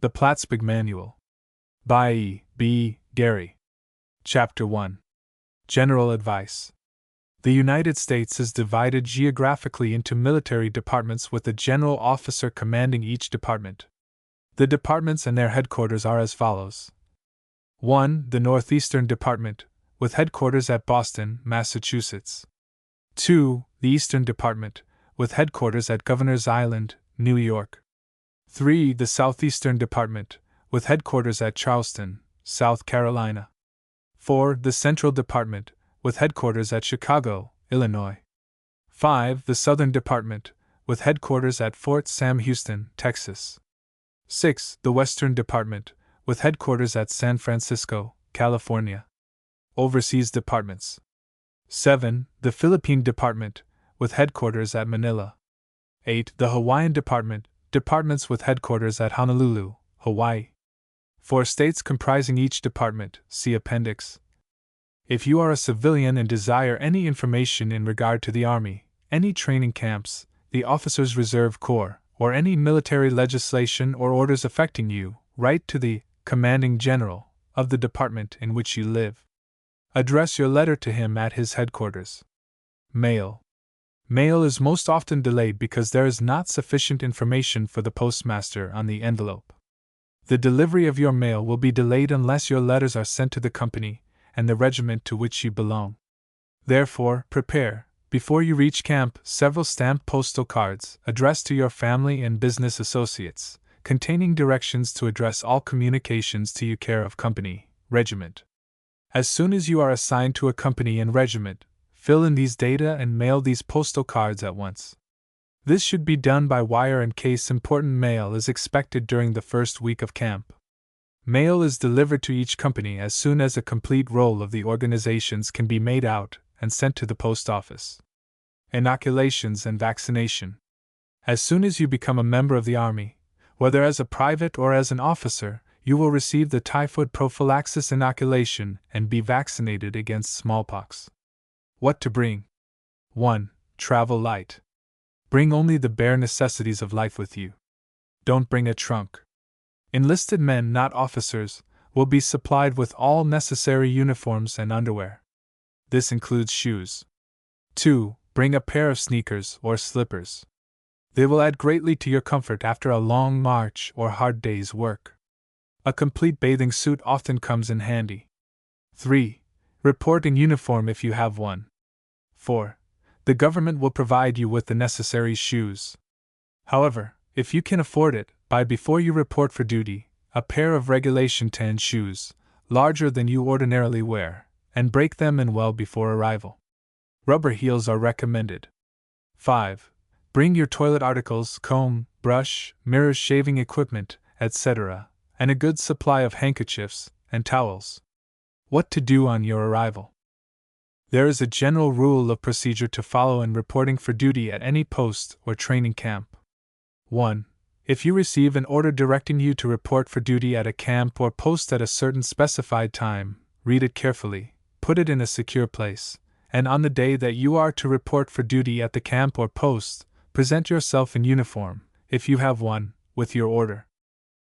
The Plattsburg Manual. By E. B. Gary. Chapter 1. General Advice. The United States is divided geographically into military departments with a general officer commanding each department. The departments and their headquarters are as follows. 1. The Northeastern Department, with headquarters at Boston, Massachusetts. 2. The Eastern Department, with headquarters at Governor's Island, New York. 3. The Southeastern Department, with headquarters at Charleston, South Carolina. 4. The Central Department, with headquarters at Chicago, Illinois. 5. The Southern Department, with headquarters at Fort Sam Houston, Texas. 6. The Western Department, with headquarters at San Francisco, California. Overseas Departments. 7. The Philippine Department, with headquarters at Manila. 8. The Hawaiian Department, departments with headquarters at Honolulu, Hawaii. 4 states comprising each department, see Appendix. If you are a civilian and desire any information in regard to the Army, any training camps, the Officers' Reserve Corps, or any military legislation or orders affecting you, write to the Commanding General of the department in which you live. Address your letter to him at his headquarters. Mail. Mail is most often delayed because there is not sufficient information for the postmaster on the envelope. The delivery of your mail will be delayed unless your letters are sent to the company and the regiment to which you belong. Therefore, prepare, before you reach camp, several stamped postal cards addressed to your family and business associates, containing directions to address all communications to you care of company, regiment. As soon as you are assigned to a company and regiment, fill in these data and mail these postal cards at once. This should be done by wire in case important mail is expected during the first week of camp. Mail is delivered to each company as soon as a complete roll of the organizations can be made out and sent to the post office. Inoculations and vaccination. As soon as you become a member of the Army, whether as a private or as an officer, you will receive the typhoid prophylaxis inoculation and be vaccinated against smallpox. What to bring? 1. Travel light. Bring only the bare necessities of life with you. Don't bring a trunk. Enlisted men, not officers, will be supplied with all necessary uniforms and underwear. This includes shoes. 2. Bring a pair of sneakers or slippers. They will add greatly to your comfort after a long march or hard day's work. A complete bathing suit often comes in handy. 3. Report in uniform if you have one. 4. The government will provide you with the necessary shoes. However, if you can afford it, buy before you report for duty a pair of regulation tan shoes, larger than you ordinarily wear, and break them in well before arrival. Rubber heels are recommended. 5. Bring your toilet articles, comb, brush, mirrors, shaving equipment, etc., and a good supply of handkerchiefs and towels. What to do on your arrival? There is a general rule of procedure to follow in reporting for duty at any post or training camp. 1. If you receive an order directing you to report for duty at a camp or post at a certain specified time, read it carefully, put it in a secure place, and on the day that you are to report for duty at the camp or post, present yourself in uniform, if you have one, with your order.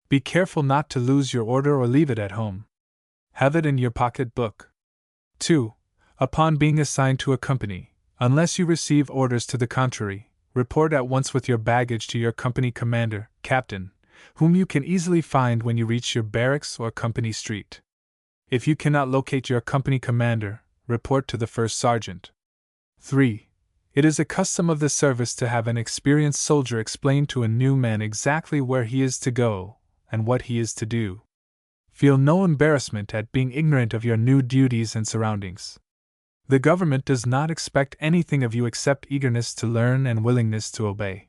Be careful not to lose your order or leave it at home. Have it in your pocket book. 2. Upon being assigned to a company, unless you receive orders to the contrary, report at once with your baggage to your company commander, captain, whom you can easily find when you reach your barracks or company street. If you cannot locate your company commander, report to the first sergeant. 3. It is a custom of the service to have an experienced soldier explain to a new man exactly where he is to go and what he is to do. Feel no embarrassment at being ignorant of your new duties and surroundings. The government does not expect anything of you except eagerness to learn and willingness to obey.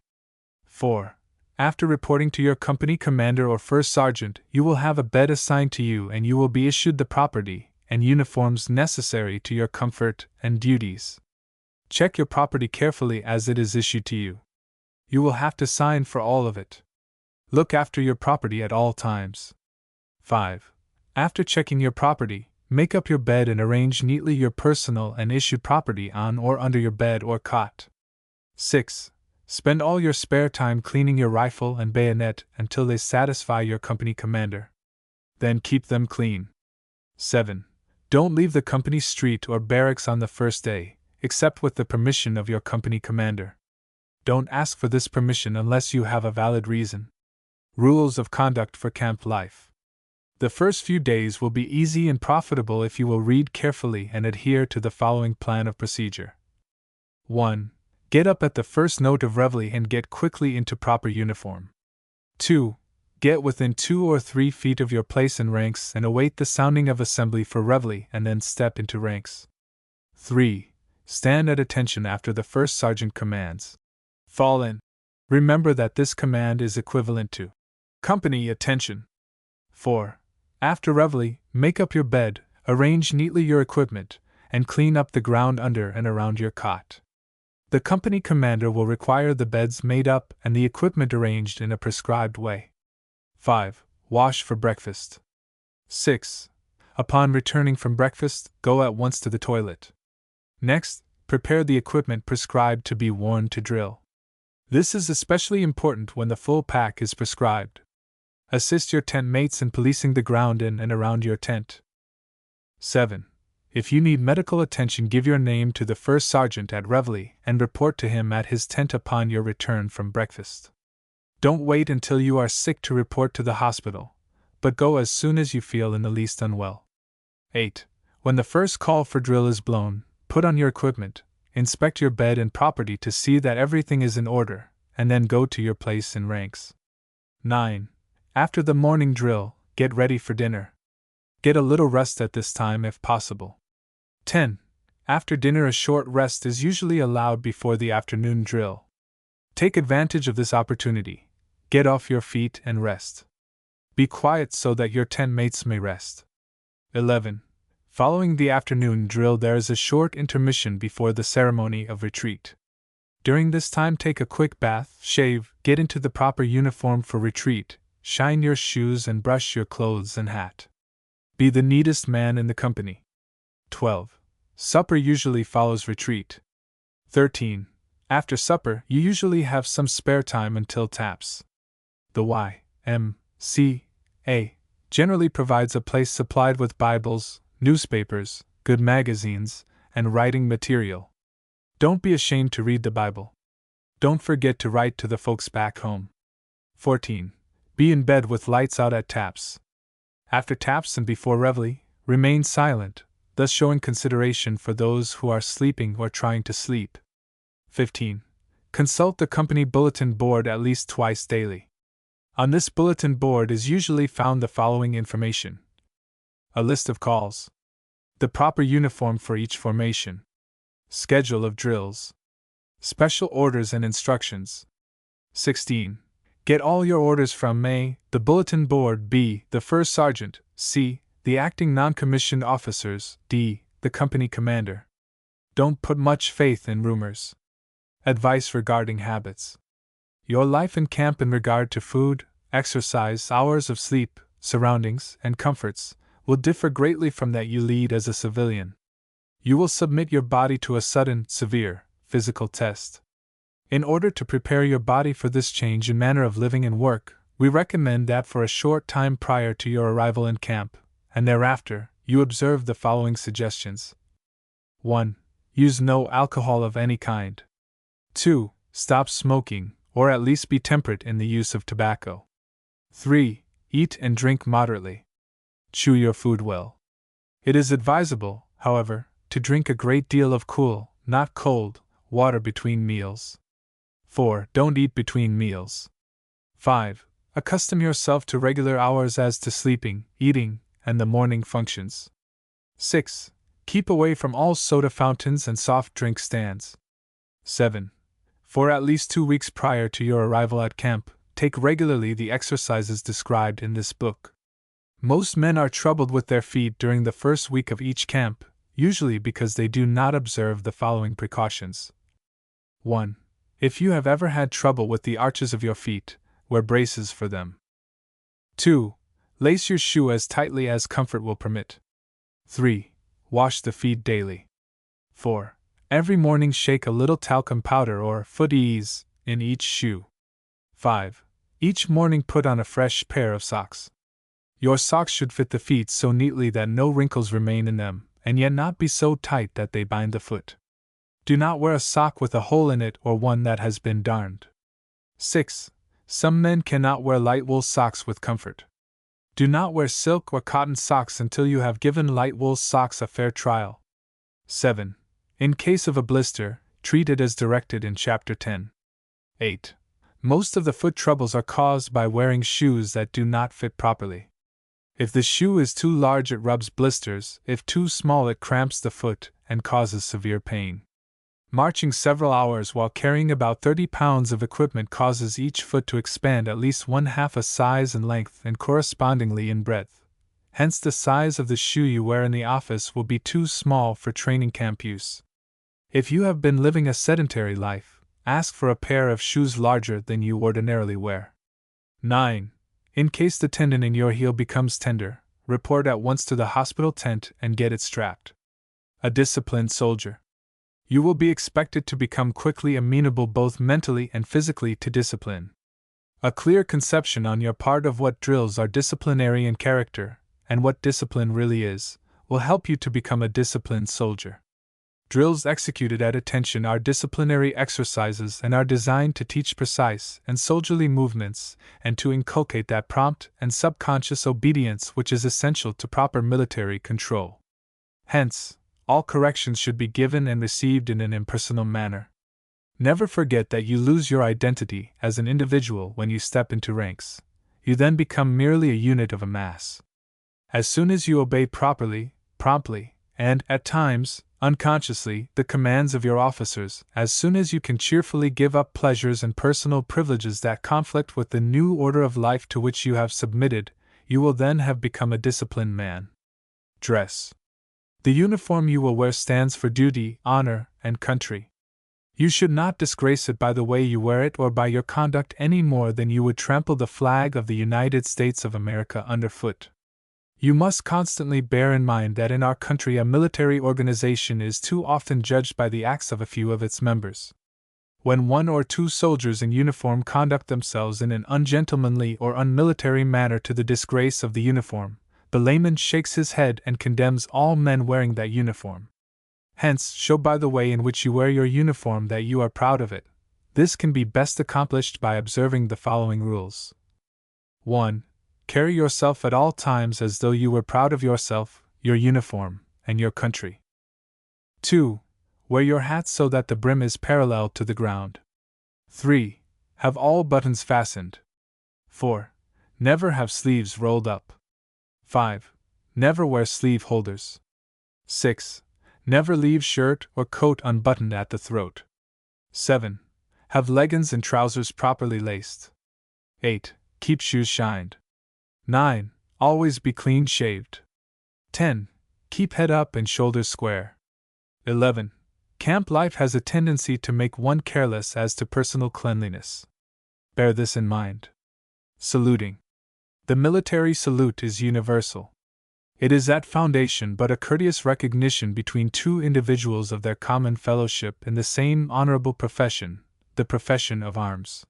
4. After reporting to your company commander or first sergeant, you will have a bed assigned to you and you will be issued the property and uniforms necessary to your comfort and duties. Check your property carefully as it is issued to you. You will have to sign for all of it. Look after your property at all times. 5. After checking your property, make up your bed and arrange neatly your personal and issued property on or under your bed or cot. 6. Spend all your spare time cleaning your rifle and bayonet until they satisfy your company commander. Then keep them clean. 7. Don't leave the company street or barracks on the first day, except with the permission of your company commander. Don't ask for this permission unless you have a valid reason. Rules of conduct for camp life. The first few days will be easy and profitable if you will read carefully and adhere to the following plan of procedure. 1. Get up at the first note of reveille and get quickly into proper uniform. 2. Get within 2 or 3 feet of your place in ranks and await the sounding of assembly for reveille and then step into ranks. 3. Stand at attention after the first sergeant commands. Fall in. Remember that this command is equivalent to company attention. 4. After reveille, make up your bed, arrange neatly your equipment, and clean up the ground under and around your cot. The company commander will require the beds made up and the equipment arranged in a prescribed way. 5. Wash for breakfast. 6. Upon returning from breakfast, go at once to the toilet. Next, prepare the equipment prescribed to be worn to drill. This is especially important when the full pack is prescribed. Assist your tent mates in policing the ground in and around your tent. 7. If you need medical attention, give your name to the first sergeant at reveille and report to him at his tent upon your return from breakfast. Don't wait until you are sick to report to the hospital, but go as soon as you feel in the least unwell. 8. When the first call for drill is blown, put on your equipment, inspect your bed and property to see that everything is in order, and then go to your place in ranks. 9. After the morning drill, get ready for dinner. Get a little rest at this time if possible. 10. After dinner, a short rest is usually allowed before the afternoon drill. Take advantage of this opportunity. Get off your feet and rest. Be quiet so that your tent mates may rest. 11. Following the afternoon drill, there is a short intermission before the ceremony of retreat. During this time, take a quick bath, shave, get into the proper uniform for retreat, shine your shoes and brush your clothes and hat. Be the neatest man in the company. 12. Supper usually follows retreat. 13. After supper, you usually have some spare time until taps. The Y.M.C.A. generally provides a place supplied with Bibles, newspapers, good magazines, and writing material. Don't be ashamed to read the Bible. Don't forget to write to the folks back home. 14. Be in bed with lights out at taps. After taps and before reveille, remain silent, thus showing consideration for those who are sleeping or trying to sleep. 15. Consult the company bulletin board at least twice daily. On this bulletin board is usually found the following information: a list of calls, the proper uniform for each formation, schedule of drills, special orders and instructions. 16. Get all your orders from A. the bulletin board, B. the first sergeant, C. the acting non-commissioned officers, D. the company commander. Don't put much faith in rumors. Advice regarding habits. Your life in camp in regard to food, exercise, hours of sleep, surroundings, and comforts will differ greatly from that you lead as a civilian. You will submit your body to a sudden, severe, physical test. In order to prepare your body for this change in manner of living and work, we recommend that for a short time prior to your arrival in camp, and thereafter, you observe the following suggestions. 1. Use no alcohol of any kind. 2. Stop smoking, or at least be temperate in the use of tobacco. 3. Eat and drink moderately. Chew your food well. It is advisable, however, to drink a great deal of cool, not cold, water between meals. 4. Don't eat between meals. 5. Accustom yourself to regular hours as to sleeping, eating, and the morning functions. 6. Keep away from all soda fountains and soft drink stands. 7. For at least 2 weeks prior to your arrival at camp, take regularly the exercises described in this book. Most men are troubled with their feet during the first week of each camp, usually because they do not observe the following precautions. 1. If you have ever had trouble with the arches of your feet, wear braces for them. 2. Lace your shoe as tightly as comfort will permit. 3. Wash the feet daily. 4. Every morning shake a little talcum powder or foot ease in each shoe. 5. Each morning put on a fresh pair of socks. Your socks should fit the feet so neatly that no wrinkles remain in them, and yet not be so tight that they bind the foot. Do not wear a sock with a hole in it or one that has been darned. 6. Some men cannot wear light wool socks with comfort. Do not wear silk or cotton socks until you have given light wool socks a fair trial. 7. In case of a blister, treat it as directed in Chapter 10. 8. Most of the foot troubles are caused by wearing shoes that do not fit properly. If the shoe is too large, it rubs blisters; if too small, it cramps the foot and causes severe pain. Marching several hours while carrying about 30 pounds of equipment causes each foot to expand at least 1/2 a size in length and correspondingly in breadth. Hence, the size of the shoe you wear in the office will be too small for training camp use. If you have been living a sedentary life, ask for a pair of shoes larger than you ordinarily wear. 9. In case the tendon in your heel becomes tender, report at once to the hospital tent and get it strapped. A disciplined soldier. You will be expected to become quickly amenable both mentally and physically to discipline. A clear conception on your part of what drills are disciplinary in character, and what discipline really is, will help you to become a disciplined soldier. Drills executed at attention are disciplinary exercises and are designed to teach precise and soldierly movements and to inculcate that prompt and subconscious obedience which is essential to proper military control. Hence, all corrections should be given and received in an impersonal manner. Never forget that you lose your identity as an individual when you step into ranks. You then become merely a unit of a mass. As soon as you obey properly, promptly, and, at times, unconsciously, the commands of your officers, as soon as you can cheerfully give up pleasures and personal privileges that conflict with the new order of life to which you have submitted, you will then have become a disciplined man. Dress. The uniform you will wear stands for duty, honor, and country. You should not disgrace it by the way you wear it or by your conduct any more than you would trample the flag of the United States of America underfoot. You must constantly bear in mind that in our country a military organization is too often judged by the acts of a few of its members. When 1 or 2 soldiers in uniform conduct themselves in an ungentlemanly or unmilitary manner to the disgrace of the uniform, the layman shakes his head and condemns all men wearing that uniform. Hence, show by the way in which you wear your uniform that you are proud of it. This can be best accomplished by observing the following rules. 1. Carry yourself at all times as though you were proud of yourself, your uniform, and your country. 2. Wear your hat so that the brim is parallel to the ground. 3. Have all buttons fastened. 4. Never have sleeves rolled up. 5. Never wear sleeve holders. 6. Never leave shirt or coat unbuttoned at the throat. 7. Have leggings and trousers properly laced. 8. Keep shoes shined. 9. Always be clean shaved. 10. Keep head up and shoulders square. 11. Camp life has a tendency to make one careless as to personal cleanliness. Bear this in mind. Saluting. The military salute is universal. It is at foundation but a courteous recognition between two individuals of their common fellowship in the same honorable profession, the profession of arms.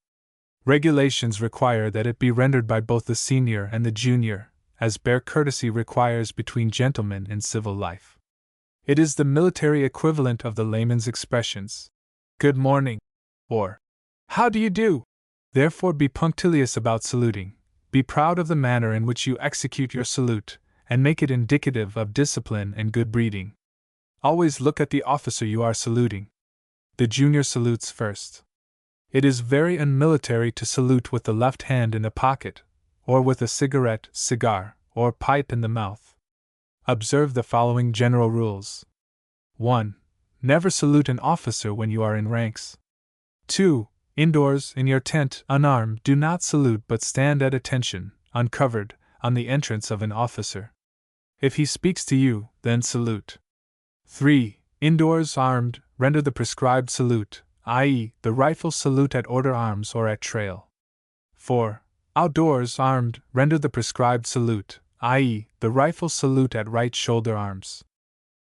Regulations require that it be rendered by both the senior and the junior, as bare courtesy requires between gentlemen in civil life. It is the military equivalent of the layman's expressions, "Good morning," or "How do you do?" Therefore be punctilious about saluting, be proud of the manner in which you execute your salute, and make it indicative of discipline and good breeding. Always look at the officer you are saluting. The junior salutes first. It is very unmilitary to salute with the left hand in the pocket, or with a cigarette, cigar, or pipe in the mouth. Observe the following general rules. 1. Never salute an officer when you are in ranks. 2. Indoors, in your tent, unarmed, do not salute but stand at attention, uncovered, on the entrance of an officer. If he speaks to you, then salute. 3. Indoors, armed, render the prescribed salute, i.e., the rifle salute at order arms or at trail. 4. Outdoors, armed, render the prescribed salute, i.e., the rifle salute at right shoulder arms.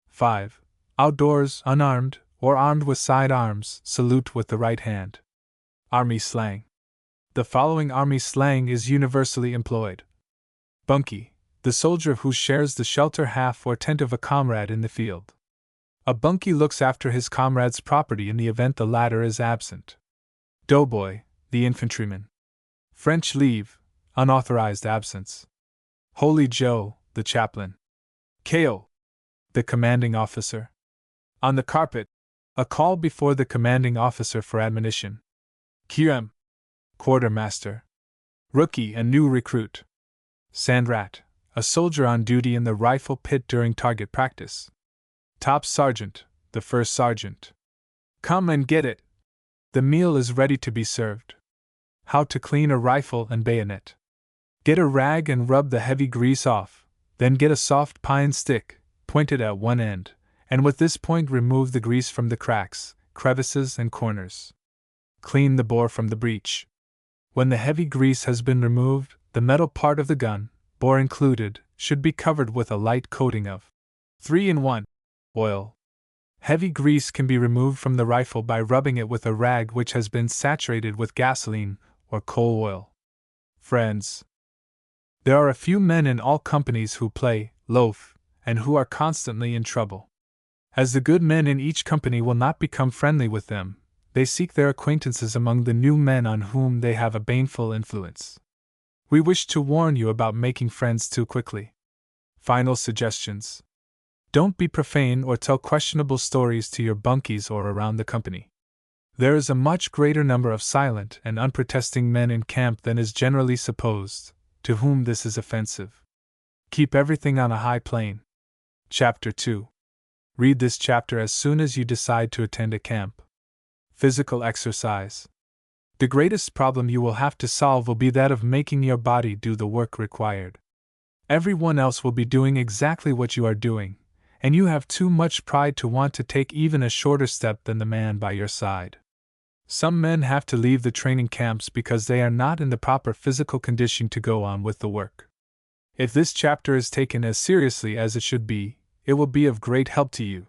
5. Outdoors, unarmed, or armed with side arms, salute with the right hand. Army slang. The following army slang is universally employed. Bunkie, the soldier who shares the shelter, half or tent of a comrade in the field. A bunkie looks after his comrade's property in the event the latter is absent. Doughboy, the infantryman. French leave, unauthorized absence. Holy Joe, the chaplain. KO, the commanding officer. On the carpet, a call before the commanding officer for admonition. QM, quartermaster. Rookie, a new recruit. Sandrat, a soldier on duty in the rifle pit during target practice. Top sergeant, the first sergeant. Come and get it. The meal is ready to be served. How to clean a rifle and bayonet. Get a rag and rub the heavy grease off, then get a soft pine stick, pointed at one end, and with this point remove the grease from the cracks, crevices, and corners. Clean the bore from the breech. When the heavy grease has been removed, the metal part of the gun, bore included, should be covered with a light coating of 3-in-1 oil. Heavy grease can be removed from the rifle by rubbing it with a rag which has been saturated with gasoline or coal oil. Friends. There are a few men in all companies who play, loaf, and who are constantly in trouble. As the good men in each company will not become friendly with them, they seek their acquaintances among the new men on whom they have a baneful influence. We wish to warn you about making friends too quickly. Final suggestions. Don't be profane or tell questionable stories to your bunkies or around the company. There is a much greater number of silent and unprotesting men in camp than is generally supposed, to whom this is offensive. Keep everything on a high plane. Chapter 2. Read this chapter as soon as you decide to attend a camp. Physical exercise. The greatest problem you will have to solve will be that of making your body do the work required. Everyone else will be doing exactly what you are doing, and you have too much pride to want to take even a shorter step than the man by your side. Some men have to leave the training camps because they are not in the proper physical condition to go on with the work. If this chapter is taken as seriously as it should be, it will be of great help to you.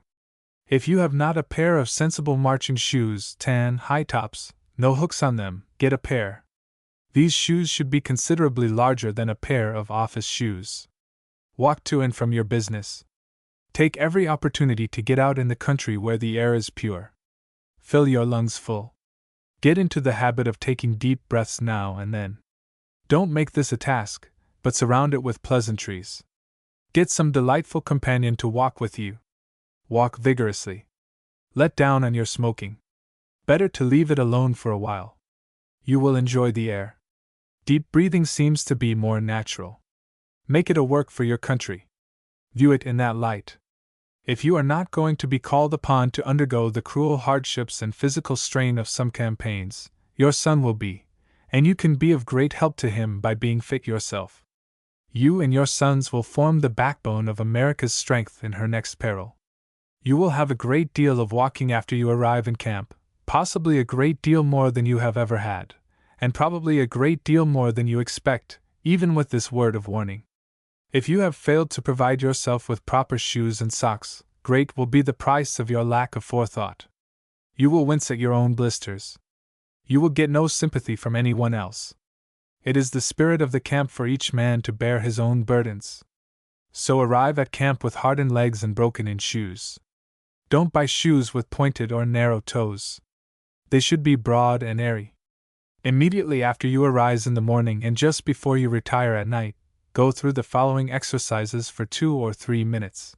If you have not a pair of sensible marching shoes, tan, high tops, no hooks on them, get a pair. These shoes should be considerably larger than a pair of office shoes. Walk to and from your business. Take every opportunity to get out in the country where the air is pure. Fill your lungs full. Get into the habit of taking deep breaths now and then. Don't make this a task, but surround it with pleasantries. Get some delightful companion to walk with you. Walk vigorously. Let down on your smoking. Better to leave it alone for a while. You will enjoy the air. Deep breathing seems to be more natural. Make it a work for your country. View it in that light. If you are not going to be called upon to undergo the cruel hardships and physical strain of some campaigns, your son will be, and you can be of great help to him by being fit yourself. You and your sons will form the backbone of America's strength in her next peril. You will have a great deal of walking after you arrive in camp, possibly a great deal more than you have ever had, and probably a great deal more than you expect, even with this word of warning. If you have failed to provide yourself with proper shoes and socks, great will be the price of your lack of forethought. You will wince at your own blisters. You will get no sympathy from anyone else. It is the spirit of the camp for each man to bear his own burdens. So arrive at camp with hardened legs and broken-in shoes. Don't buy shoes with pointed or narrow toes. They should be broad and airy. Immediately after you arise in the morning and just before you retire at night, go through the following exercises for 2 or 3 minutes.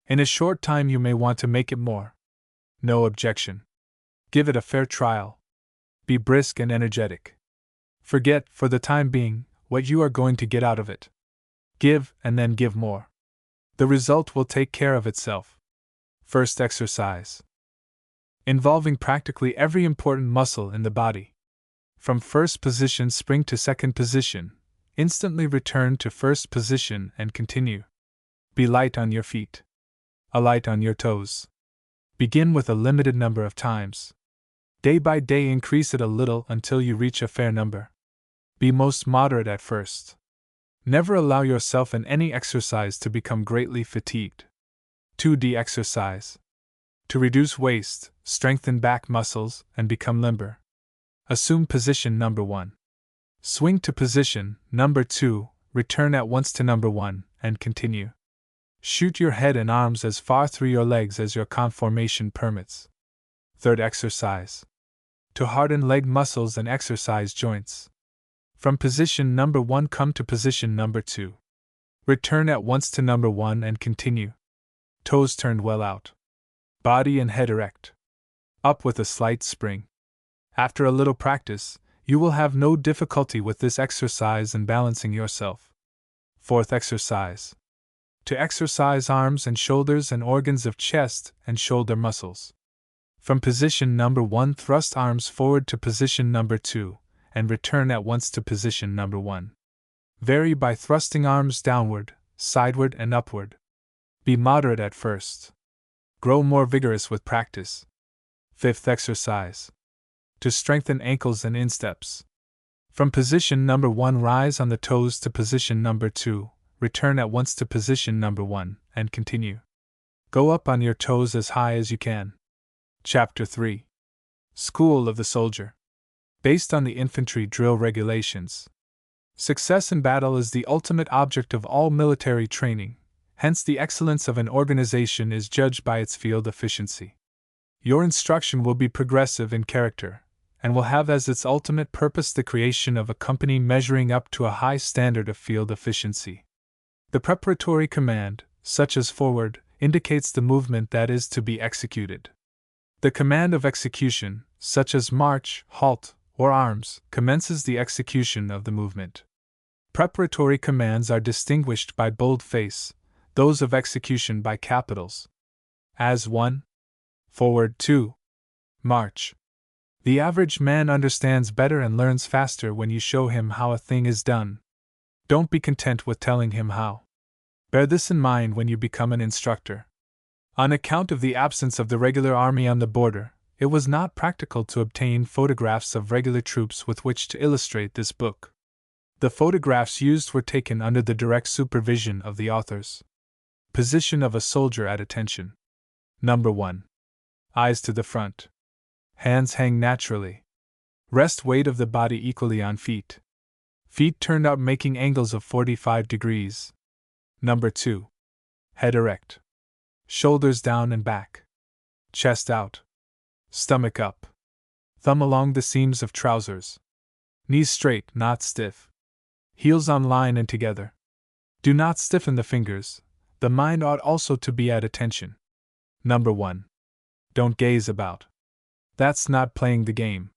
In a short time you may want to make it more. No objection. Give it a fair trial. Be brisk and energetic. Forget, for the time being, what you are going to get out of it. Give, and then give more. The result will take care of itself. First exercise. Involving practically every important muscle in the body. From first position spring to second position, instantly return to first position and continue. Be light on your feet. Alight on your toes. Begin with a limited number of times. Day by day increase it a little until you reach a fair number. Be most moderate at first. Never allow yourself in any exercise to become greatly fatigued. 2D exercise. To reduce waste, strengthen back muscles, and become limber. Assume position number 1. Swing to position number 2, return at once to number 1, and continue. Shoot your head and arms as far through your legs as your conformation permits. Third exercise. To harden leg muscles and exercise joints. From position number 1 come to position number 2. Return at once to number 1 and continue. Toes turned well out. Body and head erect. Up with a slight spring. After a little practice, you will have no difficulty with this exercise and balancing yourself. Fourth exercise. To exercise arms and shoulders and organs of chest and shoulder muscles. From position number 1 thrust arms forward to position number 2, and return at once to position number 1. Vary by thrusting arms downward, sideward and upward. Be moderate at first. Grow more vigorous with practice. Fifth exercise. To strengthen ankles and insteps. From position number 1 rise on the toes to position number 2, return at once to position number 1, and continue. Go up on your toes as high as you can. Chapter 3. School of the Soldier. Based on the infantry drill regulations. Success in battle is the ultimate object of all military training, hence the excellence of an organization is judged by its field efficiency. Your instruction will be progressive in character, and will have as its ultimate purpose the creation of a company measuring up to a high standard of field efficiency. The preparatory command, such as forward, indicates the movement that is to be executed. The command of execution, such as march, halt, or arms, commences the execution of the movement. Preparatory commands are distinguished by boldface, those of execution by capitals. As 1. Forward 2. March. The average man understands better and learns faster when you show him how a thing is done. Don't be content with telling him how. Bear this in mind when you become an instructor. On account of the absence of the regular army on the border, it was not practical to obtain photographs of regular troops with which to illustrate this book. The photographs used were taken under the direct supervision of the authors. Position of a soldier at attention. Number 1. Eyes to the front. Hands hang naturally. Rest weight of the body equally on feet. Feet turned out making angles of 45 degrees. Number 2. Head erect. Shoulders down and back. Chest out. Stomach up. Thumb along the seams of trousers. Knees straight, not stiff. Heels on line and together. Do not stiffen the fingers. The mind ought also to be at attention. Number 1. Don't gaze about. That's not playing the game.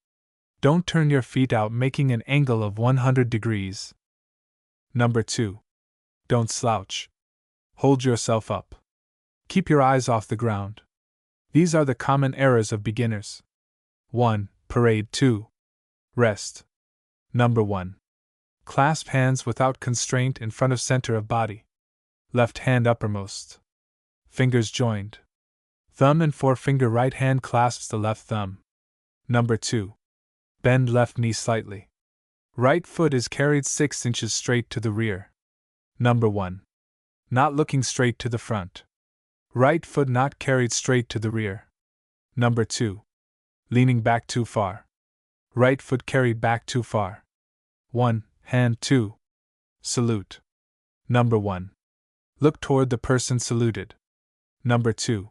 Don't turn your feet out making an angle of 100 degrees. Number 2. Don't slouch. Hold yourself up. Keep your eyes off the ground. These are the common errors of beginners. 1. Parade. 2. Rest. Number 1. Clasp hands without constraint in front of center of body. Left hand uppermost. Fingers joined. Thumb and forefinger right hand clasps the left thumb. Number 2. Bend left knee slightly. Right foot is carried 6 inches straight to the rear. Number 1. Not looking straight to the front. Right foot not carried straight to the rear. Number 2. Leaning back too far. Right foot carried back too far. 1. Hand 2. Salute. Number 1. Look toward the person saluted. Number 2.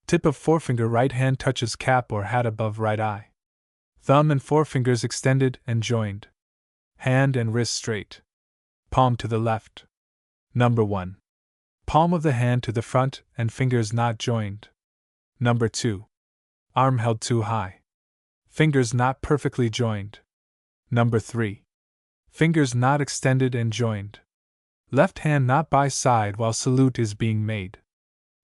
Tip of forefinger right hand touches cap or hat above right eye. Thumb and forefingers extended and joined. Hand and wrist straight. Palm to the left. Number 1. Palm of the hand to the front and fingers not joined. Number 2. Arm held too high. Fingers not perfectly joined. Number 3. Fingers not extended and joined. Left hand not by side while salute is being made.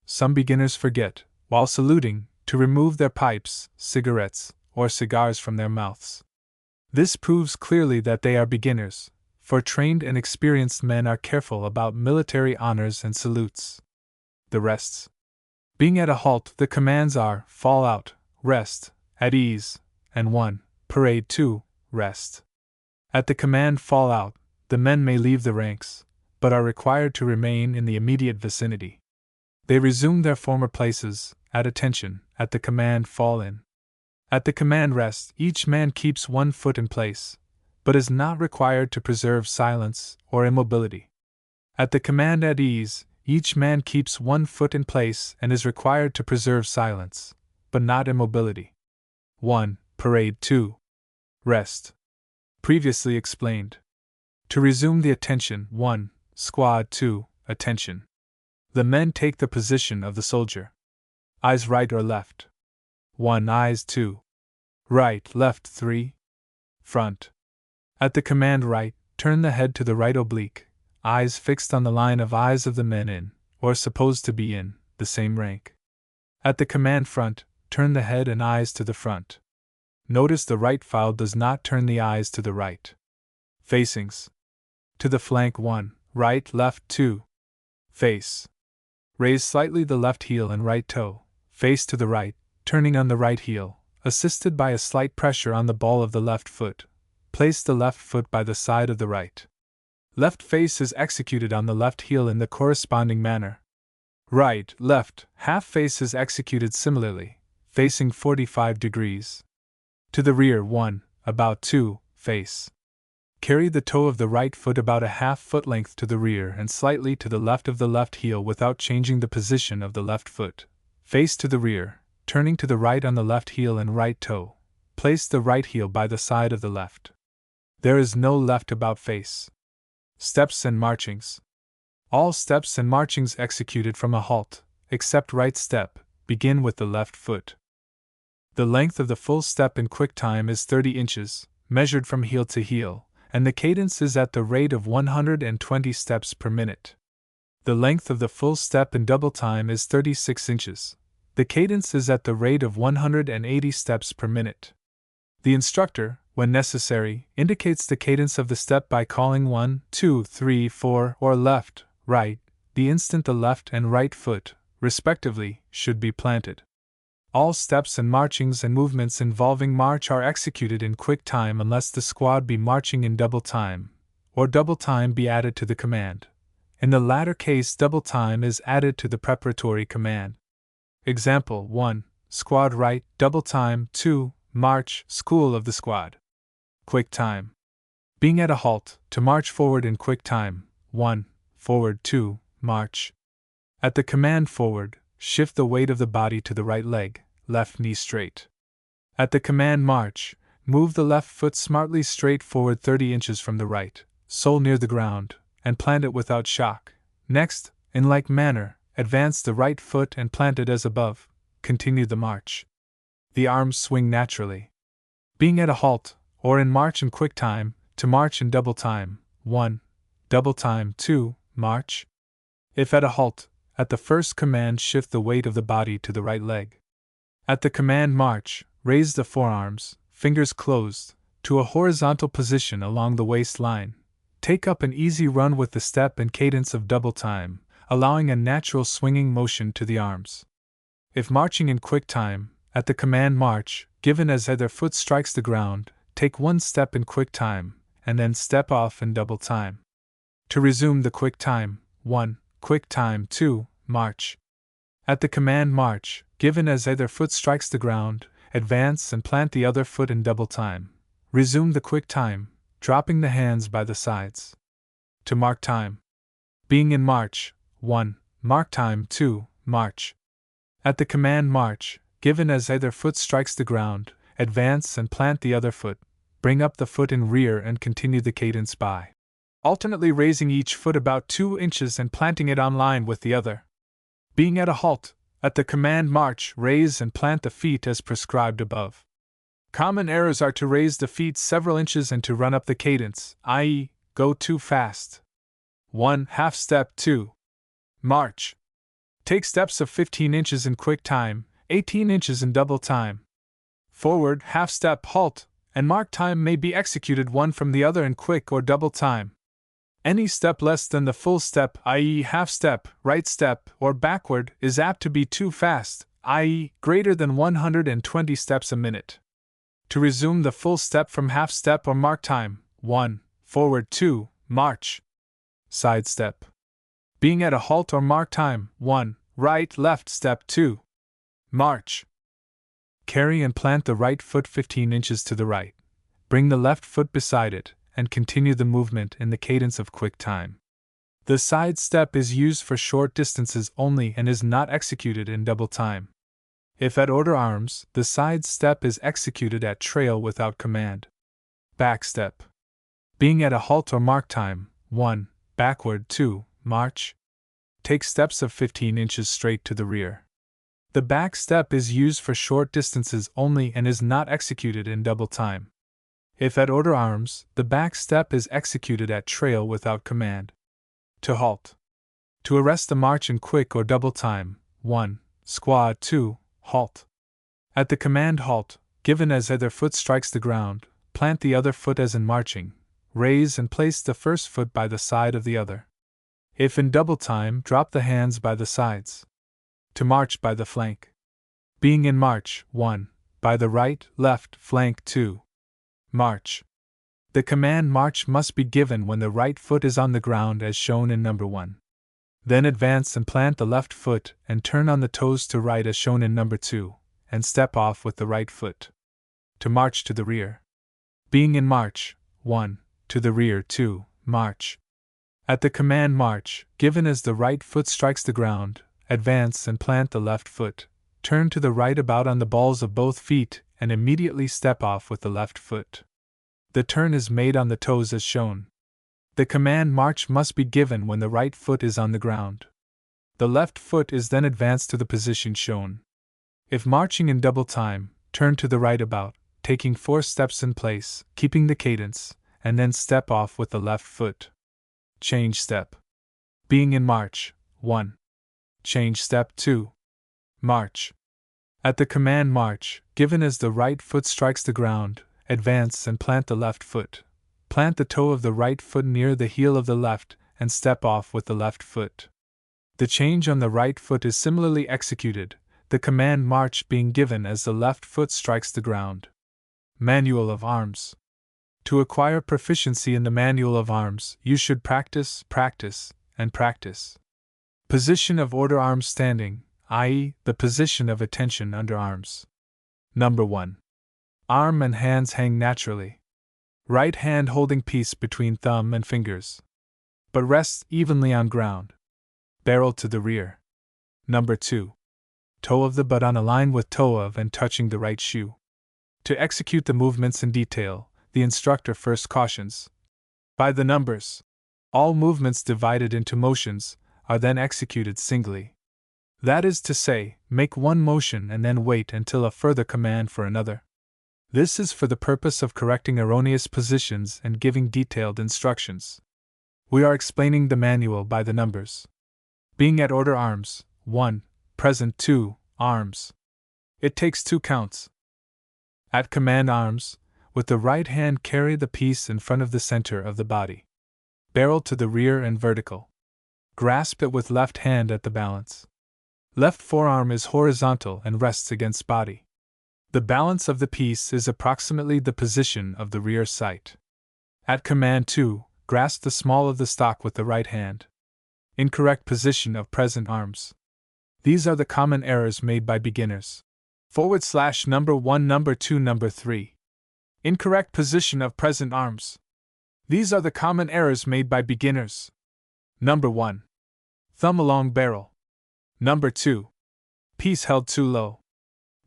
Some beginners forget, while saluting, to remove their pipes, cigarettes, or cigars from their mouths. This proves clearly that they are beginners, for trained and experienced men are careful about military honors and salutes. The rests. Being at a halt, the commands are fall out, rest, at ease, and 1. Parade. 2. Rest. At the command fall out, the men may leave the ranks, but are required to remain in the immediate vicinity. They resume their former places, at attention, at the command fall in. At the command rest, each man keeps one foot in place, but is not required to preserve silence or immobility. At the command at ease, each man keeps one foot in place and is required to preserve silence, but not immobility. 1. Parade 2. Rest. Previously explained. To resume the attention 1. Squad 2. Attention. The men take the position of the soldier. Eyes right or left? 1. Eyes 2. Right, left 3. Front. At the command right, turn the head to the right oblique, eyes fixed on the line of eyes of the men in, or supposed to be in, the same rank. At the command front, turn the head and eyes to the front. Notice the right file does not turn the eyes to the right. Facings. To the flank 1, right, left 2. Face. Raise slightly the left heel and right toe, face to the right, turning on the right heel, assisted by a slight pressure on the ball of the left foot. Place the left foot by the side of the right. Left face is executed on the left heel in the corresponding manner. Right, left, half face is executed similarly, facing 45 degrees. To the rear 1, about 2, face. Carry the toe of the right foot about a half foot length to the rear and slightly to the left of the left heel without changing the position of the left foot. Face to the rear, turning to the right on the left heel and right toe. Place the right heel by the side of the left. There is no left about face. Steps and marchings. All steps and marchings executed from a halt, except right step, begin with the left foot. The length of the full step in quick time is 30 inches, measured from heel to heel, and the cadence is at the rate of 120 steps per minute. The length of the full step in double time is 36 inches. The cadence is at the rate of 180 steps per minute. The instructor, when necessary, indicates the cadence of the step by calling 1, 2, 3, 4, or left, right, the instant the left and right foot, respectively, should be planted. All steps and marchings and movements involving march are executed in quick time unless the squad be marching in double time, or double time be added to the command. In the latter case, double time is added to the preparatory command. Example 1. Squad right, double time. 2. March, school of the squad. Quick time. Being at a halt, to march forward in quick time. 1. Forward. 2. March. At the command forward, shift the weight of the body to the right leg, left knee straight. At the command march, move the left foot smartly straight forward 30 inches from the right, sole near the ground, and plant it without shock. Next, in like manner, advance the right foot and plant it as above. Continue the march. The arms swing naturally. Being at a halt, or in march in quick time, to march in double time. 1. Double time. 2. March. If at a halt, at the first command shift the weight of the body to the right leg. At the command march, raise the forearms, fingers closed, to a horizontal position along the waistline. Take up an easy run with the step and cadence of double time, allowing a natural swinging motion to the arms. If marching in quick time, at the command march, given as either foot strikes the ground, take one step in quick time, and then step off in double time. To resume the quick time, 1. Quick time. 2. March. At the command march, given as either foot strikes the ground, advance and plant the other foot in double time. Resume the quick time, dropping the hands by the sides. To mark time. Being in march. 1. Mark time. 2. March. At the command march, given as either foot strikes the ground, advance and plant the other foot. Bring up the foot in rear and continue the cadence by alternately raising each foot about 2 inches and planting it on line with the other. Being at a halt, at the command march, raise and plant the feet as prescribed above. Common errors are to raise the feet several inches and to run up the cadence, i.e., go too fast. 1. Half step. 2. March. Take steps of 15 inches in quick time, 18 inches in double time. Forward, half step, halt, and mark time may be executed one from the other in quick or double time. Any step less than the full step, i.e., half step, right step, or backward, is apt to be too fast, i.e., greater than 120 steps a minute. To resume the full step from half step or mark time, 1. Forward. 2. March. Side step. Being at a halt or mark time, 1. Right, left step. 2. March. carry and plant the right foot 15 inches to the right. Bring the left foot beside it, and continue the movement in the cadence of quick time. The side step is used for short distances only and is not executed in double time. If at order arms, the side step is executed at trail without command. Back step. Being at a halt or mark time, 1. Backward, 2. March. Take steps of 15 inches straight to the rear. The back step is used for short distances only and is not executed in double time. If at order arms, the back step is executed at trail without command. To halt. To arrest a march in quick or double time, 1. Squad, 2. Halt. At the command halt, given as either foot strikes the ground, plant the other foot as in marching, raise and place the first foot by the side of the other. If in double time, drop the hands by the sides. To march by the flank. Being in march, 1. By the right, left, flank, 2. March. The command march must be given when the right foot is on the ground as shown in number 1. Then advance and plant the left foot and turn on the toes to right as shown in number 2, and step off with the right foot. To march to the rear. Being in march, 1. To the rear, 2. March. At the command march, given as the right foot strikes the ground, advance and plant the left foot, turn to the right about on the balls of both feet, and immediately step off with the left foot. The turn is made on the toes as shown. The command march must be given when the right foot is on the ground. The left foot is then advanced to the position shown. If marching in double time, turn to the right about, taking 4 steps in place, keeping the cadence, and then step off with the left foot. Change step. Being in march, 1. Change step, 2. March. At the command march, given as the right foot strikes the ground, advance and plant the left foot. Plant the toe of the right foot near the heel of the left, and step off with the left foot. The change on the right foot is similarly executed, the command march being given as the left foot strikes the ground. Manual of arms. To acquire proficiency in the manual of arms, you should practice, and practice. Position of order arms standing, i.e., the position of attention under arms. Number 1. Arm and hands hang naturally. Right hand holding piece between thumb and fingers, but rests evenly on ground. Barrel to the rear. Number 2. Toe of the butt on a line with toe of and touching the right shoe. To execute the movements in detail, the instructor first cautions. By the numbers. All movements divided into motions are then executed singly. That is to say, make one motion and then wait until a further command for another. This is for the purpose of correcting erroneous positions and giving detailed instructions. We are explaining the manual by the numbers. Being at order arms, 1. Present, 2. Arms. It takes 2 counts. At command arms, with the right hand carry the piece in front of the center of the body. Barrel to the rear and vertical. Grasp it with left hand at the balance. Left forearm is horizontal and rests against body. The balance of the piece is approximately the position of the rear sight. At command 2, grasp the small of the stock with the right hand. Incorrect position of present arms. These are the common errors made by beginners. / number 1, number 2, number 3. Incorrect position of present arms. These are the common errors made by beginners. Number 1. Thumb along barrel. Number 2. Piece held too low.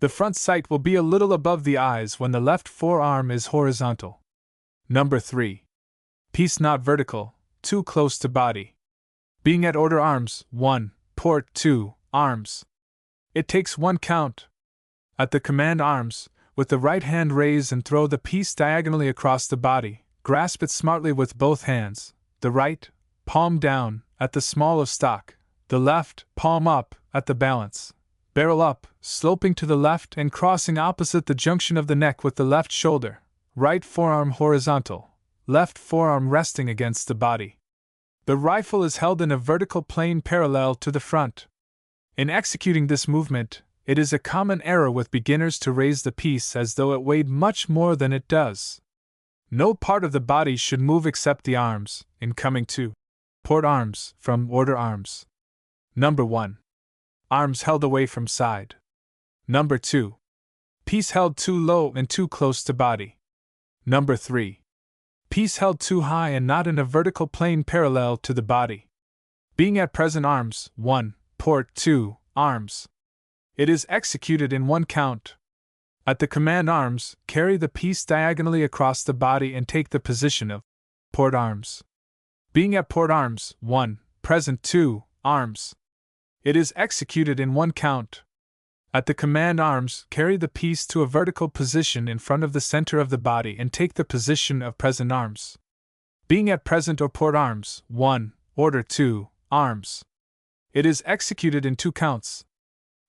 The front sight will be a little above the eyes when the left forearm is horizontal. Number 3. Piece not vertical, too close to body. Being at order arms, 1. Port, 2. Arms. It takes 1 count. At the command arms, with the right hand raise and throw the piece diagonally across the body, grasp it smartly with both hands, the right, palm down, at the small of stock, the left, palm up, at the balance. Barrel up, sloping to the left and crossing opposite the junction of the neck with the left shoulder, right forearm horizontal, left forearm resting against the body. The rifle is held in a vertical plane parallel to the front. In executing this movement, it is a common error with beginners to raise the piece as though it weighed much more than it does. No part of the body should move except the arms, in coming to port arms from order arms. Number 1. Arms held away from side. Number 2. Piece held too low and too close to body. Number 3. Piece held too high and not in a vertical plane parallel to the body. Being at present arms, 1, port 2, arms. It is executed in 1 count. At the command arms, carry the piece diagonally across the body and take the position of port arms. Being at port arms, 1, present 2, arms. It is executed in 1 count. At the command arms, carry the piece to a vertical position in front of the center of the body and take the position of present arms. Being at present or port arms, 1, order 2, arms. It is executed in 2 counts.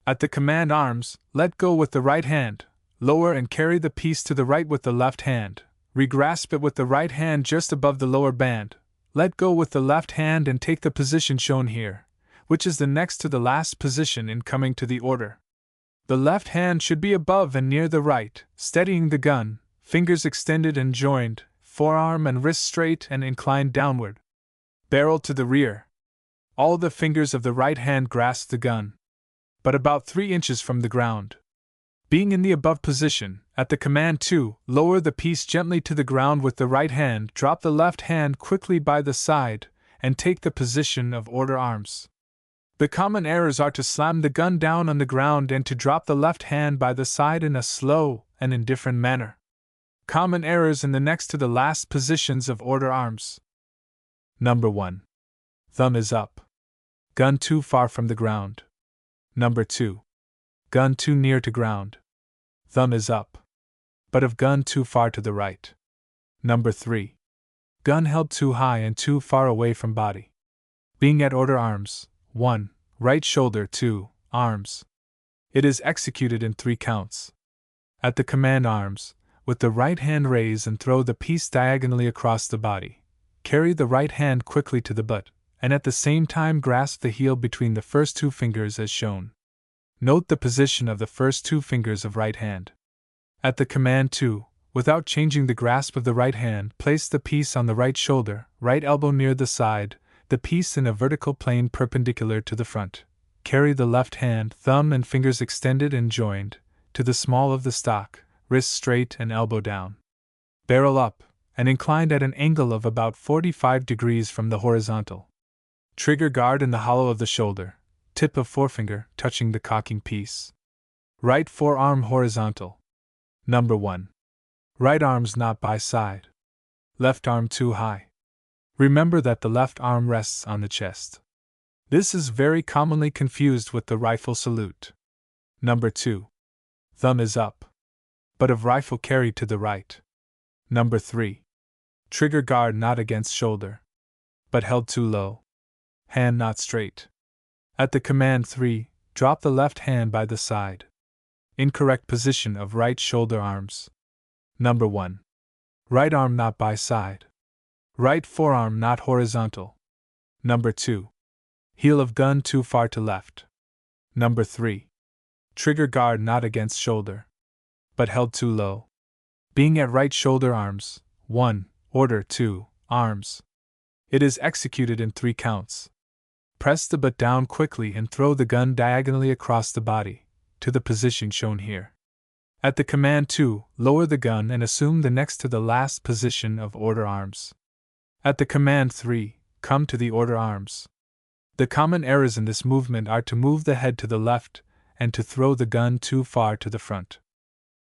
At the command arms, let go with the right hand, lower and carry the piece to the right with the left hand, regrasp it with the right hand just above the lower band, let go with the left hand and take the position shown here, which is the next to the last position in coming to the order. The left hand should be above and near the right, steadying the gun, fingers extended and joined, forearm and wrist straight and inclined downward. Barrel to the rear. All the fingers of the right hand grasp the gun, but about 3 inches from the ground. Being in the above position, at the command 2, lower the piece gently to the ground with the right hand, drop the left hand quickly by the side, and take the position of order arms. The common errors are to slam the gun down on the ground and to drop the left hand by the side in a slow and indifferent manner. Common errors in the next to the last positions of order arms. Number 1. Thumb is up. Gun too far from the ground. Number 2. Gun too near to ground. Thumb is up, but of gun too far to the right. Number 3. Gun held too high and too far away from body. Being at order arms, 1, right shoulder 2, arms. It is executed in 3 counts. At the command arms, with the right hand raise and throw the piece diagonally across the body. Carry the right hand quickly to the butt, and at the same time grasp the heel between the first 2 fingers as shown. Note the position of the first 2 fingers of right hand. At the command 2, without changing the grasp of the right hand, place the piece on the right shoulder, right elbow near the side, the piece in a vertical plane perpendicular to the front. Carry the left hand, thumb and fingers extended and joined, to the small of the stock, wrist straight and elbow down. Barrel up, and inclined at an angle of about 45 degrees from the horizontal. Trigger guard in the hollow of the shoulder, tip of forefinger touching the cocking piece. Right forearm horizontal. Number 1. Right arms not by side. Left arm too high. Remember that the left arm rests on the chest. This is very commonly confused with the rifle salute. Number 2. Thumb is up, but of rifle carried to the right. Number 3. Trigger guard not against shoulder, but held too low. Hand not straight. At the command 3, drop the left hand by the side. Incorrect position of right shoulder arms. Number 1. Right arm not by side. Right forearm not horizontal. Number 2. Heel of gun too far to left. Number 3. Trigger guard not against shoulder, but held too low. Being at right shoulder arms, 1, order 2, arms. It is executed in 3 counts. Press the butt down quickly and throw the gun diagonally across the body, to the position shown here. At the command 2, lower the gun and assume the next to the last position of order arms. At the command 3, come to the order arms. The common errors in this movement are to move the head to the left and to throw the gun too far to the front.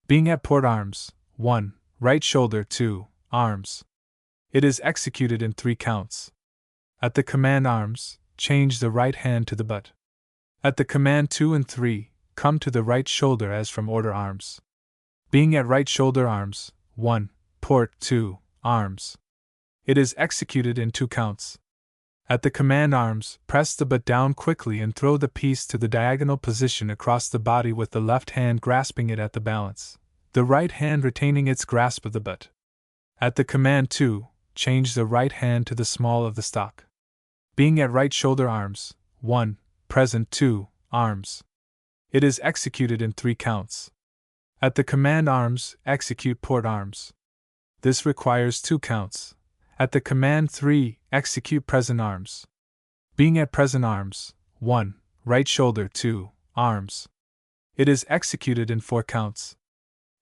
Being at port arms, 1, right shoulder 2, arms. It is executed in 3 counts. At the command arms, change the right hand to the butt. At the command 2 and 3, come to the right shoulder as from order arms. Being at right shoulder arms, 1, port 2, arms. It is executed in 2 counts. At the command arms, press the butt down quickly and throw the piece to the diagonal position across the body with the left hand grasping it at the balance, the right hand retaining its grasp of the butt. At the command 2, change the right hand to the small of the stock. Being at right shoulder arms, 1, present 2, arms. It is executed in 3 counts. At the command arms, execute port arms. This requires 2 counts. At the command 3, execute present arms. Being at present arms, 1, right shoulder 2, arms. It is executed in 4 counts.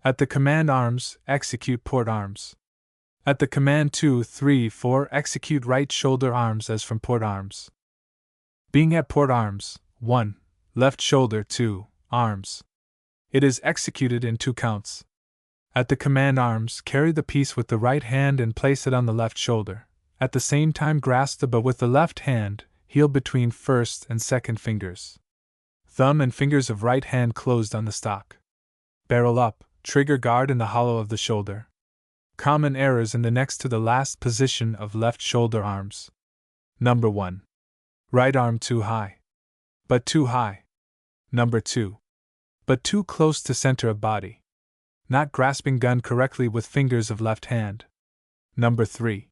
At the command arms, execute port arms. At the command 2, 3, 4, execute right shoulder arms as from port arms. Being at port arms, 1. Left shoulder 2, arms. It is executed in 2 counts. At the command arms, carry the piece with the right hand and place it on the left shoulder. At the same time grasp the bow with the left hand, heel between first and second fingers. Thumb and fingers of right hand closed on the stock. Barrel up, trigger guard in the hollow of the shoulder. Common errors in the next to the last position of left shoulder arms. Number 1. Right arm too high. But too high. Number 2. But too close to center of body. Not grasping gun correctly with fingers of left hand. Number 3.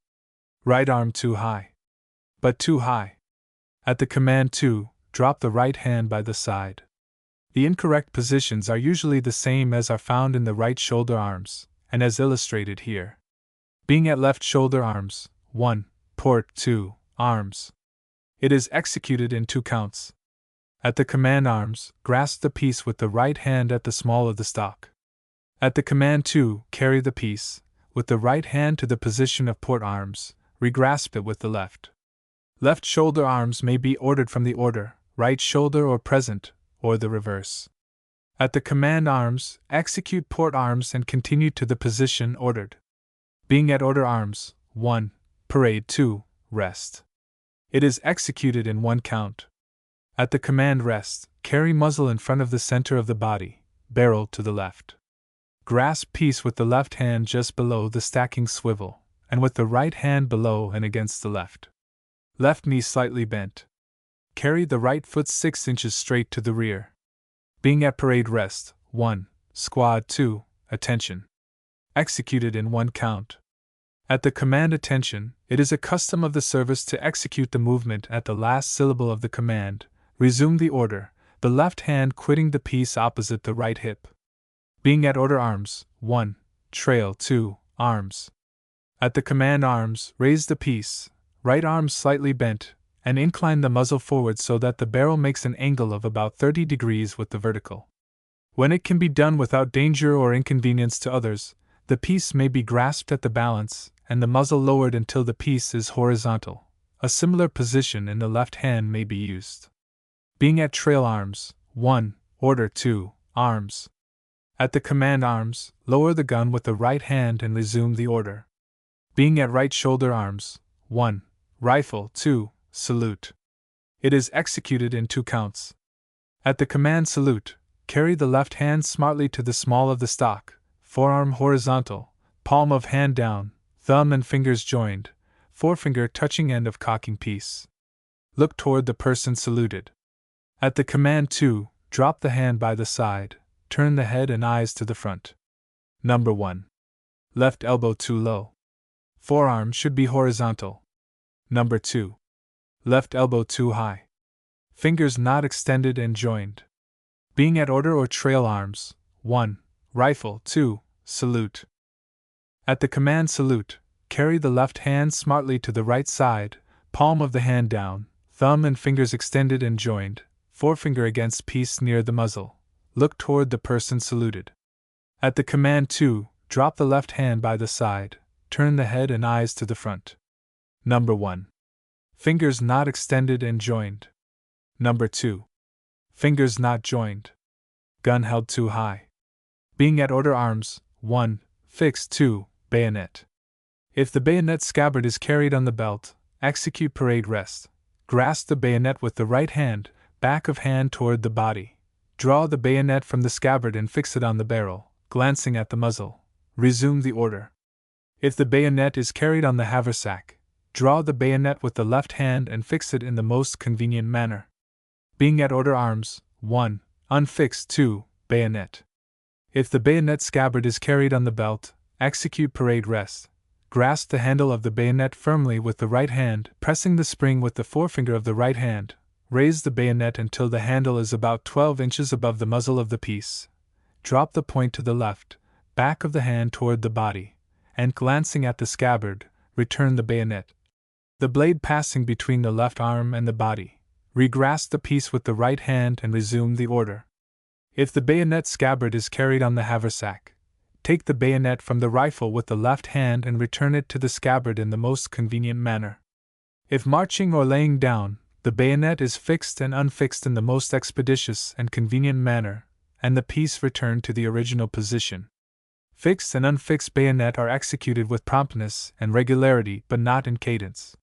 Right arm too high. But too high. At the command 2, drop the right hand by the side. The incorrect positions are usually the same as are found in the right shoulder arms, and as illustrated here. Being at left shoulder arms, 1. Port 2, arms. It is executed in 2 counts. At the command arms, grasp the piece with the right hand at the small of the stock. At the command 2, carry the piece, with the right hand to the position of port arms, regrasp it with the left. Left shoulder arms may be ordered from the order, right shoulder or present, or the reverse. At the command arms, execute port arms and continue to the position ordered. Being at order arms, 1. Parade 2, rest. It is executed in 1 count. At the command rest, carry muzzle in front of the center of the body, barrel to the left. Grasp piece with the left hand just below the stacking swivel, and with the right hand below and against the left. Left knee slightly bent. Carry the right foot 6 inches straight to the rear. Being at parade rest, 1. Squad 2, attention. Executed in 1 count. At the command attention, it is a custom of the service to execute the movement at the last syllable of the command, resume the order, the left hand quitting the piece opposite the right hip. Being at order arms, 1. Trail 2, arms. At the command arms, raise the piece, right arm slightly bent, and incline the muzzle forward so that the barrel makes an angle of about 30 degrees with the vertical. When it can be done without danger or inconvenience to others, the piece may be grasped at the balance, and the muzzle lowered until the piece is horizontal. A similar position in the left hand may be used. Being at trail arms, 1. Order 2, arms. At the command arms, lower the gun with the right hand and resume the order. Being at right shoulder arms, 1. Rifle 2, salute. It is executed in 2 counts. At the command salute, carry the left hand smartly to the small of the stock, forearm horizontal, palm of hand down, thumb and fingers joined, forefinger touching end of cocking piece. Look toward the person saluted. At the command 2, drop the hand by the side, turn the head and eyes to the front. Number 1. Left elbow too low. Forearm should be horizontal. Number 2. Left elbow too high. Fingers not extended and joined. Being at order or trail arms, 1. Rifle 2, salute. At the command salute, carry the left hand smartly to the right side, palm of the hand down, thumb and fingers extended and joined, forefinger against piece near the muzzle. Look toward the person saluted. At the command 2, drop the left hand by the side, turn the head and eyes to the front. Number 1. Fingers not extended and joined. Number 2. Fingers not joined. Gun held too high. Being at order arms, 1. Fixed 2, bayonet. If the bayonet scabbard is carried on the belt, execute parade rest. Grasp the bayonet with the right hand, back of hand toward the body. Draw the bayonet from the scabbard and fix it on the barrel, glancing at the muzzle. Resume the order. If the bayonet is carried on the haversack, draw the bayonet with the left hand and fix it in the most convenient manner. Being at order arms, 1. Unfixed 2, bayonet. If the bayonet scabbard is carried on the belt, execute parade rest. Grasp the handle of the bayonet firmly with the right hand, pressing the spring with the forefinger of the right hand. Raise the bayonet until the handle is about 12 inches above the muzzle of the piece. Drop the point to the left, back of the hand toward the body, and glancing at the scabbard, return the bayonet. The blade passing between the left arm and the body. Regrasp the piece with the right hand and resume the order. If the bayonet scabbard is carried on the haversack, take the bayonet from the rifle with the left hand and return it to the scabbard in the most convenient manner. If marching or laying down, the bayonet is fixed and unfixed in the most expeditious and convenient manner, and the piece returned to the original position. Fixed and unfixed bayonet are executed with promptness and regularity, but not in cadence.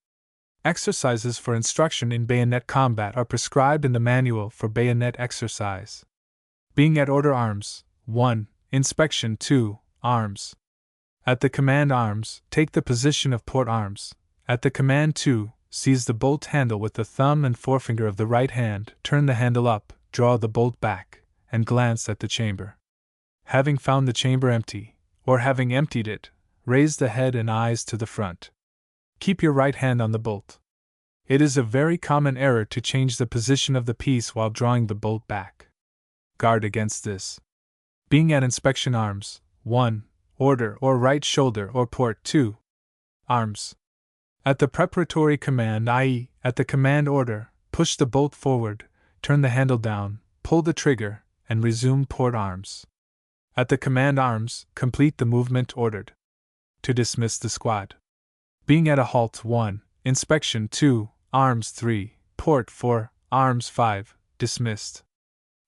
Exercises for instruction in bayonet combat are prescribed in the Manual for Bayonet Exercise. Being at order arms. 1. Inspection. 2. Arms. At the command arms, take the position of port arms. At the command 2, seize the bolt handle with the thumb and forefinger of the right hand, turn the handle up, draw the bolt back, and glance at the chamber. Having found the chamber empty, or having emptied it, raise the head and eyes to the front. Keep your right hand on the bolt. It is a very common error to change the position of the piece while drawing the bolt back. Guard against this. Being at inspection arms. 1. Order or right shoulder or port. 2. Arms. At the preparatory command, i.e., at the command order, push the bolt forward, turn the handle down, pull the trigger, and resume port arms. At the command arms, complete the movement ordered. To dismiss the squad. Being at a halt. 1. Inspection. 2. Arms. 3. Port. 4. Arms. 5. Dismissed.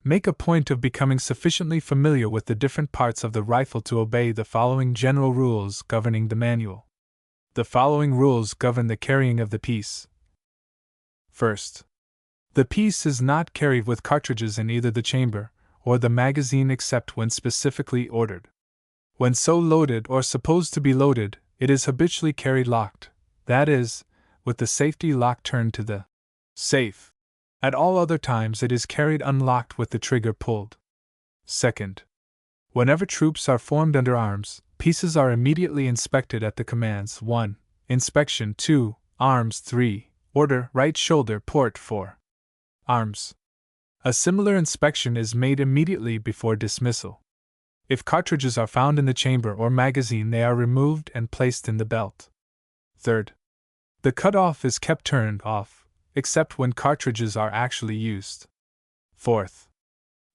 Make a point of becoming sufficiently familiar with the different parts of the rifle to obey the following general rules governing the manual. The following rules govern the carrying of the piece. First, the piece is not carried with cartridges in either the chamber or the magazine except when specifically ordered. When so loaded or supposed to be loaded, it is habitually carried locked, that is, with the safety lock turned to the safe. At all other times it is carried unlocked with the trigger pulled. Second, whenever troops are formed under arms, pieces are immediately inspected at the commands. 1. Inspection. 2. Arms. 3. Order, right shoulder, port. 4. Arms. A similar inspection is made immediately before dismissal. If cartridges are found in the chamber or magazine, they are removed and placed in the belt. Third, the cutoff is kept turned off, except when cartridges are actually used. Fourth,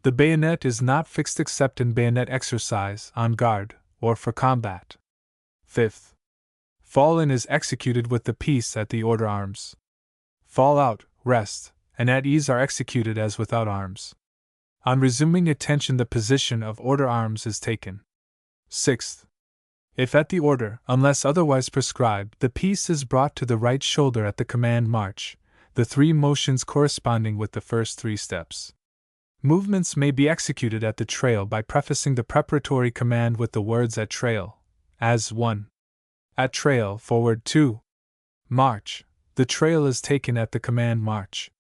the bayonet is not fixed except in bayonet exercise, on guard, or for combat. Fifth, fall in is executed with the piece at the order arms. Fall out, rest, and at ease are executed as without arms. On resuming attention, the position of order arms is taken. Sixth, if at the order, unless otherwise prescribed, the piece is brought to the right shoulder at the command march, the 3 motions corresponding with the first 3 steps. Movements may be executed at the trail by prefacing the preparatory command with the words at trail, as 1. At trail, forward. 2. March. The trail is taken at the command march.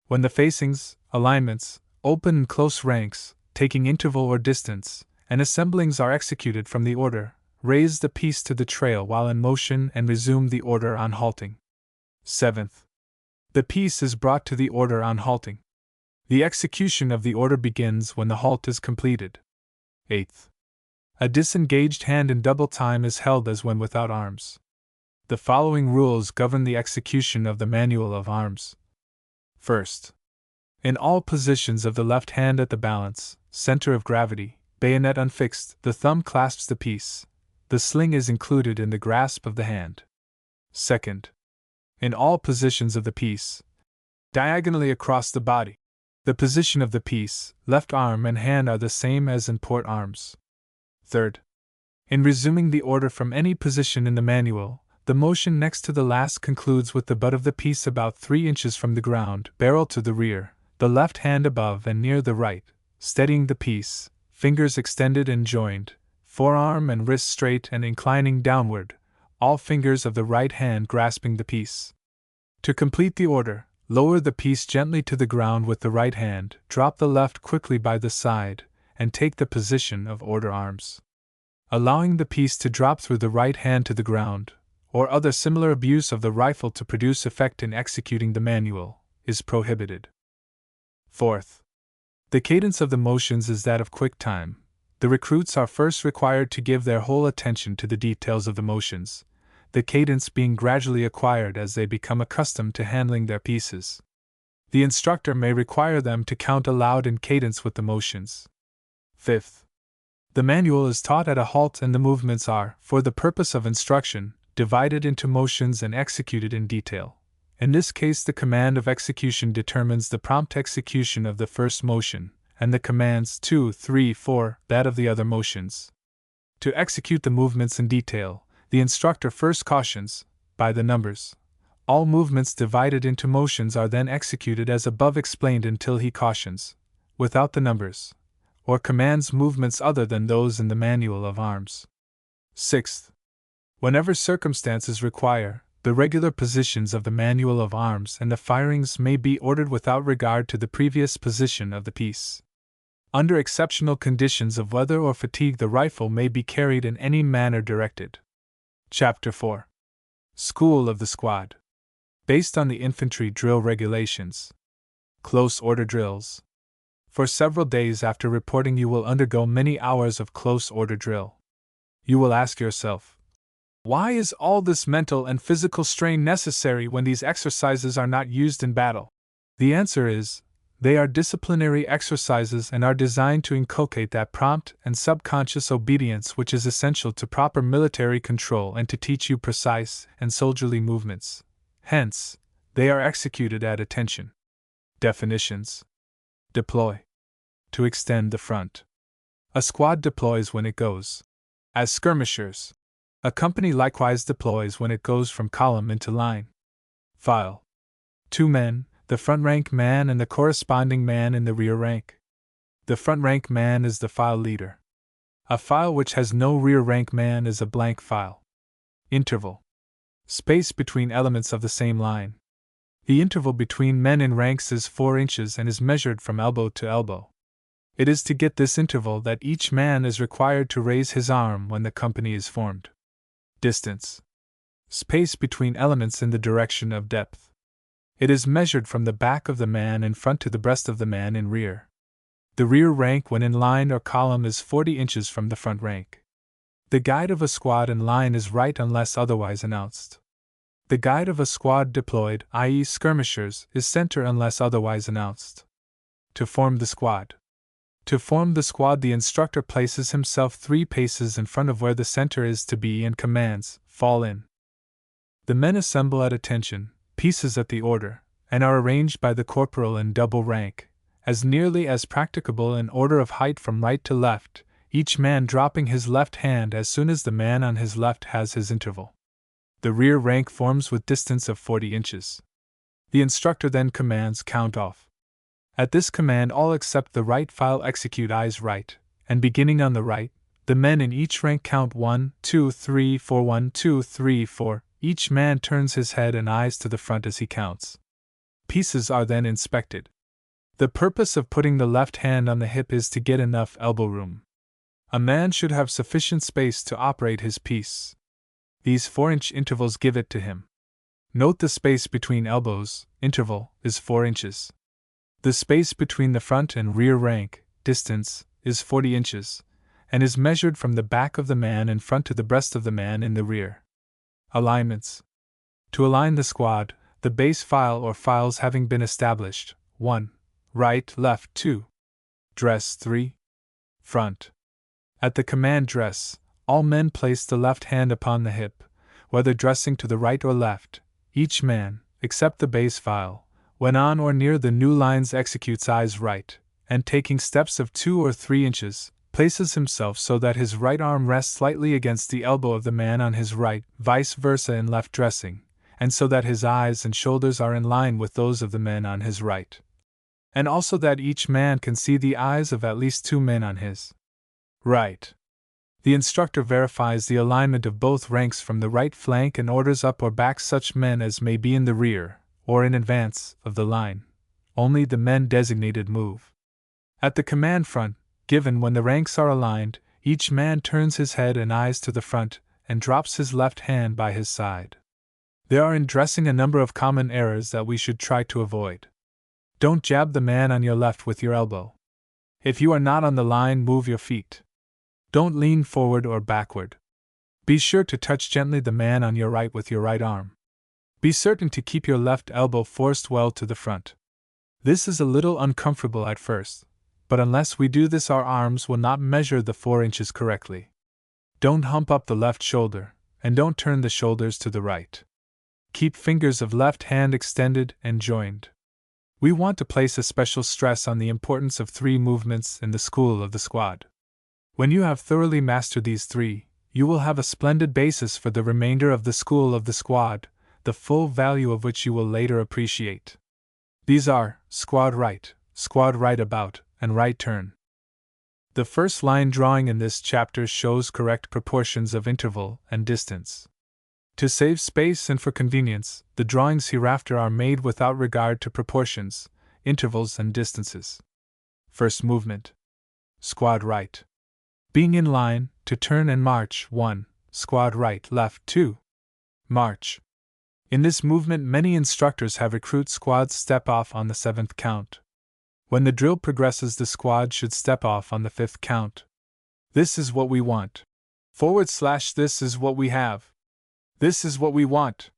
When the facings, alignments, open and close ranks, taking interval or distance, and assemblings are executed from the order, raise the piece to the trail while in motion and resume the order on halting. 7th. The piece is brought to the order on halting. The execution of the order begins when the halt is completed. 8th. A disengaged hand in double time is held as when without arms. The following rules govern the execution of the Manual of Arms. First, in all positions of the left hand at the balance, center of gravity, bayonet unfixed, the thumb clasps the piece. The sling is included in the grasp of the hand. Second, in all positions of the piece, diagonally across the body, the position of the piece, left arm and hand are the same as in port arms. Third, in resuming the order from any position in the manual, the motion next to the last concludes with the butt of the piece about 3 inches from the ground, barrel to the rear, the left hand above and near the right, steadying the piece, fingers extended and joined, forearm and wrist straight and inclining downward, all fingers of the right hand grasping the piece. To complete the order, lower the piece gently to the ground with the right hand, drop the left quickly by the side, and take the position of order arms. Allowing the piece to drop through the right hand to the ground, or other similar abuse of the rifle to produce effect in executing the manual, is prohibited. Fourth, the cadence of the motions is that of quick time. The recruits are first required to give their whole attention to the details of the motions, the cadence being gradually acquired as they become accustomed to handling their pieces. The instructor may require them to count aloud in cadence with the motions. Fifth, The manual is taught at a halt and the movements are, for the purpose of instruction, divided into motions and executed in detail. In this case, the command of execution determines the prompt execution of the first motion, and the commands 2, 3, 4, that of the other motions. To execute the movements in detail, the instructor first cautions, by the numbers. All movements divided into motions are then executed as above explained until he cautions, without the numbers, or commands movements other than those in the manual of arms. 6th. Whenever circumstances require, the regular positions of the manual of arms and the firings may be ordered without regard to the previous position of the piece. Under exceptional conditions of weather or fatigue, the rifle may be carried in any manner directed. Chapter 4. School of the Squad. Based on the infantry drill regulations. Close order drills. For several days after reporting, you will undergo many hours of close order drill. You will ask yourself, why is all this mental and physical strain necessary when these exercises are not used in battle? The answer is, they are disciplinary exercises and are designed to inculcate that prompt and subconscious obedience which is essential to proper military control and to teach you precise and soldierly movements. Hence, they are executed at attention. Definitions. Deploy. To extend the front. A squad deploys when it goes as skirmishers. A company likewise deploys when it goes from column into line. File. 2 men, the front rank man and the corresponding man in the rear rank. The front rank man is the file leader. A file which has no rear rank man is a blank file. Interval. Space between elements of the same line. The interval between men in ranks is 4 inches and is measured from elbow to elbow. It is to get this interval that each man is required to raise his arm when the company is formed. Distance. Space between elements in the direction of depth. It is measured from the back of the man in front to the breast of the man in rear. The rear rank when in line or column is 40 inches from the front rank. The guide of a squad in line is right unless otherwise announced. The guide of a squad deployed, i.e. skirmishers, is center unless otherwise announced. To form the squad. To form the squad, the instructor places himself 3 paces in front of where the center is to be and commands, fall in. The men assemble at attention, pieces at the order, and are arranged by the corporal in double rank, as nearly as practicable in order of height from right to left, each man dropping his left hand as soon as the man on his left has his interval. The rear rank forms with distance of 40 inches. The instructor then commands count off. At this command all except the right file execute eyes right, and beginning on the right, the men in each rank count 1, 2, 3, 4, 1, 2, 3, 4, each man turns his head and eyes to the front as he counts. Pieces are then inspected. The purpose of putting the left hand on the hip is to get enough elbow room. A man should have sufficient space to operate his piece. These 4-inch intervals give it to him. Note the space between elbows, interval, is 4 inches. The space between the front and rear rank, distance, is 40 inches, and is measured from the back of the man in front to the breast of the man in the rear. Alignments. To align the squad, the base file or files having been established, 1. Right, left, 2. Dress, 3. Front. At the command dress, all men place the left hand upon the hip, whether dressing to the right or left. Each man, except the base file, when on or near the new lines executes eyes right, and taking steps of 2 or 3 inches, places himself so that his right arm rests slightly against the elbow of the man on his right, vice versa in left dressing, and so that his eyes and shoulders are in line with those of the men on his right. And also that each man can see the eyes of at least 2 men on his right. The instructor verifies the alignment of both ranks from the right flank and orders up or back such men as may be in the rear, or in advance, of the line. Only the men designated move. At the command front, given when the ranks are aligned, each man turns his head and eyes to the front, and drops his left hand by his side. There are in dressing a number of common errors that we should try to avoid. Don't jab the man on your left with your elbow. If you are not on the line, move your feet. Don't lean forward or backward. Be sure to touch gently the man on your right with your right arm. Be certain to keep your left elbow forced well to the front. This is a little uncomfortable at first, but unless we do this, our arms will not measure the 4 inches correctly. Don't hump up the left shoulder, and don't turn the shoulders to the right. Keep fingers of left hand extended and joined. We want to place a special stress on the importance of 3 movements in the school of the squad. When you have thoroughly mastered these 3, you will have a splendid basis for the remainder of the school of the squad, the full value of which you will later appreciate. These are squad right about, and right turn. The first line drawing in this chapter shows correct proportions of interval and distance. To save space and for convenience, the drawings hereafter are made without regard to proportions, intervals, and distances. First movement. Squad right. Being in line, to turn and march 1, squad right left 2. March. In this movement many instructors have recruit squads step off on the 7th count. When the drill progresses, the squad should step off on the 5th count. This is what we want. / this is what we have. This is what we want.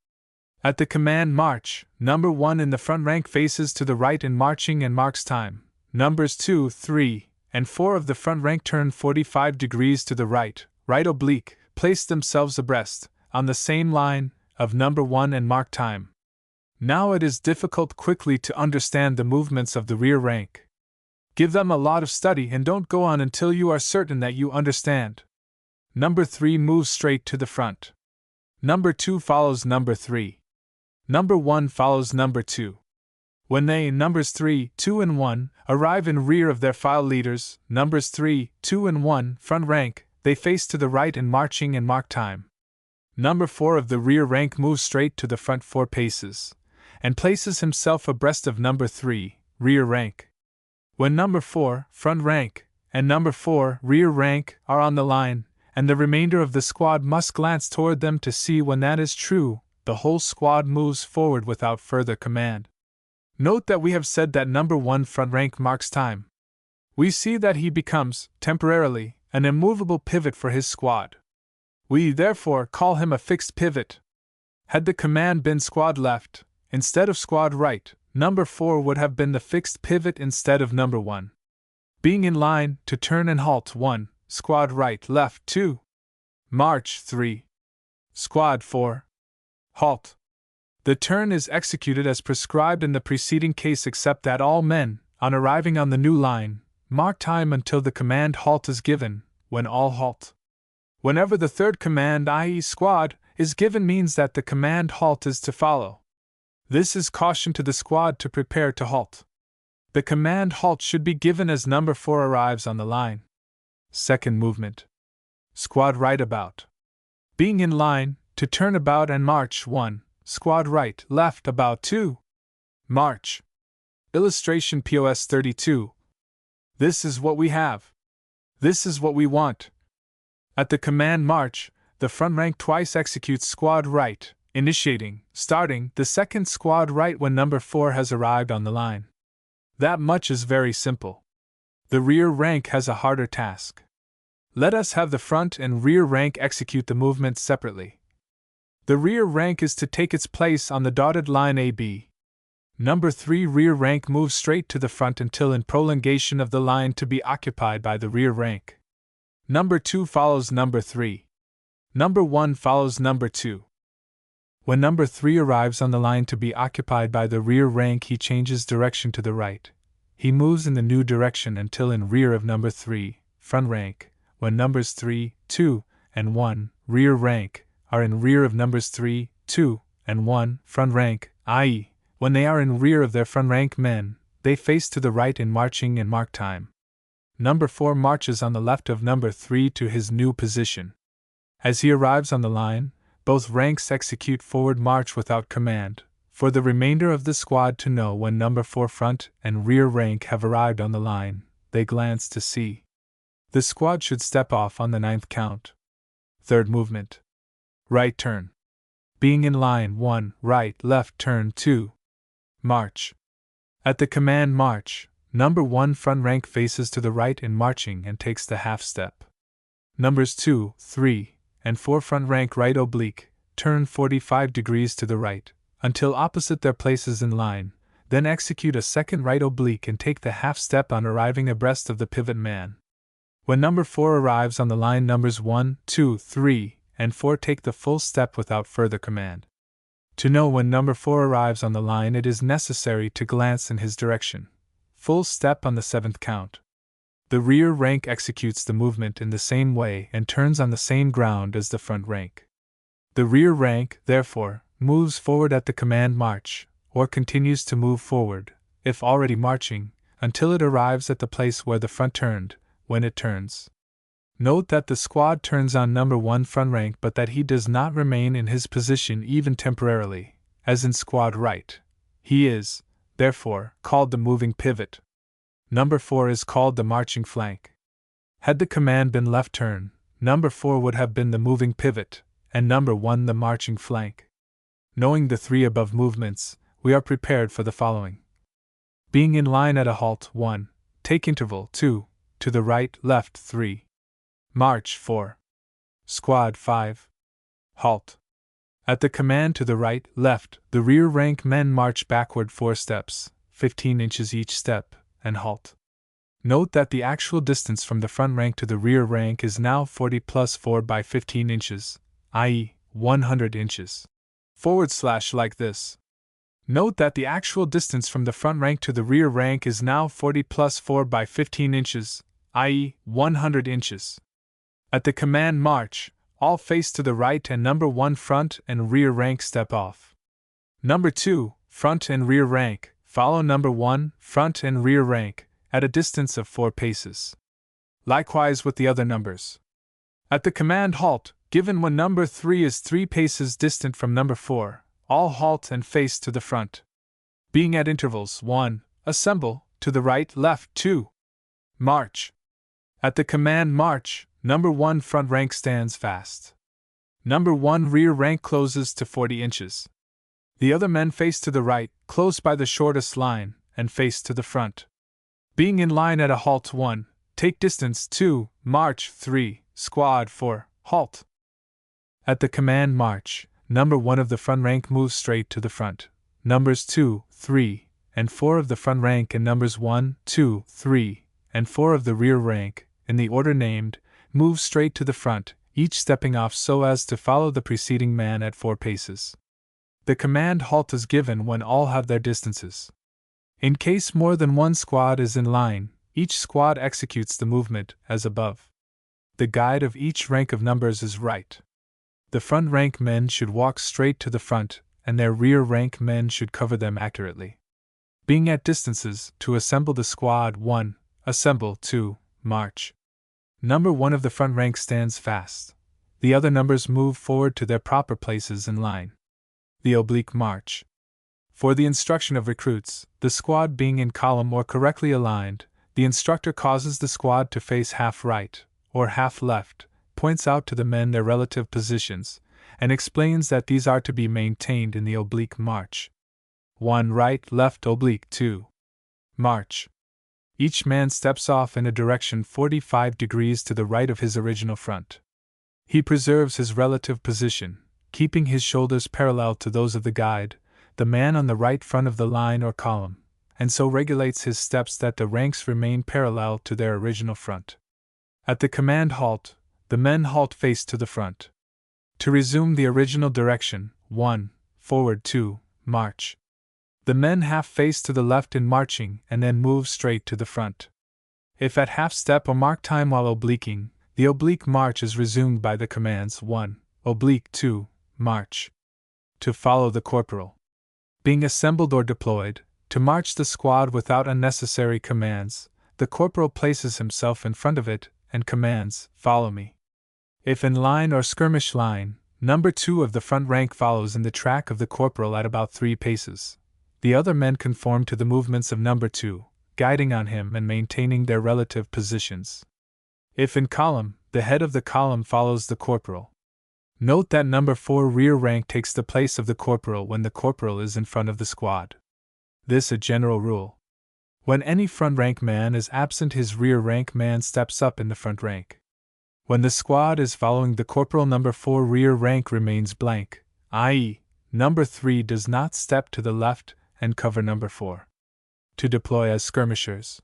At the command march, number 1 in the front rank faces to the right in marching and marks time. Numbers 2, 3, and 4 of the front rank turn 45 degrees to the right oblique, place themselves abreast, on the same line, of number 1 and mark time. Now it is difficult quickly to understand the movements of the rear rank. Give them a lot of study and don't go on until you are certain that you understand. Number 3 moves straight to the front. Number 2 follows number 3. Number 1 follows number 2. When they, numbers 3, 2 and 1, arrive in rear of their file leaders, numbers 3, 2 and 1, front rank, they face to the right in marching and mark time. Number 4 of the rear rank moves straight to the front 4 paces, and places himself abreast of number 3, rear rank. When number 4, front rank, and number 4, rear rank, are on the line, and the remainder of the squad must glance toward them to see when that is true, the whole squad moves forward without further command. Note that we have said that number 1 front rank marks time. We see that he becomes, temporarily, an immovable pivot for his squad. We therefore call him a fixed pivot. Had the command been squad left, instead of squad right, number 4 would have been the fixed pivot instead of number 1. Being in line, to turn and halt 1, squad right left 2. March 3. Squad 4. Halt. The turn is executed as prescribed in the preceding case, except that all men, on arriving on the new line, mark time until the command halt is given, when all halt. Whenever the third command, i.e. squad, is given, means that the command halt is to follow. This is caution to the squad to prepare to halt. The command halt should be given as number 4 arrives on the line. Second movement. Squad right about. Being in line, to turn about and march 1, squad right left about 2. March. Illustration POS 32. This is what we have. This is what we want. At the command march, the front rank twice executes squad right, starting the second squad right when number 4 has arrived on the line. That much is very simple. The rear rank has a harder task. Let us have the front and rear rank execute the movement separately. The rear rank is to take its place on the dotted line AB. Number 3 rear rank moves straight to the front until in prolongation of the line to be occupied by the rear rank. Number 2 follows number 3. Number 1 follows number 2. When number 3 arrives on the line to be occupied by the rear rank, he changes direction to the right. He moves in the new direction until in rear of number 3, front rank, when numbers 3, 2, and 1, rear rank, are in rear of numbers 3, 2, and 1, front rank, i.e., when they are in rear of their front rank men, they face to the right in marching and mark time. Number 4 marches on the left of number 3 to his new position. As he arrives on the line, both ranks execute forward march without command, for the remainder of the squad to know when number 4 front and rear rank have arrived on the line. They glance to see. The squad should step off on the 9th count. Third movement. Right turn. Being in line 1, right left turn 2. March. At the command march, number 1 front rank faces to the right in marching and takes the half step. Numbers 2, 3, and 4 front rank right oblique, turn 45 degrees to the right, until opposite their places in line. then execute a second right oblique and take the half step on arriving abreast of the pivot man. When number 4 arrives on the line, numbers 1, 2, 3, and 4 take the full step without further command. To know when number 4 arrives on the line, it is necessary to glance in his direction. Full step on the 7th count. The rear rank executes the movement in the same way and turns on the same ground as the front rank. The rear rank, therefore, moves forward at the command march, or continues to move forward, if already marching, until it arrives at the place where the front turned, when it turns. Note that the squad turns on number 1 front rank, but that he does not remain in his position even temporarily, as in squad right. He is, therefore, called the moving pivot. Number 4 is called the marching flank. Had the command been left turn, number 4 would have been the moving pivot, and number 1 the marching flank. Knowing the 3 above movements, we are prepared for the following. Being in line at a halt 1, take interval 2, to the right, left 3. March 4. Squad 5. Halt. At the command to the right, left, the rear rank men march backward 4 steps, 15 inches each step, and halt. Note that the actual distance from the front rank to the rear rank is now 40 plus 4 by 15 inches, i.e., 100 inches. / like this. Note that the actual distance from the front rank to the rear rank is now 40 plus 4 by 15 inches, i.e., 100 inches. At the command march, all face to the right and number 1 front and rear rank step off. Number 2, front and rear rank, follow number 1, front and rear rank, at a distance of 4 paces. Likewise with the other numbers. At the command halt, given when number 3 is 3 paces distant from number 4, all halt and face to the front. Being at intervals 1, assemble, to the right, left 2. March. At the command march, number 1 front rank stands fast. Number 1 rear rank closes to 40 inches. The other men face to the right, close by the shortest line, and face to the front. Being in line at a halt 1, take distance 2, march 3, squad 4, halt. At the command march, number 1 of the front rank moves straight to the front. Numbers 2, 3, and 4 of the front rank and numbers 1, 2, 3, and 4 of the rear rank, in the order named, move straight to the front, each stepping off so as to follow the preceding man at 4 paces. The command halt is given when all have their distances. In case more than one squad is in line, each squad executes the movement as above. The guide of each rank of numbers is right. The front rank men should walk straight to the front, and their rear rank men should cover them accurately. Being at distances, to assemble the squad 1, assemble 2, march. Number 1 of the front rank stands fast. The other numbers move forward to their proper places in line. The oblique march. For the instruction of recruits, the squad being in column or correctly aligned, the instructor causes the squad to face half right, or half left, points out to the men their relative positions, and explains that these are to be maintained in the oblique march. 1 right, left, oblique 2. March. Each man steps off in a direction 45 degrees to the right of his original front. He preserves his relative position, keeping his shoulders parallel to those of the guide, the man on the right front of the line or column, and so regulates his steps that the ranks remain parallel to their original front. At the command halt, the men halt face to the front. To resume the original direction, 1, forward 2, march. The men half face to the left in marching and then move straight to the front. If at half step or mark time while obliquing, the oblique march is resumed by the commands 1, oblique 2, march. To follow the corporal. Being assembled or deployed, to march the squad without unnecessary commands, the corporal places himself in front of it and commands, follow me. If in line or skirmish line, number 2 of the front rank follows in the track of the corporal at about 3 paces. The other men conform to the movements of number 2, guiding on him and maintaining their relative positions. If in column, the head of the column follows the corporal. Note that number 4 rear rank takes the place of the corporal when the corporal is in front of the squad. This a general rule. When any front rank man is absent, his rear rank man steps up in the front rank. When the squad is following the corporal, number 4 rear rank remains blank, i.e., number 3 does not step to the left and cover number 4. To deploy as skirmishers.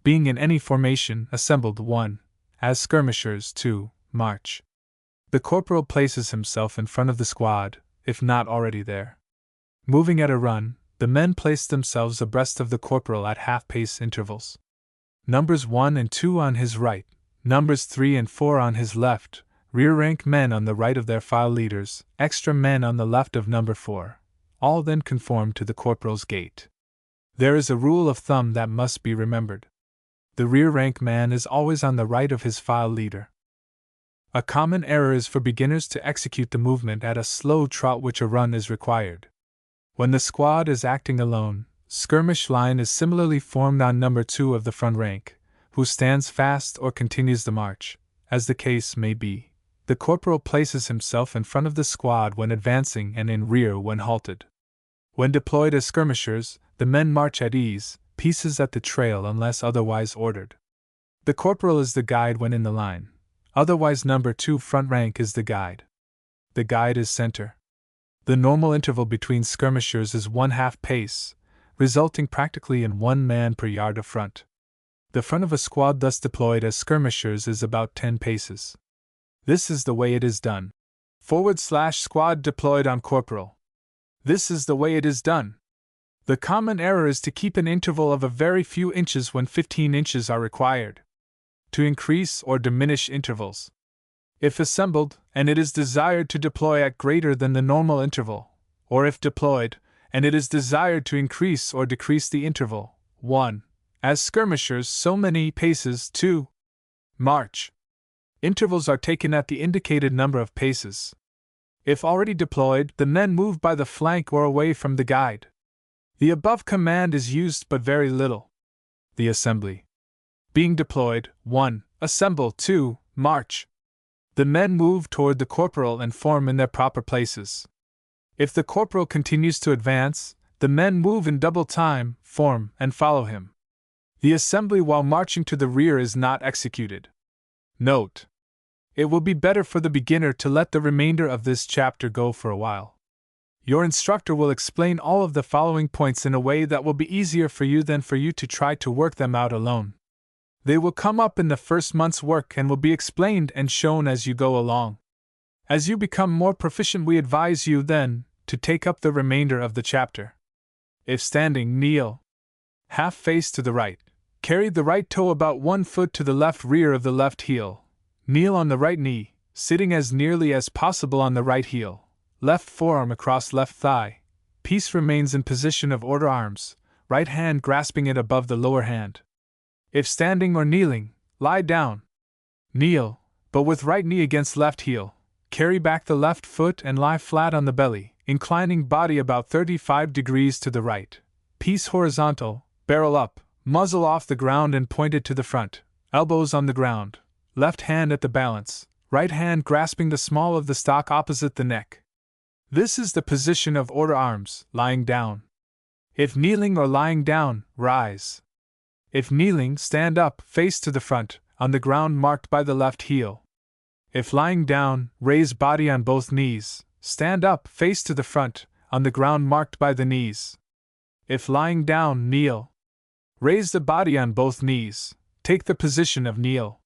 Being in any formation, assembled 1. As skirmishers 2. March. The corporal places himself in front of the squad, if not already there. Moving at a run, the men place themselves abreast of the corporal at half-pace intervals. Numbers 1 and 2 on his right, numbers 3 and 4 on his left, rear-rank men on the right of their file leaders, extra men on the left of number 4, all then conform to the corporal's gait. There is a rule of thumb that must be remembered. The rear-rank man is always on the right of his file leader. A common error is for beginners to execute the movement at a slow trot, which a run is required. When the squad is acting alone, skirmish line is similarly formed on number 2 of the front rank, who stands fast or continues the march, as the case may be. The corporal places himself in front of the squad when advancing and in rear when halted. When deployed as skirmishers, the men march at ease, pieces at the trail unless otherwise ordered. The corporal is the guide when in the line. Otherwise, number 2 front rank is the guide. The guide is center. The normal interval between skirmishers is 1/2 pace, resulting practically in 1 man per yard of front. The front of a squad thus deployed as skirmishers is about 10 paces. This is the way it is done. /squad deployed on corporal. This is the way it is done. The common error is to keep an interval of a very few inches when 15 inches are required. To increase or diminish intervals. If assembled, and it is desired to deploy at greater than the normal interval, or if deployed, and it is desired to increase or decrease the interval, 1. As skirmishers, so many paces, 2. March. Intervals are taken at the indicated number of paces. If already deployed, the men move by the flank or away from the guide. The above command is used but very little. The assembly. Being deployed, 1. Assemble, 2. March. The men move toward the corporal and form in their proper places. If the corporal continues to advance, the men move in double time, form, and follow him. The assembly while marching to the rear is not executed. Note: it will be better for the beginner to let the remainder of this chapter go for a while. Your instructor will explain all of the following points in a way that will be easier for you than for you to try to work them out alone. They will come up in the first month's work and will be explained and shown as you go along. As you become more proficient, we advise you, then, to take up the remainder of the chapter. If standing, kneel. Half face to the right. Carry the right toe about 1 foot to the left rear of the left heel. Kneel on the right knee, sitting as nearly as possible on the right heel. Left forearm across left thigh. Piece remains in position of order arms, right hand grasping it above the lower hand. If standing or kneeling, lie down. Kneel, but with right knee against left heel. Carry back the left foot and lie flat on the belly, inclining body about 35 degrees to the right. Piece horizontal, barrel up, muzzle off the ground and pointed to the front, elbows on the ground, left hand at the balance, right hand grasping the small of the stock opposite the neck. This is the position of order arms, lying down. If kneeling or lying down, rise. If kneeling, stand up, face to the front, on the ground marked by the left heel. If lying down, raise body on both knees, stand up, face to the front, on the ground marked by the knees. If lying down, kneel. Raise the body on both knees, take the position of kneel.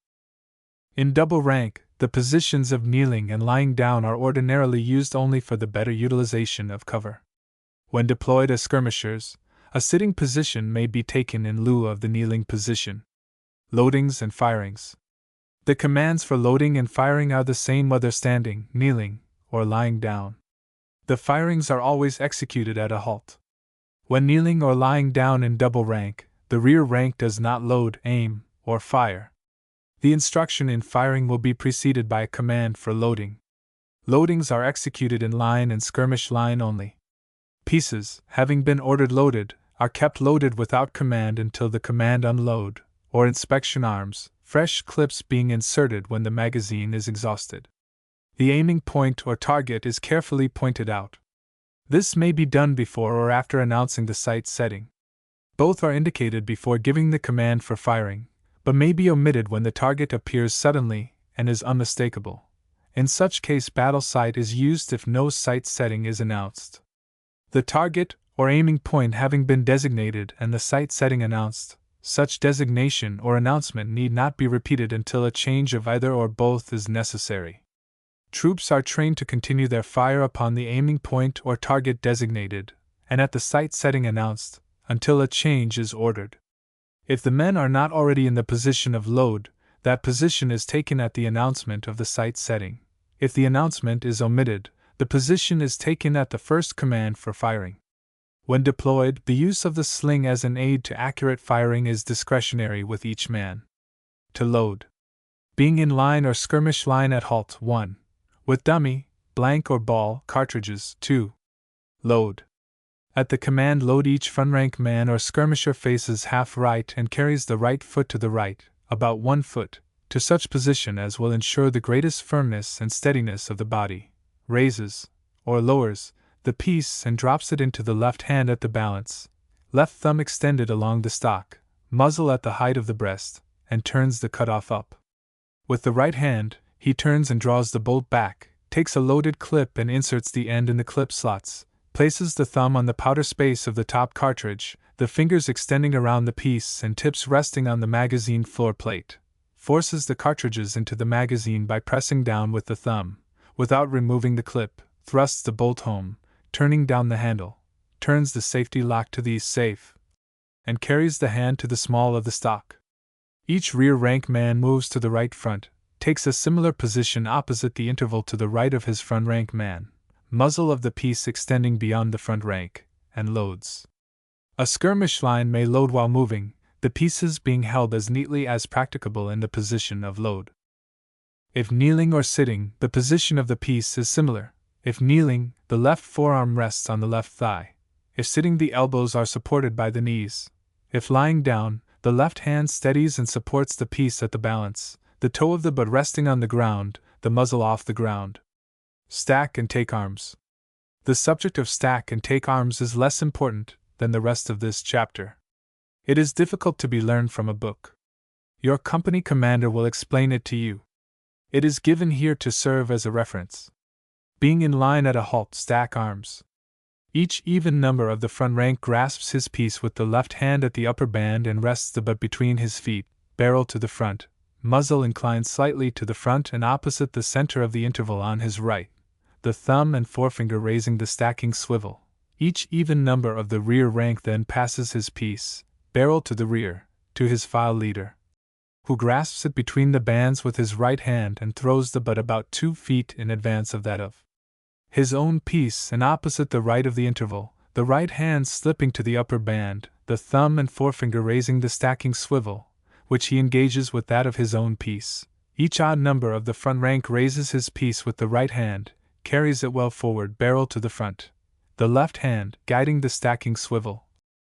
In double rank, the positions of kneeling and lying down are ordinarily used only for the better utilization of cover. When deployed as skirmishers, a sitting position may be taken in lieu of the kneeling position. Loadings and firings. The commands for loading and firing are the same whether standing, kneeling, or lying down. The firings are always executed at a halt. When kneeling or lying down in double rank, the rear rank does not load, aim, or fire. The instruction in firing will be preceded by a command for loading. Loadings are executed in line and skirmish line only. Pieces, having been ordered loaded, are kept loaded without command until the command unload, or inspection arms, fresh clips being inserted when the magazine is exhausted. The aiming point or target is carefully pointed out. This may be done before or after announcing the sight setting. Both are indicated before giving the command for firing, but may be omitted when the target appears suddenly and is unmistakable. In such case, battle sight is used if no sight setting is announced. The target, or aiming point having been designated and the sight setting announced, such designation or announcement need not be repeated until a change of either or both is necessary. Troops are trained to continue their fire upon the aiming point or target designated, and at the sight setting announced, until a change is ordered. If the men are not already in the position of load, that position is taken at the announcement of the sight setting. If the announcement is omitted, the position is taken at the first command for firing. When deployed, the use of the sling as an aid to accurate firing is discretionary with each man. To load. Being in line or skirmish line at halt 1. With dummy, blank or ball cartridges 2. Load. At the command load, each front rank man or skirmisher faces half right and carries the right foot to the right, about 1 foot, to such position as will ensure the greatest firmness and steadiness of the body, raises, or lowers, the piece and drops it into the left hand at the balance, left thumb extended along the stock, muzzle at the height of the breast, and turns the cutoff up. With the right hand, he turns and draws the bolt back, takes a loaded clip and inserts the end in the clip slots, places the thumb on the powder space of the top cartridge, the fingers extending around the piece and tips resting on the magazine floor plate, forces the cartridges into the magazine by pressing down with the thumb, without removing the clip, thrusts the bolt home, turning down the handle, turns the safety lock to the safe, and carries the hand to the small of the stock. Each rear rank man moves to the right front, takes a similar position opposite the interval to the right of his front rank man, muzzle of the piece extending beyond the front rank, and loads. A skirmish line may load while moving, the pieces being held as neatly as practicable in the position of load. If kneeling or sitting, the position of the piece is similar. If kneeling, the left forearm rests on the left thigh. If sitting, the elbows are supported by the knees. If lying down, the left hand steadies and supports the piece at the balance, the toe of the butt resting on the ground, the muzzle off the ground. Stack and take arms. The subject of stack and take arms is less important than the rest of this chapter. It is difficult to be learned from a book. Your company commander will explain it to you. It is given here to serve as a reference. Being in line at a halt, stack arms. Each even number of the front rank grasps his piece with the left hand at the upper band and rests the butt between his feet, barrel to the front, muzzle inclined slightly to the front and opposite the center of the interval on his right, the thumb and forefinger raising the stacking swivel. Each even number of the rear rank then passes his piece, barrel to the rear, to his file leader, who grasps it between the bands with his right hand and throws the butt about 2 feet in advance of that of his own piece and opposite the right of the interval, the right hand slipping to the upper band, the thumb and forefinger raising the stacking swivel, which he engages with that of his own piece. Each odd number of the front rank raises his piece with the right hand, carries it well forward, barrel to the front. The left hand, guiding the stacking swivel,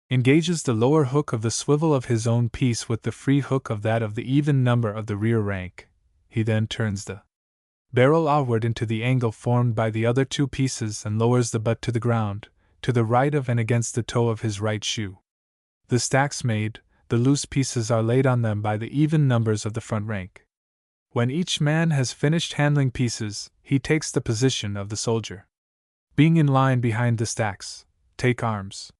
engages the lower hook of the swivel of his own piece with the free hook of that of the even number of the rear rank. He then turns the barrel outward into the angle formed by the other 2 pieces and lowers the butt to the ground, to the right of and against the toe of his right shoe. The stacks made, the loose pieces are laid on them by the even numbers of the front rank. When each man has finished handling pieces, he takes the position of the soldier. Being in line behind the stacks, take arms.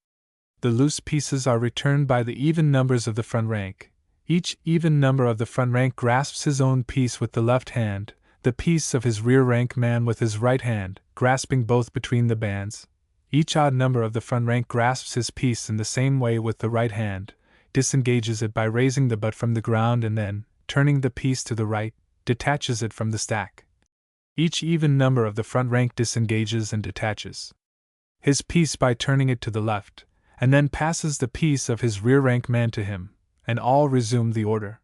The loose pieces are returned by the even numbers of the front rank. Each even number of the front rank grasps his own piece with the left hand, the piece of his rear rank man with his right hand, grasping both between the bands. Each odd number of the front rank grasps his piece in the same way with the right hand, disengages it by raising the butt from the ground and then, turning the piece to the right, detaches it from the stack. Each even number of the front rank disengages and detaches his piece by turning it to the left, and then passes the piece of his rear rank man to him, and all resume the order.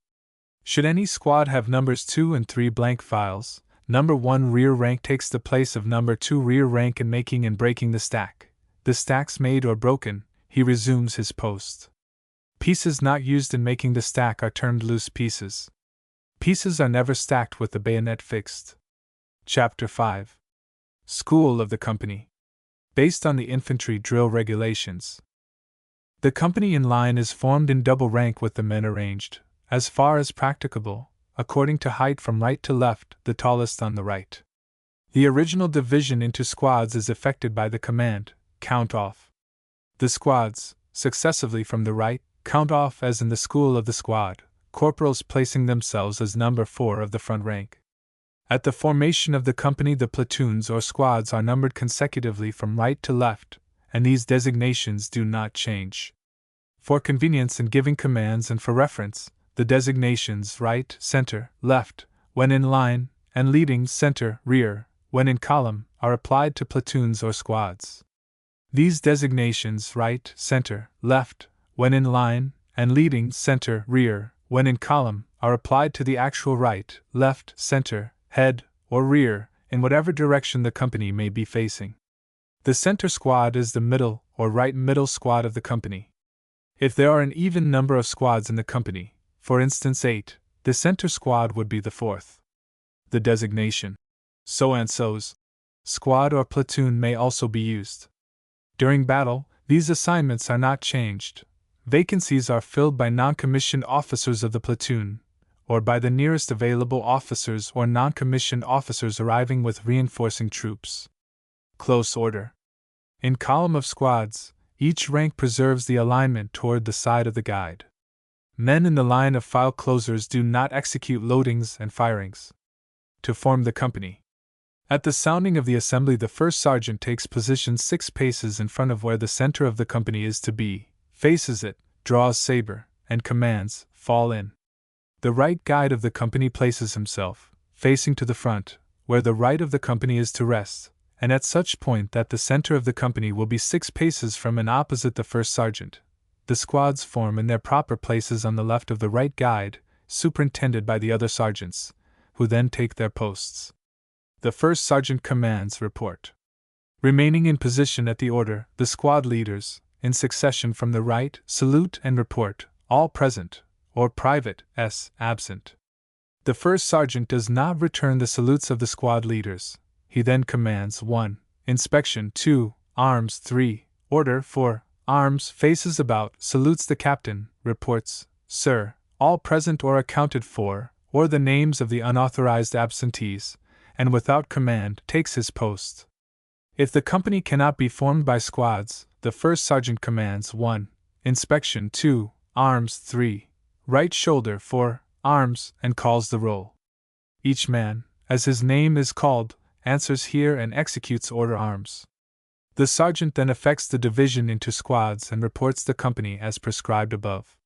Should any squad have numbers 2 and 3 blank files, number 1 rear rank takes the place of number 2 rear rank in making and breaking the stack. The stacks made or broken, he resumes his post. Pieces not used in making the stack are termed loose pieces. Pieces are never stacked with the bayonet fixed. Chapter 5. School of the Company. Based on the infantry drill regulations. The company in line is formed in double rank with the men arranged, as far as practicable, according to height from right to left, the tallest on the right. The original division into squads is effected by the command, count off. The squads, successively from the right, count off as in the school of the squad, corporals placing themselves as number 4 of the front rank. At the formation of the company, the platoons or squads are numbered consecutively from right to left, and these designations do not change. For convenience in giving commands and for reference, the designations right, center, left, when in line, and leading, center, rear, when in column, are applied to platoons or squads. These designations right, center, left, when in line, and leading, center, rear, when in column, are applied to the actual right, left, center, head, or rear, in whatever direction the company may be facing. The center squad is the middle or right middle squad of the company. If there are an even number of squads in the company, for instance 8, the center squad would be the 4th. The designation so-and-so's squad or platoon may also be used. During battle, these assignments are not changed. Vacancies are filled by non-commissioned officers of the platoon, or by the nearest available officers or non-commissioned officers arriving with reinforcing troops. Close order. In column of squads, each rank preserves the alignment toward the side of the guide. Men in the line of file closers do not execute loadings and firings. To form the company. At the sounding of the assembly, the first sergeant takes position 6 paces in front of where the center of the company is to be, faces it, draws saber, and commands, "Fall in." The right guide of the company places himself, facing to the front, where the right of the company is to rest, and at such point that the center of the company will be 6 paces from and opposite the first sergeant. The squads form in their proper places on the left of the right guide, superintended by the other sergeants, who then take their posts. The first sergeant commands, "Report." Remaining in position at the order, the squad leaders, in succession from the right, salute and report, "All present," or "Private S. absent." The first sergeant does not return the salutes of the squad leaders. He then commands 1. Inspection, 2. Arms, 3. Order, 4. Arms, faces about, salutes the captain, reports, "Sir, all present or accounted for," or the names of the unauthorized absentees, and without command takes his post. If the company cannot be formed by squads, the first sergeant commands 1. Inspection, 2. Arms, 3. Right shoulder, 4. Arms, and calls the roll. Each man, as his name is called, answers here and executes order arms. The sergeant then effects the division into squads and reports the company as prescribed above.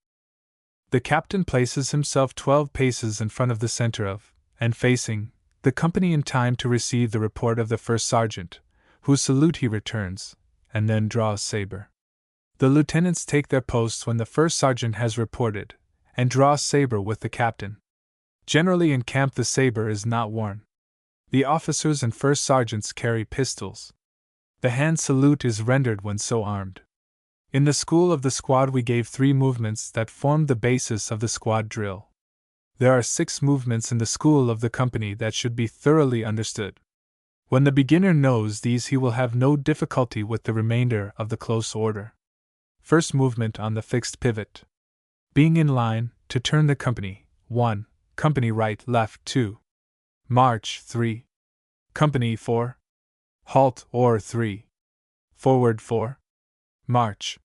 The captain places himself 12 paces in front of the center of, and facing, the company in time to receive the report of the first sergeant, whose salute he returns, and then draws saber. The lieutenants take their posts when the first sergeant has reported, and draw saber with the captain. Generally in camp the saber is not worn. The officers and first sergeants carry pistols. The hand salute is rendered when so armed. In the school of the squad we gave 3 movements that formed the basis of the squad drill. There are 6 movements in the school of the company that should be thoroughly understood. When the beginner knows these, he will have no difficulty with the remainder of the close order. First movement on the fixed pivot. Being in line, to turn the company, 1. Company right, left, 2. March, 3. Company, 4. Halt, or 3. Forward, 4. March.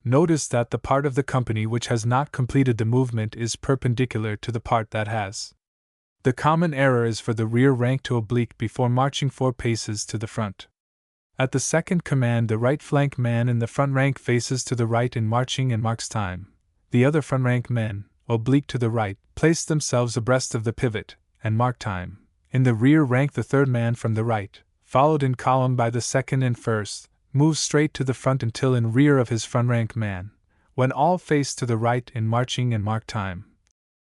Notice that the part of the company which has not completed the movement is perpendicular to the part that has. The common error is for the rear rank to oblique before marching 4 paces to the front. At the second command, the right flank man in the front rank faces to the right in marching and marks time. The other front rank men, oblique to the right, place themselves abreast of the pivot, and mark time. In the rear rank, the third man from the right, followed in column by the second and first, moves straight to the front until in rear of his front rank man, when all face to the right in marching and mark time.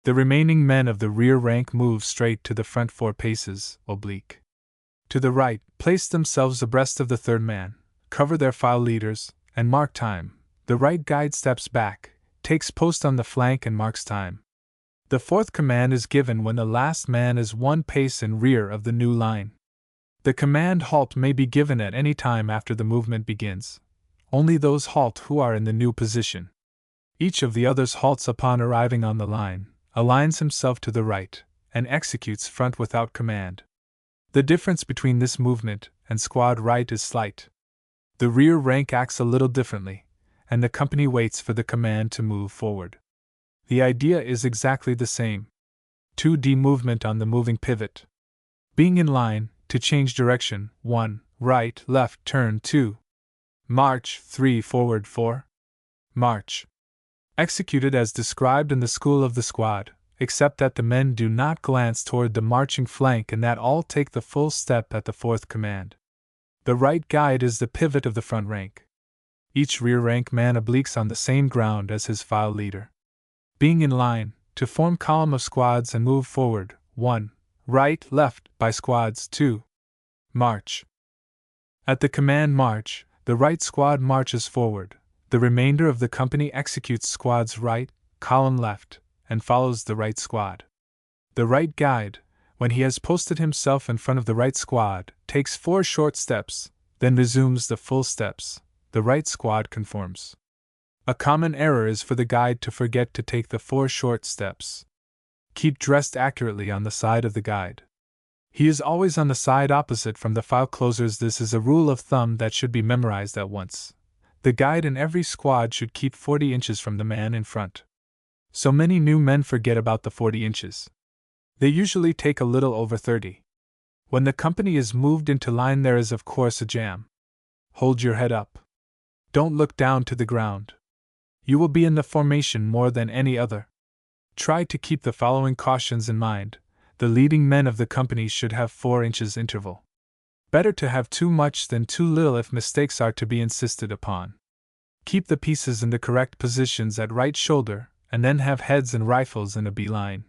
The remaining men of the rear rank move straight to the front 4 paces, oblique. To the right, place themselves abreast of the third man, cover their file leaders, and mark time. The right guide steps back, takes post on the flank and marks time. The fourth command is given when the last man is 1 pace in rear of the new line. The command halt may be given at any time after the movement begins. Only those halt who are in the new position. Each of the others halts upon arriving on the line, aligns himself to the right, and executes front without command. The difference between this movement and squad right is slight. The rear rank acts a little differently. and the company waits for the command to move forward. The idea is exactly the same. 2D movement on the moving pivot. Being in line, to change direction, 1. Right, left, turn, 2. March, 3. Forward, 4. March. Executed as described in the School of the Squad, except that the men do not glance toward the marching flank and that all take the full step at the fourth command. The right guide is the pivot of the front rank. Each rear rank man obliques on the same ground as his file leader. Being in line, to form column of squads and move forward, 1. Right, left, by squads, 2. March. At the command march, the right squad marches forward. The remainder of the company executes squads right, column left, and follows the right squad. The right guide, when he has posted himself in front of the right squad, takes 4 short steps, then resumes the full steps. The right squad conforms. A common error is for the guide to forget to take the 4 short steps. Keep dressed accurately on the side of the guide. He is always on the side opposite from the file closers. This is a rule of thumb that should be memorized at once. The guide in every squad should keep 40 inches from the man in front. So many new men forget about the 40 inches. They usually take a little over 30. When the company is moved into line, there is of course a jam. Hold your head up. Don't look down to the ground. You will be in the formation more than any other. Try to keep the following cautions in mind. The leading men of the company should have 4 inches interval. Better to have too much than too little if mistakes are to be insisted upon. Keep the pieces in the correct positions at right shoulder, and then have heads and rifles in a B line.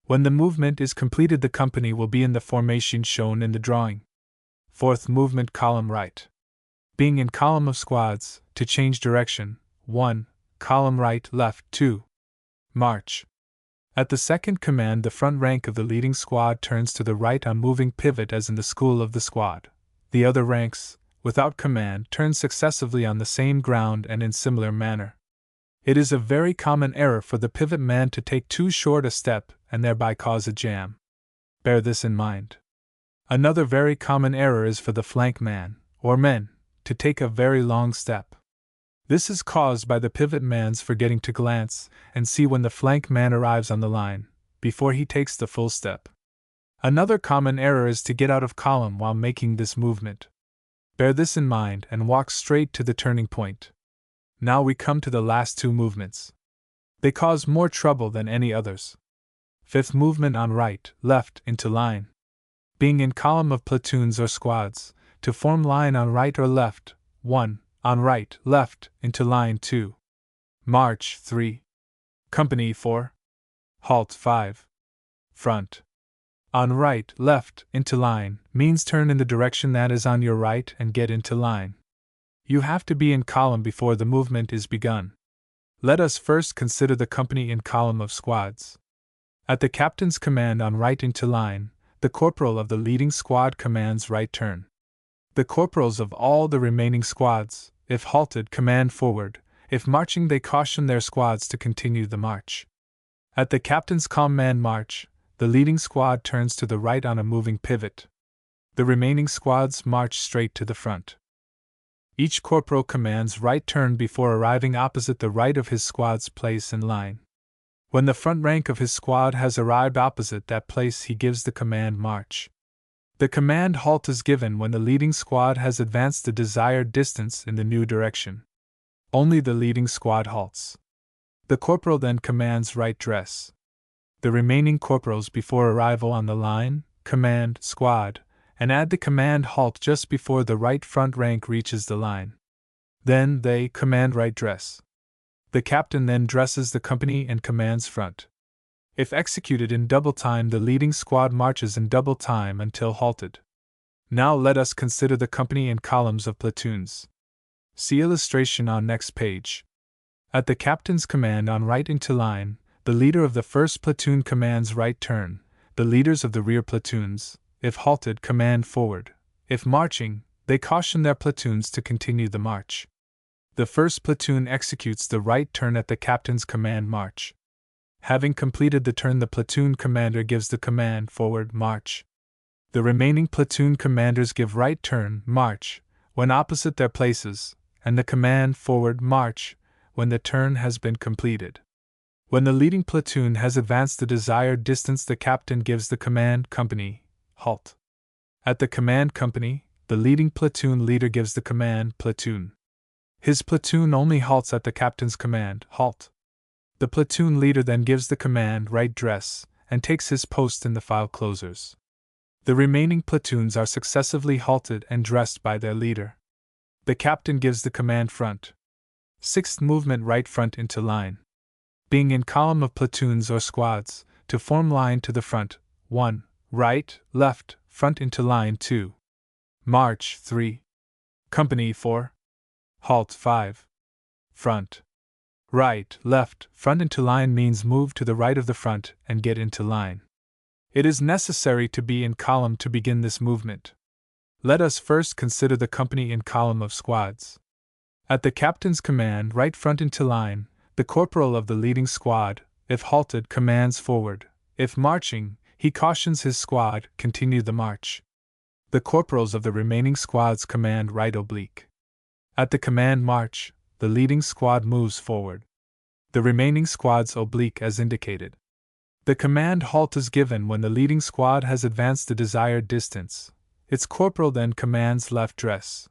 When the movement is completed, the company will be in the formation shown in the drawing. 4th movement, column right. Being in column of squads, to change direction, 1. Column right, left, 2. March. At the second command, the front rank of the leading squad turns to the right on moving pivot as in the School of the Squad. The other ranks, without command, turn successively on the same ground and in similar manner. It is a very common error for the pivot man to take too short a step and thereby cause a jam. Bear this in mind. Another very common error is for the flank man, or men, to take a very long step. This is caused by the pivot man's forgetting to glance and see when the flank man arrives on the line, before he takes the full step. Another common error is to get out of column while making this movement. Bear this in mind and walk straight to the turning point. Now we come to the last 2 movements. They cause more trouble than any others. 5th movement, on right, left, into line. Being in column of platoons or squads, to form line on right or left, 1. On right, left, into line, 2. March, 3. Company, 4. Halt, 5. Front. On right, left, into line, means turn in the direction that is on your right and get into line. You have to be in column before the movement is begun. Let us first consider the company in column of squads. At the captain's command, on right into line, the corporal of the leading squad commands right turn. The corporals of all the remaining squads, if halted, command forward. If marching, they caution their squads to continue the march. At the captain's command march, the leading squad turns to the right on a moving pivot. The remaining squads march straight to the front. Each corporal commands right turn before arriving opposite the right of his squad's place in line. When the front rank of his squad has arrived opposite that place, he gives the command march. The command halt is given when the leading squad has advanced the desired distance in the new direction. Only the leading squad halts. The corporal then commands right dress. The remaining corporals, before arrival on the line, command squad, and add the command halt just before the right front rank reaches the line. Then they command right dress. The captain then dresses the company and commands front. If executed in double time, the leading squad marches in double time until halted. Now let us consider the company in columns of platoons. See illustration on next page. At the captain's command, on right into line, the leader of the first platoon commands right turn. The leaders of the rear platoons, if halted, command forward. If marching, they caution their platoons to continue the march. The first platoon executes the right turn at the captain's command march. Having completed the turn, the platoon commander gives the command forward march. The remaining platoon commanders give right turn march when opposite their places, and the command forward march when the turn has been completed. When the leading platoon has advanced the desired distance, the captain gives the command company, halt. At the command company, the leading platoon leader gives the command platoon. His platoon only halts at the captain's command, halt. The platoon leader then gives the command right dress and takes his post in the file closers. The remaining platoons are successively halted and dressed by their leader. The captain gives the command front. Sixth movement, right front into line. Being in column of platoons or squads, to form line to the front, 1. Right, left, front into line 2. March 3. Company 4. Halt 5. Front. Right, left, front into line means move to the right of the front and get into line. It is necessary to be in column to begin this movement. Let us first consider the company in column of squads. At the captain's command, right front into line, the corporal of the leading squad, if halted, commands forward. If marching, he cautions his squad, continue the march. The corporals of the remaining squads command right oblique. At the command march, the leading squad moves forward. The remaining squads oblique as indicated. The command halt is given when the leading squad has advanced the desired distance. Its corporal then commands left dress.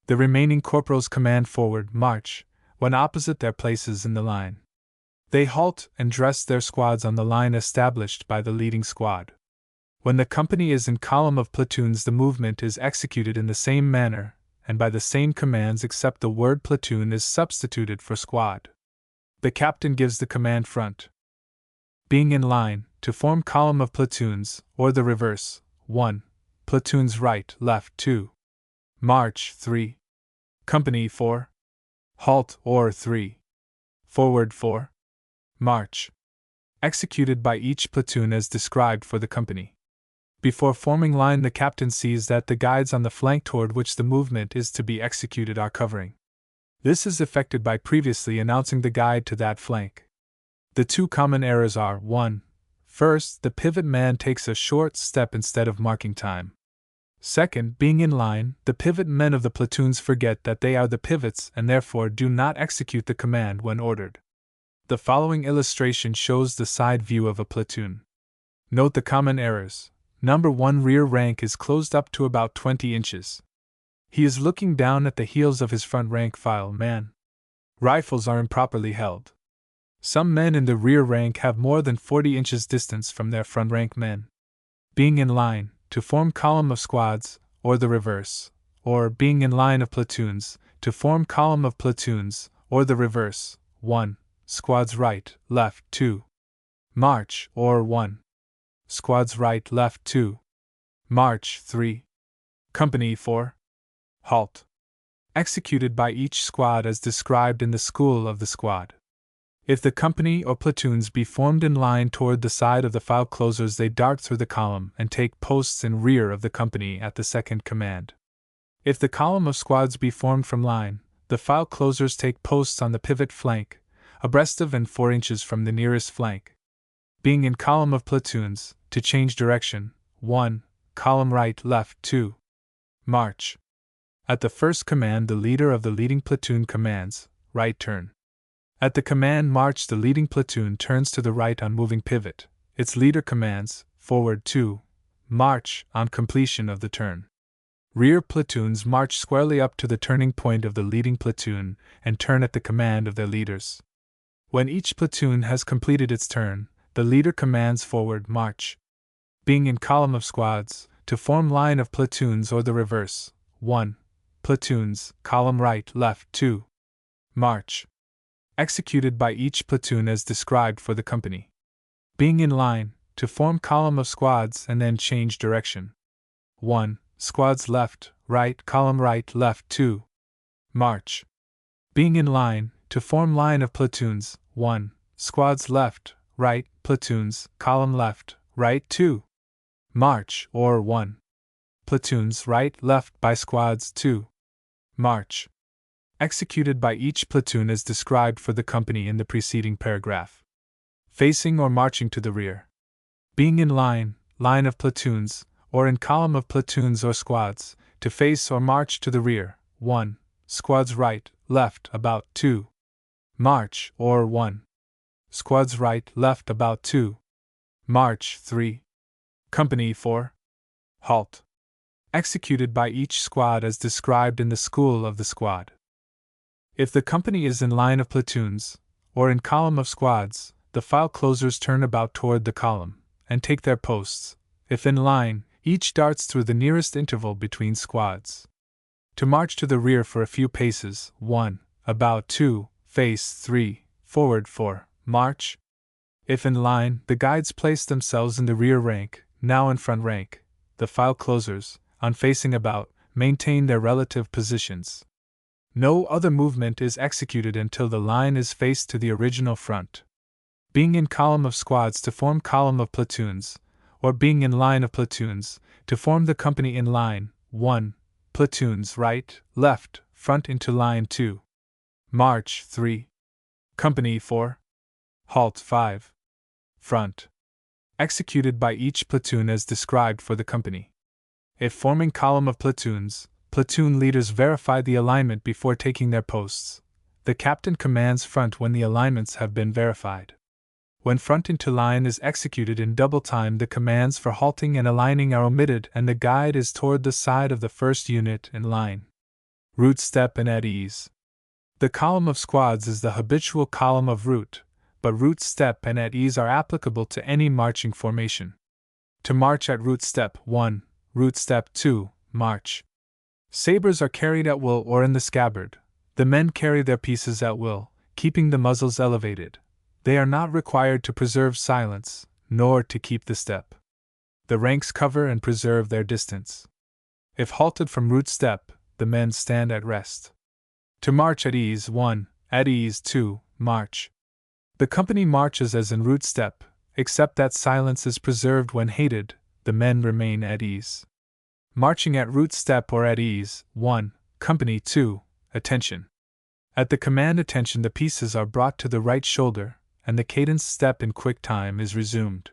The remaining corporals command forward march when opposite their places in the line. They halt and dress their squads on the line established by the leading squad. When the company is in column of platoons, the movement is executed in the same manner and by the same commands, except the word platoon is substituted for squad. The captain gives the command front. Being in line, to form column of platoons, or the reverse, 1. Platoons right, left 2. March 3. Company 4. Halt or 3. Forward 4. March. Executed by each platoon as described for the company. Before forming line, the captain sees that the guides on the flank toward which the movement is to be executed are covering. This is effected by previously announcing the guide to that flank. The two common errors are 1. First, the pivot man takes a short step instead of marking time. Second, being in line, the pivot men of the platoons forget that they are the pivots and therefore do not execute the command when ordered. The following illustration shows the side view of a platoon. Note the common errors. Number 1, rear rank is closed up to about 20 inches. He is looking down at the heels of his front rank file man. Rifles are improperly held. Some men in the rear rank have more than 40 inches distance from their front rank men. Being in line, to form column of squads, or the reverse, or being in line of platoons, to form column of platoons, or the reverse, 1. Squads right, left 2. March, or 1. Squads right, left 2. March 3. Company 4. Halt. Executed by each squad as described in the school of the squad. If the company or platoons be formed in line toward the side of the file closers, they dart through the column and take posts in rear of the company at the second command. If the column of squads be formed from line, the file closers take posts on the pivot flank, abreast of and 4 inches from the nearest flank. Being in column of platoons, to change direction, 1. Column right, left 2. March. At the first command, the leader of the leading platoon commands, right turn. At the command march, the leading platoon turns to the right on moving pivot. Its leader commands, forward 2. March, on completion of the turn. Rear platoons march squarely up to the turning point of the leading platoon and turn at the command of their leaders. When each platoon has completed its turn, the leader commands forward march. Being in column of squads, to form line of platoons or the reverse, 1. Platoons, column right, left 2. March. Executed by each platoon as described for the company. Being in line, to form column of squads and then change direction. 1. Squads left, right, column right, left 2. March. Being in line, to form line of platoons, 1. Squads left, right, platoons, column left, right 2. March, or 1. Platoons right, left by squads 2. March. Executed by each platoon as described for the company in the preceding paragraph. Facing or marching to the rear. Being in line, line of platoons, or in column of platoons or squads, to face or march to the rear, 1. Squads right, left, about 2. March, or 1. Squads right, left, about 2. March, 3. Company 4. Halt. Executed by each squad as described in the School of the Squad. If the company is in line of platoons, or in column of squads, the file closers turn about toward the column, and take their posts. If in line, each darts through the nearest interval between squads. To march to the rear for a few paces, 1, about 2, face 3, forward 4, march. If in line, the guides place themselves in the rear rank, now in front rank. The file closers, on facing about, maintain their relative positions. No other movement is executed until the line is faced to the original front. Being in column of squads to form column of platoons, or being in line of platoons, to form the company in line, 1. Platoons right, left, front into line 2. March 3. Company 4. Halt 5. Front. Executed by each platoon as described for the company. If forming column of platoons, platoon leaders verify the alignment before taking their posts. The captain commands front when the alignments have been verified. When front into line is executed in double time, the commands for halting and aligning are omitted and the guide is toward the side of the first unit in line. Route step and at ease. The column of squads is the habitual column of route, but route step and at ease are applicable to any marching formation. To march at route step 1, route step 2, march. Sabers are carried at will or in the scabbard. The men carry their pieces at will, keeping the muzzles elevated. They are not required to preserve silence, nor to keep the step. The ranks cover and preserve their distance. If halted from route step, the men stand at rest. To march at ease 1, at ease 2, march. The company marches as in route step, except that silence is preserved when hated, the men remain at ease. Marching at route step or at ease, 1, company 2, attention. At the command attention the pieces are brought to the right shoulder, and the cadence step in quick time is resumed.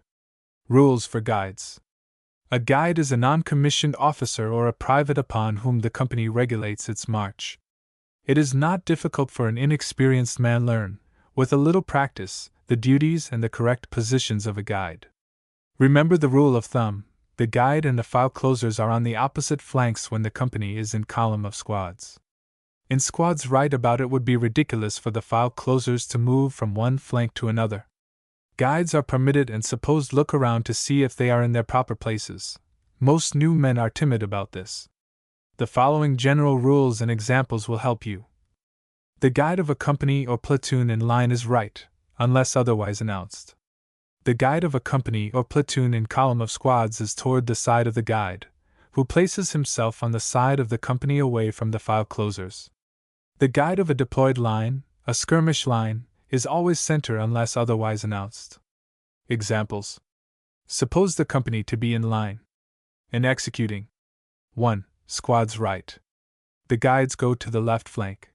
Rules for guides. A guide is a non-commissioned officer or a private upon whom the company regulates its march. It is not difficult for an inexperienced man learn, with a little practice, the duties and the correct positions of a guide. Remember the rule of thumb. The guide and the file closers are on the opposite flanks when the company is in column of squads. In squads right about it would be ridiculous for the file closers to move from one flank to another. Guides are permitted and supposed look around to see if they are in their proper places. Most new men are timid about this. The following general rules and examples will help you. The guide of a company or platoon in line is right, unless otherwise announced. The guide of a company or platoon in column of squads is toward the side of the guide, who places himself on the side of the company away from the file closers. The guide of a deployed line, a skirmish line, is always center unless otherwise announced. Examples. Suppose the company to be in line. In executing. 1. Squads right. The guides go to the left flank.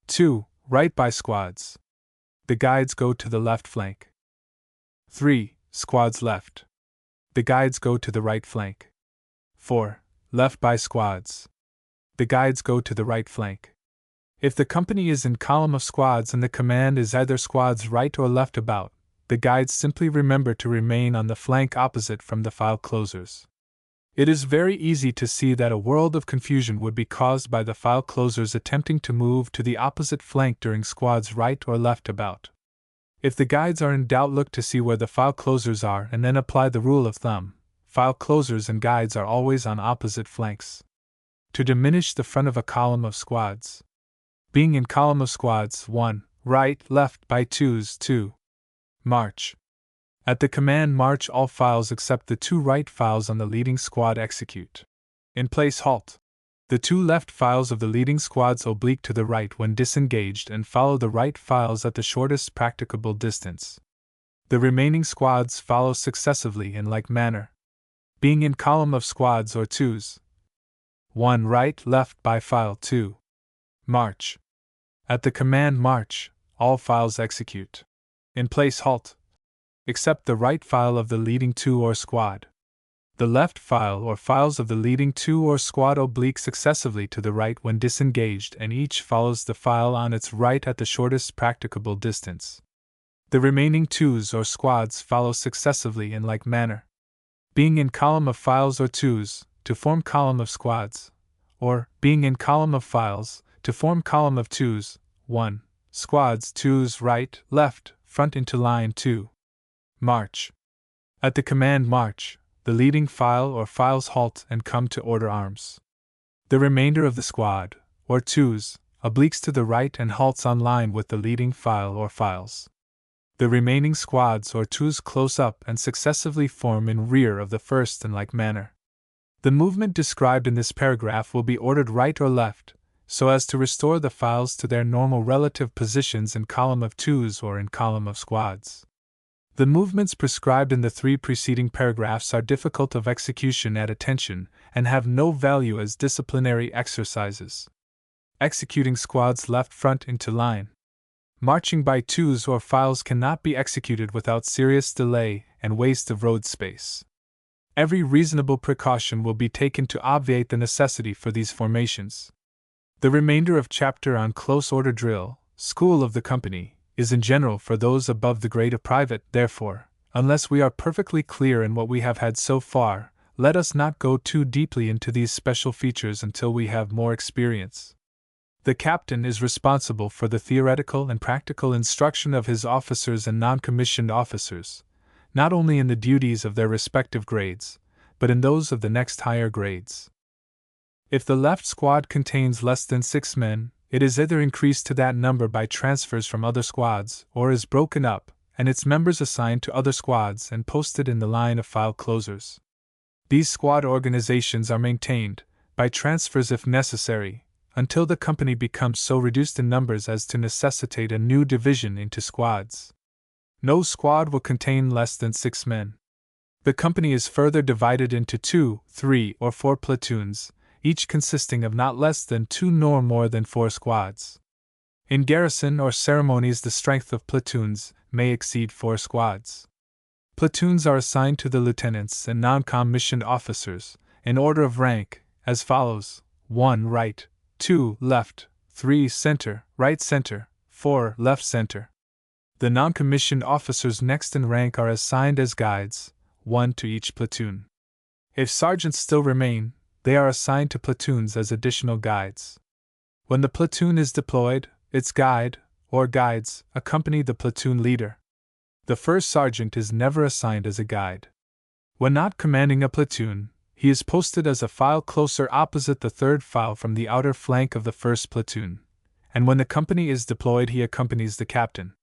2. Right by squads. The guides go to the left flank. 3. Squads left. The guides go to the right flank. 4. Left by squads. The guides go to the right flank. If the company is in column of squads and the command is either squads right or left about, the guides simply remember to remain on the flank opposite from the file closers. It is very easy to see that a world of confusion would be caused by the file closers attempting to move to the opposite flank during squads right or left about. If the guides are in doubt, look to see where the file closers are and then apply the rule of thumb. File closers and guides are always on opposite flanks. To diminish the front of a column of squads. Being in column of squads 1, right, left by 2s 2. March. At the command march, all files except the 2 right files on the leading squad execute. In place halt. The 2 left files of the leading squads oblique to the right when disengaged and follow the right files at the shortest practicable distance. The remaining squads follow successively in like manner. Being in column of squads or 2s. 1 right, left by file 2. March. At the command march, all files execute. In place halt. Except the right file of the leading 2 or squad. The left file or files of the leading two or squad oblique successively to the right when disengaged, and each follows the file on its right at the shortest practicable distance. The remaining twos or squads follow successively in like manner, being in column of files or twos, to form column of squads, or, being in column of files, to form column of twos. 1. Squads, twos, right, left, front into line 2. March. At the command march, the leading file or files halt and come to order arms. The remainder of the squad, or twos, obliques to the right and halts on line with the leading file or files. The remaining squads or twos close up and successively form in rear of the first in like manner. The movement described in this paragraph will be ordered right or left, so as to restore the files to their normal relative positions in column of twos or in column of squads. The movements prescribed in the 3 preceding paragraphs are difficult of execution at attention and have no value as disciplinary exercises. Executing squads left front into line. Marching by twos or files cannot be executed without serious delay and waste of road space. Every reasonable precaution will be taken to obviate the necessity for these formations. The remainder of chapter on close order drill, school of the company, is in general for those above the grade of private. Therefore, unless we are perfectly clear in what we have had so far, let us not go too deeply into these special features until we have more experience. The captain is responsible for the theoretical and practical instruction of his officers and non-commissioned officers, not only in the duties of their respective grades, but in those of the next higher grades. If the left squad contains less than 6 men, it is either increased to that number by transfers from other squads, or is broken up, and its members assigned to other squads and posted in the line of file closers. These squad organizations are maintained, by transfers if necessary, until the company becomes so reduced in numbers as to necessitate a new division into squads. No squad will contain less than 6 men. The company is further divided into 2, 3, or 4 platoons, each consisting of not less than 2 nor more than 4 squads. In garrison or ceremonies, the strength of platoons may exceed 4 squads. Platoons are assigned to the lieutenants and non-commissioned officers, in order of rank, as follows: 1. Right, 2. Left, 3. Center, right center, 4. Left center. The non-commissioned officers next in rank are assigned as guides, 1 to each platoon. If sergeants still remain, they are assigned to platoons as additional guides. When the platoon is deployed, its guide, or guides, accompany the platoon leader. The first sergeant is never assigned as a guide. When not commanding a platoon, he is posted as a file closer opposite the third file from the outer flank of the first platoon, and when the company is deployed he accompanies the captain.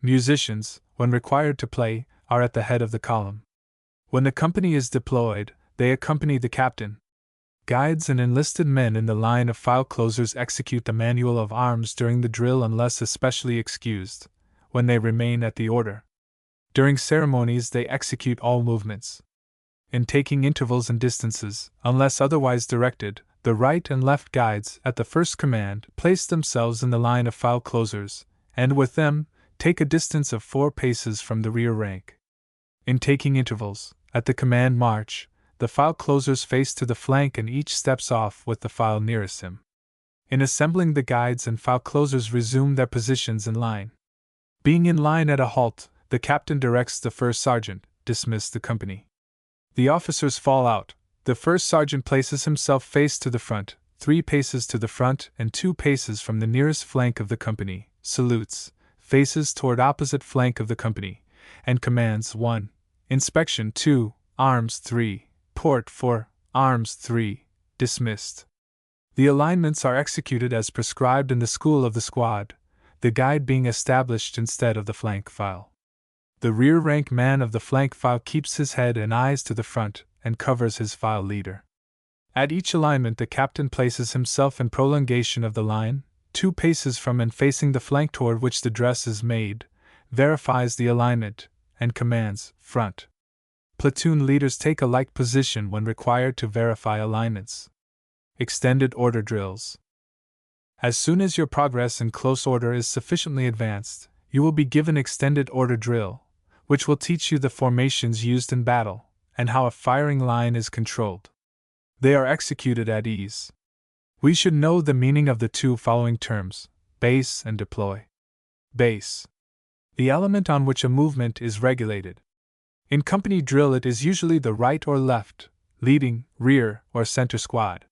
Musicians, when required to play, are at the head of the column. When the company is deployed, they accompany the captain. Guides and enlisted men in the line of file closers execute the manual of arms during the drill unless especially excused, when they remain at the order. During ceremonies they execute all movements. In taking intervals and distances, unless otherwise directed, the right and left guides, at the first command, place themselves in the line of file closers, and with them, take a distance of 4 paces from the rear rank. In taking intervals, at the command march, the file closers face to the flank and each steps off with the file nearest him. In assembling, the guides and file closers resume their positions in line. Being in line at a halt, the captain directs the first sergeant, dismiss the company. The officers fall out. The first sergeant places himself face to the front, 3 paces to the front and 2 paces from the nearest flank of the company, salutes, faces toward opposite flank of the company, and commands: 1. Inspection, 2. Arms, 3. Port, 4. Arms, 3. Dismissed. The alignments are executed as prescribed in the school of the squad, the guide being established instead of the flank file. The rear rank man of the flank file keeps his head and eyes to the front and covers his file leader. At each alignment the captain places himself in prolongation of the line, 2 paces from and facing the flank toward which the dress is made, verifies the alignment, and commands: front. Platoon leaders take a like position when required to verify alignments. Extended order drills. As soon as your progress in close order is sufficiently advanced, you will be given extended order drill, which will teach you the formations used in battle, and how a firing line is controlled. They are executed at ease. We should know the meaning of the two following terms: base and deploy. Base. The element on which a movement is regulated. In company drill, it is usually the right or left, leading, rear, or center squad.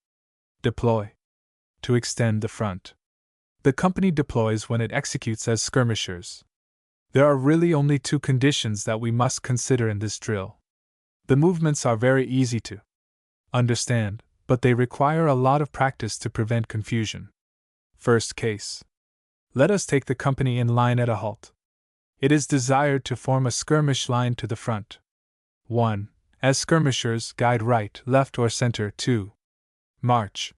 Deploy. To extend the front. The company deploys when it executes as skirmishers. There are really only two conditions that we must consider in this drill. The movements are very easy to understand, but they require a lot of practice to prevent confusion. First case. Let us take the company in line at a halt. It is desired to form a skirmish line to the front. 1. As skirmishers, guide right, left, or center. 2. March.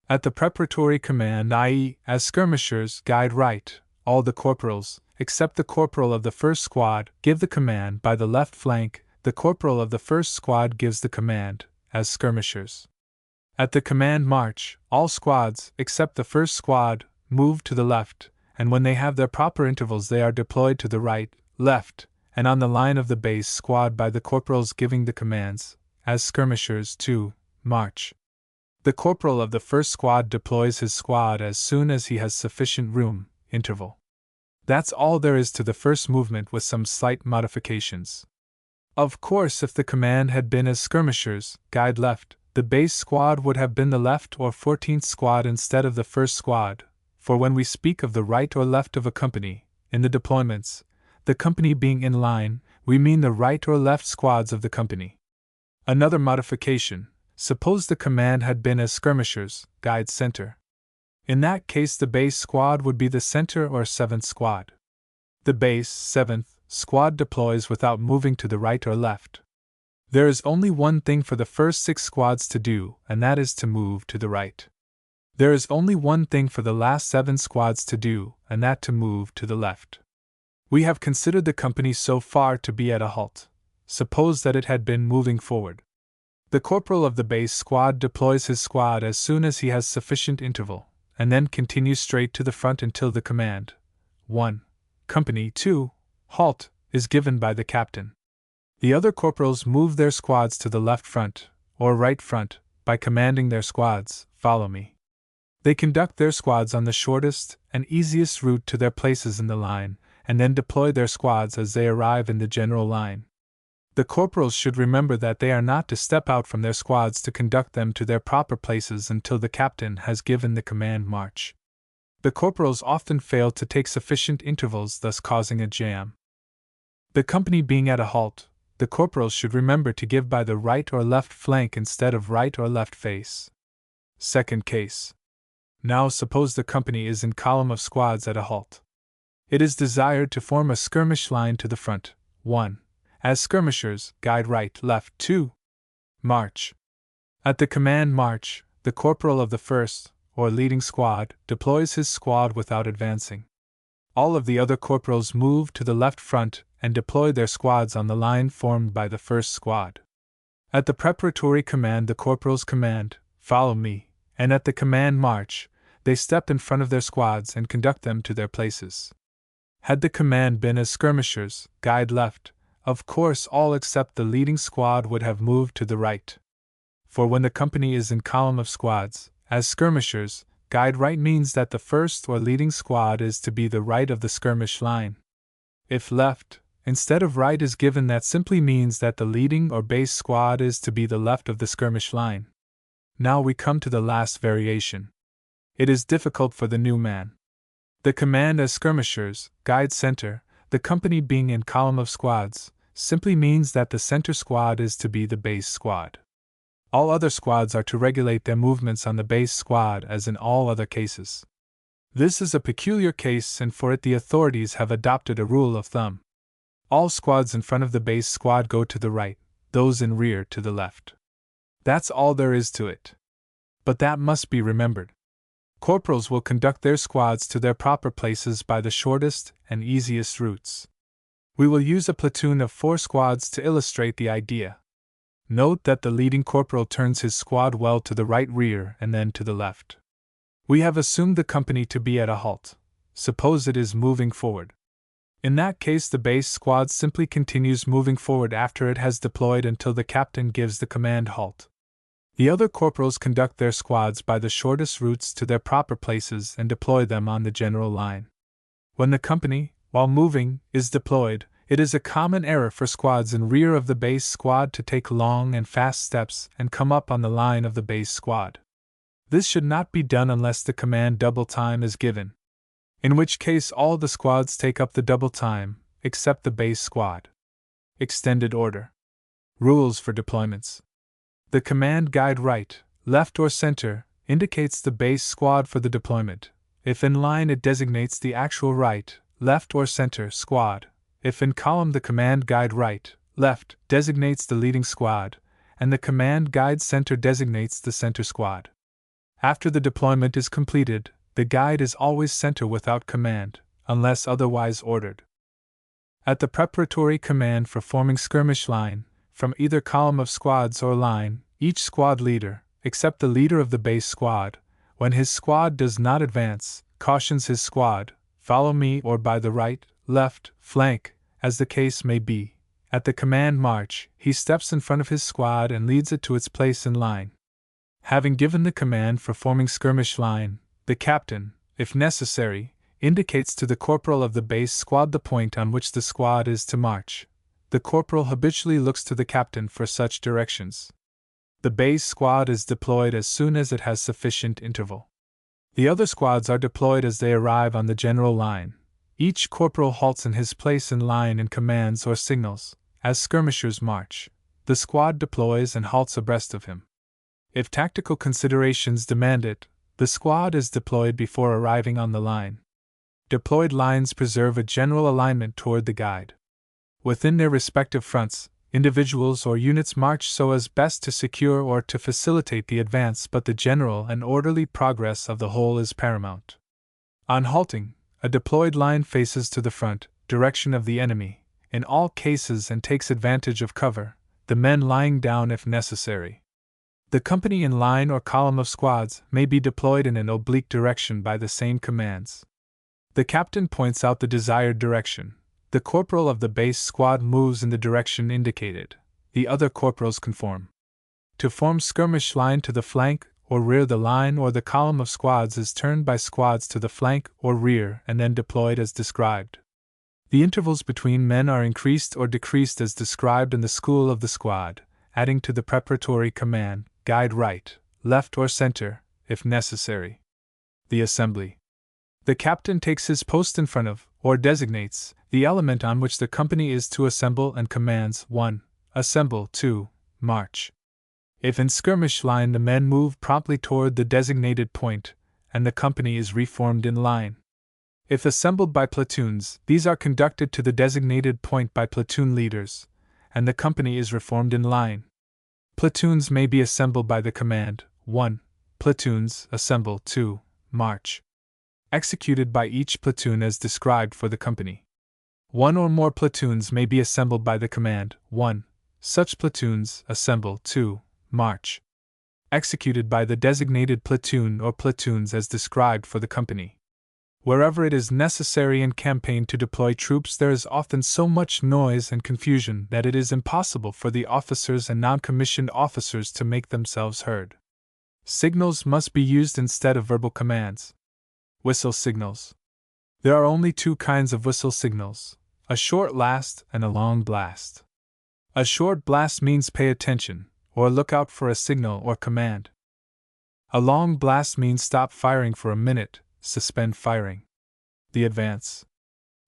At the preparatory command, i.e., as skirmishers, guide right, all the corporals, except the corporal of the first squad, give the command by the left flank. The corporal of the first squad gives the command, as skirmishers. At the command march, all squads, except the first squad, move to the left, and when they have their proper intervals they are deployed to the right, left, and on the line of the base squad by the corporals giving the commands, as skirmishers. 2. March. The corporal of the first squad deploys his squad as soon as he has sufficient room, interval. That's all there is to the first movement, with some slight modifications. Of course, if the command had been as skirmishers, guide left, the base squad would have been the left or 14th squad instead of the first squad, for when we speak of the right or left of a company, in the deployments, the company being in line, we mean the right or left squads of the company. Another modification: suppose the command had been as skirmishers, guide center. In that case, the base squad would be the center or 7th squad. The base 7th squad deploys without moving to the right or left. There is only one thing for the first 6 squads to do, and that is to move to the right. There is only one thing for the last 7 squads to do, and that to move to the left. We have considered the company so far to be at a halt. Suppose that it had been moving forward. The corporal of the base squad deploys his squad as soon as he has sufficient interval, and then continues straight to the front until the command, 1. Company 2. Halt, is given by the captain. The other corporals move their squads to the left front, or right front, by commanding their squads, follow me. They conduct their squads on the shortest and easiest route to their places in the line, and then deploy their squads as they arrive in the general line. The corporals should remember that they are not to step out from their squads to conduct them to their proper places until the captain has given the command march. The corporals often fail to take sufficient intervals, thus causing a jam. The company being at a halt, the corporals should remember to give by the right or left flank instead of right or left face. Second case. Now suppose the company is in column of squads at a halt. It is desired to form a skirmish line to the front. 1. As skirmishers, guide right, left. 2. March. At the command march, the corporal of the first, or leading squad, deploys his squad without advancing. All of the other corporals move to the left front and deploy their squads on the line formed by the first squad. At the preparatory command, the corporals command, follow me, and at the command march, they step in front of their squads and conduct them to their places. Had the command been as skirmishers, guide left, of course all except the leading squad would have moved to the right. For when the company is in column of squads, as skirmishers, guide right means that the first or leading squad is to be the right of the skirmish line. If left, instead of right is given, that simply means that the leading or base squad is to be the left of the skirmish line. Now we come to the last variation. It is difficult for the new man. The command as skirmishers, guide center, the company being in column of squads, simply means that the center squad is to be the base squad. All other squads are to regulate their movements on the base squad as in all other cases. This is a peculiar case, and for it the authorities have adopted a rule of thumb. All squads in front of the base squad go to the right, those in rear to the left. That's all there is to it. But that must be remembered. Corporals will conduct their squads to their proper places by the shortest and easiest routes. We will use a platoon of 4 squads to illustrate the idea. Note that the leading corporal turns his squad well to the right rear and then to the left. We have assumed the company to be at a halt. Suppose it is moving forward. In that case, the base squad simply continues moving forward after it has deployed until the captain gives the command halt. The other corporals conduct their squads by the shortest routes to their proper places and deploy them on the general line. When the company, while moving, is deployed, it is a common error for squads in rear of the base squad to take long and fast steps and come up on the line of the base squad. This should not be done unless the command double time is given, in which case all the squads take up the double time, except the base squad. Extended order. Rules for deployments. The command guide right, left, or center indicates the base squad for the deployment. If in line, it designates the actual right, left, or center squad. If in column, the command guide right, left designates the leading squad, and the command guide center designates the center squad. After the deployment is completed, the guide is always center without command, unless otherwise ordered. At the preparatory command for forming skirmish line, from either column of squads or line, each squad leader, except the leader of the base squad, when his squad does not advance, cautions his squad, follow me or by the right, left, flank, as the case may be. At the command march, he steps in front of his squad and leads it to its place in line. Having given the command for forming skirmish line, the captain, if necessary, indicates to the corporal of the base squad the point on which the squad is to march. The corporal habitually looks to the captain for such directions. The base squad is deployed as soon as it has sufficient interval. The other squads are deployed as they arrive on the general line. Each corporal halts in his place in line and commands or signals, as skirmishers march. The squad deploys and halts abreast of him. If tactical considerations demand it, the squad is deployed before arriving on the line. Deployed lines preserve a general alignment toward the guide. Within their respective fronts, individuals or units march so as best to secure or to facilitate the advance, but the general and orderly progress of the whole is paramount. On halting, a deployed line faces to the front, direction of the enemy, in all cases, and takes advantage of cover, the men lying down if necessary. The company in line or column of squads may be deployed in an oblique direction by the same commands. The captain points out the desired direction. The corporal of the base squad moves in the direction indicated. The other corporals conform. To form skirmish line to the flank or rear, the line or the column of squads is turned by squads to the flank or rear and then deployed as described. The intervals between men are increased or decreased as described in the school of the squad, adding to the preparatory command, guide right, left, or center, if necessary. The assembly. The captain takes his post in front of, or designates, the element on which the company is to assemble and commands 1. Assemble, 2. March. If in skirmish line, the men move promptly toward the designated point, and the company is reformed in line. If assembled by platoons, these are conducted to the designated point by platoon leaders, and the company is reformed in line. Platoons may be assembled by the command 1. Platoons, assemble, 2. March. Executed by each platoon as described for the company. One or more platoons may be assembled by the command 1. Such platoons, assemble, 2. March. Executed by the designated platoon or platoons as described for the company. Wherever it is necessary in campaign to deploy troops, there is often so much noise and confusion that it is impossible for the officers and non-commissioned officers to make themselves heard. Signals must be used instead of verbal commands. Whistle signals. There are only two kinds of whistle signals, a short blast and a long blast. A short blast means pay attention, or look out for a signal or command. A long blast means stop firing for a minute, suspend firing. The advance.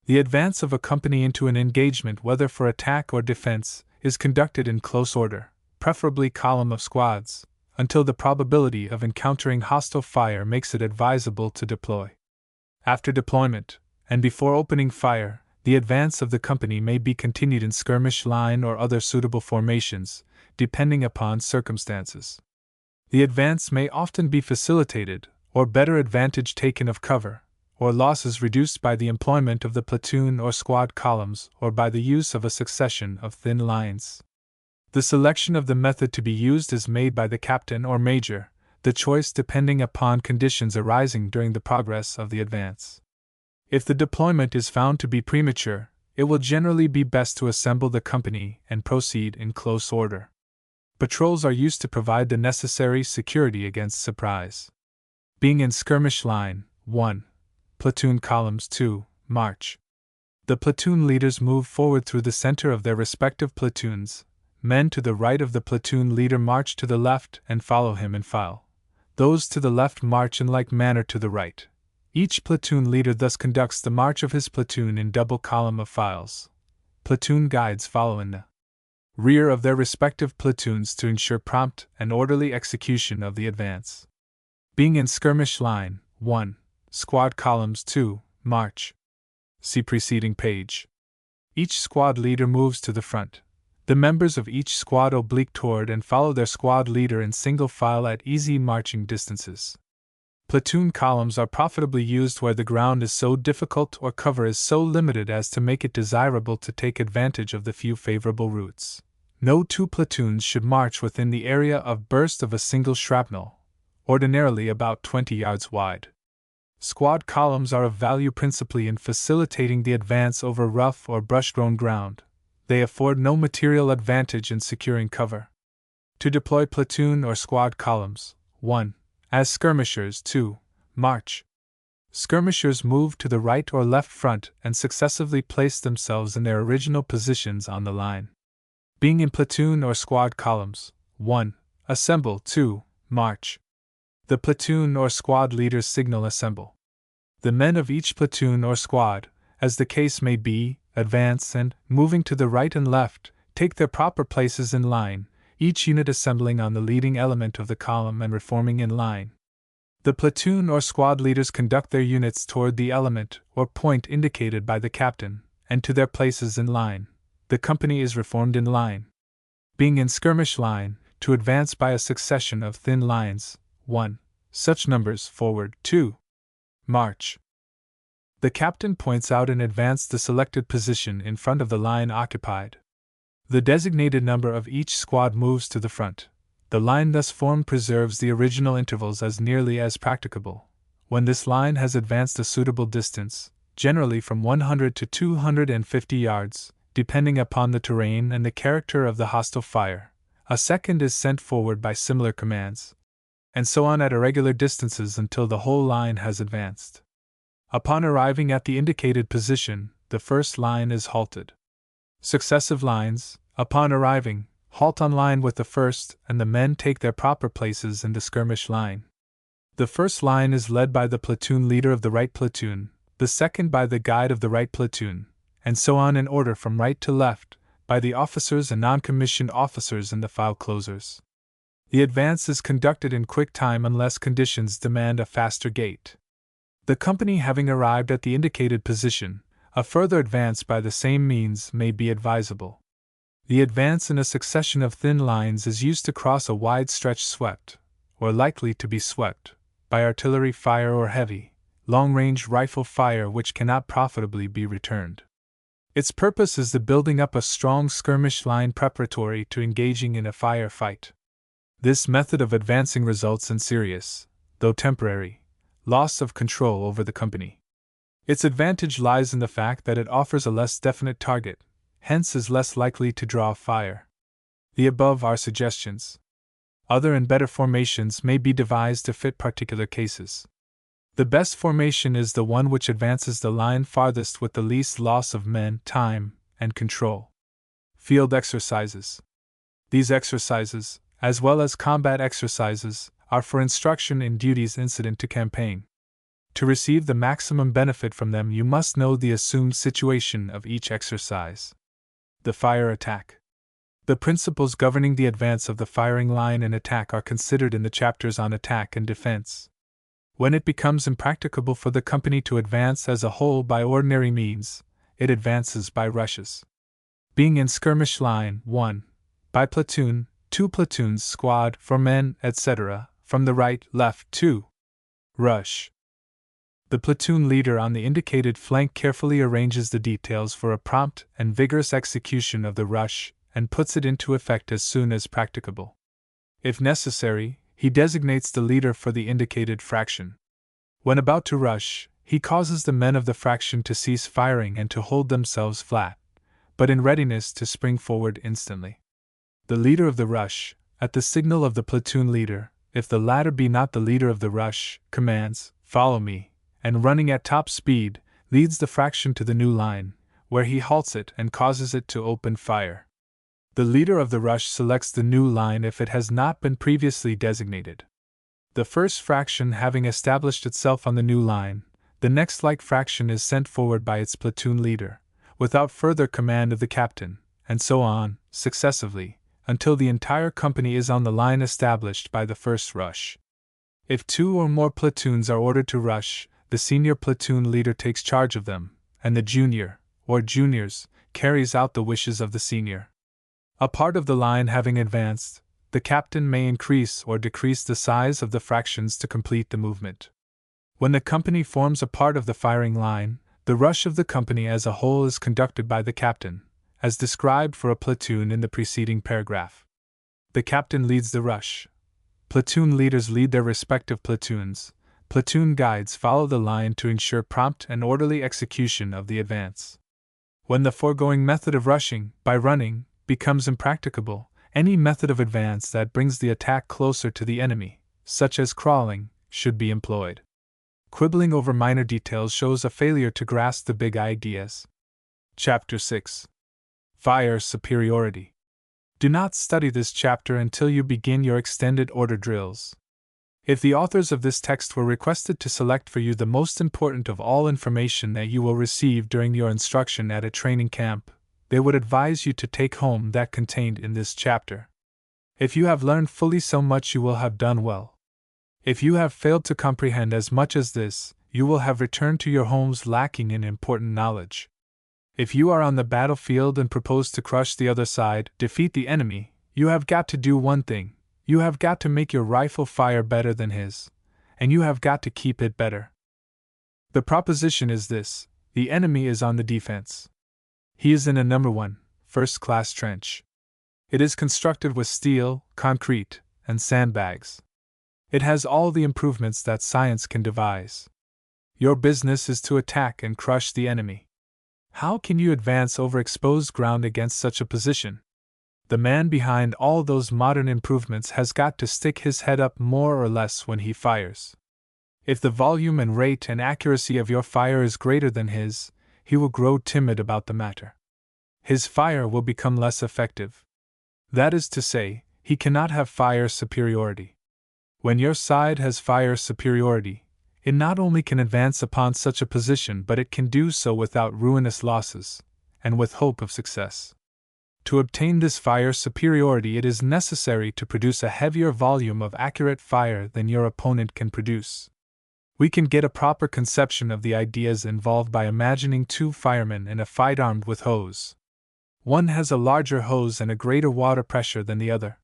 The advance of a company into an engagement, whether for attack or defense, is conducted in close order, preferably column of squads, until the probability of encountering hostile fire makes it advisable to deploy. After deployment, and before opening fire, the advance of the company may be continued in skirmish line or other suitable formations, depending upon circumstances. The advance may often be facilitated, or better advantage taken of cover, or losses reduced by the employment of the platoon or squad columns, or by the use of a succession of thin lines. The selection of the method to be used is made by the captain or major, the choice depending upon conditions arising during the progress of the advance. If the deployment is found to be premature, it will generally be best to assemble the company and proceed in close order. Patrols are used to provide the necessary security against surprise. Being in skirmish line, 1. Platoon columns 2. March. The platoon leaders move forward through the center of their respective platoons. Men to the right of the platoon leader march to the left and follow him in file. Those to the left march in like manner to the right. Each platoon leader thus conducts the march of his platoon in double column of files. Platoon guides follow in the rear of their respective platoons to ensure prompt and orderly execution of the advance. Being in skirmish line, 1. Squad columns 2. March. See preceding page. Each squad leader moves to the front. The members of each squad oblique toward and follow their squad leader in single file at easy marching distances. Platoon columns are profitably used where the ground is so difficult or cover is so limited as to make it desirable to take advantage of the few favorable routes. No two platoons should march within the area of burst of a single shrapnel, ordinarily about 20 yards wide. Squad columns are of value principally in facilitating the advance over rough or brush-grown ground. They afford no material advantage in securing cover. To deploy platoon or squad columns, 1. As skirmishers, 2. March. Skirmishers move to the right or left front and successively place themselves in their original positions on the line. Being in platoon or squad columns, 1. Assemble, 2. March. The platoon or squad leaders signal assemble. The men of each platoon or squad, as the case may be, advance and, moving to the right and left, take their proper places in line, each unit assembling on the leading element of the column and reforming in line. The platoon or squad leaders conduct their units toward the element or point indicated by the captain, and to their places in line. The company is reformed in line. Being in skirmish line, to advance by a succession of thin lines, 1. Such numbers forward, 2. March. The captain points out in advance the selected position in front of the line occupied. The designated number of each squad moves to the front. The line thus formed preserves the original intervals as nearly as practicable. When this line has advanced a suitable distance, generally from 100 to 250 yards, depending upon the terrain and the character of the hostile fire, a second is sent forward by similar commands, and so on at irregular distances until the whole line has advanced. Upon arriving at the indicated position, the first line is halted. Successive lines, upon arriving, halt on line with the first, and the men take their proper places in the skirmish line. The first line is led by the platoon leader of the right platoon, the second by the guide of the right platoon, and so on in order from right to left, by the officers and non-commissioned officers and the file closers. The advance is conducted in quick time unless conditions demand a faster gait. The company having arrived at the indicated position, a further advance by the same means may be advisable. The advance in a succession of thin lines is used to cross a wide stretch swept, or likely to be swept, by artillery fire or heavy, long-range rifle fire which cannot profitably be returned. Its purpose is the building up a strong skirmish line preparatory to engaging in a fire fight. This method of advancing results in serious, though temporary, loss of control over the company. Its advantage lies in the fact that it offers a less definite target, hence is less likely to draw fire. The above are suggestions. Other and better formations may be devised to fit particular cases. The best formation is the one which advances the line farthest with the least loss of men, time, and control. Field exercises. These exercises, as well as combat exercises, are for instruction in duties incident to campaign. To receive the maximum benefit from them, you must know the assumed situation of each exercise. The fire attack. The principles governing the advance of the firing line and attack are considered in the chapters on attack and defense. When it becomes impracticable for the company to advance as a whole by ordinary means, it advances by rushes. Being in skirmish line, 1. By platoon, 2 platoons, squad, for men, etc., from the right, left, 2. Rush. The platoon leader on the indicated flank carefully arranges the details for a prompt and vigorous execution of the rush and puts it into effect as soon as practicable. If necessary, he designates the leader for the indicated fraction. When about to rush, he causes the men of the fraction to cease firing and to hold themselves flat, but in readiness to spring forward instantly. The leader of the rush, at the signal of the platoon leader, if the latter be not the leader of the rush, commands, "Follow me," and running at top speed, leads the fraction to the new line, where he halts it and causes it to open fire. The leader of the rush selects the new line if it has not been previously designated. The first fraction having established itself on the new line, the next like fraction is sent forward by its platoon leader, without further command of the captain, and so on, successively, until the entire company is on the line established by the first rush. If 2 or more platoons are ordered to rush, the senior platoon leader takes charge of them, and the junior, or juniors, carries out the wishes of the senior. A part of the line having advanced, the captain may increase or decrease the size of the fractions to complete the movement. When the company forms a part of the firing line, the rush of the company as a whole is conducted by the captain, as described for a platoon in the preceding paragraph. The captain leads the rush. Platoon leaders lead their respective platoons. Platoon guides follow the line to ensure prompt and orderly execution of the advance. When the foregoing method of rushing, by running, becomes impracticable, any method of advance that brings the attack closer to the enemy, such as crawling, should be employed. Quibbling over minor details shows a failure to grasp the big ideas. Chapter 6. Fire Superiority. Do not study this chapter until you begin your extended order drills. If the authors of this text were requested to select for you the most important of all information that you will receive during your instruction at a training camp, they would advise you to take home that contained in this chapter. If you have learned fully so much, you will have done well. If you have failed to comprehend as much as this, you will have returned to your homes lacking in important knowledge. If you are on the battlefield and propose to crush the other side, defeat the enemy, you have got to do one thing: you have got to make your rifle fire better than his, and you have got to keep it better. The proposition is this: the enemy is on the defense. He is in a number 1, first-class trench. It is constructed with steel, concrete, and sandbags. It has all the improvements that science can devise. Your business is to attack and crush the enemy. How can you advance over exposed ground against such a position? The man behind all those modern improvements has got to stick his head up more or less when he fires. If the volume and rate and accuracy of your fire is greater than his, he will grow timid about the matter. His fire will become less effective. That is to say, he cannot have fire superiority. When your side has fire superiority, it not only can advance upon such a position, but it can do so without ruinous losses, and with hope of success. To obtain this fire superiority, it is necessary to produce a heavier volume of accurate fire than your opponent can produce. We can get a proper conception of the ideas involved by imagining 2 firemen in a fight armed with hose. One has a larger hose and a greater water pressure than the other.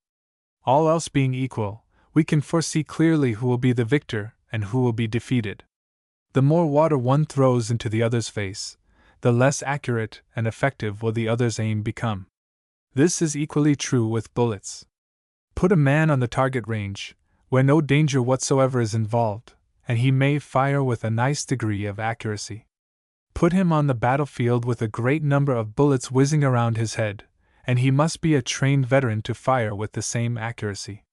All else being equal, we can foresee clearly who will be the victor and who will be defeated. The more water one throws into the other's face, the less accurate and effective will the other's aim become. This is equally true with bullets. Put a man on the target range, where no danger whatsoever is involved, and he may fire with a nice degree of accuracy. Put him on the battlefield with a great number of bullets whizzing around his head, and he must be a trained veteran to fire with the same accuracy.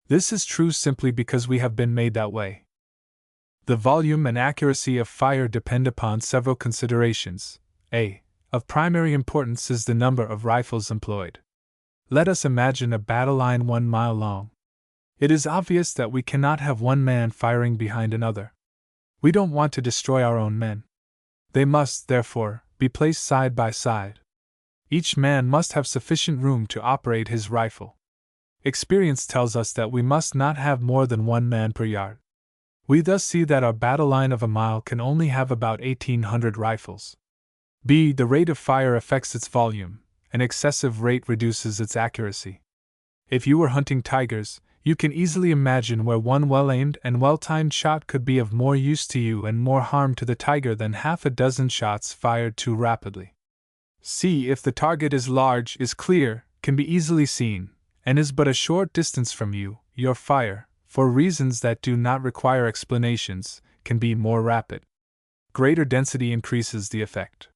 This is true simply because we have been made that way. The volume and accuracy of fire depend upon several considerations. A. Of primary importance is the number of rifles employed. Let us imagine a battle line 1 mile long. It is obvious that we cannot have one man firing behind another. We don't want to destroy our own men. They must, therefore, be placed side by side. Each man must have sufficient room to operate his rifle. Experience tells us that we must not have more than 1 man per yard. We thus see that our battle line of a mile can only have about 1,800 rifles. B. The rate of fire affects its volume. An excessive rate reduces its accuracy. If you were hunting tigers, you can easily imagine where one well-aimed and well-timed shot could be of more use to you and more harm to the tiger than half a dozen shots fired too rapidly. C. If the target is large, is clear, can be easily seen, and is but a short distance from you, your fire, for reasons that do not require explanations, can be more rapid. greater density increases the effect.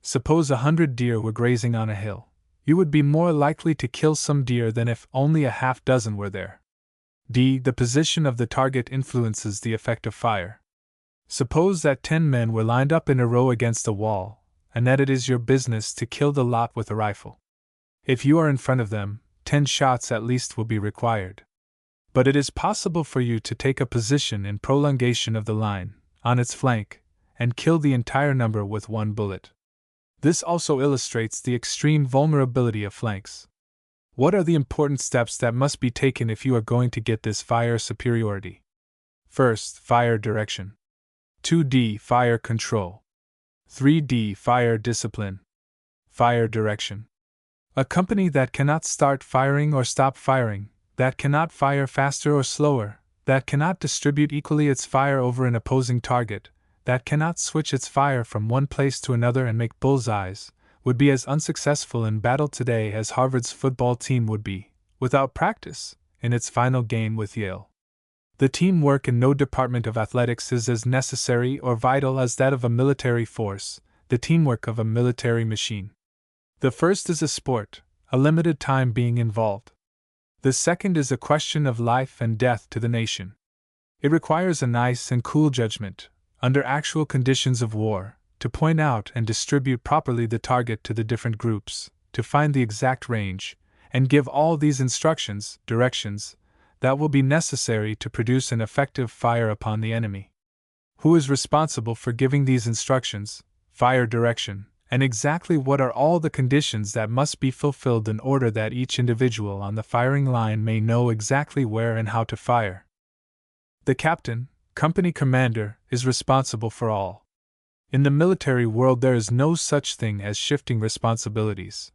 Suppose 100 deer were grazing on a hill. You would be more likely to kill some deer than if only a half dozen were there. D. The position of the target influences the effect of fire. Suppose that 10 men were lined up in a row against a wall, and that it is your business to kill the lot with a rifle. If you are in front of them, 10 shots at least will be required. But it is possible for you to take a position in prolongation of the line, on its flank, and kill the entire number with one bullet. This also illustrates the extreme vulnerability of flanks. What are the important steps that must be taken if you are going to get this fire superiority? First, fire direction. 2D. Fire control. 3D. Fire discipline. Fire direction. A company that cannot start firing or stop firing, that cannot fire faster or slower, that cannot distribute equally its fire over an opposing target, that cannot switch its fire from one place to another and make bullseyes, would be as unsuccessful in battle today as Harvard's football team would be, without practice, in its final game with Yale. The teamwork in no department of athletics is as necessary or vital as that of a military force, the teamwork of a military machine. The first is a sport, a limited time being involved. The second is a question of life and death to the nation. It requires a nice and cool judgment, under actual conditions of war, to point out and distribute properly the target to the different groups, to find the exact range, and give all these instructions, directions, that will be necessary to produce an effective fire upon the enemy. Who is responsible for giving these instructions, fire direction, and exactly what are all the conditions that must be fulfilled in order that each individual on the firing line may know exactly where and how to fire? The captain, company commander, is responsible for all. In the military world there is no such thing as shifting responsibilities.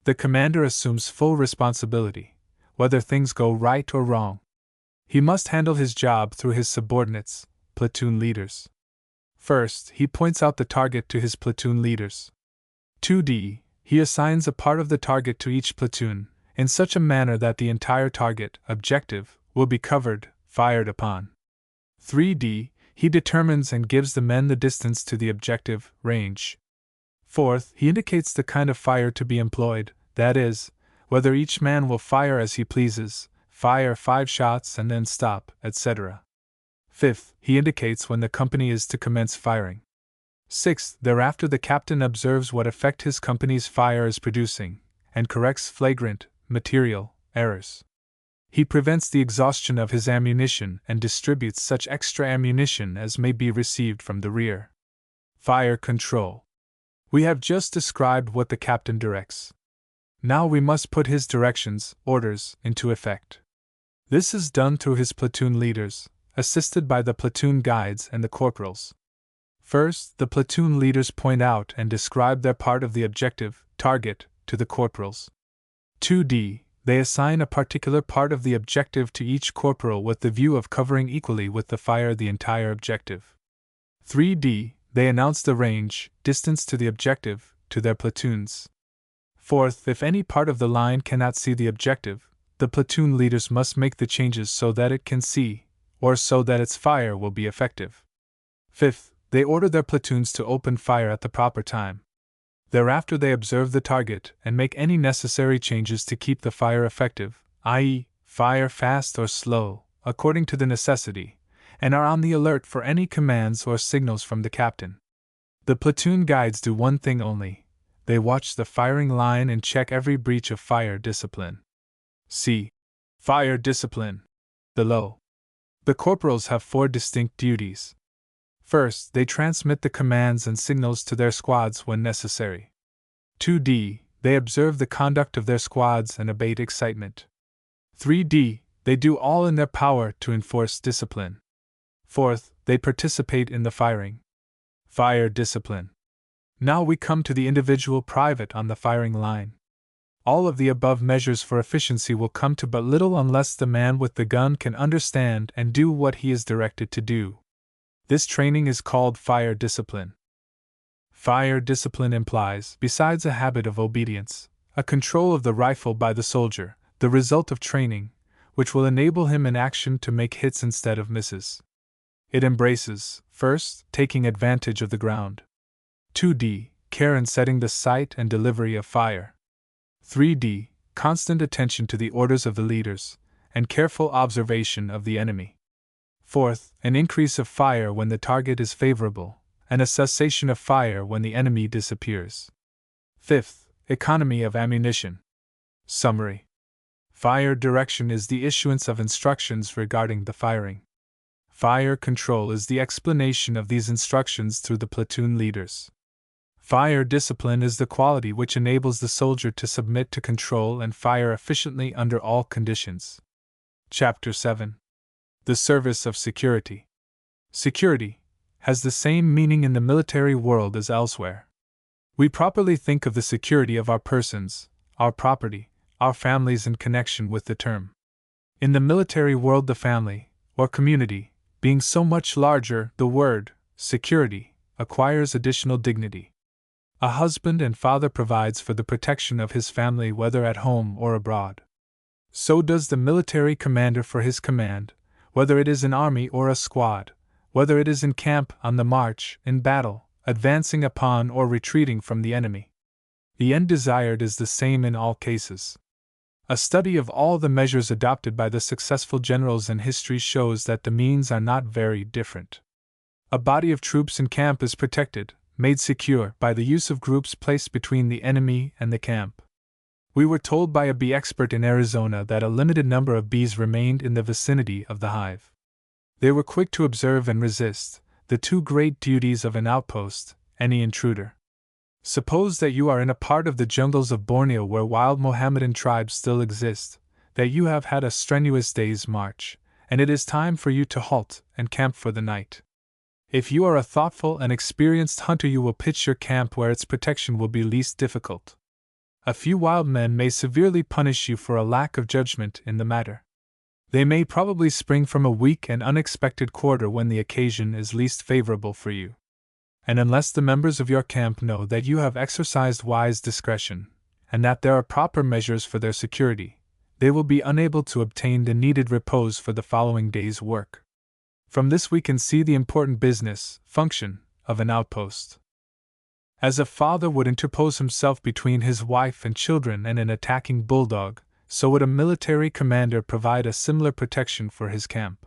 The commander assumes full responsibility, whether things go right or wrong. He must handle his job through his subordinates, platoon leaders. First, he points out the target to his platoon leaders. 2D. He assigns a part of the target to each platoon, in such a manner that the entire target, objective, will be covered, fired upon. 3D. He determines and gives the men the distance to the objective, range. Fourth, he indicates the kind of fire to be employed, that is, whether each man will fire as he pleases, fire 5 shots and then stop, etc. Fifth, he indicates when the company is to commence firing. Sixth, thereafter the captain observes what effect his company's fire is producing, and corrects flagrant, material, errors. He prevents the exhaustion of his ammunition and distributes such extra ammunition as may be received from the rear. Fire control. We have just described what the captain directs. Now we must put his directions, orders, into effect. This is done through his platoon leaders, assisted by the platoon guides and the corporals. First, the platoon leaders point out and describe their part of the objective, target, to the corporals. 2D. They assign a particular part of the objective to each corporal with the view of covering equally with the fire the entire objective. 3D. They announce the range, distance to the objective, to their platoons. Fourth, if any part of the line cannot see the objective, the platoon leaders must make the changes so that it can see, or so that its fire will be effective. Fifth, they order their platoons to open fire at the proper time. Thereafter they observe the target and make any necessary changes to keep the fire effective, i.e., fire fast or slow, according to the necessity, and are on the alert for any commands or signals from the captain. The platoon guides do one thing only: they watch the firing line and check every breach of fire discipline. See Fire Discipline below. The corporals have 4 distinct duties. First, they transmit the commands and signals to their squads when necessary. 2D. They observe the conduct of their squads and abate excitement. 3D. They do all in their power to enforce discipline. Fourth, they participate in the firing. Fire discipline. Now we come to the individual private on the firing line. All of the above measures for efficiency will come to but little unless the man with the gun can understand and do what he is directed to do. This training is called fire discipline. Fire discipline implies, besides a habit of obedience, a control of the rifle by the soldier, the result of training, which will enable him in action to make hits instead of misses. It embraces, first, taking advantage of the ground. 2d. Care in setting the site and delivery of fire. 3d. Constant attention to the orders of the leaders, and careful observation of the enemy. 4th. An increase of fire when the target is favorable, and a cessation of fire when the enemy disappears. 5th. Economy of ammunition. Summary. Fire direction is the issuance of instructions regarding the firing. Fire control is the explanation of these instructions through the platoon leaders. Fire discipline is the quality which enables the soldier to submit to control and fire efficiently under all conditions. Chapter 7. The Service of Security. Security has the same meaning in the military world as elsewhere. We properly think of the security of our persons, our property, our families in connection with the term. In the military world, the family, or community, being so much larger, the word security acquires additional dignity. A husband and father provides for the protection of his family whether at home or abroad. So does the military commander for his command, whether it is an army or a squad, whether it is in camp, on the march, in battle, advancing upon or retreating from the enemy. The end desired is the same in all cases. A study of all the measures adopted by the successful generals in history shows that the means are not very different. A body of troops in camp is protected, made secure, by the use of groups placed between the enemy and the camp. We were told by a bee expert in Arizona that a limited number of bees remained in the vicinity of the hive. They were quick to observe and resist, the two great duties of an outpost, any intruder. Suppose that you are in a part of the jungles of Borneo where wild Mohammedan tribes still exist, that you have had a strenuous day's march, and it is time for you to halt and camp for the night. If you are a thoughtful and experienced hunter, you will pitch your camp where its protection will be least difficult. A few wild men may severely punish you for a lack of judgment in the matter. They may probably spring from a weak and unexpected quarter when the occasion is least favorable for you. And unless the members of your camp know that you have exercised wise discretion, and that there are proper measures for their security, they will be unable to obtain the needed repose for the following day's work. From this we can see the important business, function, of an outpost. As a father would interpose himself between his wife and children and an attacking bulldog, so would a military commander provide a similar protection for his camp.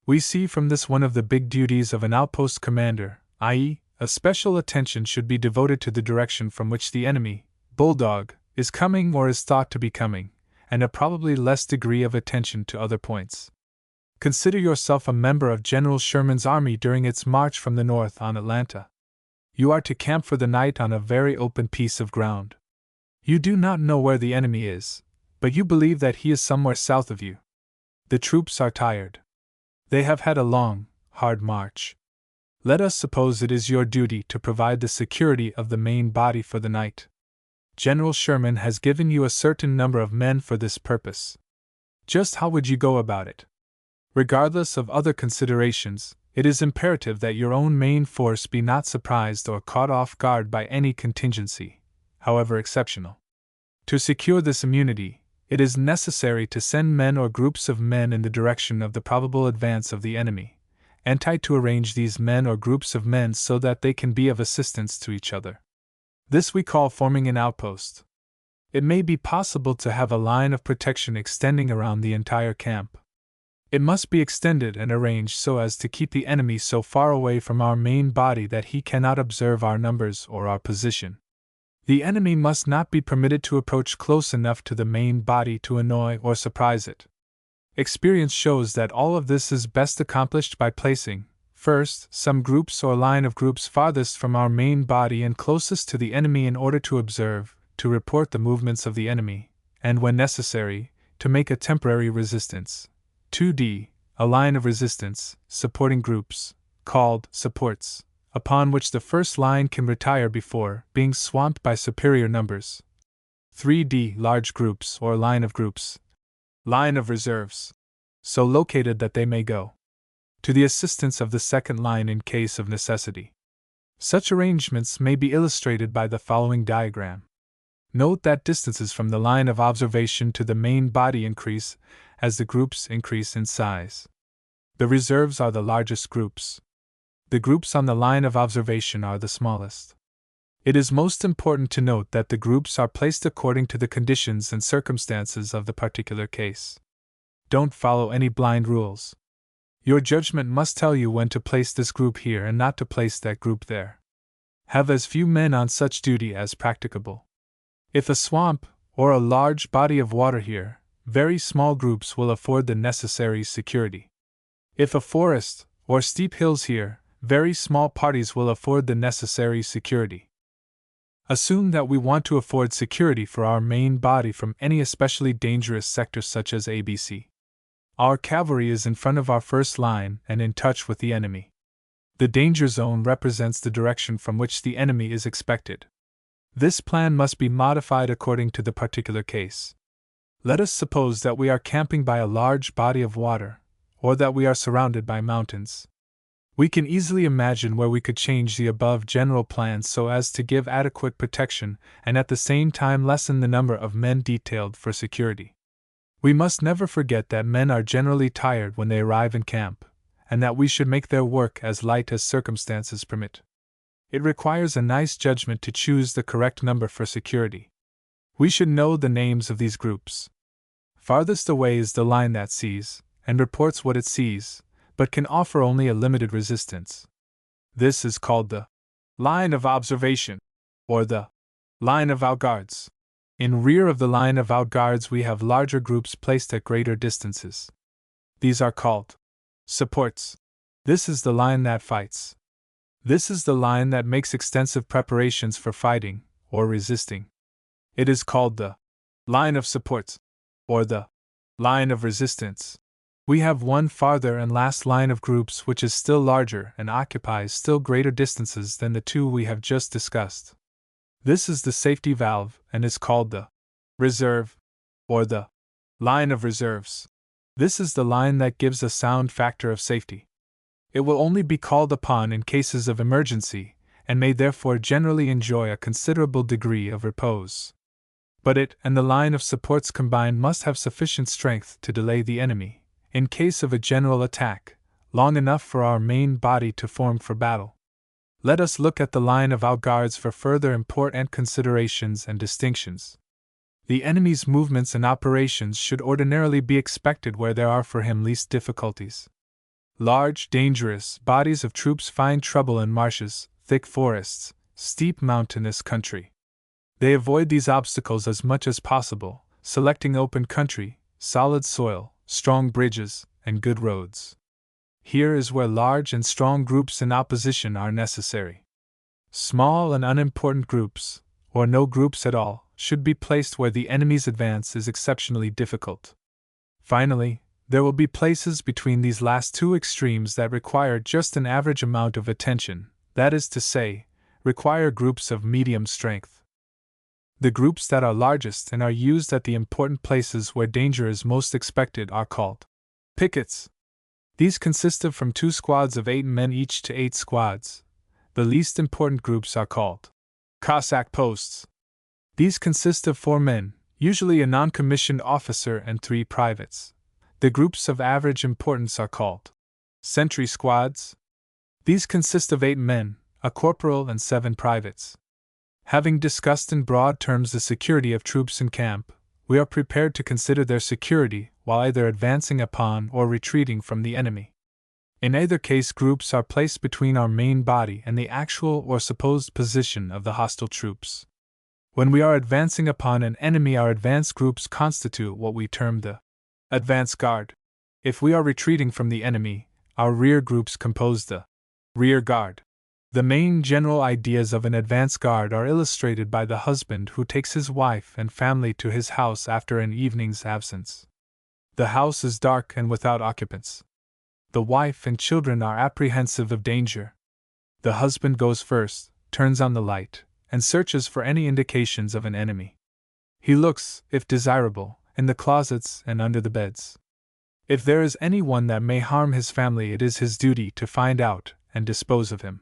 We see from this one of the big duties of an outpost commander, i.e., a special attention should be devoted to the direction from which the enemy, bulldog, is coming or is thought to be coming, and a probably less degree of attention to other points. Consider yourself a member of General Sherman's army during its march from the north on Atlanta. You are to camp for the night on a very open piece of ground. You do not know where the enemy is, but you believe that he is somewhere south of you. The troops are tired. They have had a long, hard march. Let us suppose it is your duty to provide the security of the main body for the night. General Sherman has given you a certain number of men for this purpose. Just how would you go about it? Regardless of other considerations, it is imperative that your own main force be not surprised or caught off guard by any contingency, however exceptional. To secure this immunity, it is necessary to send men or groups of men in the direction of the probable advance of the enemy, and to arrange these men or groups of men so that they can be of assistance to each other. This we call forming an outpost. It may be possible to have a line of protection extending around the entire camp. It must be extended and arranged so as to keep the enemy so far away from our main body that he cannot observe our numbers or our position. The enemy must not be permitted to approach close enough to the main body to annoy or surprise it. Experience shows that all of this is best accomplished by placing, first, some groups or line of groups farthest from our main body and closest to the enemy in order to observe, to report the movements of the enemy, and when necessary, to make a temporary resistance. 2d. A line of resistance, supporting groups, called supports, upon which the first line can retire before being swamped by superior numbers. 3d. Large groups or line of groups, line of reserves, so located that they may go to the assistance of the second line in case of necessity. Such arrangements may be illustrated by the following diagram. Note that distances from the line of observation to the main body increase as the groups increase in size. The reserves are the largest groups. The groups on the line of observation are the smallest. It is most important to note that the groups are placed according to the conditions and circumstances of the particular case. Don't follow any blind rules. Your judgment must tell you when to place this group here and not to place that group there. Have as few men on such duty as practicable. If a swamp, or a large body of water here, very small groups will afford the necessary security. If a forest, or steep hills here, very small parties will afford the necessary security. Assume that we want to afford security for our main body from any especially dangerous sector such as ABC. Our cavalry is in front of our first line and in touch with the enemy. The danger zone represents the direction from which the enemy is expected. This plan must be modified according to the particular case. Let us suppose that we are camping by a large body of water, or that we are surrounded by mountains. We can easily imagine where we could change the above general plan so as to give adequate protection and at the same time lessen the number of men detailed for security. We must never forget that men are generally tired when they arrive in camp, and that we should make their work as light as circumstances permit. It requires a nice judgment to choose the correct number for security. We should know the names of these groups. Farthest away is the line that sees, and reports what it sees, but can offer only a limited resistance. This is called the line of observation, or the line of outguards. In rear of the line of outguards we have larger groups placed at greater distances. These are called supports. This is the line that fights. This is the line that makes extensive preparations for fighting, or resisting. It is called the line of supports, or the line of resistance. We have one farther and last line of groups which is still larger and occupies still greater distances than the two we have just discussed. This is the safety valve and is called the reserve, or the line of reserves. This is the line that gives a sound factor of safety. It will only be called upon in cases of emergency, and may therefore generally enjoy a considerable degree of repose. But it and the line of supports combined must have sufficient strength to delay the enemy, in case of a general attack, long enough for our main body to form for battle. Let us look at the line of outguards for further important considerations and distinctions. The enemy's movements and operations should ordinarily be expected where there are for him least difficulties. Large, dangerous bodies of troops find trouble in marshes, thick forests, steep mountainous country. They avoid these obstacles as much as possible, selecting open country, solid soil, strong bridges, and good roads. Here is where large and strong groups in opposition are necessary. Small and unimportant groups, or no groups at all, should be placed where the enemy's advance is exceptionally difficult. Finally, there will be places between these last two extremes that require just an average amount of attention, that is to say, require groups of medium strength. The groups that are largest and are used at the important places where danger is most expected are called pickets. These consist of from 2 squads of 8 men each to 8 squads. The least important groups are called Cossack posts. These consist of 4 men, usually a non-commissioned officer and 3 privates. The groups of average importance are called sentry squads. These consist of 8 men, a corporal and 7 privates. Having discussed in broad terms the security of troops in camp, we are prepared to consider their security while either advancing upon or retreating from the enemy. In either case, groups are placed between our main body and the actual or supposed position of the hostile troops. When we are advancing upon an enemy, our advance groups constitute what we term the advance guard. If we are retreating from the enemy, our rear groups compose the rear guard. The main general ideas of an advance guard are illustrated by the husband who takes his wife and family to his house after an evening's absence. The house is dark and without occupants. The wife and children are apprehensive of danger. The husband goes first, turns on the light, and searches for any indications of an enemy. He looks, if desirable, in the closets and under the beds. If there is anyone that may harm his family, it is his duty to find out and dispose of him.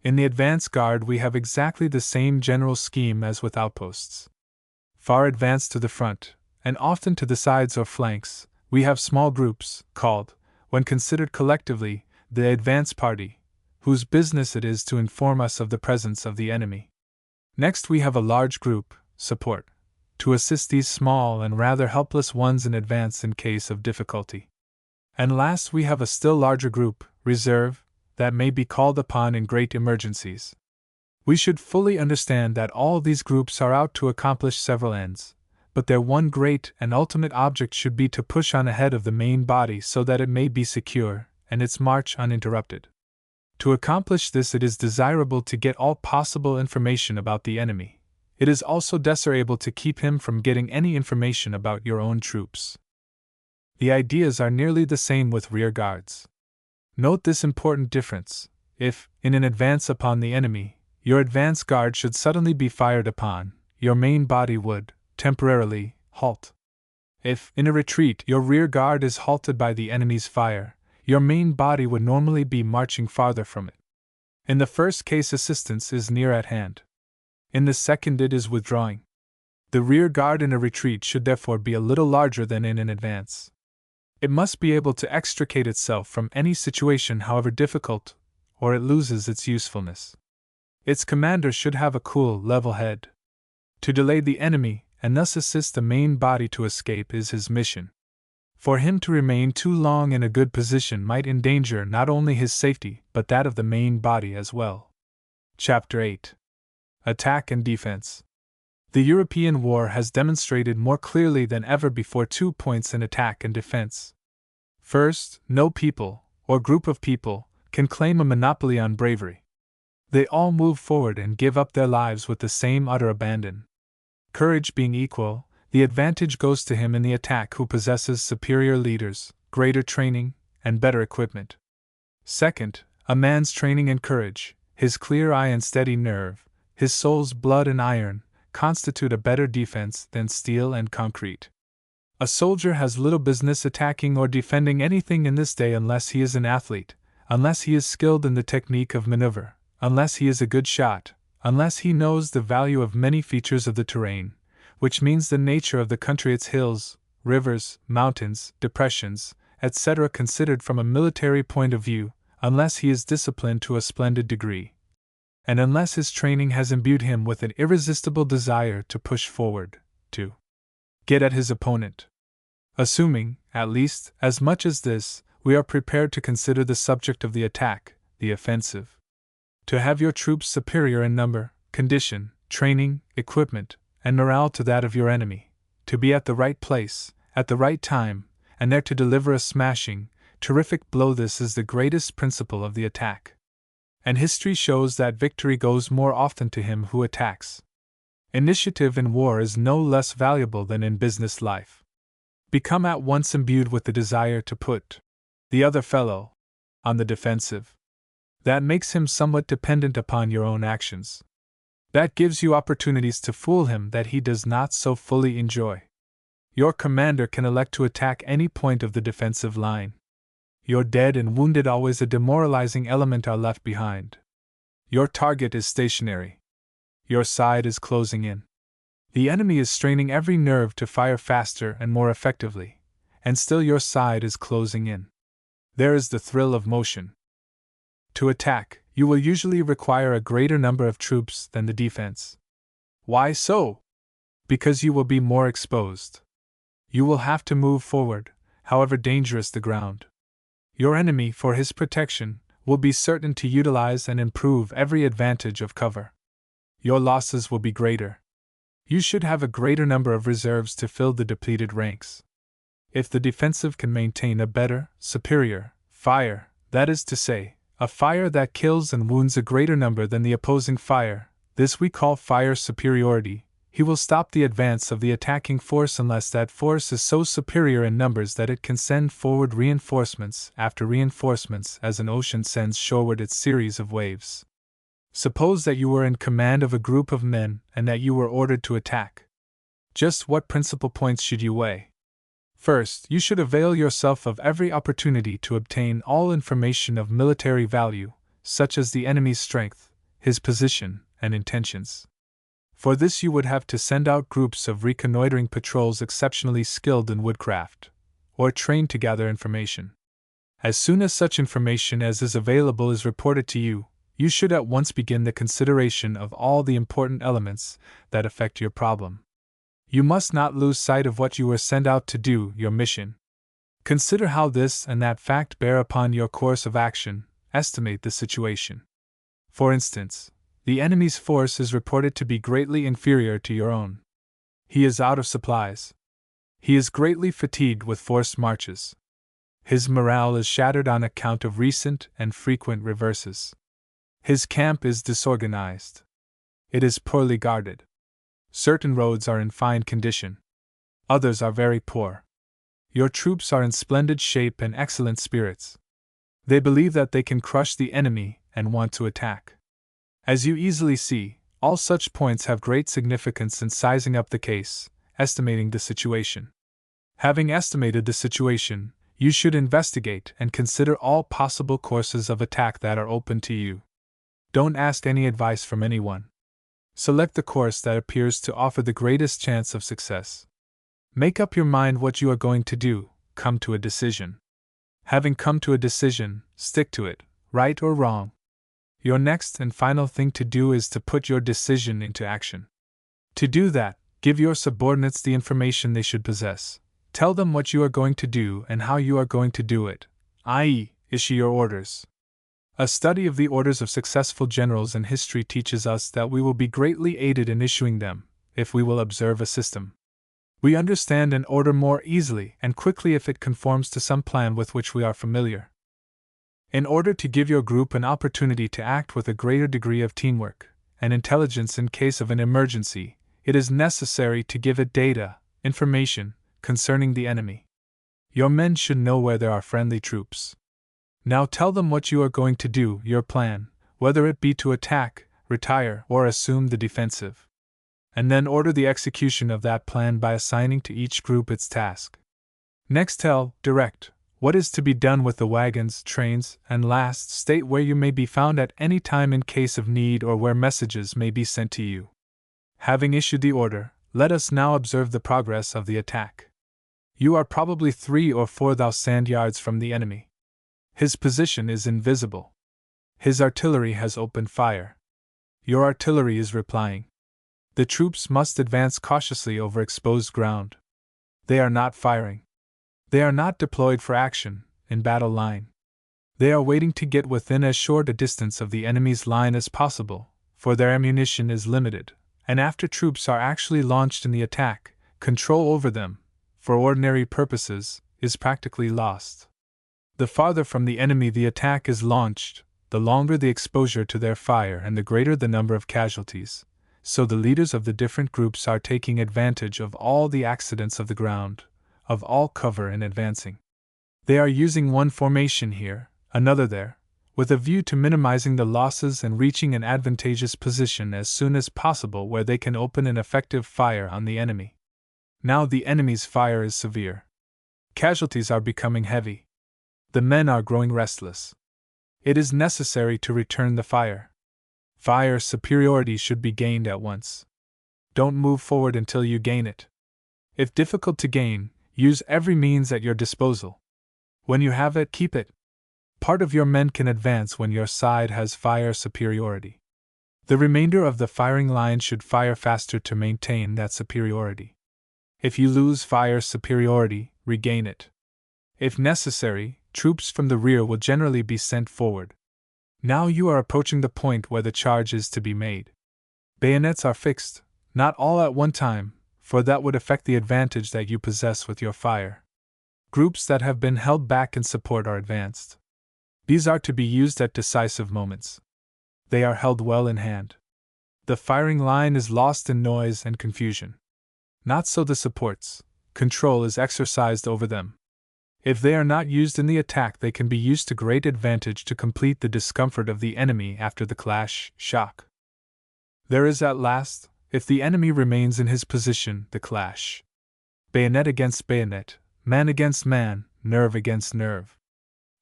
In the advance guard we have exactly the same general scheme as with outposts. Far advanced to the front, and often to the sides or flanks, we have small groups, called, when considered collectively, the advance party, whose business it is to inform us of the presence of the enemy. Next, we have a large group, support, to assist these small and rather helpless ones in advance in case of difficulty. And last, we have a still larger group, reserve, that may be called upon in great emergencies. We should fully understand that all these groups are out to accomplish several ends, but their one great and ultimate object should be to push on ahead of the main body so that it may be secure and its march uninterrupted. To accomplish this, it is desirable to get all possible information about the enemy. It is also desirable to keep him from getting any information about your own troops. The ideas are nearly the same with rear guards. Note this important difference. If, in an advance upon the enemy, your advance guard should suddenly be fired upon, your main body would, temporarily, halt. If, in a retreat, your rear guard is halted by the enemy's fire, your main body would normally be marching farther from it. In the first case, assistance is near at hand. In the second, it is withdrawing. The rear guard in a retreat should therefore be a little larger than in an advance. It must be able to extricate itself from any situation, however difficult, or it loses its usefulness. Its commander should have a cool, level head. To delay the enemy, and thus assist the main body to escape, is his mission. For him to remain too long in a good position might endanger not only his safety, but that of the main body as well. Chapter 8. Attack and Defense. The European war has demonstrated more clearly than ever before 2 points in attack and defense. First, no people, or group of people, can claim a monopoly on bravery. They all move forward and give up their lives with the same utter abandon. Courage being equal, the advantage goes to him in the attack who possesses superior leaders, greater training, and better equipment. Second, a man's training and courage, his clear eye and steady nerve, his soul's blood and iron, constitute a better defense than steel and concrete. A soldier has little business attacking or defending anything in this day unless he is an athlete, unless he is skilled in the technique of maneuver, unless he is a good shot, unless he knows the value of many features of the terrain, which means the nature of the country, its hills, rivers, mountains, depressions, etc., considered from a military point of view, unless he is disciplined to a splendid degree, and unless his training has imbued him with an irresistible desire to push forward, to get at his opponent. Assuming, at least, as much as this, we are prepared to consider the subject of the attack, the offensive. To have your troops superior in number, condition, training, equipment, and morale to that of your enemy, to be at the right place, at the right time, and there to deliver a smashing, terrific blow, this is the greatest principle of the attack. And history shows that victory goes more often to him who attacks. Initiative in war is no less valuable than in business life. Become at once imbued with the desire to put the other fellow on the defensive. That makes him somewhat dependent upon your own actions. That gives you opportunities to fool him that he does not so fully enjoy. Your commander can elect to attack any point of the defensive line. Your dead and wounded, always a demoralizing element, are left behind. Your target is stationary. Your side is closing in. The enemy is straining every nerve to fire faster and more effectively, and still your side is closing in. There is the thrill of motion. To attack, you will usually require a greater number of troops than the defense. Why so? Because you will be more exposed. You will have to move forward, however dangerous the ground. Your enemy, for his protection, will be certain to utilize and improve every advantage of cover. Your losses will be greater. You should have a greater number of reserves to fill the depleted ranks. If the defensive can maintain a better, superior fire, that is to say, a fire that kills and wounds a greater number than the opposing fire, this we call fire superiority, he will stop the advance of the attacking force unless that force is so superior in numbers that it can send forward reinforcements after reinforcements as an ocean sends shoreward its series of waves. Suppose that you were in command of a group of men and that you were ordered to attack. Just what principal points should you weigh? First, you should avail yourself of every opportunity to obtain all information of military value, such as the enemy's strength, his position, and intentions. For this you would have to send out groups of reconnoitering patrols exceptionally skilled in woodcraft, or trained to gather information. As soon as such information as is available is reported to you, you should at once begin the consideration of all the important elements that affect your problem. You must not lose sight of what you were sent out to do, your mission. Consider how this and that fact bear upon your course of action, estimate the situation. For instance, the enemy's force is reported to be greatly inferior to your own. He is out of supplies. He is greatly fatigued with forced marches. His morale is shattered on account of recent and frequent reverses. His camp is disorganized. It is poorly guarded. Certain roads are in fine condition. Others are very poor. Your troops are in splendid shape and excellent spirits. They believe that they can crush the enemy and want to attack. As you easily see, all such points have great significance in sizing up the case, estimating the situation. Having estimated the situation, you should investigate and consider all possible courses of attack that are open to you. Don't ask any advice from anyone. Select the course that appears to offer the greatest chance of success. Make up your mind what you are going to do, come to a decision. Having come to a decision, stick to it, right or wrong. Your next and final thing to do is to put your decision into action. To do that, give your subordinates the information they should possess. Tell them what you are going to do and how you are going to do it, i.e., issue your orders. A study of the orders of successful generals in history teaches us that we will be greatly aided in issuing them, if we will observe a system. We understand an order more easily and quickly if it conforms to some plan with which we are familiar. In order to give your group an opportunity to act with a greater degree of teamwork and intelligence in case of an emergency, it is necessary to give it data, information, concerning the enemy. Your men should know where there are friendly troops. Now tell them what you are going to do, your plan, whether it be to attack, retire, or assume the defensive. And then order the execution of that plan by assigning to each group its task. Next direct, what is to be done with the wagons, trains, and last state where you may be found at any time in case of need or where messages may be sent to you. Having issued the order, let us now observe the progress of the attack. You are probably 3 or 4,000 yards from the enemy. His position is invisible. His artillery has opened fire. Your artillery is replying. The troops must advance cautiously over exposed ground. They are not firing. They are not deployed for action, in battle line. They are waiting to get within as short a distance of the enemy's line as possible, for their ammunition is limited, and after troops are actually launched in the attack, control over them, for ordinary purposes, is practically lost. The farther from the enemy the attack is launched, the longer the exposure to their fire and the greater the number of casualties, so the leaders of the different groups are taking advantage of all the accidents of the ground, of all cover in advancing. They are using one formation here, another there, with a view to minimizing the losses and reaching an advantageous position as soon as possible where they can open an effective fire on the enemy. Now the enemy's fire is severe. Casualties are becoming heavy. The men are growing restless. It is necessary to return the fire. Fire superiority should be gained at once. Don't move forward until you gain it. If difficult to gain, use every means at your disposal. When you have it, keep it. Part of your men can advance when your side has fire superiority. The remainder of the firing line should fire faster to maintain that superiority. If you lose fire superiority, regain it. If necessary, troops from the rear will generally be sent forward. Now you are approaching the point where the charge is to be made. Bayonets are fixed, not all at one time, for that would affect the advantage that you possess with your fire. Groups that have been held back in support are advanced. These are to be used at decisive moments. They are held well in hand. The firing line is lost in noise and confusion. Not so the supports. Control is exercised over them. If they are not used in the attack, they can be used to great advantage to complete the discomfort of the enemy after the shock. There is at last, if the enemy remains in his position, the clash. Bayonet against bayonet, man against man, nerve against nerve.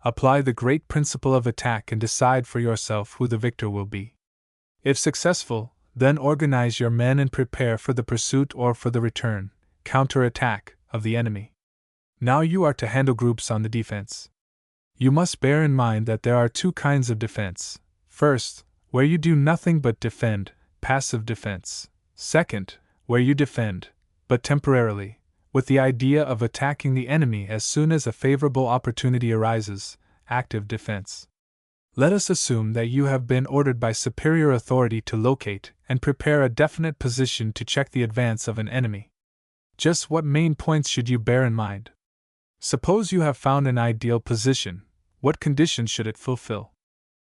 Apply the great principle of attack and decide for yourself who the victor will be. If successful, then organize your men and prepare for the pursuit or for the return, counter-attack, of the enemy. Now you are to handle groups on the defense. You must bear in mind that there are two kinds of defense. First, where you do nothing but defend, passive defense. Second, where you defend, but temporarily, with the idea of attacking the enemy as soon as a favorable opportunity arises, active defense. Let us assume that you have been ordered by superior authority to locate and prepare a definite position to check the advance of an enemy. Just what main points should you bear in mind? Suppose you have found an ideal position. What conditions should it fulfill?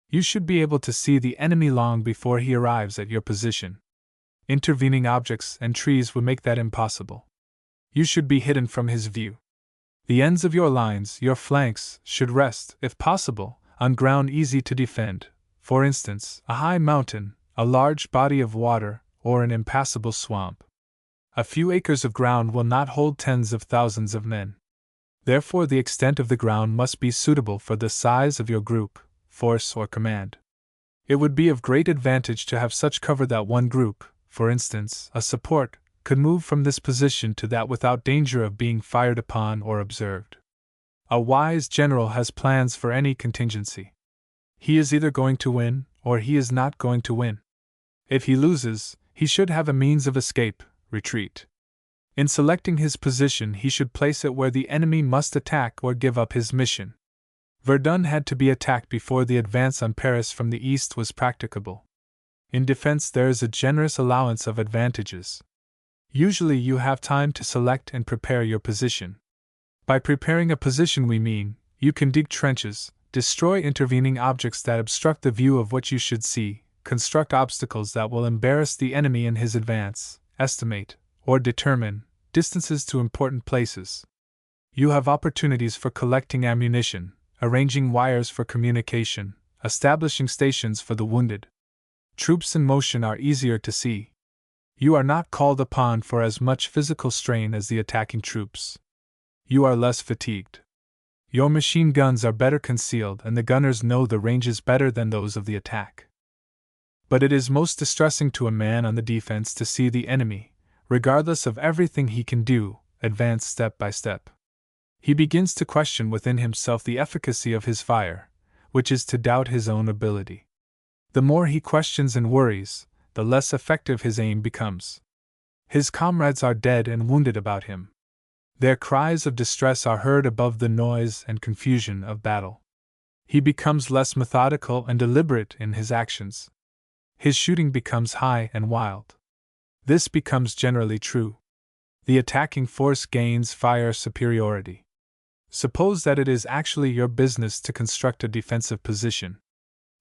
You should be able to see the enemy long before he arrives at your position. Intervening objects and trees would make that impossible. You should be hidden from his view. The ends of your lines, your flanks, should rest, if possible, on ground easy to defend, for instance, a high mountain, a large body of water, or an impassable swamp. A few acres of ground will not hold tens of thousands of men. Therefore, the extent of the ground must be suitable for the size of your group, force, or command. It would be of great advantage to have such cover that one group, for instance, a support, could move from this position to that without danger of being fired upon or observed. A wise general has plans for any contingency. He is either going to win, or he is not going to win. If he loses, he should have a means of escape, retreat. In selecting his position, he should place it where the enemy must attack or give up his mission. Verdun had to be attacked before the advance on Paris from the east was practicable. In defense, there is a generous allowance of advantages. Usually, you have time to select and prepare your position. By preparing a position, we mean, you can dig trenches, destroy intervening objects that obstruct the view of what you should see, construct obstacles that will embarrass the enemy in his advance, estimate, or determine, distances to important places. You have opportunities for collecting ammunition, arranging wires for communication, establishing stations for the wounded. Troops in motion are easier to see. You are not called upon for as much physical strain as the attacking troops. You are less fatigued. Your machine guns are better concealed, and the gunners know the ranges better than those of the attack. But it is most distressing to a man on the defense to see the enemy, regardless of everything he can do, advance step by step. He begins to question within himself the efficacy of his fire, which is to doubt his own ability. The more he questions and worries, the less effective his aim becomes. His comrades are dead and wounded about him. Their cries of distress are heard above the noise and confusion of battle. He becomes less methodical and deliberate in his actions. His shooting becomes high and wild. This becomes generally true. The attacking force gains fire superiority. Suppose that it is actually your business to construct a defensive position.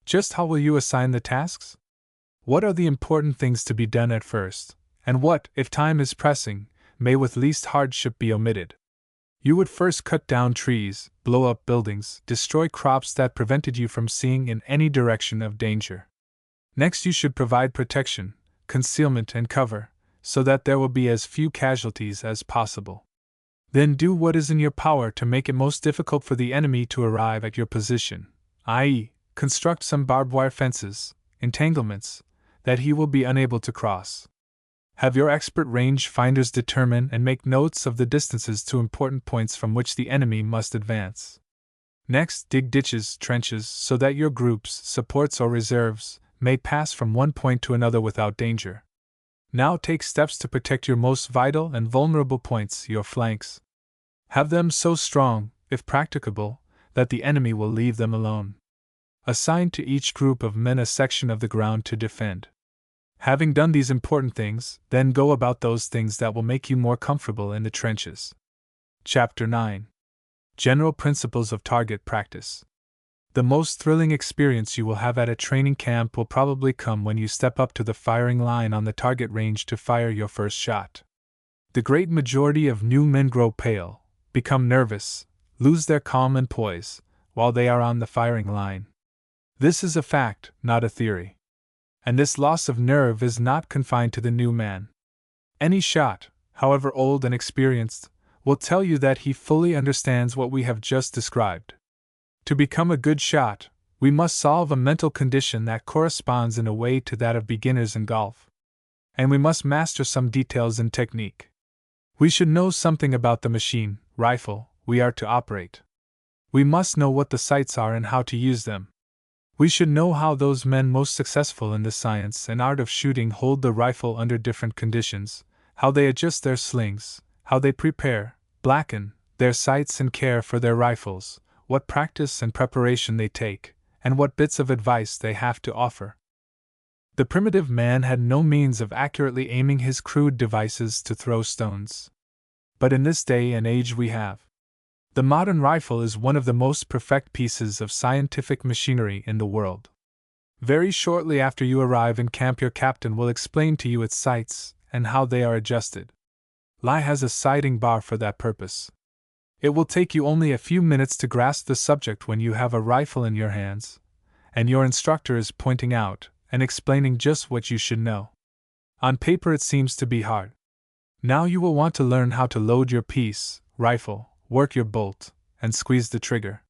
Just how will you assign the tasks? What are the important things to be done at first, and what, if time is pressing, may with least hardship be omitted? You would first cut down trees, blow up buildings, destroy crops that prevented you from seeing in any direction of danger. Next, you should provide protection, concealment, and cover, so that there will be as few casualties as possible. Then do what is in your power to make it most difficult for the enemy to arrive at your position, i.e., construct some barbed wire fences, entanglements, that he will be unable to cross. Have your expert range finders determine and make notes of the distances to important points from which the enemy must advance. Next, dig ditches, trenches, so that your groups, supports, or reserves may pass from one point to another without danger. Now take steps to protect your most vital and vulnerable points, your flanks. Have them so strong, if practicable, that the enemy will leave them alone. Assign to each group of men a section of the ground to defend. Having done these important things, then go about those things that will make you more comfortable in the trenches. Chapter 9. General Principles of Target Practice. The most thrilling experience you will have at a training camp will probably come when you step up to the firing line on the target range to fire your first shot. The great majority of new men grow pale, become nervous, lose their calm and poise, while they are on the firing line. This is a fact, not a theory. And this loss of nerve is not confined to the new man. Any shot, however old and experienced, will tell you that he fully understands what we have just described. To become a good shot, we must solve a mental condition that corresponds in a way to that of beginners in golf. And we must master some details in technique. We should know something about the machine, rifle, we are to operate. We must know what the sights are and how to use them. We should know how those men most successful in the science and art of shooting hold the rifle under different conditions, how they adjust their slings, how they prepare, blacken, their sights and care for their rifles, what practice and preparation they take, and what bits of advice they have to offer. The primitive man had no means of accurately aiming his crude devices to throw stones. But in this day and age we have. The modern rifle is one of the most perfect pieces of scientific machinery in the world. Very shortly after you arrive in camp, your captain will explain to you its sights and how they are adjusted. Lie has a sighting bar for that purpose. It will take you only a few minutes to grasp the subject when you have a rifle in your hands, and your instructor is pointing out and explaining just what you should know. On paper it seems to be hard. Now you will want to learn how to load your piece, rifle, work your bolt, and squeeze the trigger.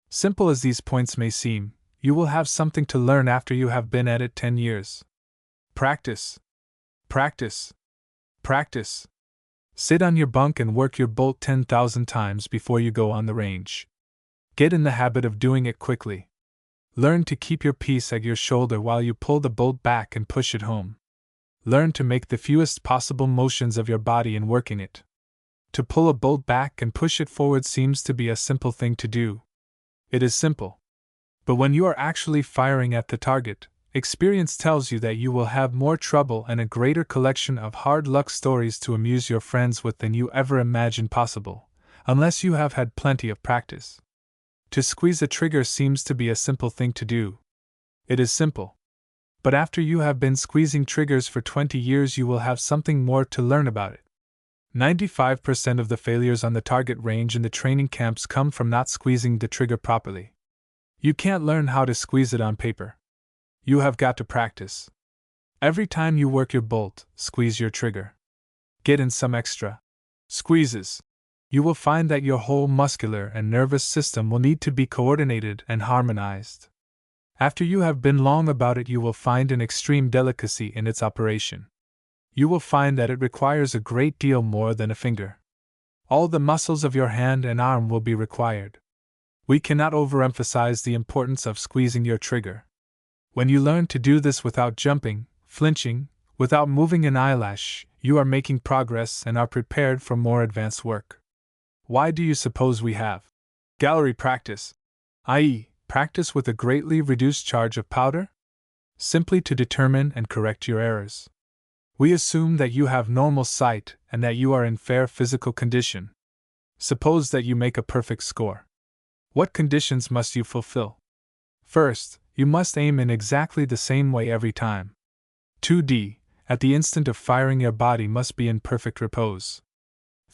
Simple as these points may seem, you will have something to learn after you have been at it 10 years. Practice. Practice. Practice. Sit on your bunk and work your bolt 10,000 times before you go on the range. Get in the habit of doing it quickly. Learn to keep your piece at your shoulder while you pull the bolt back and push it home. Learn to make the fewest possible motions of your body in working it. To pull a bolt back and push it forward seems to be a simple thing to do. It is simple. But when you are actually firing at the target, experience tells you that you will have more trouble and a greater collection of hard luck stories to amuse your friends with than you ever imagined possible, unless you have had plenty of practice. To squeeze a trigger seems to be a simple thing to do. It is simple. But after you have been squeezing triggers for 20 years, you will have something more to learn about it. 95% of the failures on the target range in the training camps come from not squeezing the trigger properly. You can't learn how to squeeze it on paper. You have got to practice. Every time you work your bolt, squeeze your trigger. Get in some extra squeezes. You will find that your whole muscular and nervous system will need to be coordinated and harmonized. After you have been long about it, you will find an extreme delicacy in its operation. You will find that it requires a great deal more than a finger. All the muscles of your hand and arm will be required. We cannot overemphasize the importance of squeezing your trigger. When you learn to do this without jumping, flinching, without moving an eyelash, you are making progress and are prepared for more advanced work. Why do you suppose we have gallery practice, i.e., practice with a greatly reduced charge of powder? Simply to determine and correct your errors. We assume that you have normal sight and that you are in fair physical condition. Suppose that you make a perfect score. What conditions must you fulfill? First, you must aim in exactly the same way every time. 2D, at the instant of firing, your body must be in perfect repose.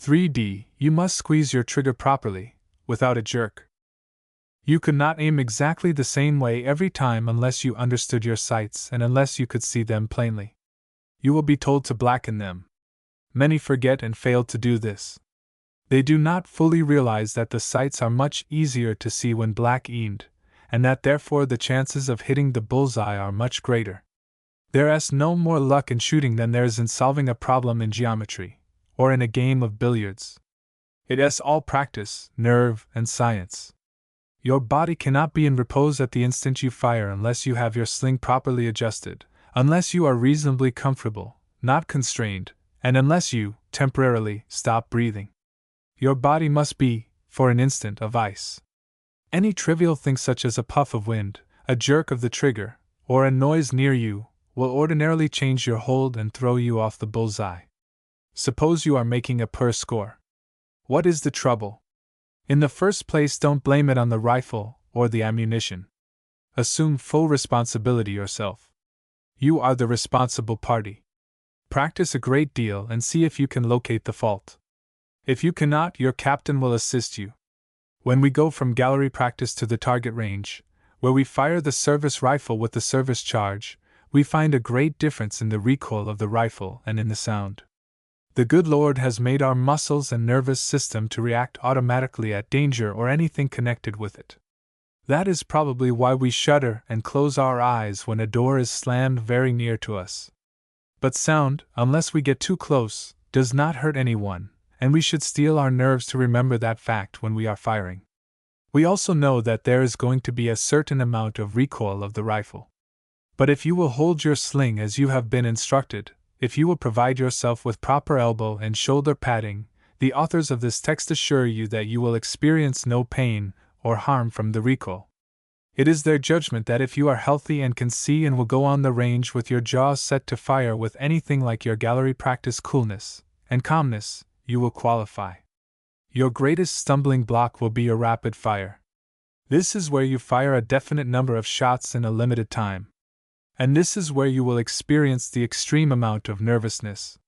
3D, you must squeeze your trigger properly, without a jerk. You could not aim exactly the same way every time unless you understood your sights and unless you could see them plainly. You will be told to blacken them. Many forget and fail to do this. They do not fully realize that the sights are much easier to see when black-ened, and that therefore the chances of hitting the bullseye are much greater. There is no more luck in shooting than there is in solving a problem in geometry, or in a game of billiards. It is all practice, nerve, and science. Your body cannot be in repose at the instant you fire unless you have your sling properly adjusted, unless you are reasonably comfortable, not constrained, and unless you, temporarily, stop breathing. Your body must be, for an instant, of ice. Any trivial thing such as a puff of wind, a jerk of the trigger, or a noise near you, will ordinarily change your hold and throw you off the bullseye. Suppose you are making a poor score. What is the trouble? In the first place, don't blame it on the rifle or the ammunition. Assume full responsibility yourself. You are the responsible party. Practice a great deal and see if you can locate the fault. If you cannot, your captain will assist you. When we go from gallery practice to the target range, where we fire the service rifle with the service charge, we find a great difference in the recoil of the rifle and in the sound. The good Lord has made our muscles and nervous system to react automatically at danger or anything connected with it. That is probably why we shudder and close our eyes when a door is slammed very near to us. But sound, unless we get too close, does not hurt anyone, and we should steel our nerves to remember that fact when we are firing. We also know that there is going to be a certain amount of recoil of the rifle. But if you will hold your sling as you have been instructed, if you will provide yourself with proper elbow and shoulder padding, the authors of this text assure you that you will experience no pain or harm from the recoil. It is their judgment that if you are healthy and can see and will go on the range with your jaws set to fire with anything like your gallery practice coolness and calmness, you will qualify. Your greatest stumbling block will be your rapid fire. This is where you fire a definite number of shots in a limited time. And this is where you will experience the extreme amount of nervousness.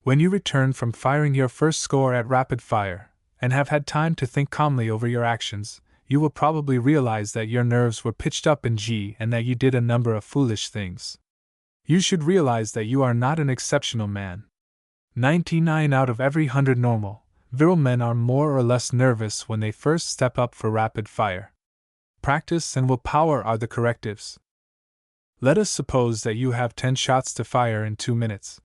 When you return from firing your first score at rapid fire, and have had time to think calmly over your actions, you will probably realize that your nerves were pitched up in G and that you did a number of foolish things. You should realize that you are not an exceptional man. 99 out of every 100 normal, virile men are more or less nervous when they first step up for rapid fire. Practice and willpower are the correctives. Let us suppose that you have 10 shots to fire in 2 minutes.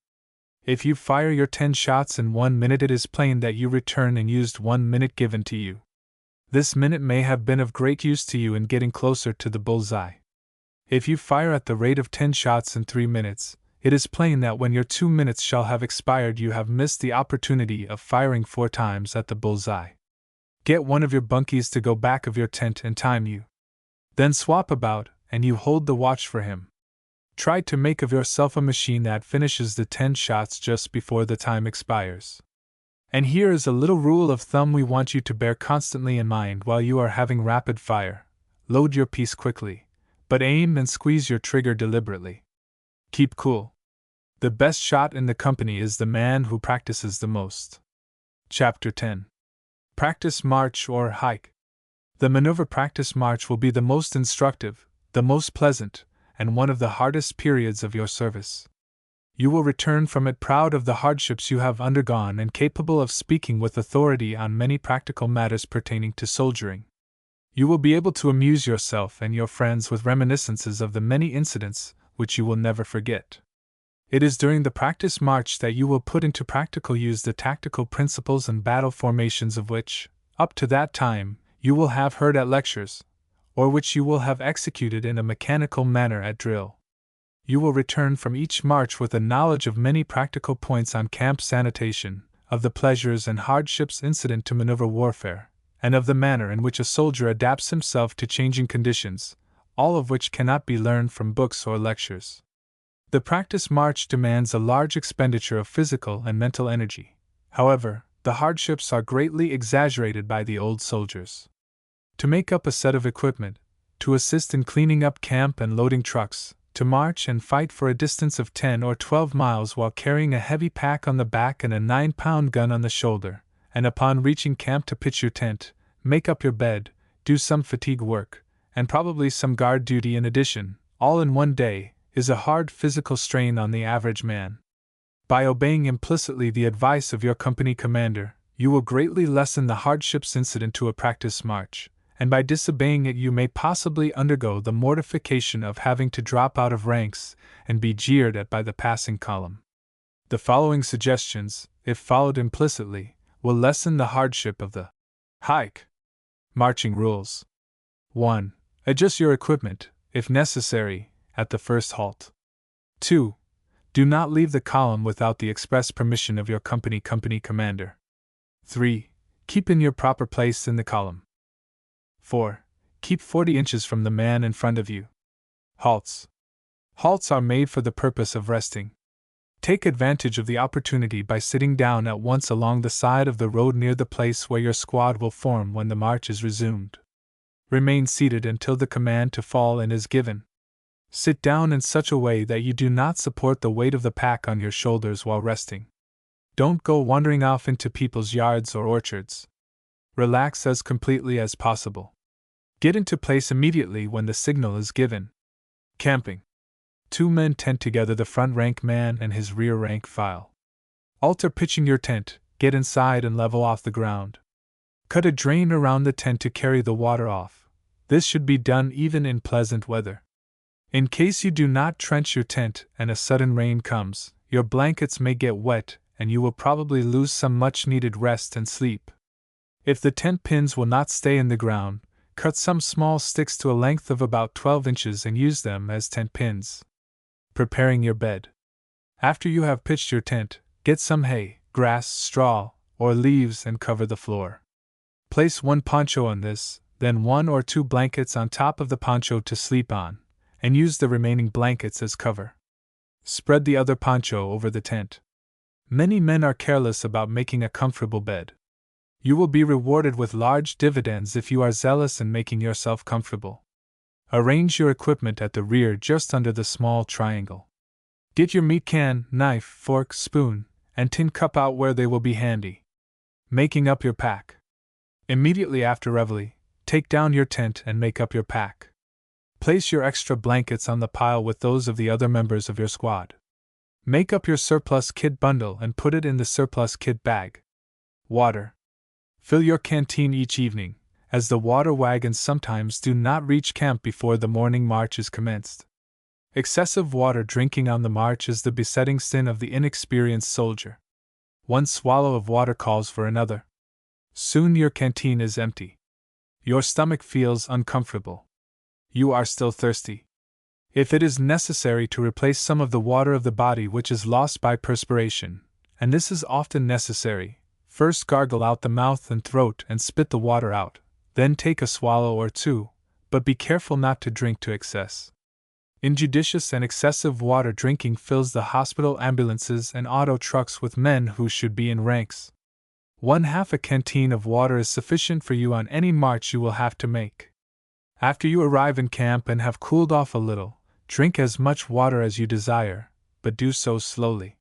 If you fire your 10 shots in 1 minute, it is plain that you return and used 1 minute given to you. This minute may have been of great use to you in getting closer to the bullseye. If you fire at the rate of 10 shots in 3 minutes, it is plain that when your 2 minutes shall have expired, you have missed the opportunity of firing 4 times at the bullseye. Get one of your bunkies to go back of your tent and time you. Then swap about, and you hold the watch for him. Try to make of yourself a machine that finishes the 10 shots just before the time expires. And here is a little rule of thumb we want you to bear constantly in mind while you are having rapid fire. Load your piece quickly, but aim and squeeze your trigger deliberately. Keep cool. The best shot in the company is the man who practices the most. Chapter 10. Practice march or hike. The maneuver practice march will be the most instructive, the most pleasant, and one of the hardest periods of your service. You will return from it proud of the hardships you have undergone and capable of speaking with authority on many practical matters pertaining to soldiering. You will be able to amuse yourself and your friends with reminiscences of the many incidents which you will never forget. It is during the practice march that you will put into practical use the tactical principles and battle formations of which, up to that time, you will have heard at lectures, or which you will have executed in a mechanical manner at drill. You will return from each march with a knowledge of many practical points on camp sanitation, of the pleasures and hardships incident to maneuver warfare, and of the manner in which a soldier adapts himself to changing conditions, all of which cannot be learned from books or lectures. The practice march demands a large expenditure of physical and mental energy. However, the hardships are greatly exaggerated by the old soldiers. To make up a set of equipment, to assist in cleaning up camp and loading trucks, to march and fight for a distance of 10 or 12 miles while carrying a heavy pack on the back and a 9-pound gun on the shoulder, and upon reaching camp to pitch your tent, make up your bed, do some fatigue work, and probably some guard duty in addition, all in one day, is a hard physical strain on the average man. By obeying implicitly the advice of your company commander, you will greatly lessen the hardships incident to a practice march, and by disobeying it you may possibly undergo the mortification of having to drop out of ranks and be jeered at by the passing column. The following suggestions, if followed implicitly, will lessen the hardship of the hike. Marching rules. 1. Adjust your equipment, if necessary, at the first halt. 2. Do not leave the column without the express permission of your company commander. 3. Keep in your proper place in the column. 4. Keep 40 inches from the man in front of you. Halts. Halts are made for the purpose of resting. Take advantage of the opportunity by sitting down at once along the side of the road near the place where your squad will form when the march is resumed. Remain seated until the command to fall in is given. Sit down in such a way that you do not support the weight of the pack on your shoulders while resting. Don't go wandering off into people's yards or orchards. Relax as completely as possible. Get into place immediately when the signal is given. Camping. 2 men tent together, the front rank man and his rear rank file. Alter pitching your tent, get inside and level off the ground. Cut a drain around the tent to carry the water off. This should be done even in pleasant weather. In case you do not trench your tent and a sudden rain comes, your blankets may get wet and you will probably lose some much needed rest and sleep. If the tent pins will not stay in the ground, cut some small sticks to a length of about 12 inches and use them as tent pins. Preparing your bed. After you have pitched your tent, get some hay, grass, straw, or leaves and cover the floor. Place one poncho on this, then 1 or 2 blankets on top of the poncho to sleep on, and use the remaining blankets as cover. Spread the other poncho over the tent. Many men are careless about making a comfortable bed. You will be rewarded with large dividends if you are zealous in making yourself comfortable. Arrange your equipment at the rear just under the small triangle. Get your meat can, knife, fork, spoon, and tin cup out where they will be handy. Making up your pack. Immediately after reveille, take down your tent and make up your pack. Place your extra blankets on the pile with those of the other members of your squad. Make up your surplus kit bundle and put it in the surplus kit bag. Water. Fill your canteen each evening, as the water wagons sometimes do not reach camp before the morning march is commenced. Excessive water drinking on the march is the besetting sin of the inexperienced soldier. One swallow of water calls for another. Soon your canteen is empty. Your stomach feels uncomfortable. You are still thirsty. If it is necessary to replace some of the water of the body which is lost by perspiration, and this is often necessary, first gargle out the mouth and throat and spit the water out, then take a swallow or two, but be careful not to drink to excess. Injudicious and excessive water drinking fills the hospital ambulances and auto trucks with men who should be in ranks. 1/2 a canteen of water is sufficient for you on any march you will have to make. After you arrive in camp and have cooled off a little, drink as much water as you desire, but do so slowly.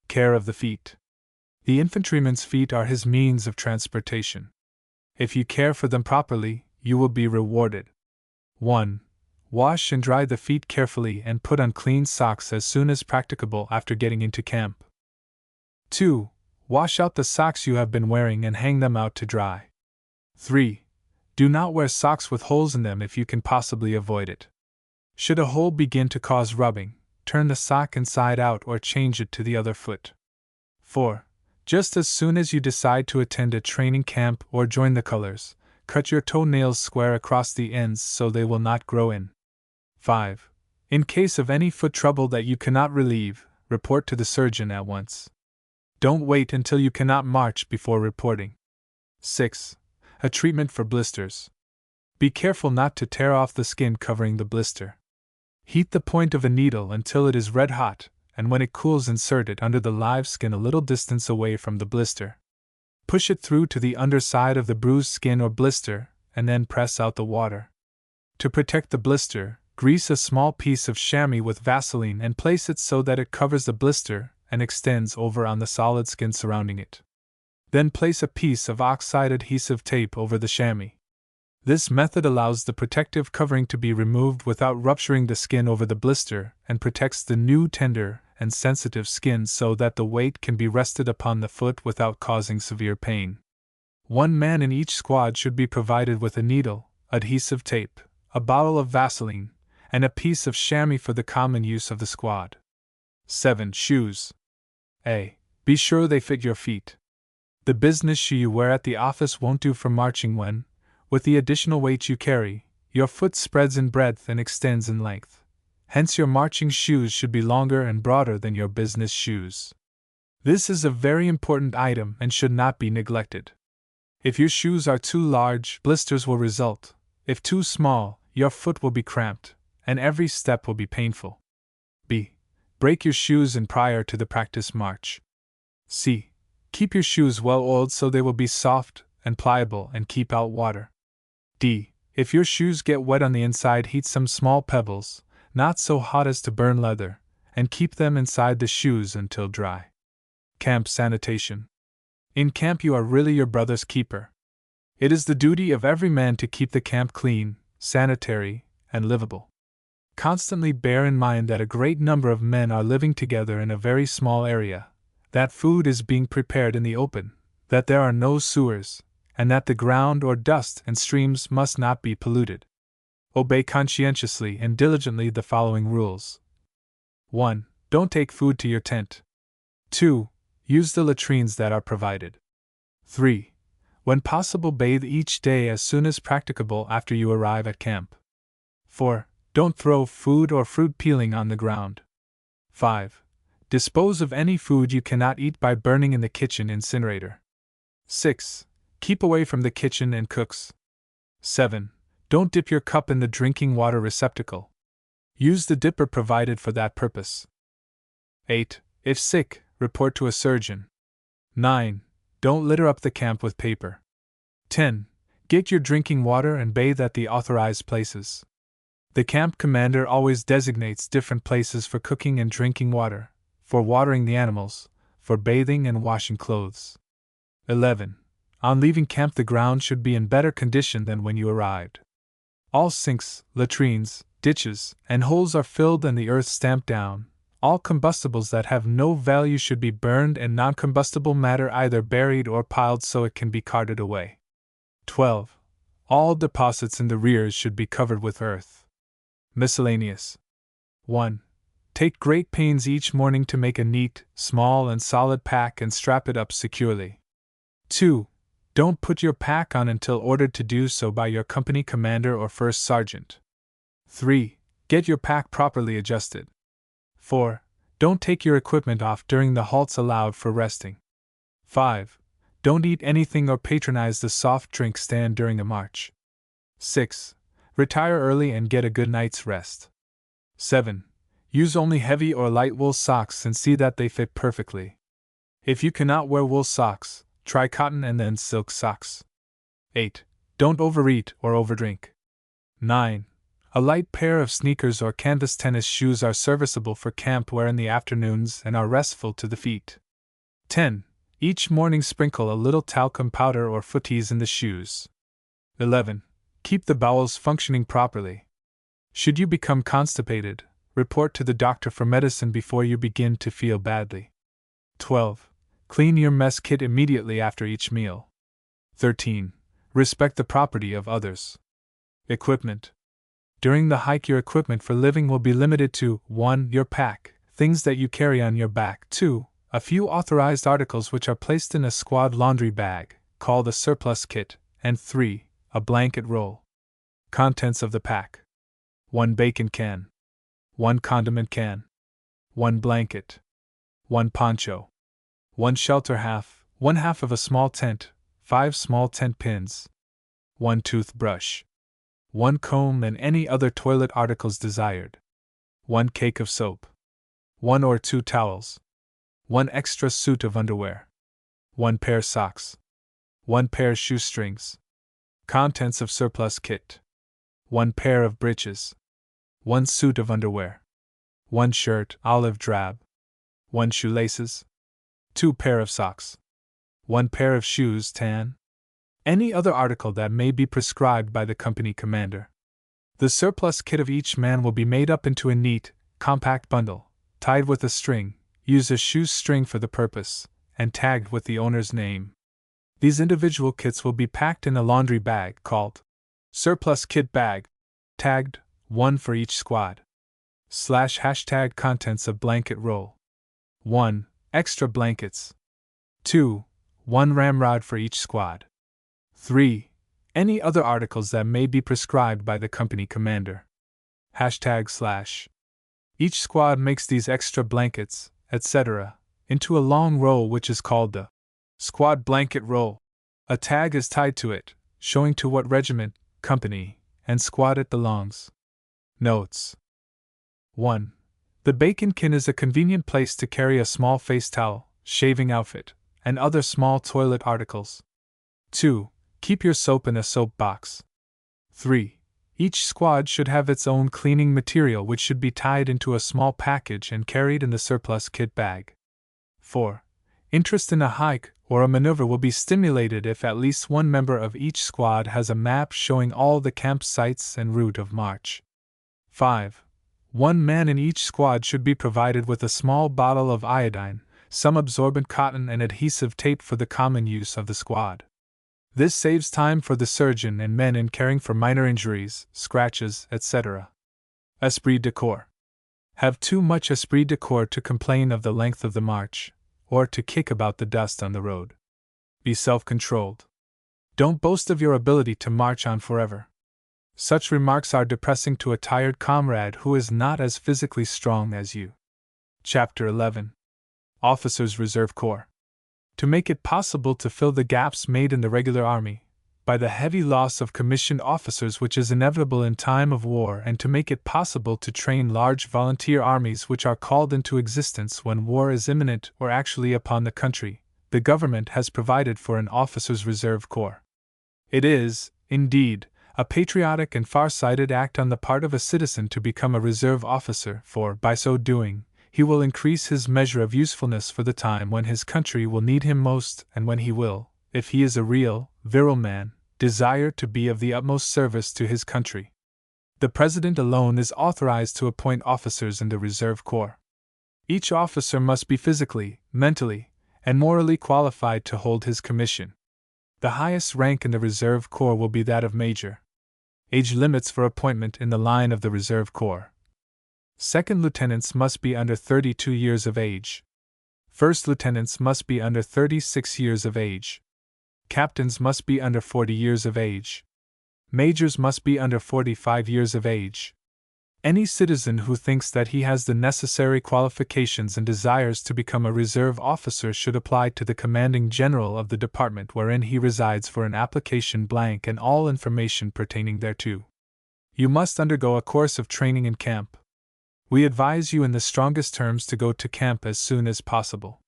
Care of the feet. The infantryman's feet are his means of transportation. If you care for them properly, you will be rewarded. 1. Wash and dry the feet carefully and put on clean socks as soon as practicable after getting into camp. 2. Wash out the socks you have been wearing and hang them out to dry. 3. Do not wear socks with holes in them if you can possibly avoid it. Should a hole begin to cause rubbing, turn the sock inside out or change it to the other foot. 4. Just as soon as you decide to attend a training camp or join the colors, cut your toenails square across the ends so they will not grow in. 5. In case of any foot trouble that you cannot relieve, report to the surgeon at once. Don't wait until you cannot march before reporting. 6. A treatment for blisters. Be careful not to tear off the skin covering the blister. Heat the point of a needle until it is red hot, and when it cools insert it under the live skin a little distance away from the blister. Push it through to the underside of the bruised skin or blister, and then press out the water. To protect the blister, grease a small piece of chamois with Vaseline and place it so that it covers the blister and extends over on the solid skin surrounding it. Then place a piece of oxide adhesive tape over the chamois. This method allows the protective covering to be removed without rupturing the skin over the blister and protects the new tender and sensitive skin so that the weight can be rested upon the foot without causing severe pain. 1 man in each squad should be provided with a needle, adhesive tape, a bottle of Vaseline, and a piece of chamois for the common use of the squad. 7. Shoes. A. Be sure they fit your feet. The business shoe you wear at the office won't do for marching when, with the additional weight you carry, your foot spreads in breadth and extends in length. Hence your marching shoes should be longer and broader than your business shoes. This is a very important item and should not be neglected. If your shoes are too large, blisters will result. If too small, your foot will be cramped, and every step will be painful. B. Break your shoes in prior to the practice march. C. Keep your shoes well oiled so they will be soft and pliable and keep out water. D. If your shoes get wet on the inside, heat some small pebbles, not so hot as to burn leather, and keep them inside the shoes until dry. Camp sanitation. In camp you are really your brother's keeper. It is the duty of every man to keep the camp clean, sanitary, and livable. Constantly bear in mind that a great number of men are living together in a very small area, that food is being prepared in the open, that there are no sewers, and that the ground or dust and streams must not be polluted. Obey conscientiously and diligently the following rules. 1. Don't take food to your tent. 2. Use the latrines that are provided. 3. When possible, bathe each day as soon as practicable after you arrive at camp. 4. Don't throw food or fruit peeling on the ground. 5. Dispose of any food you cannot eat by burning in the kitchen incinerator. 6. Keep away from the kitchen and cooks. 7. Don't dip your cup in the drinking water receptacle. Use the dipper provided for that purpose. 8. If sick, report to a surgeon. 9. Don't litter up the camp with paper. 10. Get your drinking water and bathe at the authorized places. The camp commander always designates different places for cooking and drinking water, for watering the animals, for bathing and washing clothes. 11. On leaving camp, the ground should be in better condition than when you arrived. All sinks, latrines, ditches, and holes are filled and the earth stamped down. All combustibles that have no value should be burned and non-combustible matter either buried or piled so it can be carted away. 12. All deposits in the rears should be covered with earth. Miscellaneous. 1. Take great pains each morning to make a neat, small, and solid pack and strap it up securely. 2. Don't put your pack on until ordered to do so by your company commander or first sergeant. 3. Get your pack properly adjusted. 4. Don't take your equipment off during the halts allowed for resting. 5. Don't eat anything or patronize the soft drink stand during a march. 6. Retire early and get a good night's rest. 7. Use only heavy or light wool socks and see that they fit perfectly. If you cannot wear wool socks, try cotton and then silk socks. 8. Don't overeat or overdrink. 9. A light pair of sneakers or canvas tennis shoes are serviceable for camp wear in the afternoons and are restful to the feet. 10. Each morning sprinkle a little talcum powder or footies in the shoes. 11. Keep the bowels functioning properly. Should you become constipated, report to the doctor for medicine before you begin to feel badly. 12. Clean your mess kit immediately after each meal. 13. Respect the property of others. Equipment. During the hike, your equipment for living will be limited to 1. Your pack, things that you carry on your back. 2. A few authorized articles which are placed in a squad laundry bag, called a surplus kit. And 3. A blanket roll. Contents of the pack: 1 bacon can, 1 condiment can, 1 blanket, 1 poncho, 1 shelter half, 1/2 of a small tent, 5 small tent pins, 1 toothbrush, 1 comb and any other toilet articles desired, 1 cake of soap, 1 or 2 towels, 1 extra suit of underwear, 1 pair socks, 1 pair shoestrings. Contents of surplus kit: 1 pair of breeches, 1 suit of underwear, 1 shirt olive drab, 1 shoelaces, 2 pair of socks, 1 pair of shoes tan, any other article that may be prescribed by the company commander. The surplus kit of each man will be made up into a neat, compact bundle, tied with a string, use a shoestring for the purpose, and tagged with the owner's name. These individual kits will be packed in a laundry bag called surplus kit bag, tagged 1 for each squad. / contents of blanket roll: 1. Extra blankets. 2. 1 ramrod for each squad. 3. Any other articles that may be prescribed by the company commander. #/ Each squad makes these extra blankets, etc., into a long roll which is called the squad blanket roll. A tag is tied to it, showing to what regiment, company, and squad it belongs. Notes: 1. The bacon can is a convenient place to carry a small face towel, shaving outfit, and other small toilet articles. 2. Keep your soap in a soap box. 3. Each squad should have its own cleaning material which should be tied into a small package and carried in the surplus kit bag. 4. Interest in a hike or a maneuver will be stimulated if at least one member of each squad has a map showing all the camp sites and route of march. 5. One man in each squad should be provided with a small bottle of iodine, some absorbent cotton and adhesive tape for the common use of the squad. This saves time for the surgeon and men in caring for minor injuries, scratches, etc. Esprit de corps. Have too much esprit de corps to complain of the length of the march, or to kick about the dust on the road. Be self-controlled. Don't boast of your ability to march on forever. Such remarks are depressing to a tired comrade who is not as physically strong as you. Chapter 11. Officers' Reserve Corps. To make it possible to fill the gaps made in the regular army, by the heavy loss of commissioned officers which is inevitable in time of war, and to make it possible to train large volunteer armies which are called into existence when war is imminent or actually upon the country, the government has provided for an Officers' Reserve Corps. It is, indeed, a patriotic and far-sighted act on the part of a citizen to become a reserve officer, for, by so doing, he will increase his measure of usefulness for the time when his country will need him most, and when he will, if he is a real, virile man, desire to be of the utmost service to his country. The President alone is authorized to appoint officers in the Reserve Corps. Each officer must be physically, mentally, and morally qualified to hold his commission. The highest rank in the Reserve Corps will be that of Major. Age limits for appointment in the line of the Reserve Corps. Second lieutenants must be under 32 years of age. First lieutenants must be under 36 years of age. Captains must be under 40 years of age. Majors must be under 45 years of age. Any citizen who thinks that he has the necessary qualifications and desires to become a reserve officer should apply to the commanding general of the department wherein he resides for an application blank and all information pertaining thereto. You must undergo a course of training in camp. We advise you in the strongest terms to go to camp as soon as possible.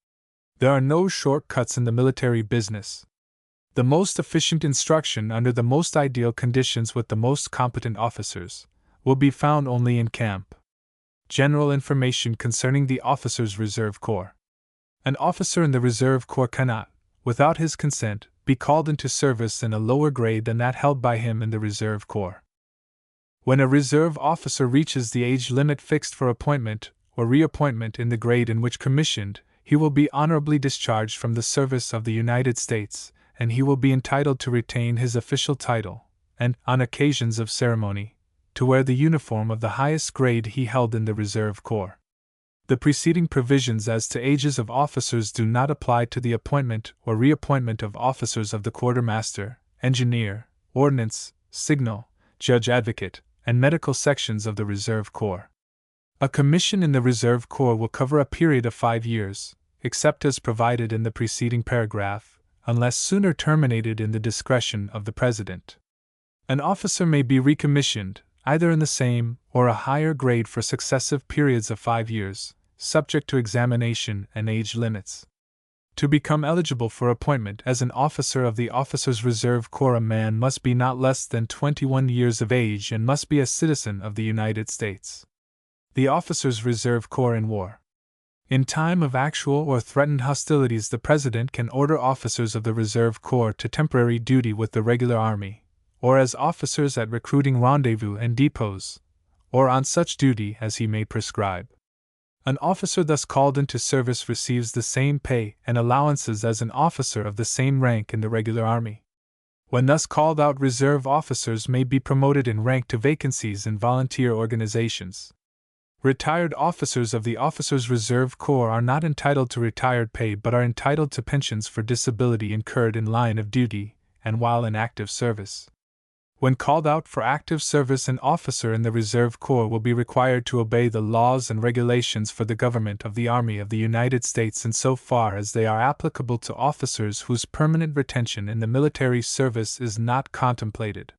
There are no shortcuts in the military business. The most efficient instruction under the most ideal conditions with the most competent officers will be found only in camp. General information concerning the Officers' Reserve Corps. An officer in the Reserve Corps cannot, without his consent, be called into service in a lower grade than that held by him in the Reserve Corps. When a reserve officer reaches the age limit fixed for appointment or reappointment in the grade in which commissioned, he will be honorably discharged from the service of the United States, and he will be entitled to retain his official title, and, on occasions of ceremony, to wear the uniform of the highest grade he held in the Reserve Corps. The preceding provisions as to ages of officers do not apply to the appointment or reappointment of officers of the quartermaster, engineer, ordnance, signal, judge advocate, and medical sections of the Reserve Corps. A commission in the Reserve Corps will cover a period of 5 years, except as provided in the preceding paragraph, unless sooner terminated in the discretion of the President. An officer may be recommissioned, either in the same or a higher grade for successive periods of 5 years, subject to examination and age limits. To become eligible for appointment as an officer of the Officers' Reserve Corps, a man must be not less than 21 years of age and must be a citizen of the United States. The Officers' Reserve Corps in war. In time of actual or threatened hostilities, the President can order officers of the Reserve Corps to temporary duty with the regular army, or as officers at recruiting rendezvous and depots, or on such duty as he may prescribe. An officer thus called into service receives the same pay and allowances as an officer of the same rank in the regular army. When thus called out, reserve officers may be promoted in rank to vacancies in volunteer organizations. Retired officers of the Officers' Reserve Corps are not entitled to retired pay but are entitled to pensions for disability incurred in line of duty and while in active service. When called out for active service, an officer in the Reserve Corps will be required to obey the laws and regulations for the government of the Army of the United States in so far as they are applicable to officers whose permanent retention in the military service is not contemplated.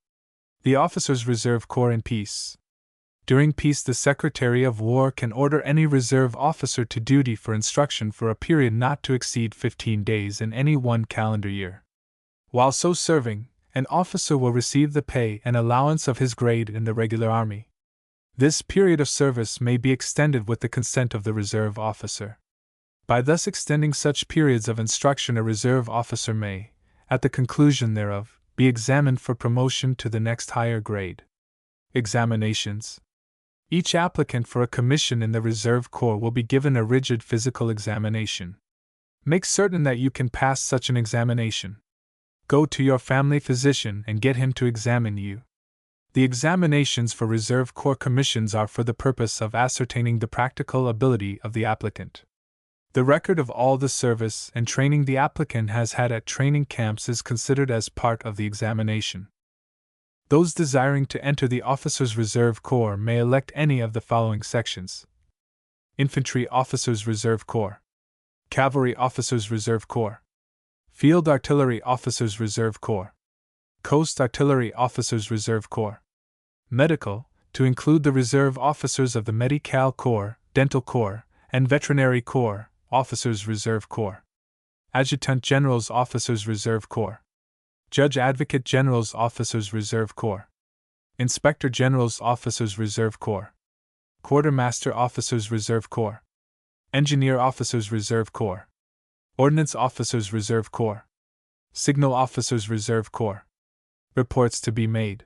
The Officers' Reserve Corps in peace. During peace, the Secretary of War can order any reserve officer to duty for instruction for a period not to exceed 15 days in any one calendar year. While so serving, an officer will receive the pay and allowance of his grade in the regular army. This period of service may be extended with the consent of the reserve officer. By thus extending such periods of instruction, a reserve officer may, at the conclusion thereof, be examined for promotion to the next higher grade. Examinations. Each applicant for a commission in the Reserve Corps will be given a rigid physical examination. Make certain that you can pass such an examination. Go to your family physician and get him to examine you. The examinations for Reserve Corps commissions are for the purpose of ascertaining the practical ability of the applicant. The record of all the service and training the applicant has had at training camps is considered as part of the examination. Those desiring to enter the Officers' Reserve Corps may elect any of the following sections: Infantry Officers Reserve Corps, Cavalry Officers Reserve Corps, Field Artillery Officers Reserve Corps, Coast Artillery Officers Reserve Corps, Medical, to include the reserve officers of the Medical Corps, Dental Corps, and Veterinary Corps, Officers Reserve Corps, Adjutant General's Officers Reserve Corps, Judge Advocate General's Officers Reserve Corps, Inspector General's Officers Reserve Corps, Quartermaster Officers Reserve Corps, Engineer Officers Reserve Corps, Ordnance Officers Reserve Corps, Signal Officers Reserve Corps. Reports to be made.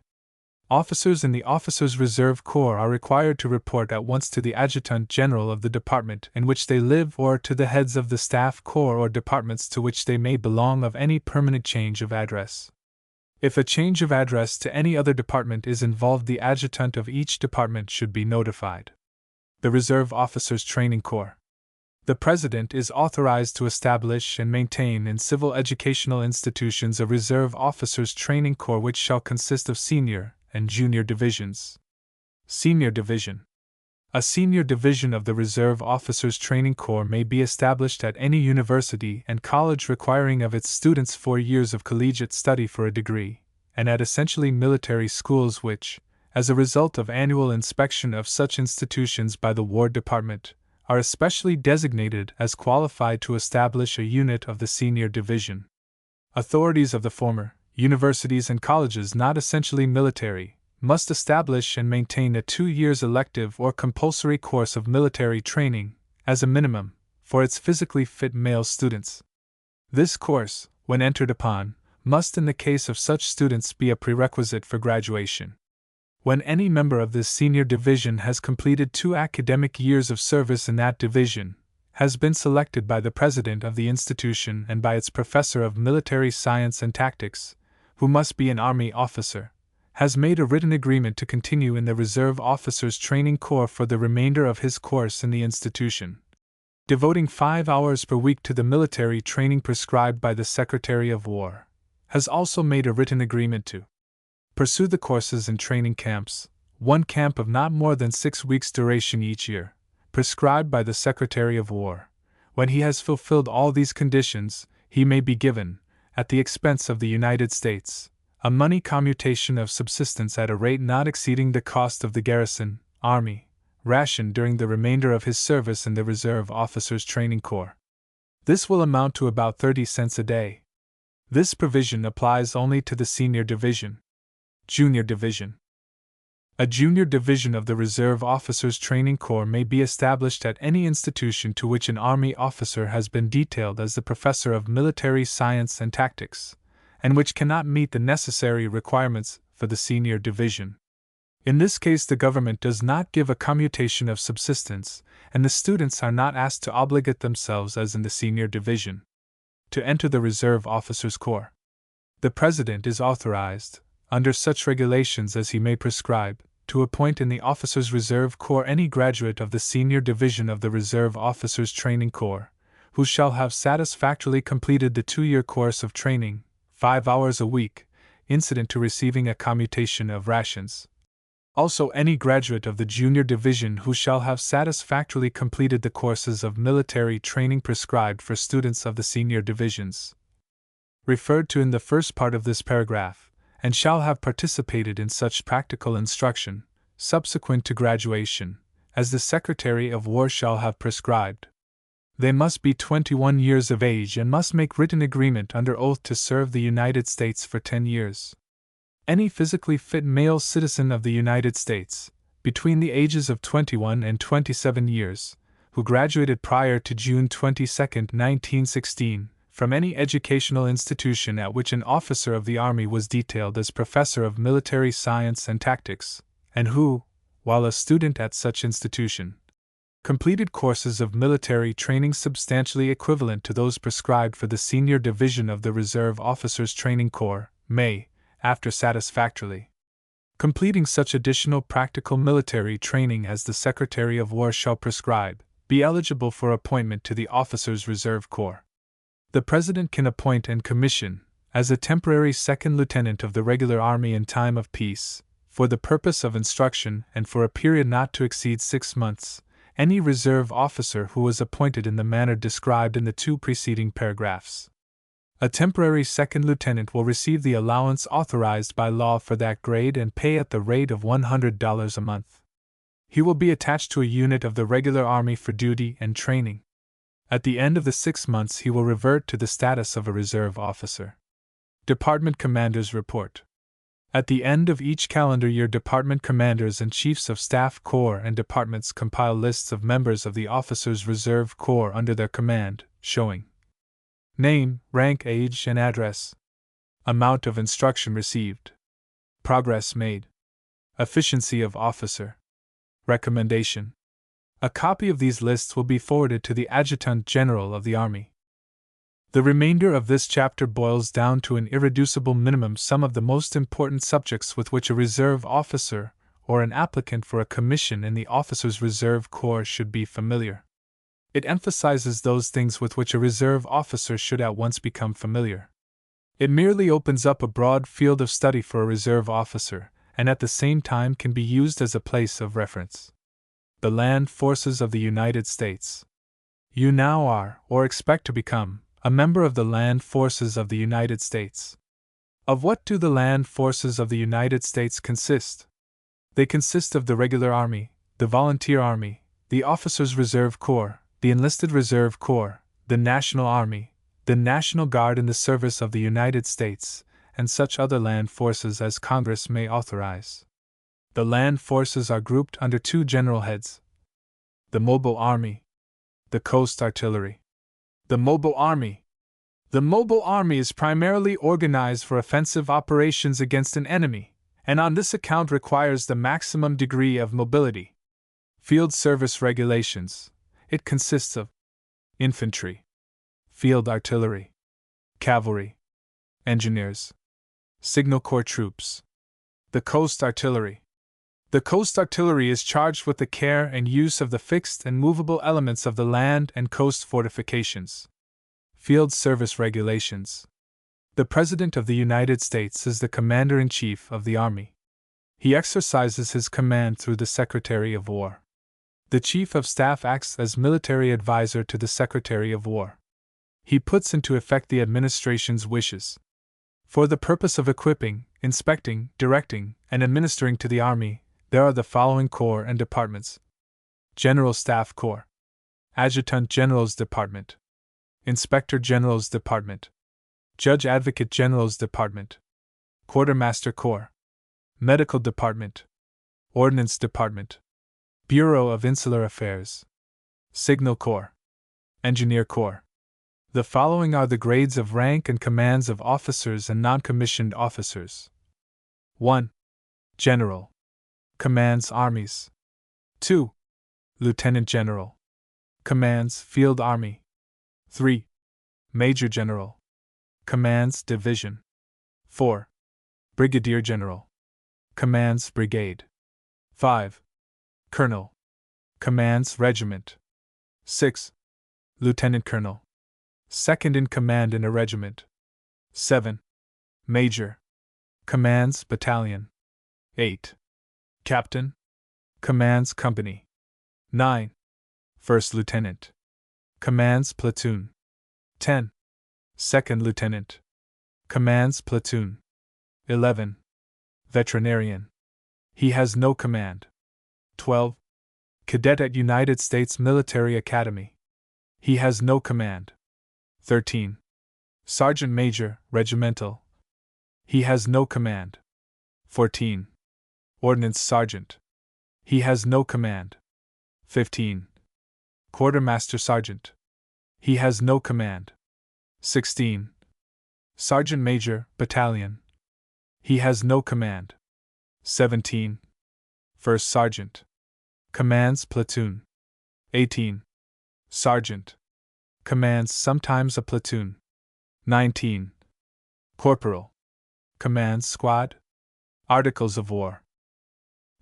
Officers in the Officers' Reserve Corps are required to report at once to the Adjutant General of the department in which they live or to the heads of the staff corps or departments to which they may belong of any permanent change of address. If a change of address to any other department is involved, the adjutant of each department should be notified. The Reserve Officers Training Corps. The President is authorized to establish and maintain in civil educational institutions a Reserve Officers Training Corps which shall consist of senior and junior divisions. Senior Division. A senior division of the Reserve Officers Training Corps may be established at any university and college requiring of its students 4 years of collegiate study for a degree, and at essentially military schools which, as a result of annual inspection of such institutions by the War Department, are especially designated as qualified to establish a unit of the senior division. Authorities of the former, universities and colleges not essentially military, must establish and maintain a 2 years elective or compulsory course of military training, as a minimum, for its physically fit male students. This course, when entered upon, must in the case of such students be a prerequisite for graduation. When any member of this senior division has completed 2 academic years of service in that division, has been selected by the president of the institution and by its professor of military science and tactics, who must be an Army officer, has made a written agreement to continue in the Reserve Officers Training Corps for the remainder of his course in the institution, devoting 5 hours per week to the military training prescribed by the Secretary of War, has also made a written agreement to pursue the courses in training camps, one camp of not more than 6 weeks' duration each year, prescribed by the Secretary of War. When he has fulfilled all these conditions, he may be given, at the expense of the United States, a money commutation of subsistence at a rate not exceeding the cost of the garrison, Army, ration during the remainder of his service in the Reserve Officers Training Corps. This will amount to about 30 cents a day. This provision applies only to the senior division. Junior Division. A junior division of the Reserve Officers Training Corps may be established at any institution to which an Army officer has been detailed as the professor of military science and tactics, and which cannot meet the necessary requirements for the senior division. In this case, the government does not give a commutation of subsistence, and the students are not asked to obligate themselves as in the senior division to enter the Reserve Officers Corps. The President is authorized, under such regulations as he may prescribe, to appoint in the Officers' Reserve Corps any graduate of the senior division of the Reserve Officers Training Corps, who shall have satisfactorily completed the 2-year course of training, 5 hours a week, incident to receiving a commutation of rations. Also any graduate of the junior division who shall have satisfactorily completed the courses of military training prescribed for students of the senior divisions, referred to in the first part of this paragraph, and shall have participated in such practical instruction, subsequent to graduation, as the Secretary of War shall have prescribed. They must be 21 years of age and must make written agreement under oath to serve the United States for 10 years. Any physically fit male citizen of the United States, between the ages of 21 and 27 years, who graduated prior to June 22, 1916, from any educational institution at which an officer of the Army was detailed as professor of military science and tactics, and who, while a student at such institution, completed courses of military training substantially equivalent to those prescribed for the senior division of the Reserve Officers Training Corps, may, after satisfactorily completing such additional practical military training as the Secretary of War shall prescribe, be eligible for appointment to the Officers' Reserve Corps. The President can appoint and commission, as a temporary second lieutenant of the regular Army in time of peace, for the purpose of instruction and for a period not to exceed 6 months, any reserve officer who was appointed in the manner described in the 2 preceding paragraphs. A temporary second lieutenant will receive the allowance authorized by law for that grade and pay at the rate of $100 a month. He will be attached to a unit of the regular Army for duty and training. At the end of the 6 months, he will revert to the status of a reserve officer. Department Commanders Report. At the end of each calendar year, department commanders and chiefs of staff corps and departments compile lists of members of the Officers' Reserve Corps under their command, showing name, rank, age, and address, amount of instruction received, progress made, efficiency of officer, recommendation. A copy of these lists will be forwarded to the Adjutant General of the Army. The remainder of this chapter boils down to an irreducible minimum some of the most important subjects with which a reserve officer or an applicant for a commission in the Officers' Reserve Corps should be familiar. It emphasizes those things with which a reserve officer should at once become familiar. It merely opens up a broad field of study for a reserve officer, and at the same time can be used as a place of reference. The Land Forces of the United States. You now are, or expect to become, a member of the Land Forces of the United States. Of what do the Land Forces of the United States consist? They consist of the regular Army, the Volunteer Army, the Officers' Reserve Corps, the Enlisted Reserve Corps, the National Army, the National Guard in the service of the United States, and such other land forces as Congress may authorize. The land forces are grouped under 2 general heads: the Mobile Army, the Coast Artillery. The Mobile Army. The Mobile Army is primarily organized for offensive operations against an enemy, and on this account requires the maximum degree of mobility. Field Service Regulations. It consists of infantry, field artillery, cavalry, engineers, Signal Corps troops. The Coast Artillery. The Coast Artillery is charged with the care and use of the fixed and movable elements of the land and coast fortifications. Field Service Regulations. The President of the United States is the Commander-in-Chief of the Army. He exercises his command through the Secretary of War. The Chief of Staff acts as military advisor to the Secretary of War. He puts into effect the administration's wishes. For the purpose of equipping, inspecting, directing, and administering to the Army, there are the following corps and departments: General Staff Corps, Adjutant General's Department, Inspector General's Department, Judge Advocate General's Department, Quartermaster Corps, Medical Department, Ordnance Department, Bureau of Insular Affairs, Signal Corps, Engineer Corps. The following are the grades of rank and commands of officers and non-commissioned officers. 1. General. Commands armies. 2. Lieutenant General. Commands Field Army. 3. Major General. Commands Division. 4. Brigadier General. Commands Brigade. 5. Colonel. Commands Regiment. 6. Lieutenant Colonel. Second in command in a regiment. 7. Major. Commands Battalion. 8. Captain. Commands Company. 9. First Lieutenant. Commands Platoon. 10. Second Lieutenant. Commands Platoon. 11. Veterinarian. He has no command. 12. Cadet at United States Military Academy. He has no command. 13. Sergeant Major, Regimental. He has no command. 14. Ordnance Sergeant. He has no command. 15. Quartermaster Sergeant. He has no command. 16. Sergeant Major, Battalion. He has no command. 17. First Sergeant. Commands Platoon. 18. Sergeant. Commands sometimes a platoon. 19. Corporal. Commands squad. Articles of War.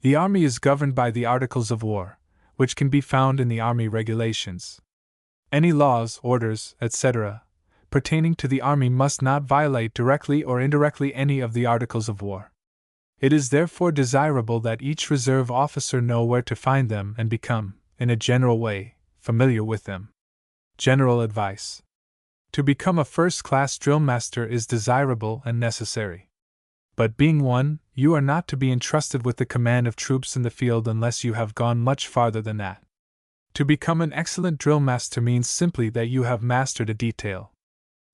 The Army is governed by the Articles of War, which can be found in the Army regulations. Any laws, orders, etc., pertaining to the Army must not violate directly or indirectly any of the Articles of War. It is therefore desirable that each reserve officer know where to find them and become, in a general way, familiar with them. General advice. To become a first-class drill master is desirable and necessary. But being one, you are not to be entrusted with the command of troops in the field unless you have gone much farther than that. To become an excellent drill master means simply that you have mastered a detail.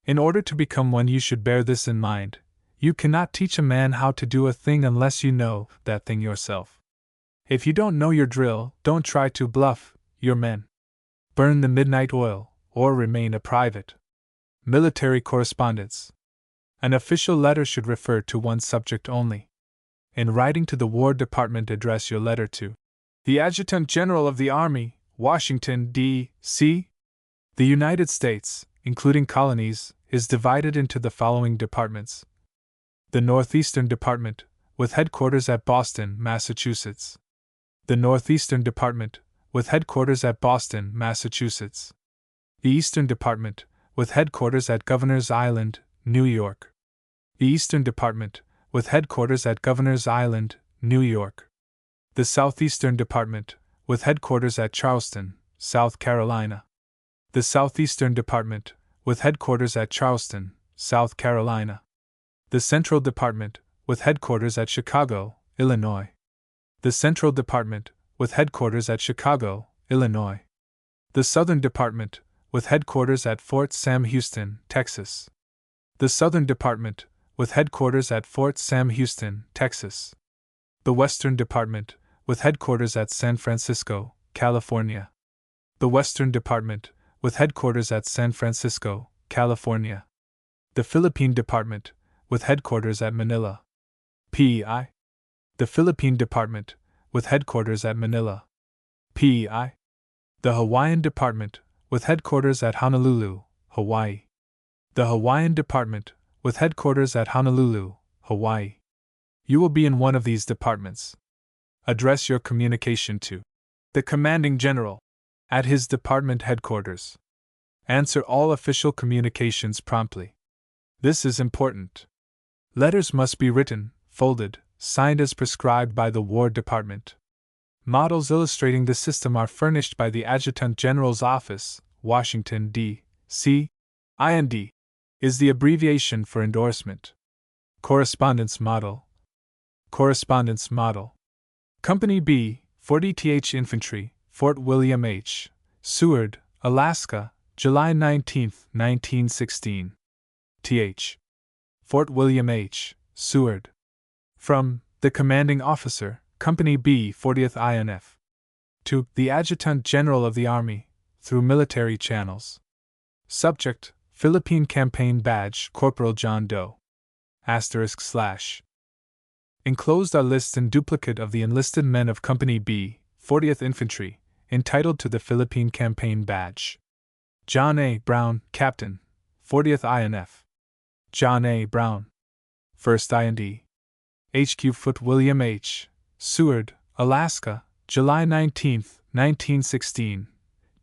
In order to become one, you should bear this in mind. You cannot teach a man how to do a thing unless you know that thing yourself. If you don't know your drill, don't try to bluff your men. Burn the midnight oil, or remain a private. Military correspondence. An official letter should refer to one subject only. In writing to the War Department, address your letter to the Adjutant General of the Army, Washington, D.C. The United States, including colonies, is divided into the following departments. The Northeastern Department, with headquarters at Boston, Massachusetts. The Northeastern Department, with headquarters at Boston, Massachusetts. The Eastern Department, with headquarters at Governor's Island, New York. The Eastern Department, with headquarters at Governor's Island, New York. The Southeastern Department, with headquarters at Charleston, South Carolina. The Southeastern Department, with headquarters at Charleston, South Carolina. The Central Department, with headquarters at Chicago, Illinois. The Central Department, with headquarters at Chicago, Illinois. The Southern Department, with headquarters at Fort Sam Houston, Texas. The Southern Department, with headquarters at Fort Sam Houston, Texas. The Western Department, with headquarters at San Francisco, California. The Western Department, with headquarters at San Francisco, California. The Philippine Department, with headquarters at Manila, PEI. The Philippine Department, with headquarters at Manila, PEI. The Hawaiian Department, with headquarters at Honolulu, Hawaii. The Hawaiian Department, with headquarters at Honolulu, Hawaii. You will be in one of these departments. Address your communication to the Commanding General at his department headquarters. Answer all official communications promptly. This is important. Letters must be written, folded, signed as prescribed by the War Department. Models illustrating the system are furnished by the Adjutant General's Office, Washington, D.C. IND is the abbreviation for endorsement. Correspondence Model. Correspondence Model. Company B, 40th Infantry, Fort William H. Seward, Alaska, July 19, 1916. Th. Fort William H. Seward. From the Commanding Officer, Company B, 40th INF. To the Adjutant General of the Army, through military channels. Subject: Philippine Campaign Badge, Corporal John Doe. */ Enclosed are lists in duplicate of the enlisted men of Company B, 40th Infantry, entitled to the Philippine Campaign Badge. John A. Brown, Captain, 40th INF. John A. Brown, 1st IND. HQ Fort William H. Seward, Alaska, July 19, 1916.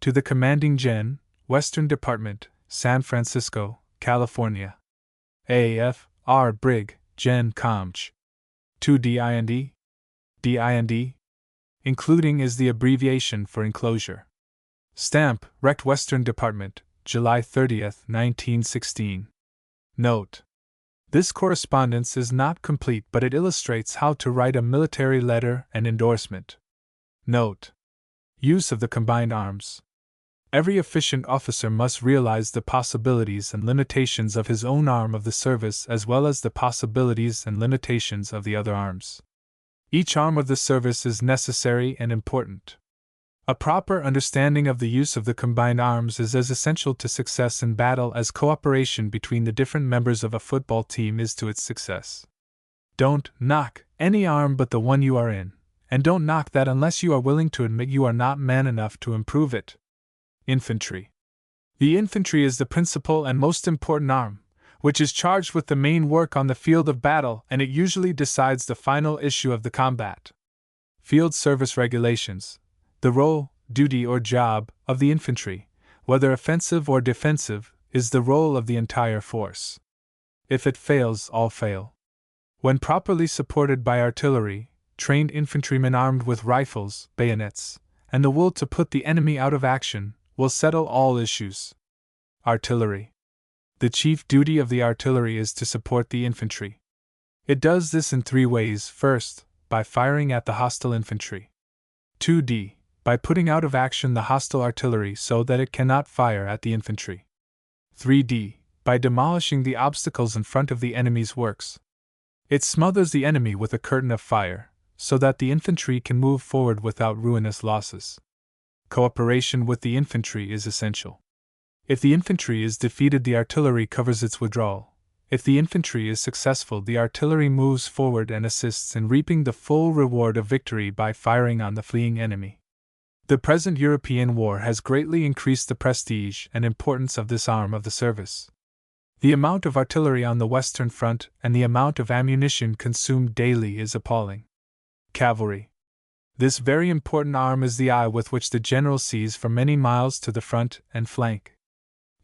To the Commanding Gen., Western Department, San Francisco, California. AF, R. Brig, Gen. Comj. To DIND. DIND. Including is the abbreviation for enclosure. Stamp, Rect Western Department, July 30, 1916. Note: this correspondence is not complete, but it illustrates how to write a military letter and endorsement. Note: use of the combined arms. Every efficient officer must realize the possibilities and limitations of his own arm of the service as well as the possibilities and limitations of the other arms. Each arm of the service is necessary and important. A proper understanding of the use of the combined arms is as essential to success in battle as cooperation between the different members of a football team is to its success. Don't knock any arm but the one you are in, and don't knock that unless you are willing to admit you are not man enough to improve it. Infantry. The infantry is the principal and most important arm, which is charged with the main work on the field of battle, and it usually decides the final issue of the combat. Field Service Regulations, The role, duty, or job of the infantry, whether offensive or defensive, is the role of the entire force. If it fails, all fail. When properly supported by artillery, trained infantrymen armed with rifles, bayonets, and the will to put the enemy out of action, will settle all issues. Artillery. The chief duty of the artillery is to support the infantry. It does this in 3 ways. First, by firing at the hostile infantry. 2d. By putting out of action the hostile artillery so that it cannot fire at the infantry. 3d. By demolishing the obstacles in front of the enemy's works. It smothers the enemy with a curtain of fire, so that the infantry can move forward without ruinous losses. Cooperation with the infantry is essential. If the infantry is defeated, the artillery covers its withdrawal. If the infantry is successful, the artillery moves forward and assists in reaping the full reward of victory by firing on the fleeing enemy. The present European war has greatly increased the prestige and importance of this arm of the service. The amount of artillery on the Western Front and the amount of ammunition consumed daily is appalling. Cavalry. This very important arm is the eye with which the general sees for many miles to the front and flank.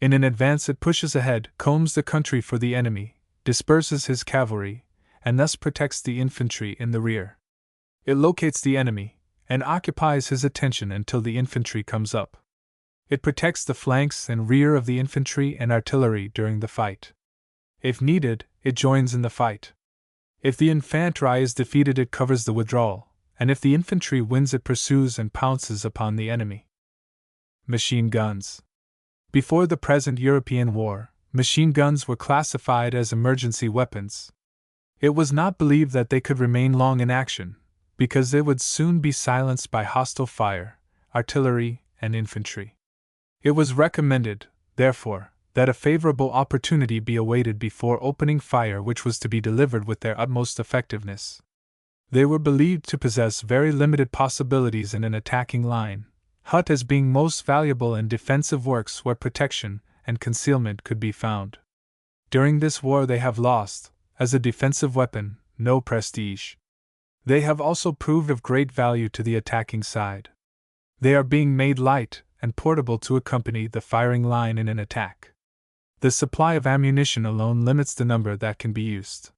In an advance, it pushes ahead, combs the country for the enemy, disperses his cavalry, and thus protects the infantry in the rear. It locates the enemy, and occupies his attention until the infantry comes up. It protects the flanks and rear of the infantry and artillery during the fight. If needed, it joins in the fight. If the infantry is defeated, it covers the withdrawal, and if the infantry wins, it pursues and pounces upon the enemy. Machine guns. Before the present European war, machine guns were classified as emergency weapons. It was not believed that they could remain long in action, because they would soon be silenced by hostile fire, artillery, and infantry. It was recommended, therefore, that a favorable opportunity be awaited before opening fire, which was to be delivered with their utmost effectiveness. They were believed to possess very limited possibilities in an attacking line, hut as being most valuable in defensive works where protection and concealment could be found. During this war they have lost, as a defensive weapon, no prestige. They have also proved of great value to the attacking side. They are being made light and portable to accompany the firing line in an attack. The supply of ammunition alone limits the number that can be used.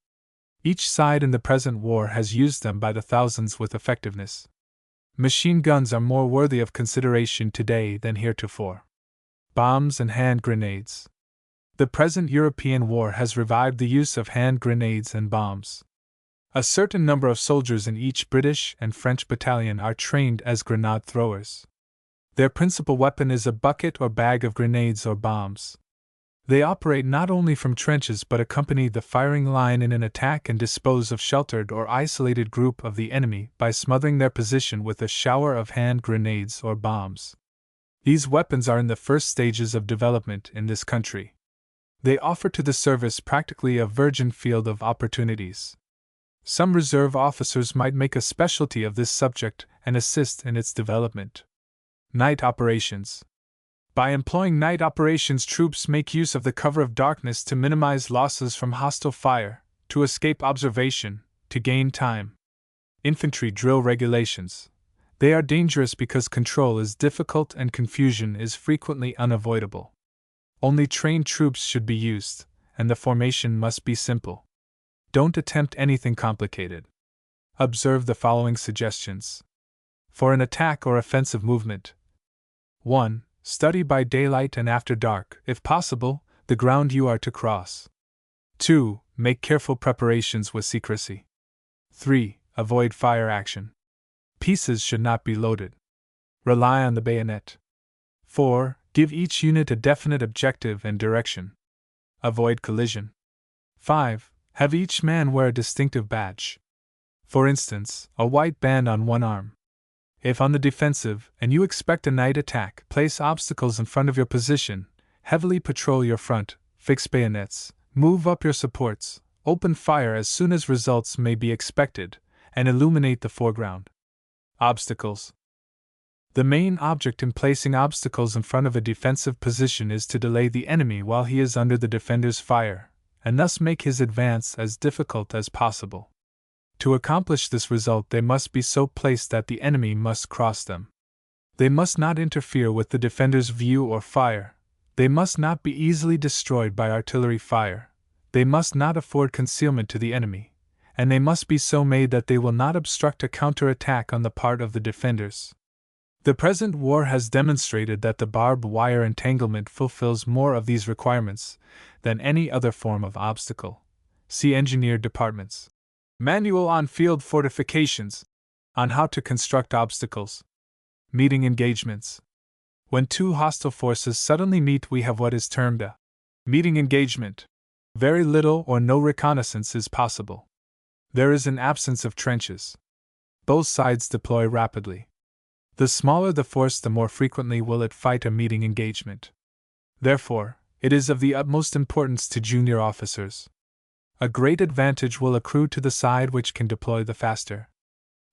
Each side in the present war has used them by the thousands with effectiveness. Machine guns are more worthy of consideration today than heretofore. Bombs and hand grenades. The present European war has revived the use of hand grenades and bombs. A certain number of soldiers in each British and French battalion are trained as grenade throwers. Their principal weapon is a bucket or bag of grenades or bombs. They operate not only from trenches but accompany the firing line in an attack and dispose of sheltered or isolated group of the enemy by smothering their position with a shower of hand grenades or bombs. These weapons are in the first stages of development in this country. They offer to the service practically a virgin field of opportunities. Some reserve officers might make a specialty of this subject and assist in its development. Night operations. By employing night operations, troops make use of the cover of darkness to minimize losses from hostile fire, to escape observation, to gain time. Infantry drill regulations. They are dangerous because control is difficult and confusion is frequently unavoidable. Only trained troops should be used, and the formation must be simple. Don't attempt anything complicated. Observe the following suggestions. For an attack or offensive movement. 1. Study by daylight and after dark, if possible, the ground you are to cross. 2. Make careful preparations with secrecy. 3. Avoid fire action. Pieces should not be loaded. Rely on the bayonet. 4. Give each unit a definite objective and direction. Avoid collision. 5. Have each man wear a distinctive badge. For instance, a white band on one arm. If on the defensive and you expect a night attack, place obstacles in front of your position, heavily patrol your front, fix bayonets, move up your supports, open fire as soon as results may be expected, and illuminate the foreground. Obstacles. The main object in placing obstacles in front of a defensive position is to delay the enemy while he is under the defender's fire, and thus make his advance as difficult as possible. To accomplish this result, they must be so placed that the enemy must cross them. They must not interfere with the defender's view or fire. They must not be easily destroyed by artillery fire. They must not afford concealment to the enemy, and they must be so made that they will not obstruct a counterattack on the part of the defenders. The present war has demonstrated that the barbed wire entanglement fulfills more of these requirements than any other form of obstacle. See Engineer Department's Manual on Field Fortifications, on how to construct obstacles. Meeting engagements. When two hostile forces suddenly meet, we have what is termed a meeting engagement. Very little or no reconnaissance is possible. There is an absence of trenches. Both sides deploy rapidly. The smaller the force, the more frequently will it fight a meeting engagement. Therefore, it is of the utmost importance to junior officers. A great advantage will accrue to the side which can deploy the faster.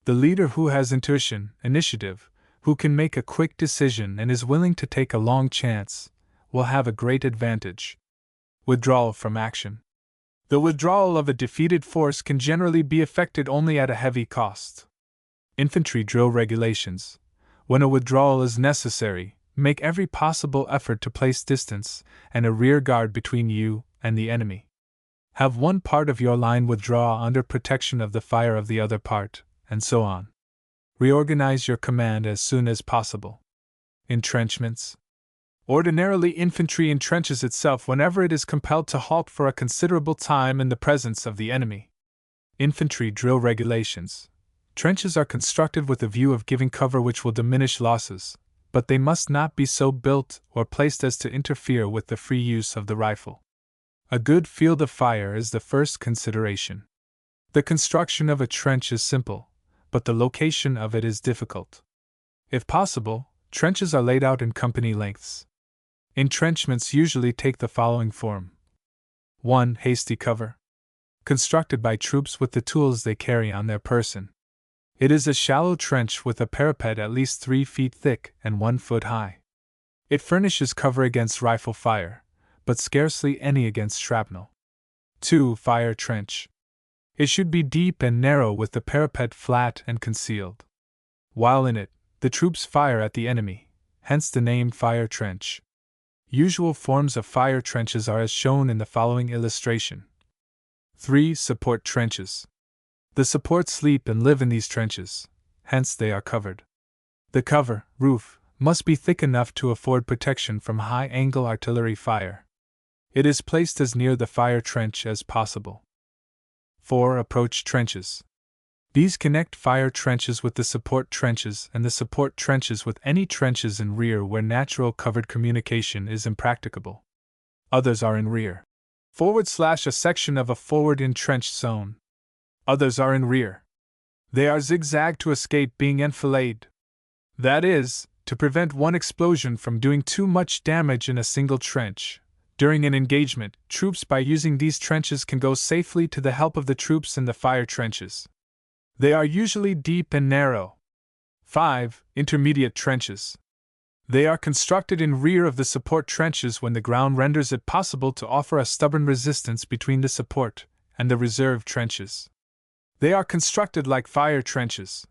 The leader who has initiative, who can make a quick decision and is willing to take a long chance, will have a great advantage. Withdrawal from action. The withdrawal of a defeated force can generally be effected only at a heavy cost. Infantry drill regulations. When a withdrawal is necessary, make every possible effort to place distance and a rear guard between you and the enemy. Have one part of your line withdraw under protection of the fire of the other part, and so on. Reorganize your command as soon as possible. Entrenchments. Ordinarily, infantry entrenches itself whenever it is compelled to halt for a considerable time in the presence of the enemy. Infantry drill regulations. Trenches are constructed with a view of giving cover which will diminish losses, but they must not be so built or placed as to interfere with the free use of the rifle. A good field of fire is the first consideration. The construction of a trench is simple, but the location of it is difficult. If possible, trenches are laid out in company lengths. Entrenchments usually take the following form. 1. Hasty cover. Constructed by troops with the tools they carry on their person. It is a shallow trench with a parapet at least 3 feet thick and 1 foot high. It furnishes cover against rifle fire, but scarcely any against shrapnel. 2. Fire trench. It should be deep and narrow with the parapet flat and concealed. While in it, the troops fire at the enemy, hence the name fire trench. Usual forms of fire trenches are as shown in the following illustration. 3. Support trenches. The supports sleep and live in these trenches, hence they are covered. The cover, roof, must be thick enough to afford protection from high-angle artillery fire. It is placed as near the fire trench as possible. 4. Approach trenches. These connect fire trenches with the support trenches and the support trenches with any trenches in rear where natural covered communication is impracticable. Others are in rear. / a section of a forward entrenched zone. Others are in rear. They are zigzagged to escape being enfiladed. That is, to prevent one explosion from doing too much damage in a single trench. During an engagement, troops by using these trenches can go safely to the help of the troops in the fire trenches. They are usually deep and narrow. 5. Intermediate trenches. They are constructed in rear of the support trenches when the ground renders it possible to offer a stubborn resistance between the support and the reserve trenches. They are constructed like fire trenches.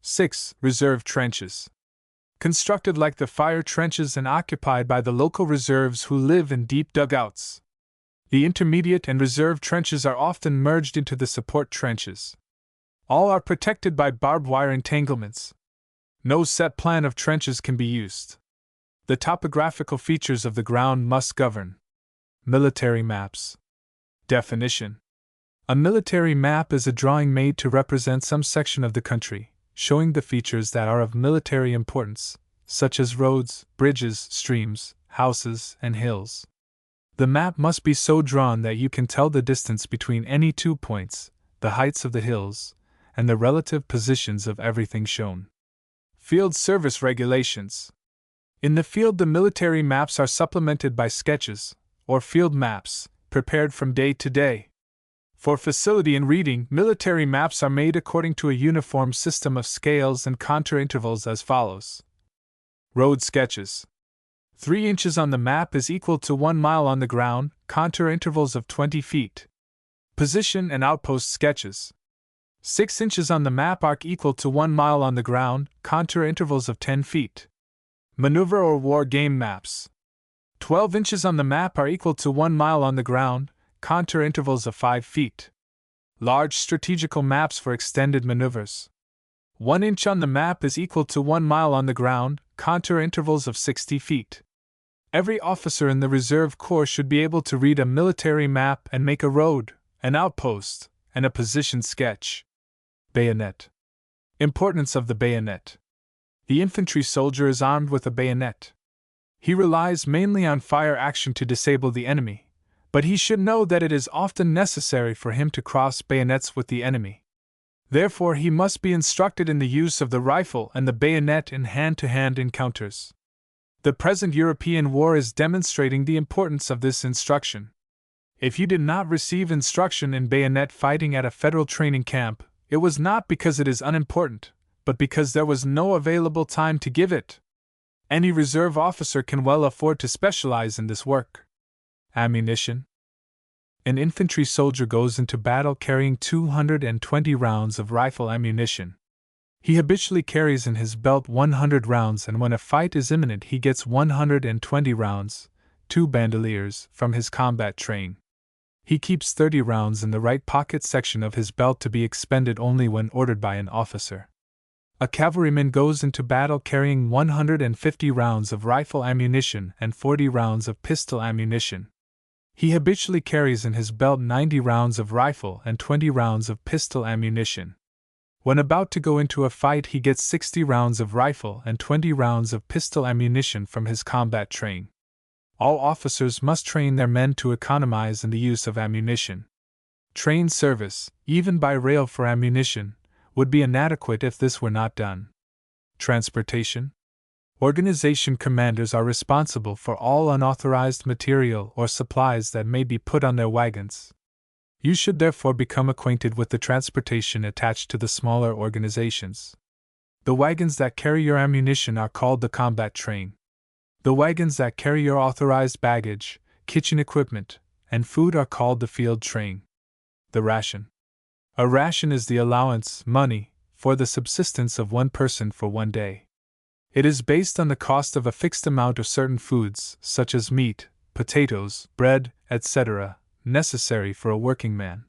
6. Reserve trenches. Constructed like the fire trenches and occupied by the local reserves who live in deep dugouts. The intermediate and reserve trenches are often merged into the support trenches. All are protected by barbed wire entanglements. No set plan of trenches can be used. The topographical features of the ground must govern. Military maps. Definition. A military map is a drawing made to represent some section of the country, showing the features that are of military importance, such as roads, bridges, streams, houses, and hills. The map must be so drawn that you can tell the distance between any 2 points, the heights of the hills, and the relative positions of everything shown. Field service regulations. In the field, the military maps are supplemented by sketches, or field maps, prepared from day to day. For facility in reading, military maps are made according to a uniform system of scales and contour intervals as follows. Road sketches. 3 inches on the map is equal to 1 mile on the ground, contour intervals of 20 feet. Position and outpost sketches. 6 inches on the map arc equal to 1 mile on the ground, contour intervals of 10 feet. Maneuver or war game maps. 12 inches on the map are equal to 1 mile on the ground, contour intervals of 5 feet. Large strategical maps for extended maneuvers. 1 inch on the map is equal to 1 mile on the ground, contour intervals of 60 feet. Every officer in the Reserve Corps should be able to read a military map and make a road, an outpost, and a position sketch. Bayonet. Importance of the bayonet. The infantry soldier is armed with a bayonet. He relies mainly on fire action to disable the enemy, but he should know that it is often necessary for him to cross bayonets with the enemy. Therefore, he must be instructed in the use of the rifle and the bayonet in hand-to-hand encounters. The present European war is demonstrating the importance of this instruction. If you did not receive instruction in bayonet fighting at a federal training camp, it was not because it is unimportant, but because there was no available time to give it. Any reserve officer can well afford to specialize in this work. Ammunition. An infantry soldier goes into battle carrying 220 rounds of rifle ammunition. He habitually carries in his belt 100 rounds, and when a fight is imminent he gets 120 rounds, 2 bandoliers, from his combat train. He keeps 30 rounds in the right pocket section of his belt to be expended only when ordered by an officer. A cavalryman goes into battle carrying 150 rounds of rifle ammunition and 40 rounds of pistol ammunition. He habitually carries in his belt 90 rounds of rifle and 20 rounds of pistol ammunition. When about to go into a fight, he gets 60 rounds of rifle and 20 rounds of pistol ammunition from his combat train. All officers must train their men to economize in the use of ammunition. Train service, even by rail for ammunition, would be inadequate if this were not done. Transportation. Organization commanders are responsible for all unauthorized material or supplies that may be put on their wagons. You should therefore become acquainted with the transportation attached to the smaller organizations. The wagons that carry your ammunition are called the combat train. The wagons that carry your authorized baggage, kitchen equipment, and food are called the field train. The ration. A ration is the allowance, money, for the subsistence of one person for one day. It is based on the cost of a fixed amount of certain foods, such as meat, potatoes, bread, etc., necessary for a working man.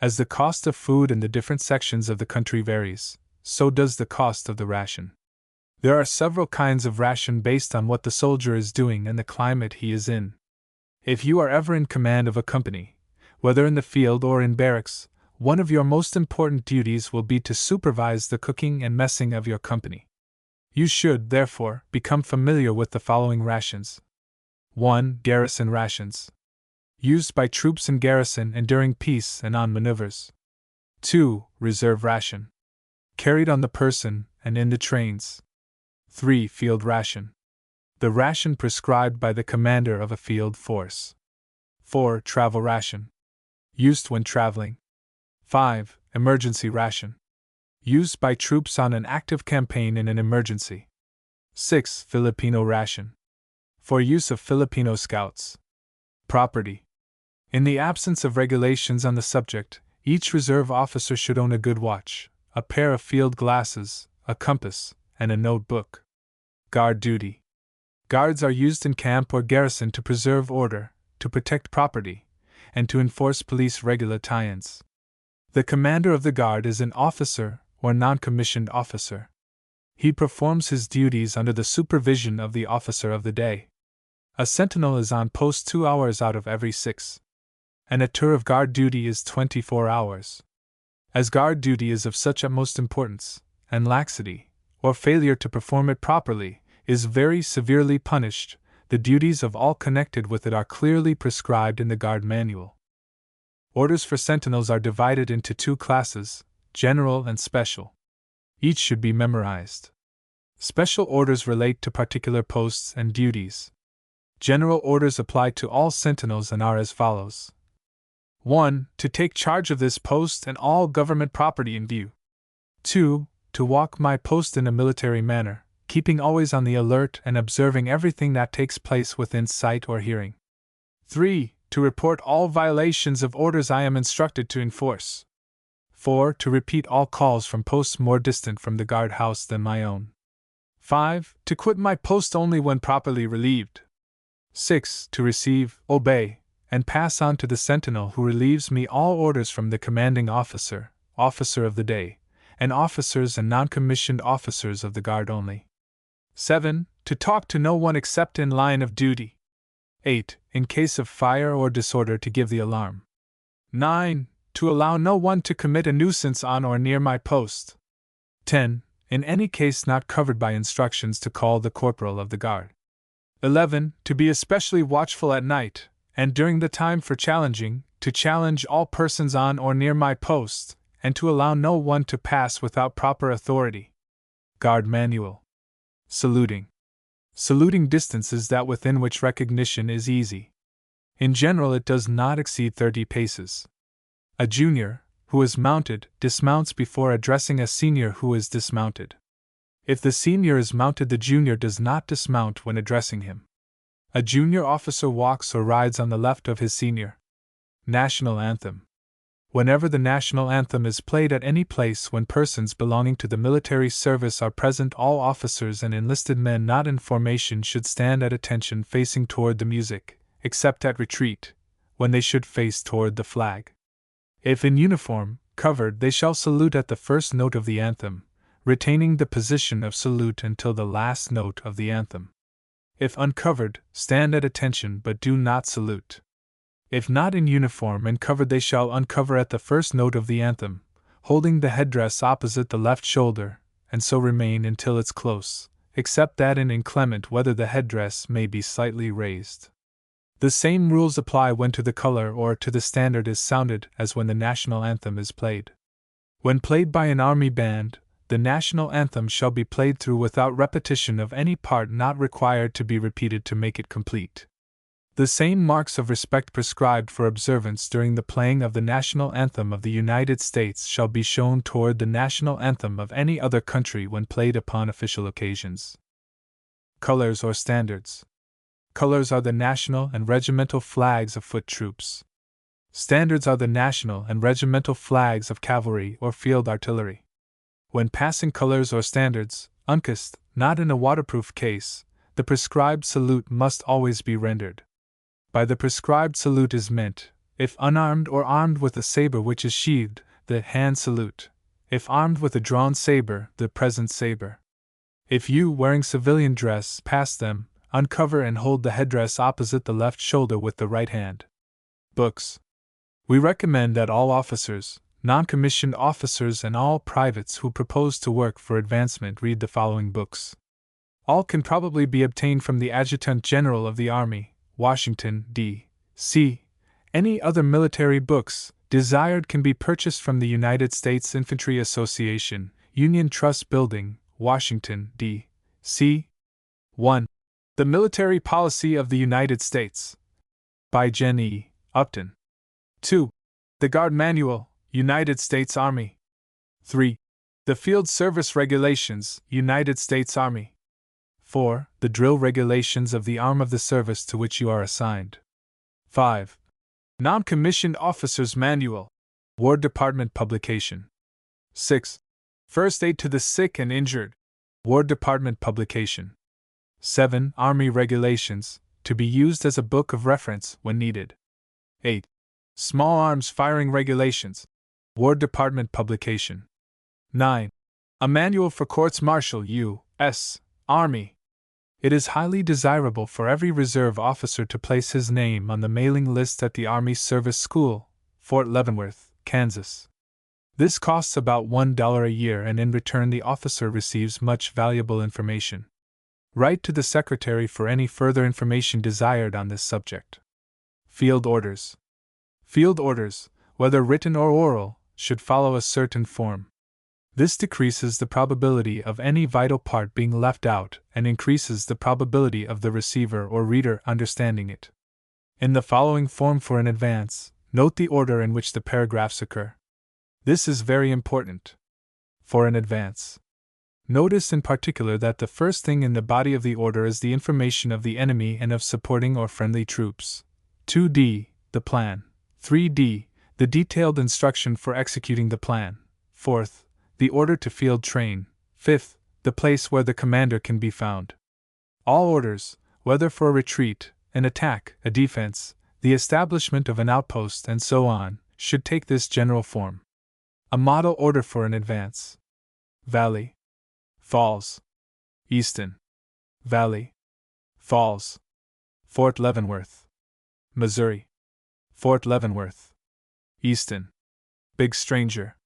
As the cost of food in the different sections of the country varies, so does the cost of the ration. There are several kinds of ration based on what the soldier is doing and the climate he is in. If you are ever in command of a company, whether in the field or in barracks, one of your most important duties will be to supervise the cooking and messing of your company. You should, therefore, become familiar with the following rations. 1. Garrison rations. Used by troops in garrison and during peace and on maneuvers. 2. Reserve ration. Carried on the person and in the trains. 3. Field ration. The ration prescribed by the commander of a field force. 4. Travel ration. Used when traveling. 5. Emergency ration. Used by troops on an active campaign in an emergency. 6. Filipino ration. For use of Filipino scouts. Property. In the absence of regulations on the subject, each reserve officer should own a good watch, a pair of field glasses, a compass, and a notebook. Guard duty. Guards are used in camp or garrison to preserve order, to protect property, and to enforce police regulations. The commander of the guard is an officer or non-commissioned officer. He performs his duties under the supervision of the officer of the day. A sentinel is on post 2 hours out of every 6. And a tour of guard duty is 24 hours. As guard duty is of such utmost importance, and laxity, or failure to perform it properly, is very severely punished, the duties of all connected with it are clearly prescribed in the guard manual. Orders for sentinels are divided into 2 classes, general and special. Each should be memorized. Special orders relate to particular posts and duties. General orders apply to all sentinels and are as follows. 1. To take charge of this post and all government property in view. 2. To walk my post in a military manner, keeping always on the alert and observing everything that takes place within sight or hearing. 3. To report all violations of orders I am instructed to enforce. 4. To repeat all calls from posts more distant from the guard house than my own. 5. To quit my post only when properly relieved. 6. To receive, obey, and pass on to the sentinel who relieves me all orders from the commanding officer, officer of the day, and officers and non-commissioned officers of the guard only. 7. To talk to no one except in line of duty. 8. In case of fire or disorder to give the alarm. 9. To allow no one to commit a nuisance on or near my post. 10. In any case not covered by instructions to call the corporal of the guard. 11. To be especially watchful at night, and during the time for challenging, to challenge all persons on or near my post, and to allow no one to pass without proper authority. Guard Manual. Saluting. Saluting distance is that within which recognition is easy. In general, it does not exceed 30 paces. A junior, who is mounted, dismounts before addressing a senior who is dismounted. If the senior is mounted, the junior does not dismount when addressing him. A junior officer walks or rides on the left of his senior. National Anthem. Whenever the national anthem is played at any place when persons belonging to the military service are present, all officers and enlisted men not in formation should stand at attention facing toward the music, except at retreat, when they should face toward the flag. If in uniform, covered, they shall salute at the first note of the anthem, retaining the position of salute until the last note of the anthem. If uncovered, stand at attention but do not salute. If not in uniform and covered, they shall uncover at the first note of the anthem, holding the headdress opposite the left shoulder, and so remain until its close, except that in inclement weather the headdress may be slightly raised. The same rules apply when to the color or to the standard is sounded as when the national anthem is played. When played by an army band, the national anthem shall be played through without repetition of any part not required to be repeated to make it complete. The same marks of respect prescribed for observance during the playing of the national anthem of the United States shall be shown toward the national anthem of any other country when played upon official occasions. Colors or standards. Colors are the national and regimental flags of foot troops. Standards are the national and regimental flags of cavalry or field artillery. When passing colors or standards, unkissed, not in a waterproof case, the prescribed salute must always be rendered. By the prescribed salute is meant, if unarmed or armed with a saber which is sheathed, the hand salute; if armed with a drawn saber, the present saber. If you, wearing civilian dress, pass them, uncover and hold the headdress opposite the left shoulder with the right hand. Books. We recommend that all officers, non-commissioned officers, and all privates who propose to work for advancement read the following books. All can probably be obtained from the Adjutant General of the Army, Washington, D.C. Any other military books desired can be purchased from the United States Infantry Association, Union Trust Building, Washington, D.C. 1. The Military Policy of the United States. By Jen E. Upton. 2. The Guard Manual, United States Army. 3. The Field Service Regulations, United States Army. 4. The Drill Regulations of the arm of the service to which you are assigned. 5. Non-Commissioned Officers Manual, War Department publication. 6. First Aid to the Sick and Injured, War Department publication. 7. Army Regulations, to be used as a book of reference when needed. 8. Small Arms Firing Regulations, War Department publication. 9. A Manual for Courts Martial U.S. Army. It is highly desirable for every reserve officer to place his name on the mailing list at the Army Service School, Fort Leavenworth, Kansas. This costs about $1 a year, and in return the officer receives much valuable information. Write to the Secretary for any further information desired on this subject. Field Orders. Field orders, whether written or oral, should follow a certain form. This decreases the probability of any vital part being left out and increases the probability of the receiver or reader understanding it. In the following form for an advance, note the order in which the paragraphs occur. This is very important. For an advance, notice in particular that the first thing in the body of the order is the information of the enemy and of supporting or friendly troops. 2d. The plan. 3d. the detailed instruction for executing the plan. 4th, the order to field train. 5th, the place where the commander can be found. All orders, whether for a retreat, an attack, a defense, the establishment of an outpost, and so on, should take this general form. A model order for an advance. Valley. Falls. Easton. Valley. Falls. Fort Leavenworth. Missouri. Fort Leavenworth. Easton. Big Stranger.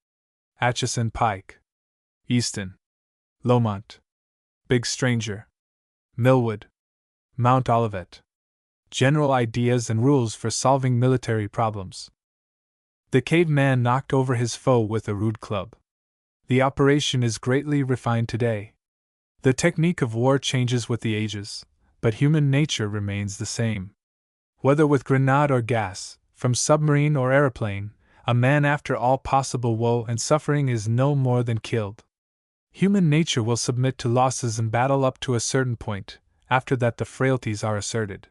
Atchison Pike. Easton. Lomont. Big Stranger. Millwood. Mount Olivet. General ideas and rules for solving military problems. The caveman knocked over his foe with a rude club. The operation is greatly refined today. The technique of war changes with the ages, but human nature remains the same. Whether with grenade or gas, from submarine or aeroplane, a man after all possible woe and suffering is no more than killed. Human nature will submit to losses in battle up to a certain point, after that the frailties are asserted.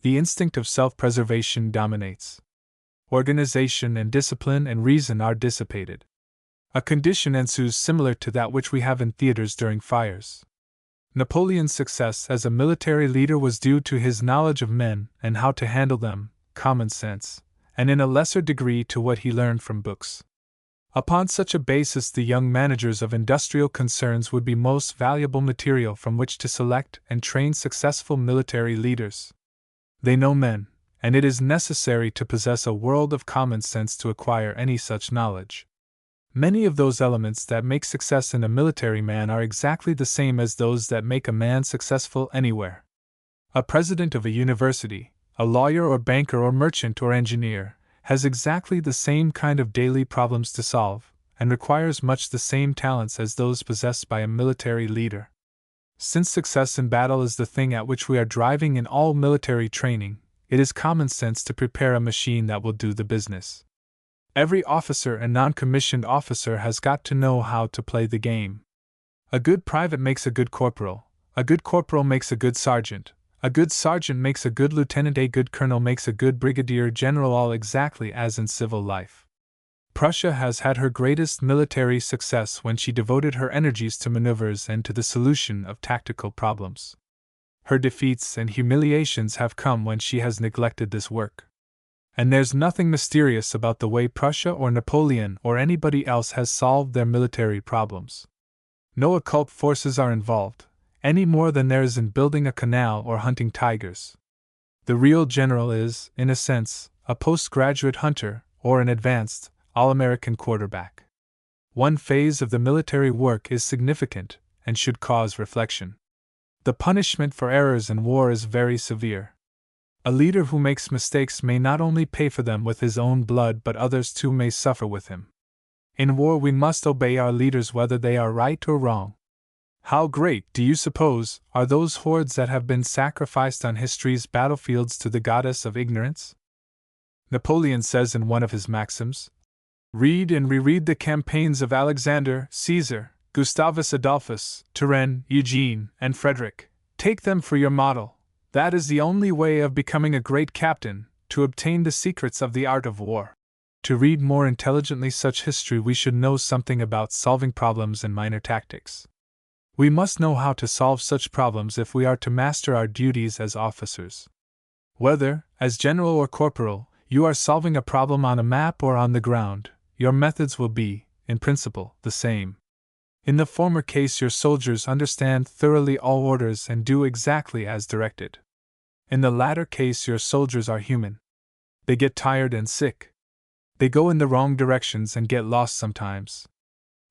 The instinct of self-preservation dominates. Organization and discipline and reason are dissipated. A condition ensues similar to that which we have in theaters during fires. Napoleon's success as a military leader was due to his knowledge of men and how to handle them, common sense, and in a lesser degree to what he learned from books. Upon such a basis, the young managers of industrial concerns would be most valuable material from which to select and train successful military leaders. They know men, and it is necessary to possess a world of common sense to acquire any such knowledge. Many of those elements that make success in a military man are exactly the same as those that make a man successful anywhere. A president of a university, a lawyer or banker or merchant or engineer, has exactly the same kind of daily problems to solve, and requires much the same talents as those possessed by a military leader. Since success in battle is the thing at which we are driving in all military training, it is common sense to prepare a machine that will do the business. Every officer and non-commissioned officer has got to know how to play the game. A good private makes a good corporal makes a good sergeant makes a good lieutenant, a good colonel makes a good brigadier general, all exactly as in civil life. Prussia has had her greatest military success when she devoted her energies to maneuvers and to the solution of tactical problems. Her defeats and humiliations have come when she has neglected this work. And there's nothing mysterious about the way Prussia or Napoleon or anybody else has solved their military problems. No occult forces are involved, any more than there is in building a canal or hunting tigers. The real general is, in a sense, a postgraduate hunter or an advanced, all-American quarterback. One phase of the military work is significant and should cause reflection. The punishment for errors in war is very severe. A leader who makes mistakes may not only pay for them with his own blood, but others too may suffer with him. In war we must obey our leaders whether they are right or wrong. How great, do you suppose, are those hordes that have been sacrificed on history's battlefields to the goddess of ignorance? Napoleon says in one of his maxims, "Read and reread the campaigns of Alexander, Caesar, Gustavus Adolphus, Turenne, Eugene, and Frederick. Take them for your model. That is the only way of becoming a great captain, to obtain the secrets of the art of war." To read more intelligently such history, we should know something about solving problems and minor tactics. We must know how to solve such problems if we are to master our duties as officers. Whether, as general or corporal, you are solving a problem on a map or on the ground, your methods will be, in principle, the same. In the former case, your soldiers understand thoroughly all orders and do exactly as directed. In the latter case, your soldiers are human. They get tired and sick. They go in the wrong directions and get lost sometimes.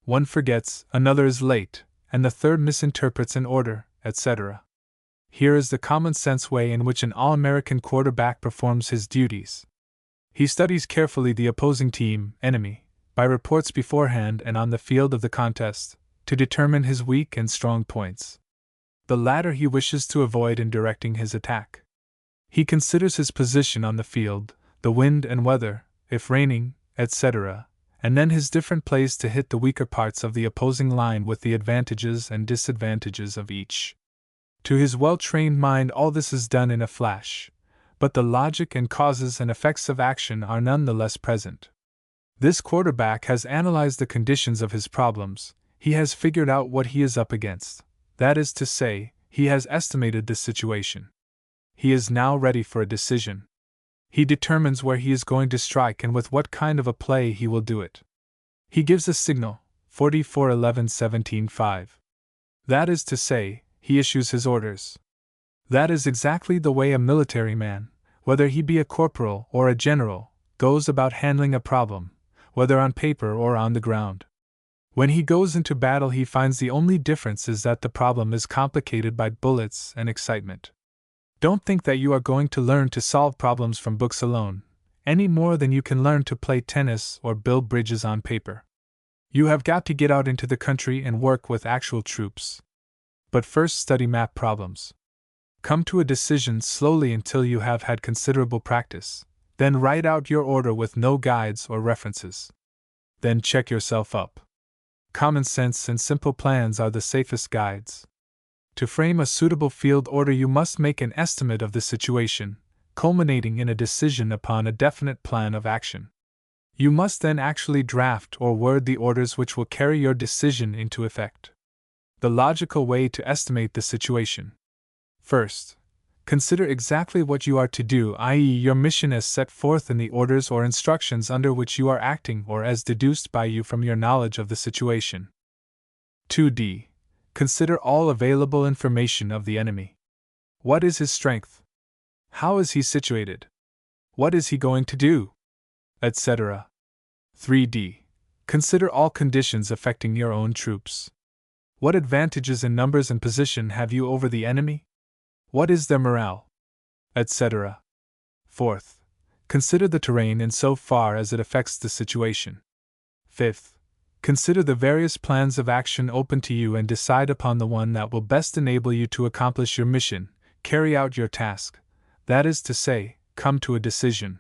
One forgets, another is late, and the third misinterprets an order, etc. Here is the common sense way in which an all-American quarterback performs his duties. He studies carefully the opposing team, enemy, by reports beforehand and on the field of the contest, to determine his weak and strong points. The latter he wishes to avoid in directing his attack. He considers his position on the field, the wind and weather, if raining, etc., and then his different plays to hit the weaker parts of the opposing line with the advantages and disadvantages of each. To his well-trained mind all this is done in a flash, but the logic and causes and effects of action are nonetheless present. This quarterback has analyzed the conditions of his problems, he has figured out what he is up against. That is to say, he has estimated the situation. He is now ready for a decision. He determines where he is going to strike and with what kind of a play he will do it. He gives a signal, 44-11-17-5. That is to say, he issues his orders. That is exactly the way a military man, whether he be a corporal or a general, goes about handling a problem, whether on paper or on the ground. When he goes into battle, he finds the only difference is that the problem is complicated by bullets and excitement. Don't think that you are going to learn to solve problems from books alone, any more than you can learn to play tennis or build bridges on paper. You have got to get out into the country and work with actual troops. But first study map problems. Come to a decision slowly until you have had considerable practice, then write out your order with no guides or references. Then check yourself up. Common sense and simple plans are the safest guides. To frame a suitable field order, you must make an estimate of the situation, culminating in a decision upon a definite plan of action. You must then actually draft or word the orders which will carry your decision into effect. The logical way to estimate the situation. First, consider exactly what you are to do, i.e., your mission as set forth in the orders or instructions under which you are acting or as deduced by you from your knowledge of the situation. 2d. Consider all available information of the enemy. What is his strength? How is he situated? What is he going to do? Etc. 3d. Consider all conditions affecting your own troops. What advantages in numbers and position have you over the enemy? What is their morale? Etc. 4th. Consider the terrain in so far as it affects the situation. 5th. Consider the various plans of action open to you and decide upon the one that will best enable you to accomplish your mission, carry out your task, that is to say, come to a decision.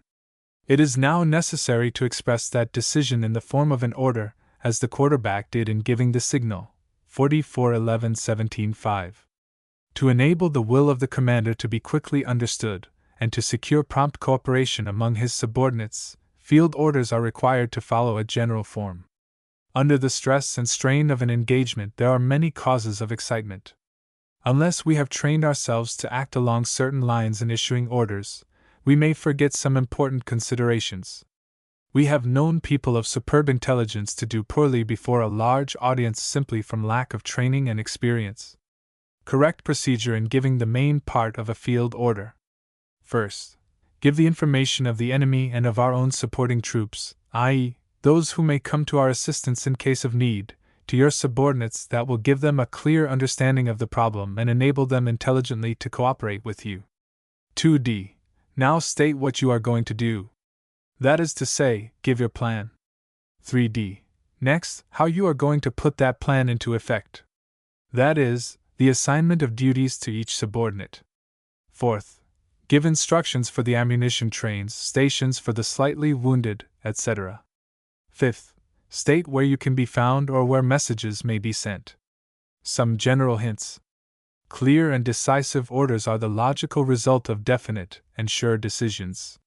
It is now necessary to express that decision in the form of an order, as the quarterback did in giving the signal, 44-11-17-5. To enable the will of the commander to be quickly understood, and to secure prompt cooperation among his subordinates, field orders are required to follow a general form. Under the stress and strain of an engagement, there are many causes of excitement. Unless we have trained ourselves to act along certain lines in issuing orders, we may forget some important considerations. We have known people of superb intelligence to do poorly before a large audience simply from lack of training and experience. Correct procedure in giving the main part of a field order. First, give the information of the enemy and of our own supporting troops, i.e., those who may come to our assistance in case of need, to your subordinates. That will give them a clear understanding of the problem and enable them intelligently to cooperate with you. 2d. Now state what you are going to do. That is to say, give your plan. 3d. Next, how you are going to put that plan into effect. That is, the assignment of duties to each subordinate. 4th. Give instructions for the ammunition trains, stations for the slightly wounded, etc. 5th. State where you can be found or where messages may be sent. Some general hints. Clear and decisive orders are the logical result of definite and sure decisions.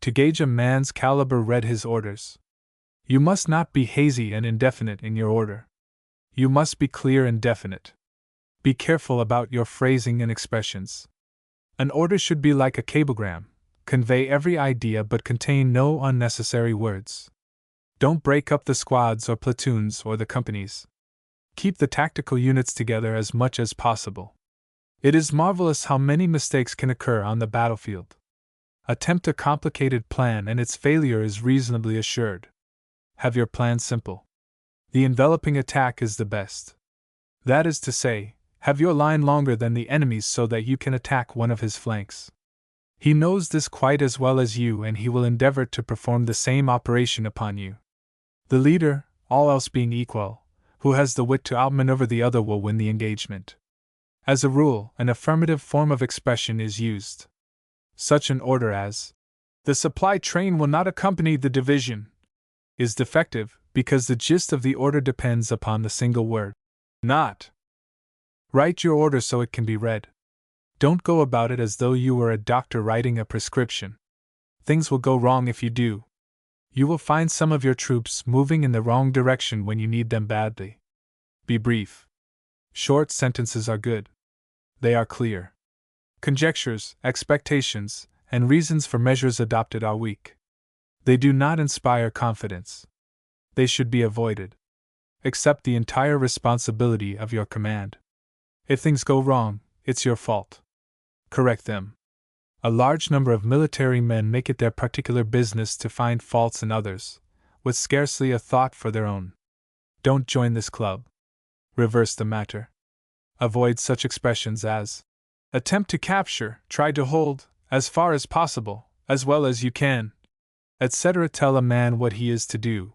To gauge a man's caliber, read his orders. You must not be hazy and indefinite in your order. You must be clear and definite. Be careful about your phrasing and expressions. An order should be like a cablegram, convey every idea but contain no unnecessary words. Don't break up the squads or platoons or the companies. Keep the tactical units together as much as possible. It is marvelous how many mistakes can occur on the battlefield. Attempt a complicated plan and its failure is reasonably assured. Have your plan simple. The enveloping attack is the best. That is to say, have your line longer than the enemy's so that you can attack one of his flanks. He knows this quite as well as you, and he will endeavor to perform the same operation upon you. The leader, all else being equal, who has the wit to outmaneuver the other will win the engagement. As a rule, an affirmative form of expression is used. Such an order as, "The supply train will not accompany the division," is defective, because the gist of the order depends upon the single word, "not." Write your order so it can be read. Don't go about it as though you were a doctor writing a prescription. Things will go wrong if you do. You will find some of your troops moving in the wrong direction when you need them badly. Be brief. Short sentences are good. They are clear. Conjectures, expectations, and reasons for measures adopted are weak. They do not inspire confidence. They should be avoided. Accept the entire responsibility of your command. If things go wrong, it's your fault. Correct them. A large number of military men make it their particular business to find faults in others, with scarcely a thought for their own. Don't join this club. Reverse the matter. Avoid such expressions as attempt to capture, try to hold, as far as possible, as well as you can, etc. Tell a man what he is to do.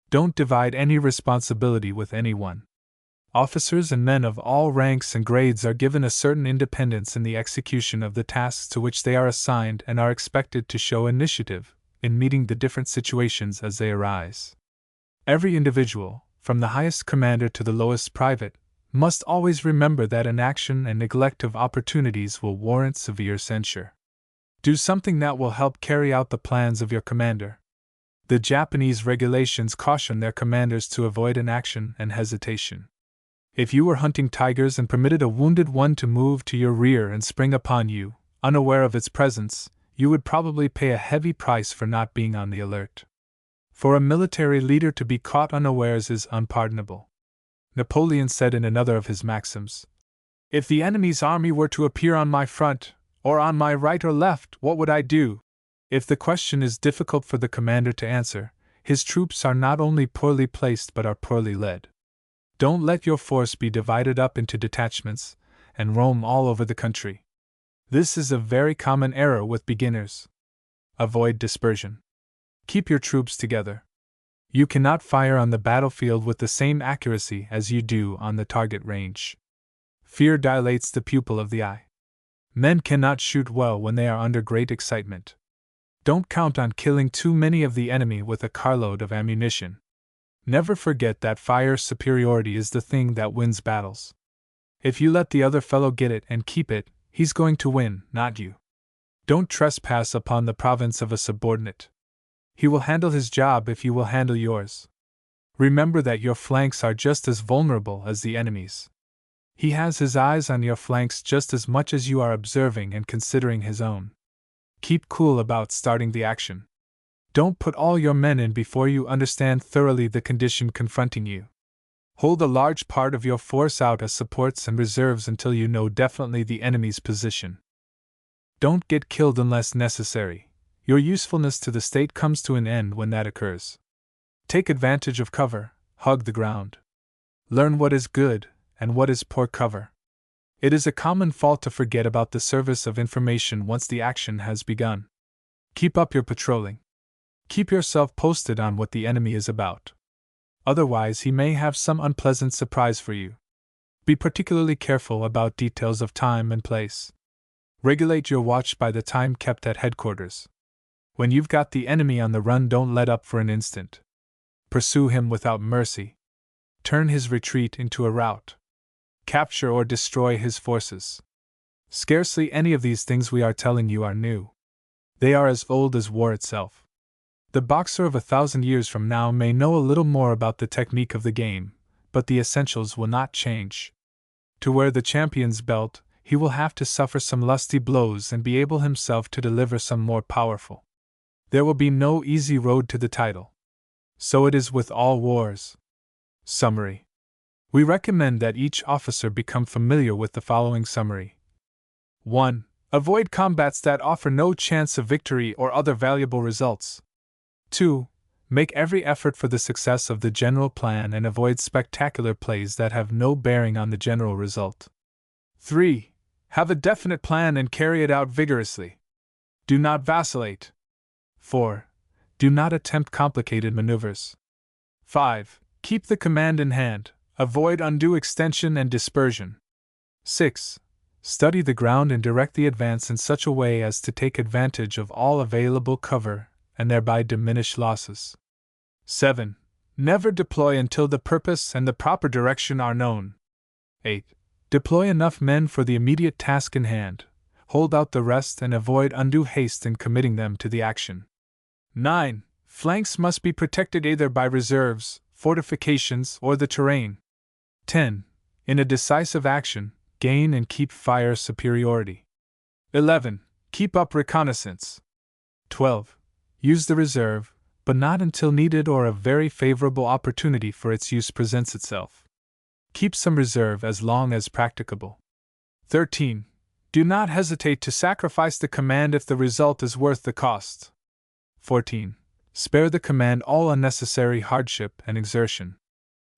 Don't divide any responsibility with anyone. Officers and men of all ranks and grades are given a certain independence in the execution of the tasks to which they are assigned and are expected to show initiative in meeting the different situations as they arise. Every individual, from the highest commander to the lowest private, must always remember that inaction and neglect of opportunities will warrant severe censure. Do something that will help carry out the plans of your commander. The Japanese regulations caution their commanders to avoid inaction and hesitation. If you were hunting tigers and permitted a wounded one to move to your rear and spring upon you, unaware of its presence, you would probably pay a heavy price for not being on the alert. For a military leader to be caught unawares is unpardonable. Napoleon said in another of his maxims, "If the enemy's army were to appear on my front, or on my right or left, what would I do?" If the question is difficult for the commander to answer, his troops are not only poorly placed but are poorly led. Don't let your force be divided up into detachments and roam all over the country. This is a very common error with beginners. Avoid dispersion. Keep your troops together. You cannot fire on the battlefield with the same accuracy as you do on the target range. Fear dilates the pupil of the eye. Men cannot shoot well when they are under great excitement. Don't count on killing too many of the enemy with a carload of ammunition. Never forget that fire superiority is the thing that wins battles. If you let the other fellow get it and keep it, he's going to win, not you. Don't trespass upon the province of a subordinate. He will handle his job if you will handle yours. Remember that your flanks are just as vulnerable as the enemy's. He has his eyes on your flanks just as much as you are observing and considering his own. Keep cool about starting the action. Don't put all your men in before you understand thoroughly the condition confronting you. Hold a large part of your force out as supports and reserves until you know definitely the enemy's position. Don't get killed unless necessary. Your usefulness to the state comes to an end when that occurs. Take advantage of cover, hug the ground. Learn what is good and what is poor cover. It is a common fault to forget about the service of information once the action has begun. Keep up your patrolling. Keep yourself posted on what the enemy is about. Otherwise, he may have some unpleasant surprise for you. Be particularly careful about details of time and place. Regulate your watch by the time kept at headquarters. When you've got the enemy on the run, don't let up for an instant. Pursue him without mercy. Turn his retreat into a rout. Capture or destroy his forces. Scarcely any of these things we are telling you are new. They are as old as war itself. The boxer of 1,000 years from now may know a little more about the technique of the game, but the essentials will not change. To wear the champion's belt, he will have to suffer some lusty blows and be able himself to deliver some more powerful. There will be no easy road to the title. So it is with all wars. Summary. We recommend that each officer become familiar with the following summary. 1. Avoid combats that offer no chance of victory or other valuable results. 2. Make every effort for the success of the general plan and avoid spectacular plays that have no bearing on the general result. 3. Have a definite plan and carry it out vigorously. Do not vacillate. 4. Do not attempt complicated maneuvers. 5. Keep the command in hand. Avoid undue extension and dispersion. 6. Study the ground and direct the advance in such a way as to take advantage of all available cover and thereby diminish losses. 7. Never deploy until the purpose and the proper direction are known. 8. Deploy enough men for the immediate task in hand, hold out the rest and avoid undue haste in committing them to the action. 9. Flanks must be protected either by reserves, fortifications, or the terrain. 10. In a decisive action, gain and keep fire superiority. 11. Keep up reconnaissance. 12. Use the reserve, but not until needed or a very favorable opportunity for its use presents itself. Keep some reserve as long as practicable. 13. Do not hesitate to sacrifice the command if the result is worth the cost. 14. Spare the command all unnecessary hardship and exertion.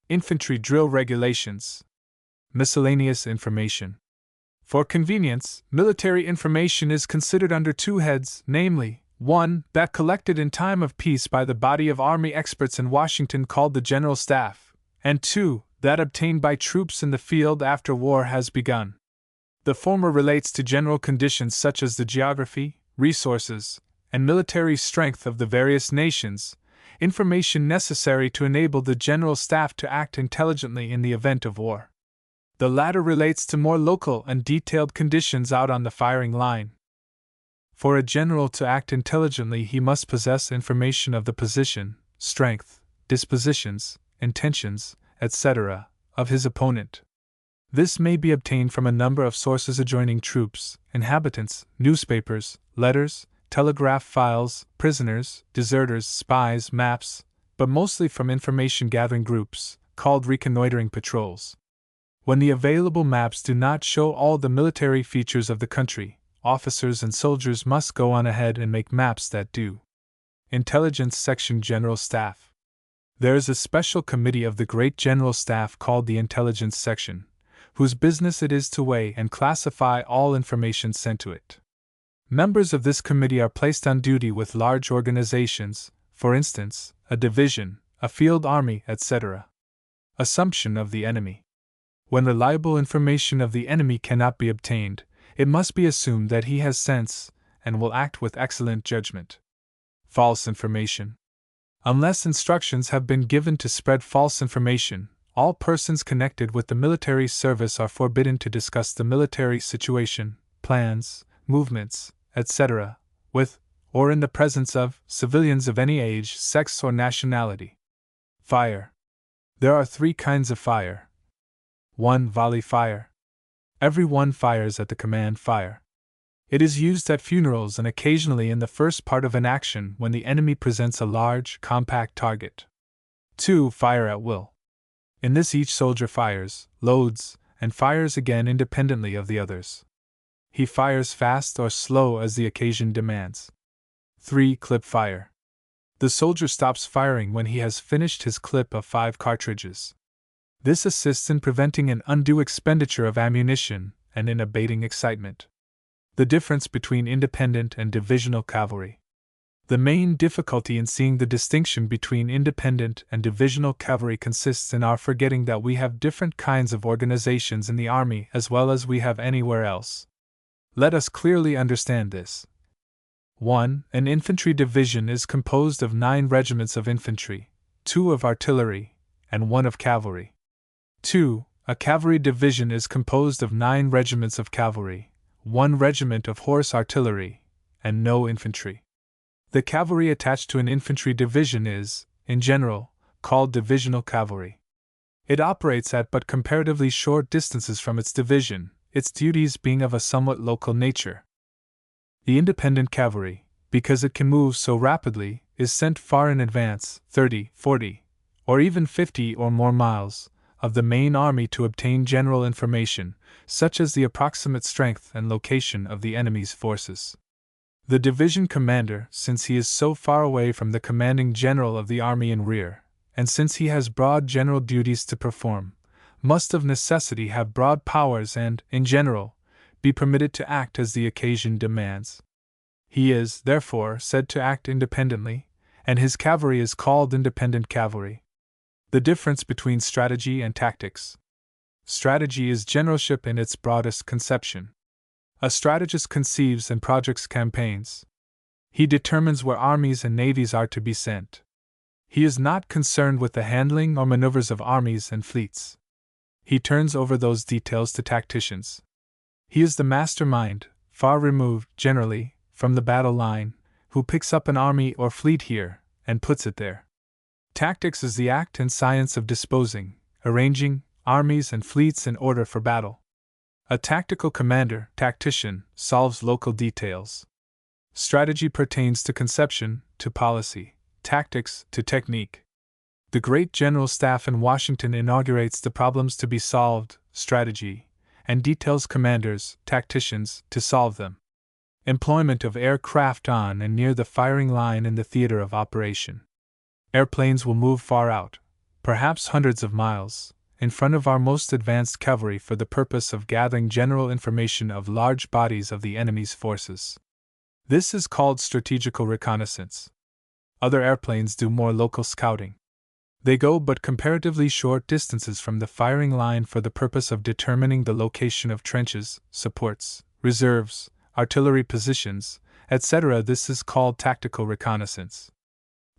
Infantry drill regulations. Miscellaneous information. For convenience, military information is considered under two heads, namely, 1. That collected in time of peace by the body of Army experts in Washington called the General Staff, and 2. That obtained by troops in the field after war has begun. The former relates to general conditions such as the geography, resources, and military strength of the various nations, information necessary to enable the General Staff to act intelligently in the event of war. The latter relates to more local and detailed conditions out on the firing line. For a general to act intelligently, he must possess information of the position, strength, dispositions, intentions, etc., of his opponent. This may be obtained from a number of sources adjoining troops, inhabitants, newspapers, letters, telegraph files, prisoners, deserters, spies, maps, but mostly from information-gathering groups, called reconnoitering patrols. When the available maps do not show all the military features of the country, officers and soldiers must go on ahead and make maps that do. Intelligence Section General Staff. There is a special committee of the great General Staff called the Intelligence Section, whose business it is to weigh and classify all information sent to it. Members of this committee are placed on duty with large organizations, for instance, a division, a field army, etc. Assumption of the enemy. When reliable information of the enemy cannot be obtained, it must be assumed that he has sense and will act with excellent judgment. False information. Unless instructions have been given to spread false information, all persons connected with the military service are forbidden to discuss the military situation, plans, movements, etc., with, or in the presence of, civilians of any age, sex, or nationality. Fire. There are 3 kinds of fire. 1. Volley fire. Everyone fires at the command fire. It is used at funerals and occasionally in the first part of an action when the enemy presents a large, compact target. 2. Fire at will. In this each soldier fires, loads, and fires again independently of the others. He fires fast or slow as the occasion demands. 3. Clip fire. The soldier stops firing when he has finished his clip of 5 cartridges. This assists in preventing an undue expenditure of ammunition and in abating excitement. The difference between independent and divisional cavalry. The main difficulty in seeing the distinction between independent and divisional cavalry consists in our forgetting that we have different kinds of organizations in the army as well as we have anywhere else. Let us clearly understand this. 1. An infantry division is composed of 9 regiments of infantry, 2 of artillery, and 1 of cavalry. 2. A cavalry division is composed of 9 regiments of cavalry, 1 regiment of horse artillery, and no infantry. The cavalry attached to an infantry division is, in general, called divisional cavalry. It operates at but comparatively short distances from its division, its duties being of a somewhat local nature. The independent cavalry, because it can move so rapidly, is sent far in advance, 30, 40, or even 50 or more miles, of the main army to obtain general information, such as the approximate strength and location of the enemy's forces. The division commander, since he is so far away from the commanding general of the army in rear, and since he has broad general duties to perform, must of necessity have broad powers and, in general, be permitted to act as the occasion demands. He is, therefore, said to act independently, and his cavalry is called independent cavalry. The difference between strategy and tactics. Strategy is generalship in its broadest conception. A strategist conceives and projects campaigns. He determines where armies and navies are to be sent. He is not concerned with the handling or maneuvers of armies and fleets. He turns over those details to tacticians. He is the mastermind, far removed, generally, from the battle line, who picks up an army or fleet here and puts it there. Tactics is the act and science of disposing, arranging armies and fleets in order for battle. A tactical commander, tactician, solves local details. Strategy pertains to conception, to policy, tactics, to technique. The great General Staff in Washington inaugurates the problems to be solved, strategy, and details commanders, tacticians, to solve them. Employment of aircraft on and near the firing line in the theater of operation. Airplanes will move far out, perhaps hundreds of miles, in front of our most advanced cavalry for the purpose of gathering general information of large bodies of the enemy's forces. This is called strategical reconnaissance. Other airplanes do more local scouting. They go but comparatively short distances from the firing line for the purpose of determining the location of trenches, supports, reserves, artillery positions, etc. This is called tactical reconnaissance.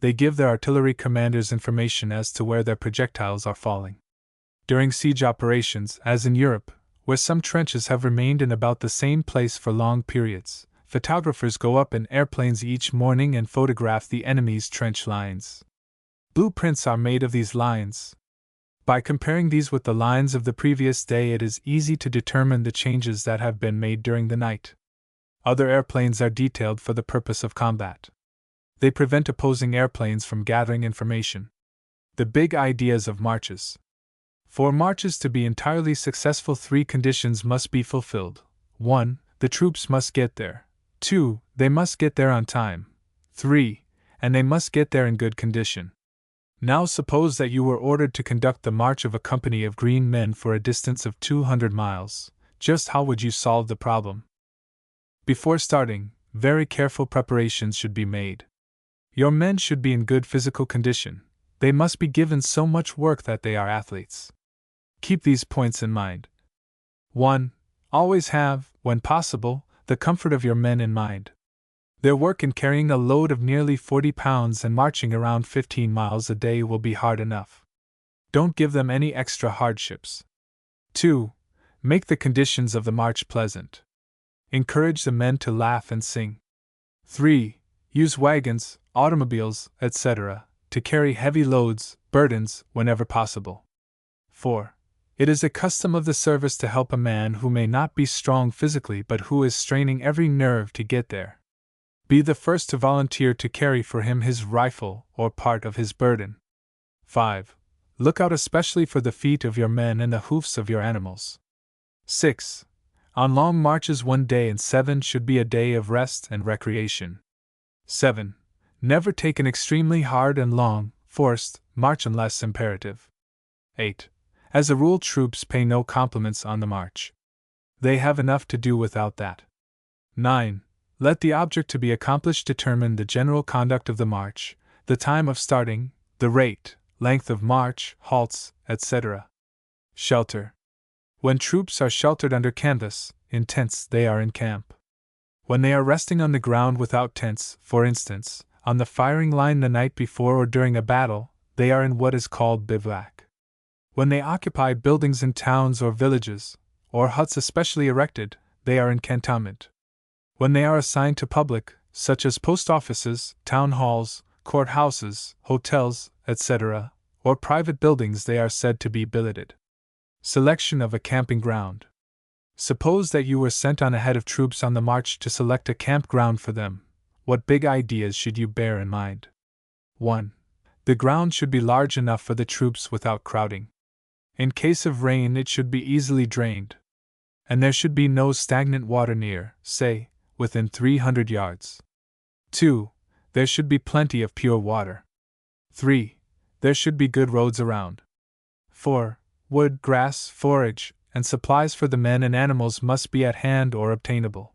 They give their artillery commanders information as to where their projectiles are falling. During siege operations, as in Europe, where some trenches have remained in about the same place for long periods, photographers go up in airplanes each morning and photograph the enemy's trench lines. Blueprints are made of these lines. By comparing these with the lines of the previous day, it is easy to determine the changes that have been made during the night. Other airplanes are detailed for the purpose of combat. They prevent opposing airplanes from gathering information. The big ideas of marches. For marches to be entirely successful, 3 conditions must be fulfilled. 1. The troops must get there. 2. They must get there on time. 3. And they must get there in good condition. Now suppose that you were ordered to conduct the march of a company of green men for a distance of 200 miles. Just how would you solve the problem? Before starting, very careful preparations should be made. Your men should be in good physical condition. They must be given so much work that they are athletes. Keep these points in mind. 1. Always have, when possible, the comfort of your men in mind. Their work in carrying a load of nearly 40 pounds and marching around 15 miles a day will be hard enough. Don't give them any extra hardships. 2. Make the conditions of the march pleasant. Encourage the men to laugh and sing. 3. Use wagons, automobiles, etc., to carry heavy loads, burdens, whenever possible. 4. It is a custom of the service to help a man who may not be strong physically but who is straining every nerve to get there. Be the first to volunteer to carry for him his rifle or part of his burden. 5. Look out especially for the feet of your men and the hoofs of your animals. 6. On long marches 1 day in 7 should be a day of rest and recreation. 7. Never take an extremely hard and long, forced, march unless imperative. 8. As a rule, troops pay no compliments on the march. They have enough to do without that. 9. Let the object to be accomplished determine the general conduct of the march, the time of starting, the rate, length of march, halts, etc. Shelter. When troops are sheltered under canvas, in tents, they are in camp. When they are resting on the ground without tents, for instance, on the firing line the night before or during a battle, they are in what is called bivouac. When they occupy buildings in towns or villages, or huts especially erected, they are in cantonment. When they are assigned to public, such as post offices, town halls, courthouses, hotels, etc., or private buildings, they are said to be billeted. Selection of a camping ground. Suppose that you were sent on ahead of troops on the march to select a campground for them. What big ideas should you bear in mind? 1. The ground should be large enough for the troops without crowding. In case of rain, it should be easily drained. And there should be no stagnant water near, say, within 300 yards. 2. There should be plenty of pure water. 3. There should be good roads around. 4. Wood, grass, forage, and supplies for the men and animals must be at hand or obtainable.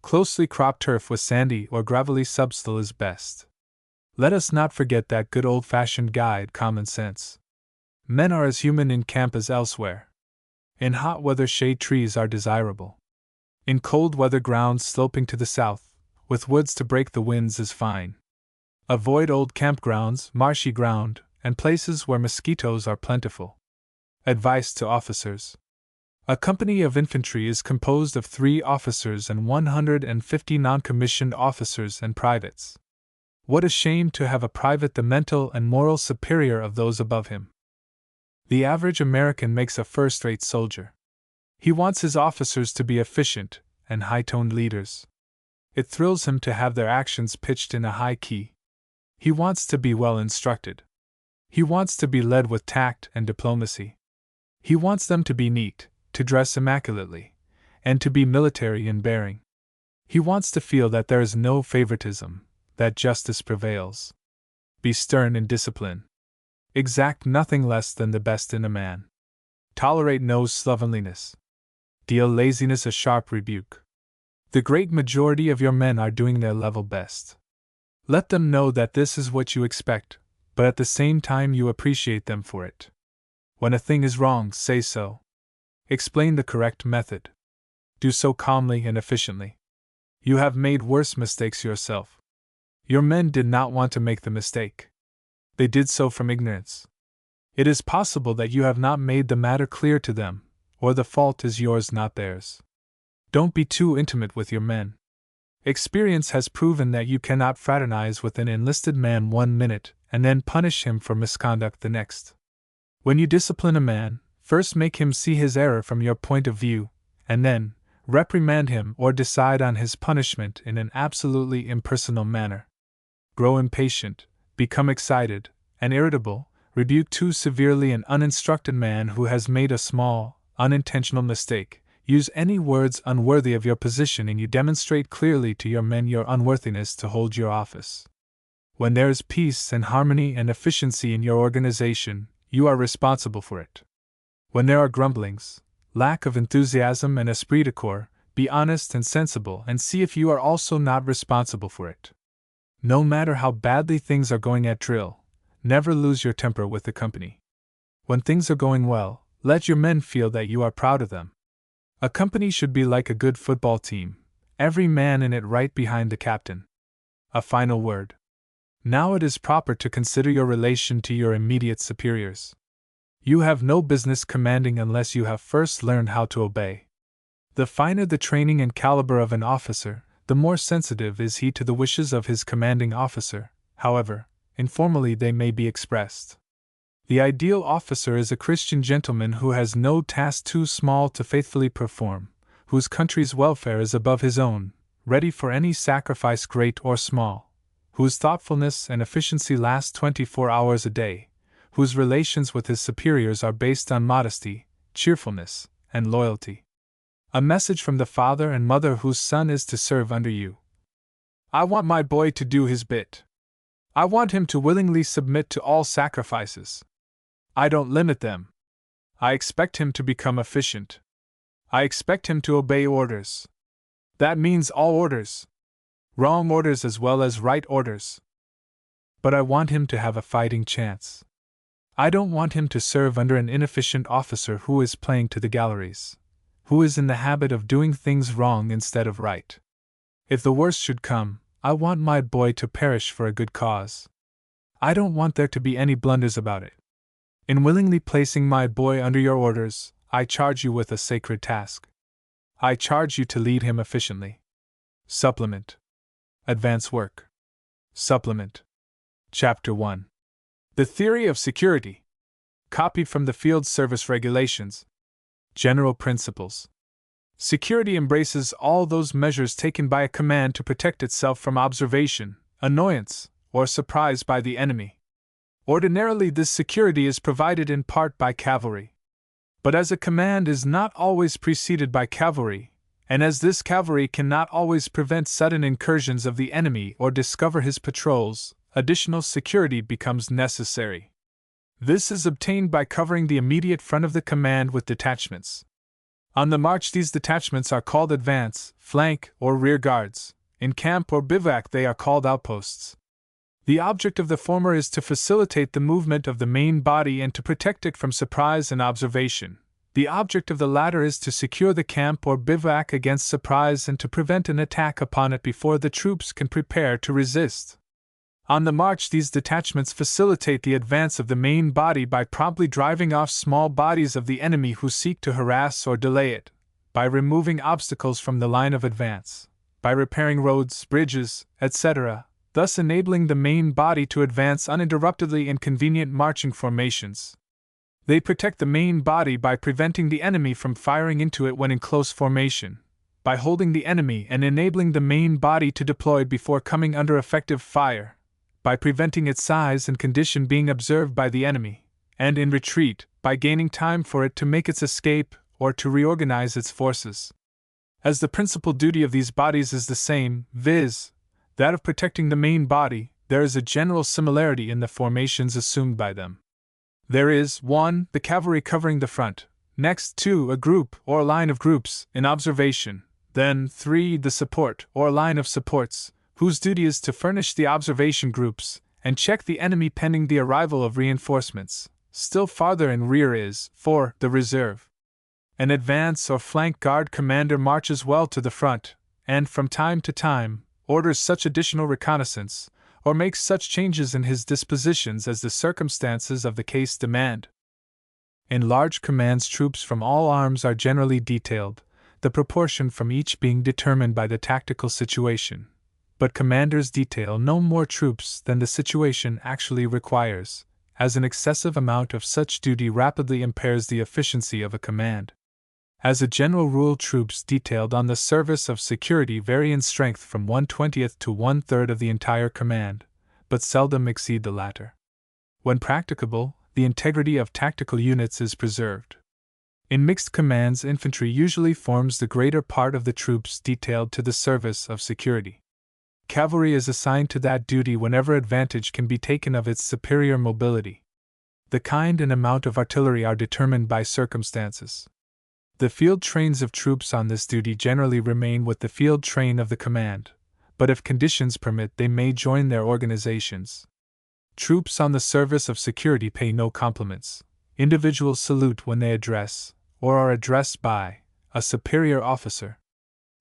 Closely cropped turf with sandy or gravelly subsoil is best. Let us not forget that good old-fashioned guide, common sense. Men are as human in camp as elsewhere. In hot weather, shade trees are desirable. In cold weather, ground sloping to the south, with woods to break the winds, is fine. Avoid old campgrounds, marshy ground, and places where mosquitoes are plentiful. Advice to officers. A company of infantry is composed of 3 officers and 150 non-commissioned officers and privates. What a shame to have a private the mental and moral superior of those above him. The average American makes a first-rate soldier. He wants his officers to be efficient and high-toned leaders. It thrills him to have their actions pitched in a high key. He wants to be well instructed. He wants to be led with tact and diplomacy. He wants them to be neat, to dress immaculately, and to be military in bearing. He wants to feel that there is no favoritism, that justice prevails. Be stern in discipline. Exact nothing less than the best in a man. Tolerate no slovenliness. Deal laziness a sharp rebuke. The great majority of your men are doing their level best. Let them know that this is what you expect, but at the same time you appreciate them for it. When a thing is wrong, say so. Explain the correct method. Do so calmly and efficiently. You have made worse mistakes yourself. Your men did not want to make the mistake. They did so from ignorance. It is possible that you have not made the matter clear to them, or the fault is yours, not theirs. Don't be too intimate with your men. Experience has proven that you cannot fraternize with an enlisted man 1 minute and then punish him for misconduct the next. When you discipline a man, first make him see his error from your point of view, and then reprimand him or decide on his punishment in an absolutely impersonal manner. Grow impatient, become excited and irritable, rebuke too severely an uninstructed man who has made a small, unintentional mistake. Use any words unworthy of your position, and you demonstrate clearly to your men your unworthiness to hold your office. When there is peace and harmony and efficiency in your organization, you are responsible for it. When there are grumblings, lack of enthusiasm and esprit de corps, be honest and sensible and see if you are also not responsible for it. No matter how badly things are going at drill, never lose your temper with the company. When things are going well, let your men feel that you are proud of them. A company should be like a good football team, every man in it right behind the captain. A final word. Now it is proper to consider your relation to your immediate superiors. You have no business commanding unless you have first learned how to obey. The finer the training and caliber of an officer, the more sensitive is he to the wishes of his commanding officer, however informally they may be expressed. The ideal officer is a Christian gentleman who has no task too small to faithfully perform, whose country's welfare is above his own, ready for any sacrifice great or small, whose thoughtfulness and efficiency last 24 hours a day, whose relations with his superiors are based on modesty, cheerfulness, and loyalty. A message from the father and mother whose son is to serve under you. I want my boy to do his bit. I want him to willingly submit to all sacrifices. I don't limit them. I expect him to become efficient. I expect him to obey orders. That means all orders. Wrong orders as well as right orders. But I want him to have a fighting chance. I don't want him to serve under an inefficient officer who is playing to the galleries, who is in the habit of doing things wrong instead of right. If the worst should come, I want my boy to perish for a good cause. I don't want there to be any blunders about it. In willingly placing my boy under your orders, I charge you with a sacred task. I charge you to lead him efficiently. Supplement. Advance work. Supplement. Chapter 1. The Theory of Security. Copied from the Field Service Regulations. General Principles. Security embraces all those measures taken by a command to protect itself from observation, annoyance, or surprise by the enemy. Ordinarily, this security is provided in part by cavalry. But as a command is not always preceded by cavalry, and as this cavalry cannot always prevent sudden incursions of the enemy or discover his patrols, additional security becomes necessary. This is obtained by covering the immediate front of the command with detachments. On the march, these detachments are called advance, flank, or rear guards. In camp or bivouac, they are called outposts. The object of the former is to facilitate the movement of the main body and to protect it from surprise and observation. The object of the latter is to secure the camp or bivouac against surprise and to prevent an attack upon it before the troops can prepare to resist. On the march, these detachments facilitate the advance of the main body by promptly driving off small bodies of the enemy who seek to harass or delay it, by removing obstacles from the line of advance, by repairing roads, bridges, etc., thus enabling the main body to advance uninterruptedly in convenient marching formations. They protect the main body by preventing the enemy from firing into it when in close formation, by holding the enemy and enabling the main body to deploy before coming under effective fire, by preventing its size and condition being observed by the enemy, and in retreat, by gaining time for it to make its escape or to reorganize its forces. As the principal duty of these bodies is the same, viz., that of protecting the main body, there is a general similarity in the formations assumed by them. There is 1. The cavalry covering the front, next 2. A group or line of groups in observation, then 3. The support or line of supports, whose duty is to furnish the observation groups and check the enemy pending the arrival of reinforcements. Still farther in rear is 4. The reserve. An advance or flank guard commander marches well to the front, and from time to time, orders such additional reconnaissance, or makes such changes in his dispositions as the circumstances of the case demand. In large commands, troops from all arms are generally detailed, the proportion from each being determined by the tactical situation. But commanders detail no more troops than the situation actually requires, as an excessive amount of such duty rapidly impairs the efficiency of a command. As a general rule, troops detailed on the service of security vary in strength from 1/20th to 1/3 of the entire command, but seldom exceed the latter. When practicable, the integrity of tactical units is preserved. In mixed commands, infantry usually forms the greater part of the troops detailed to the service of security. Cavalry is assigned to that duty whenever advantage can be taken of its superior mobility. The kind and amount of artillery are determined by circumstances. The field trains of troops on this duty generally remain with the field train of the command, but if conditions permit, they may join their organizations. Troops on the service of security pay no compliments. Individuals salute when they address, or are addressed by, a superior officer.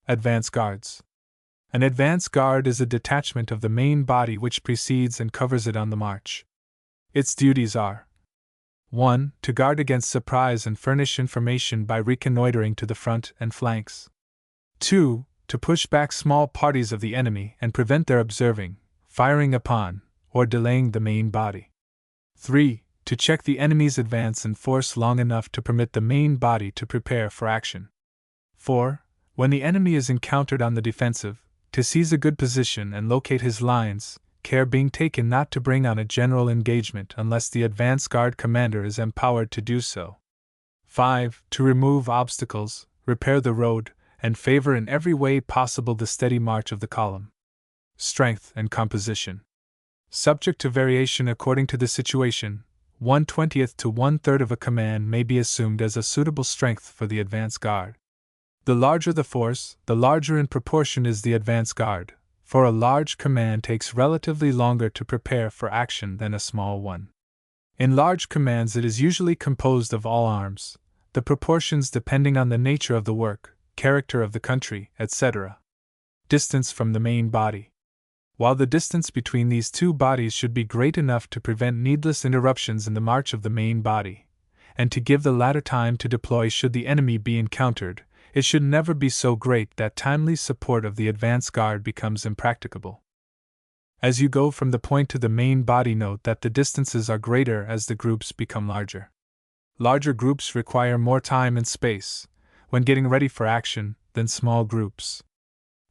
Advance guards. An advance guard is a detachment of the main body which precedes and covers it on the march. Its duties are 1. To guard against surprise and furnish information by reconnoitering to the front and flanks. 2. To push back small parties of the enemy and prevent their observing, firing upon, or delaying the main body. 3. To check the enemy's advance in force long enough to permit the main body to prepare for action. 4. When the enemy is encountered on the defensive, to seize a good position and locate his lines, care being taken not to bring on a general engagement unless the advance guard commander is empowered to do so. 5. To remove obstacles, repair the road, and favor in every way possible the steady march of the column. Strength and composition. Subject to variation according to the situation, 1/20th to 1/3 of a command may be assumed as a suitable strength for the advance guard. The larger the force, the larger in proportion is the advance guard, for a large command takes relatively longer to prepare for action than a small one. In large commands it is usually composed of all arms, the proportions depending on the nature of the work, character of the country, etc. Distance from the main body. While the distance between these two bodies should be great enough to prevent needless interruptions in the march of the main body, and to give the latter time to deploy should the enemy be encountered, it should never be so great that timely support of the advance guard becomes impracticable. As you go from the point to the main body, note that the distances are greater as the groups become larger. Larger groups require more time and space, when getting ready for action, than small groups.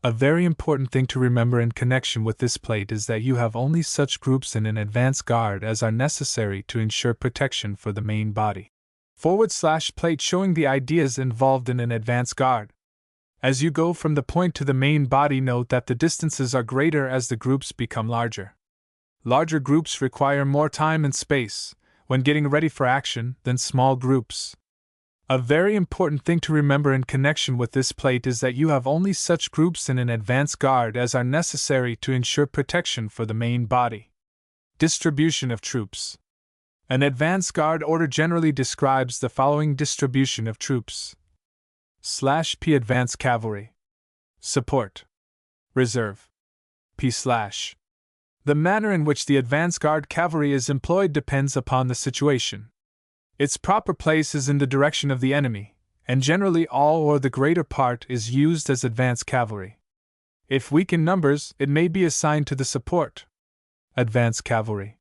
A very important thing to remember in connection with this plate is that you have only such groups in an advance guard as are necessary to ensure protection for the main body. /plate showing the ideas involved in an advance guard. As you go from the point to the main body, note that the distances are greater as the groups become larger. Larger groups require more time and space, when getting ready for action, than small groups. A very important thing to remember in connection with this plate is that you have only such groups in an advance guard as are necessary to ensure protection for the main body. Distribution of troops. An advance guard order generally describes the following distribution of troops: /P advance cavalry, support, reserve, P/. The manner in which the advance guard cavalry is employed depends upon the situation. Its proper place is in the direction of the enemy, and generally all or the greater part is used as advance cavalry. If weak in numbers, it may be assigned to the support. Advance cavalry.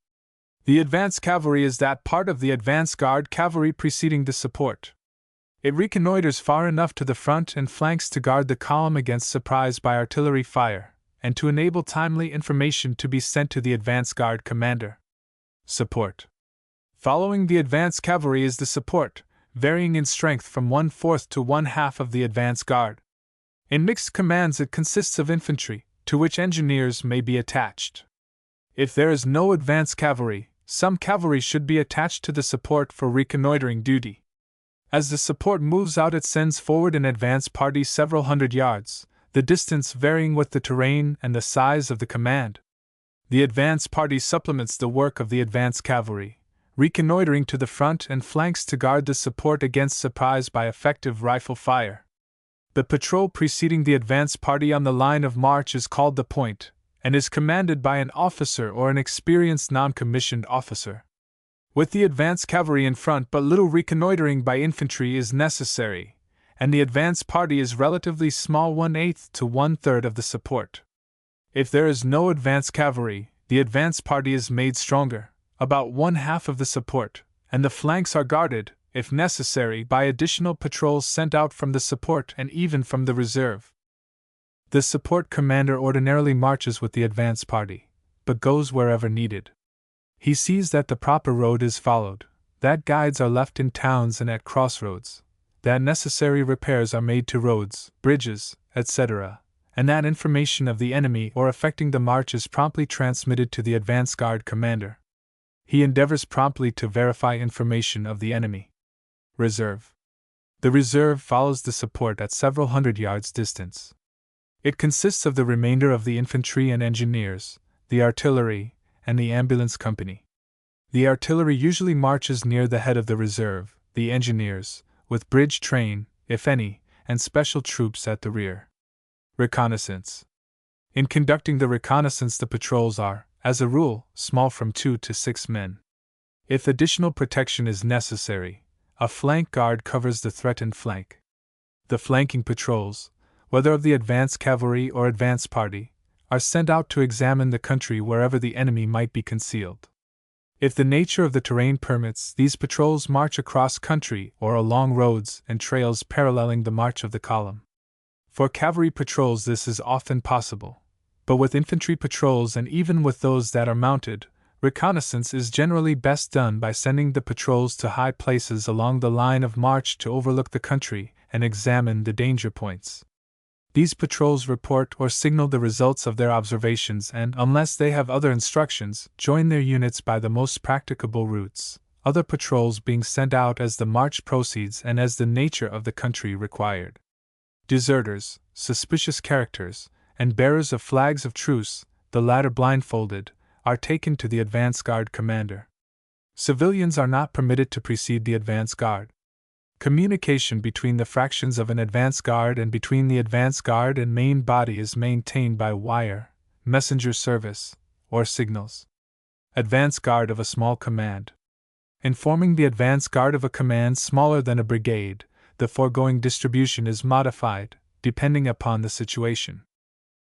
The advance cavalry is that part of the advance guard cavalry preceding the support. It reconnoiters far enough to the front and flanks to guard the column against surprise by artillery fire, and to enable timely information to be sent to the advance guard commander. Support. Following the advance cavalry is the support, varying in strength from 1/4 to 1/2 of the advance guard. In mixed commands, it consists of infantry, to which engineers may be attached. If there is no advance cavalry, some cavalry should be attached to the support for reconnoitering duty. As the support moves out, it sends forward an advance party several hundred yards, the distance varying with the terrain and the size of the command. The advance party supplements the work of the advance cavalry, reconnoitering to the front and flanks to guard the support against surprise by effective rifle fire. The patrol preceding the advance party on the line of march is called the point, and is commanded by an officer or an experienced non-commissioned officer. With the advance cavalry in front, but little reconnoitering by infantry is necessary, and the advance party is relatively small, 1/8 to 1/3 of the support. If there is no advance cavalry, the advance party is made stronger, about 1/2 of the support, and the flanks are guarded, if necessary, by additional patrols sent out from the support and even from the reserve. The support commander ordinarily marches with the advance party, but goes wherever needed. He sees that the proper road is followed, that guides are left in towns and at crossroads, that necessary repairs are made to roads, bridges, etc., and that information of the enemy or affecting the march is promptly transmitted to the advance guard commander. He endeavors promptly to verify information of the enemy. Reserve. The reserve follows the support at several hundred yards distance. It consists of the remainder of the infantry and engineers, the artillery, and the ambulance company. The artillery usually marches near the head of the reserve, the engineers, with bridge train, if any, and special troops at the rear. Reconnaissance. In conducting the reconnaissance, the patrols are, as a rule, small, from 2 to 6 men. If additional protection is necessary, a flank guard covers the threatened flank. The flanking patrols, whether of the advance cavalry or advance party, are sent out to examine the country wherever the enemy might be concealed. If the nature of the terrain permits, these patrols march across country or along roads and trails paralleling the march of the column. For cavalry patrols this is often possible, but with infantry patrols and even with those that are mounted, reconnaissance is generally best done by sending the patrols to high places along the line of march to overlook the country and examine the danger points. These patrols report or signal the results of their observations and, unless they have other instructions, join their units by the most practicable routes, other patrols being sent out as the march proceeds and as the nature of the country required. Deserters, suspicious characters, and bearers of flags of truce, the latter blindfolded, are taken to the advance guard commander. Civilians are not permitted to precede the advance guard. Communication between the fractions of an advance guard and between the advance guard and main body is maintained by wire, messenger service, or signals. Advance guard of a small command. In forming the advance guard of a command smaller than a brigade, the foregoing distribution is modified, depending upon the situation.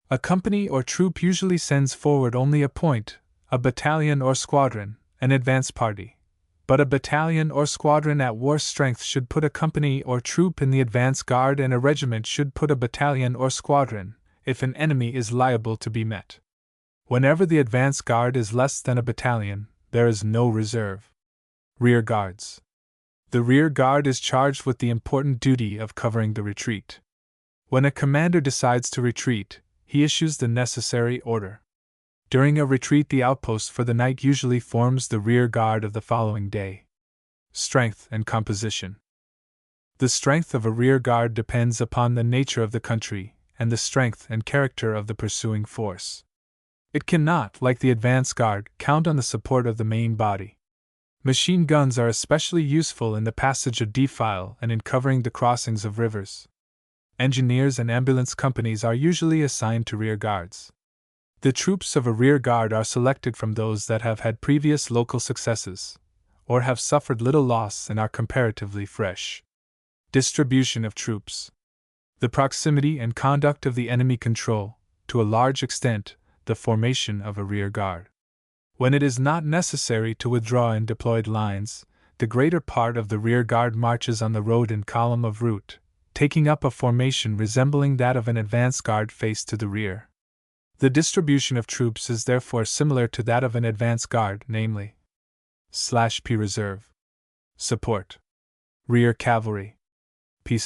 A company or troop usually sends forward only a point, a battalion or squadron, an advance party. But a battalion or squadron at war strength should put a company or troop in the advance guard, and a regiment should put a battalion or squadron, if an enemy is liable to be met. Whenever the advance guard is less than a battalion, there is no reserve. Rear guards. The rear guard is charged with the important duty of covering the retreat. When a commander decides to retreat, he issues the necessary order. During a retreat, the outpost for the night usually forms the rear guard of the following day. Strength and composition. The strength of a rear guard depends upon the nature of the country and the strength and character of the pursuing force. It cannot, like the advance guard, count on the support of the main body. Machine guns are especially useful in the passage of defile and in covering the crossings of rivers. Engineers and ambulance companies are usually assigned to rear guards. The troops of a rear guard are selected from those that have had previous local successes, or have suffered little loss and are comparatively fresh. Distribution of troops. The proximity and conduct of the enemy control, to a large extent, the formation of a rear guard. When it is not necessary to withdraw in deployed lines, the greater part of the rear guard marches on the road in column of route, taking up a formation resembling that of an advance guard faced to the rear. The distribution of troops is therefore similar to that of an advance guard, namely /P reserve, support, rear cavalry, P/.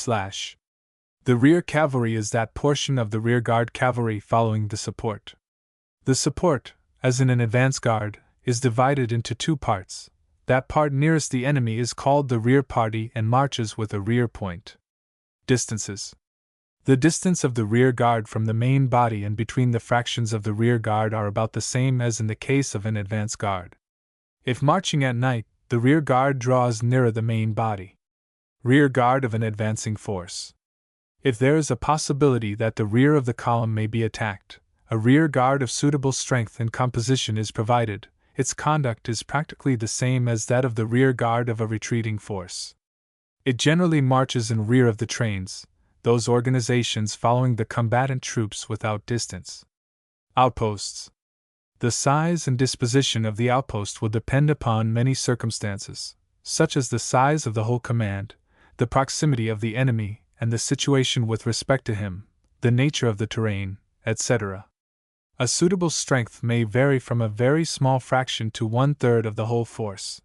The rear cavalry is that portion of the rear guard cavalry following the support. The support, as in an advance guard, is divided into two parts. That part nearest the enemy is called the rear party and marches with a rear point. Distances. The distance of the rear guard from the main body and between the fractions of the rear guard are about the same as in the case of an advance guard. If marching at night, the rear guard draws nearer the main body. Rear guard of an advancing force. If there is a possibility that the rear of the column may be attacked, a rear guard of suitable strength and composition is provided. Its conduct is practically the same as that of the rear guard of a retreating force. It generally marches in rear of the trains, those organizations following the combatant troops without distance. Outposts. The size and disposition of the outpost will depend upon many circumstances, such as the size of the whole command, the proximity of the enemy, and the situation with respect to him, the nature of the terrain, etc. A suitable strength may vary from a very small fraction to 1/3 of the whole force.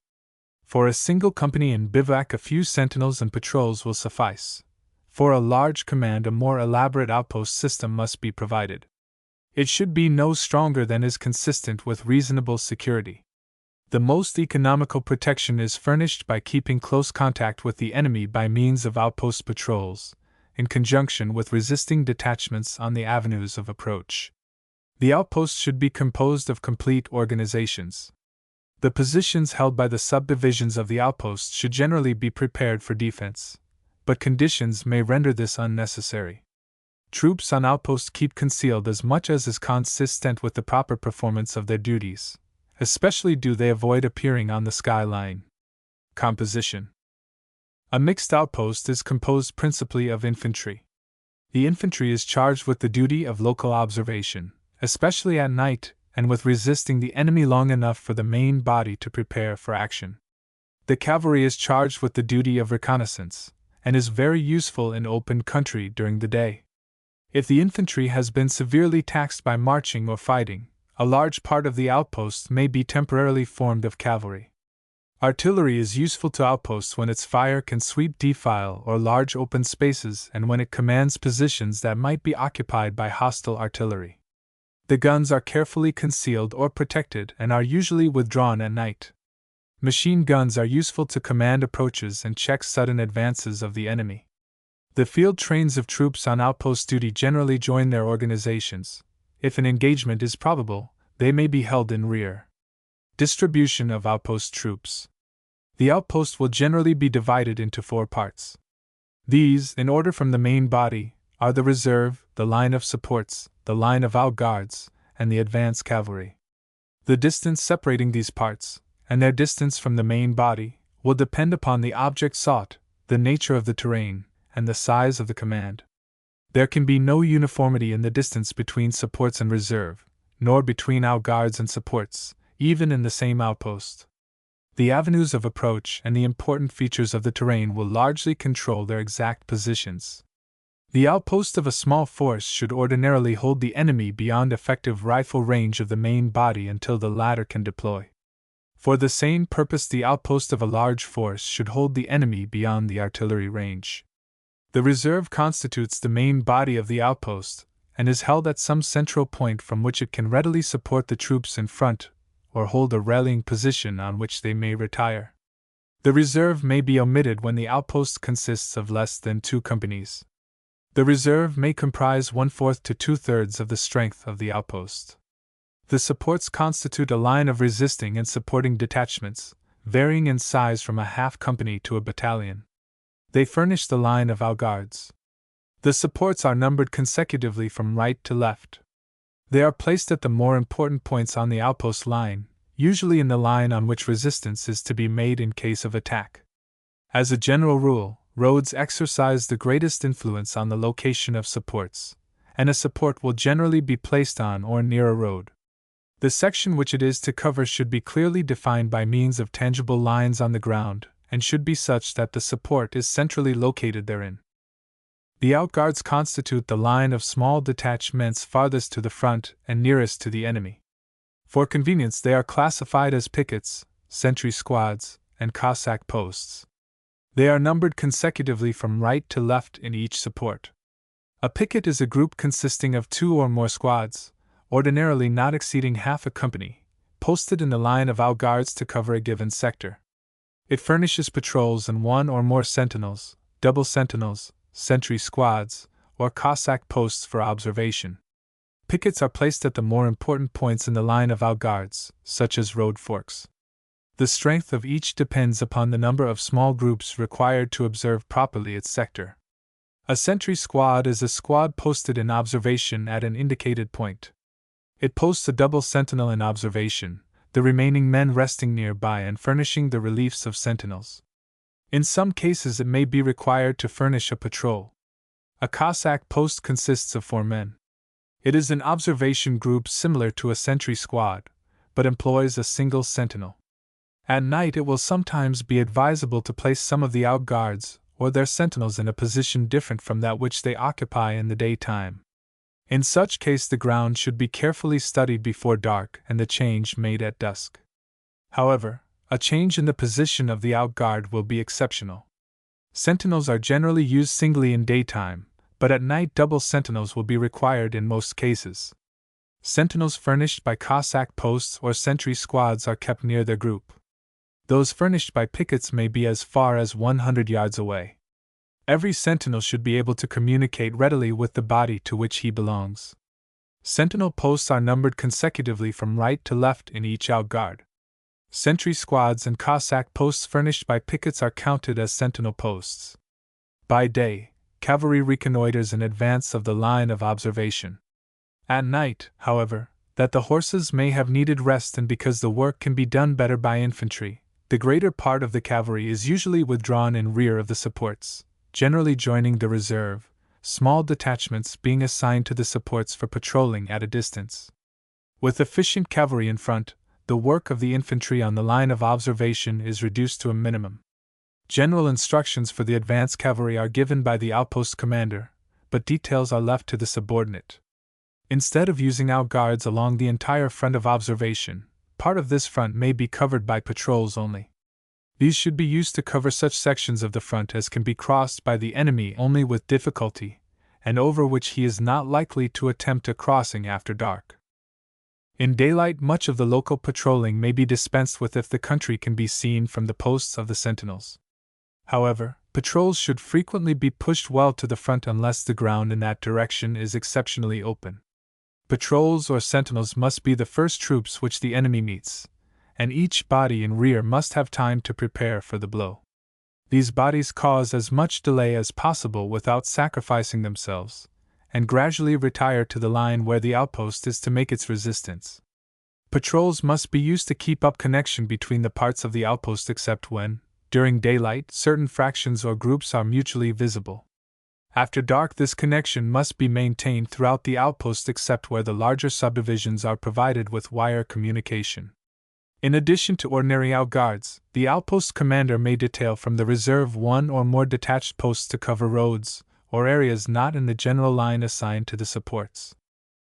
For a single company in bivouac, a few sentinels and patrols will suffice. For a large command, a more elaborate outpost system must be provided. It should be no stronger than is consistent with reasonable security. The most economical protection is furnished by keeping close contact with the enemy by means of outpost patrols, in conjunction with resisting detachments on the avenues of approach. The outposts should be composed of complete organizations. The positions held by the subdivisions of the outposts should generally be prepared for defense, but conditions may render this unnecessary. Troops on outposts keep concealed as much as is consistent with the proper performance of their duties. Especially do they avoid appearing on the skyline. Composition. A mixed outpost is composed principally of infantry. The infantry is charged with the duty of local observation, especially at night, and with resisting the enemy long enough for the main body to prepare for action. The cavalry is charged with the duty of reconnaissance, and is very useful in open country during the day. If the infantry has been severely taxed by marching or fighting, a large part of the outpost may be temporarily formed of cavalry. Artillery is useful to outposts when its fire can sweep defile or large open spaces and when it commands positions that might be occupied by hostile artillery. The guns are carefully concealed or protected and are usually withdrawn at night. Machine guns are useful to command approaches and check sudden advances of the enemy. The field trains of troops on outpost duty generally join their organizations. If an engagement is probable, they may be held in rear. Distribution of outpost troops. The outpost will generally be divided into 4 parts. These, in order from the main body, are the reserve, the line of supports, the line of outguards, and the advance cavalry. The distance separating these parts, and their distance from the main body, will depend upon the object sought, the nature of the terrain, and the size of the command. There can be no uniformity in the distance between supports and reserve, nor between outguards and supports, even in the same outpost. The avenues of approach and the important features of the terrain will largely control their exact positions. The outpost of a small force should ordinarily hold the enemy beyond effective rifle range of the main body until the latter can deploy. For the same purpose, the outpost of a large force should hold the enemy beyond the artillery range. The reserve constitutes the main body of the outpost, and is held at some central point from which it can readily support the troops in front, or hold a rallying position on which they may retire. The reserve may be omitted when the outpost consists of less than 2 companies. The reserve may comprise 1/4 to 2/3 of the strength of the outpost. The supports constitute a line of resisting and supporting detachments, varying in size from a half company to a battalion. They furnish the line of outguards. The supports are numbered consecutively from right to left. They are placed at the more important points on the outpost line, usually in the line on which resistance is to be made in case of attack. As a general rule, roads exercise the greatest influence on the location of supports, and a support will generally be placed on or near a road. The section which it is to cover should be clearly defined by means of tangible lines on the ground, and should be such that the support is centrally located therein. The outguards constitute the line of small detachments farthest to the front and nearest to the enemy. For convenience, they are classified as pickets, sentry squads, and Cossack posts. They are numbered consecutively from right to left in each support. A picket is a group consisting of 2 or more squads, ordinarily not exceeding half a company, posted in the line of outguards to cover a given sector. It furnishes patrols and 1 or more sentinels, double sentinels, sentry squads, or Cossack posts for observation. Pickets are placed at the more important points in the line of outguards, such as road forks. The strength of each depends upon the number of small groups required to observe properly its sector. A sentry squad is a squad posted in observation at an indicated point. It posts a double sentinel in observation, the remaining men resting nearby and furnishing the reliefs of sentinels. In some cases it may be required to furnish a patrol. A Cossack post consists of 4 men. It is an observation group similar to a sentry squad, but employs a single sentinel. At night it will sometimes be advisable to place some of the outguards or their sentinels in a position different from that which they occupy in the daytime. In such case the ground should be carefully studied before dark and the change made at dusk. However, a change in the position of the outguard will be exceptional. Sentinels are generally used singly in daytime, but at night double sentinels will be required in most cases. Sentinels furnished by Cossack posts or sentry squads are kept near their group. Those furnished by pickets may be as far as 100 yards away. Every sentinel should be able to communicate readily with the body to which he belongs. Sentinel posts are numbered consecutively from right to left in each outguard. Sentry squads and Cossack posts furnished by pickets are counted as sentinel posts. By day, cavalry reconnoiters in advance of the line of observation. At night, however, that the horses may have needed rest and because the work can be done better by infantry, the greater part of the cavalry is usually withdrawn in rear of the supports, generally joining the reserve, small detachments being assigned to the supports for patrolling at a distance. With efficient cavalry in front, the work of the infantry on the line of observation is reduced to a minimum. General instructions for the advance cavalry are given by the outpost commander, but details are left to the subordinate. Instead of using outguards along the entire front of observation, part of this front may be covered by patrols only. These should be used to cover such sections of the front as can be crossed by the enemy only with difficulty, and over which he is not likely to attempt a crossing after dark. In daylight, much of the local patrolling may be dispensed with if the country can be seen from the posts of the sentinels. However, patrols should frequently be pushed well to the front unless the ground in that direction is exceptionally open. Patrols or sentinels must be the first troops which the enemy meets, and each body in rear must have time to prepare for the blow. These bodies cause as much delay as possible without sacrificing themselves, and gradually retire to the line where the outpost is to make its resistance. Patrols must be used to keep up connection between the parts of the outpost except when, during daylight, certain fractions or groups are mutually visible. After dark, this connection must be maintained throughout the outpost except where the larger subdivisions are provided with wire communication. In addition to ordinary outguards, the outpost commander may detail from the reserve 1 or more detached posts to cover roads or areas not in the general line assigned to the supports.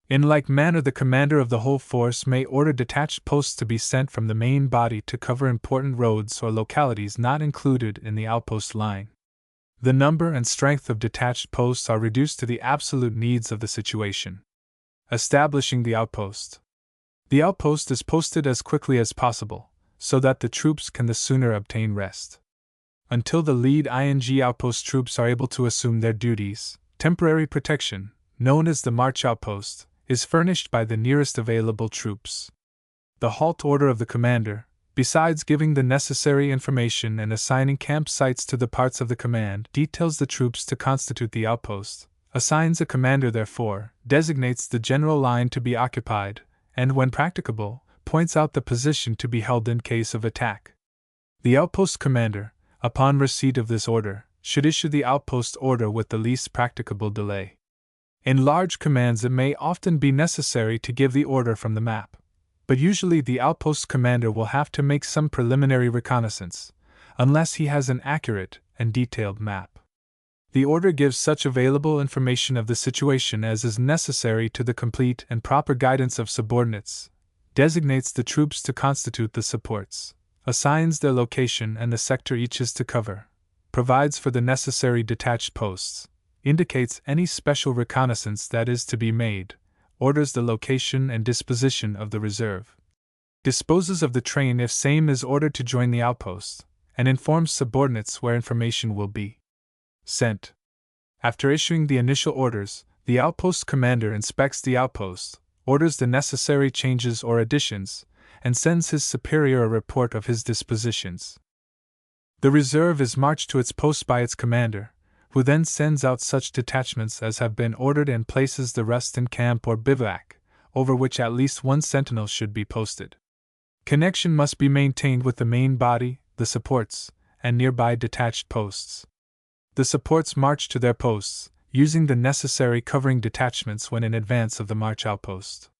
In like manner, the commander of the whole force may order detached posts to be sent from the main body to cover important roads or localities not included in the outpost line. The number and strength of detached posts are reduced to the absolute needs of the situation. Establishing the outpost. The outpost is posted as quickly as possible, so that the troops can the sooner obtain rest. Until the lead outpost troops are able to assume their duties, temporary protection, known as the march outpost, is furnished by the nearest available troops. The halt order of the commander, besides giving the necessary information and assigning camp sites to the parts of the command, details the troops to constitute the outpost, assigns a commander therefore, designates the general line to be occupied, and when practicable, points out the position to be held in case of attack. The outpost commander, upon receipt of this order, should issue the outpost order with the least practicable delay. In large commands it may often be necessary to give the order from the map, but usually the outpost commander will have to make some preliminary reconnaissance, unless he has an accurate and detailed map. The order gives such available information of the situation as is necessary to the complete and proper guidance of subordinates, designates the troops to constitute the supports, assigns their location and the sector each is to cover, provides for the necessary detached posts, indicates any special reconnaissance that is to be made, orders the location and disposition of the reserve, disposes of the train if same is ordered to join the outpost, and informs subordinates where information will be sent. After issuing the initial orders, the outpost commander inspects the outpost, orders the necessary changes or additions, and sends his superior a report of his dispositions. The reserve is marched to its post by its commander, who then sends out such detachments as have been ordered and places the rest in camp or bivouac, over which at least one sentinel should be posted. Connection must be maintained with the main body, the supports, and nearby detached posts. The supports march to their posts, using the necessary covering detachments when in advance of the march outpost.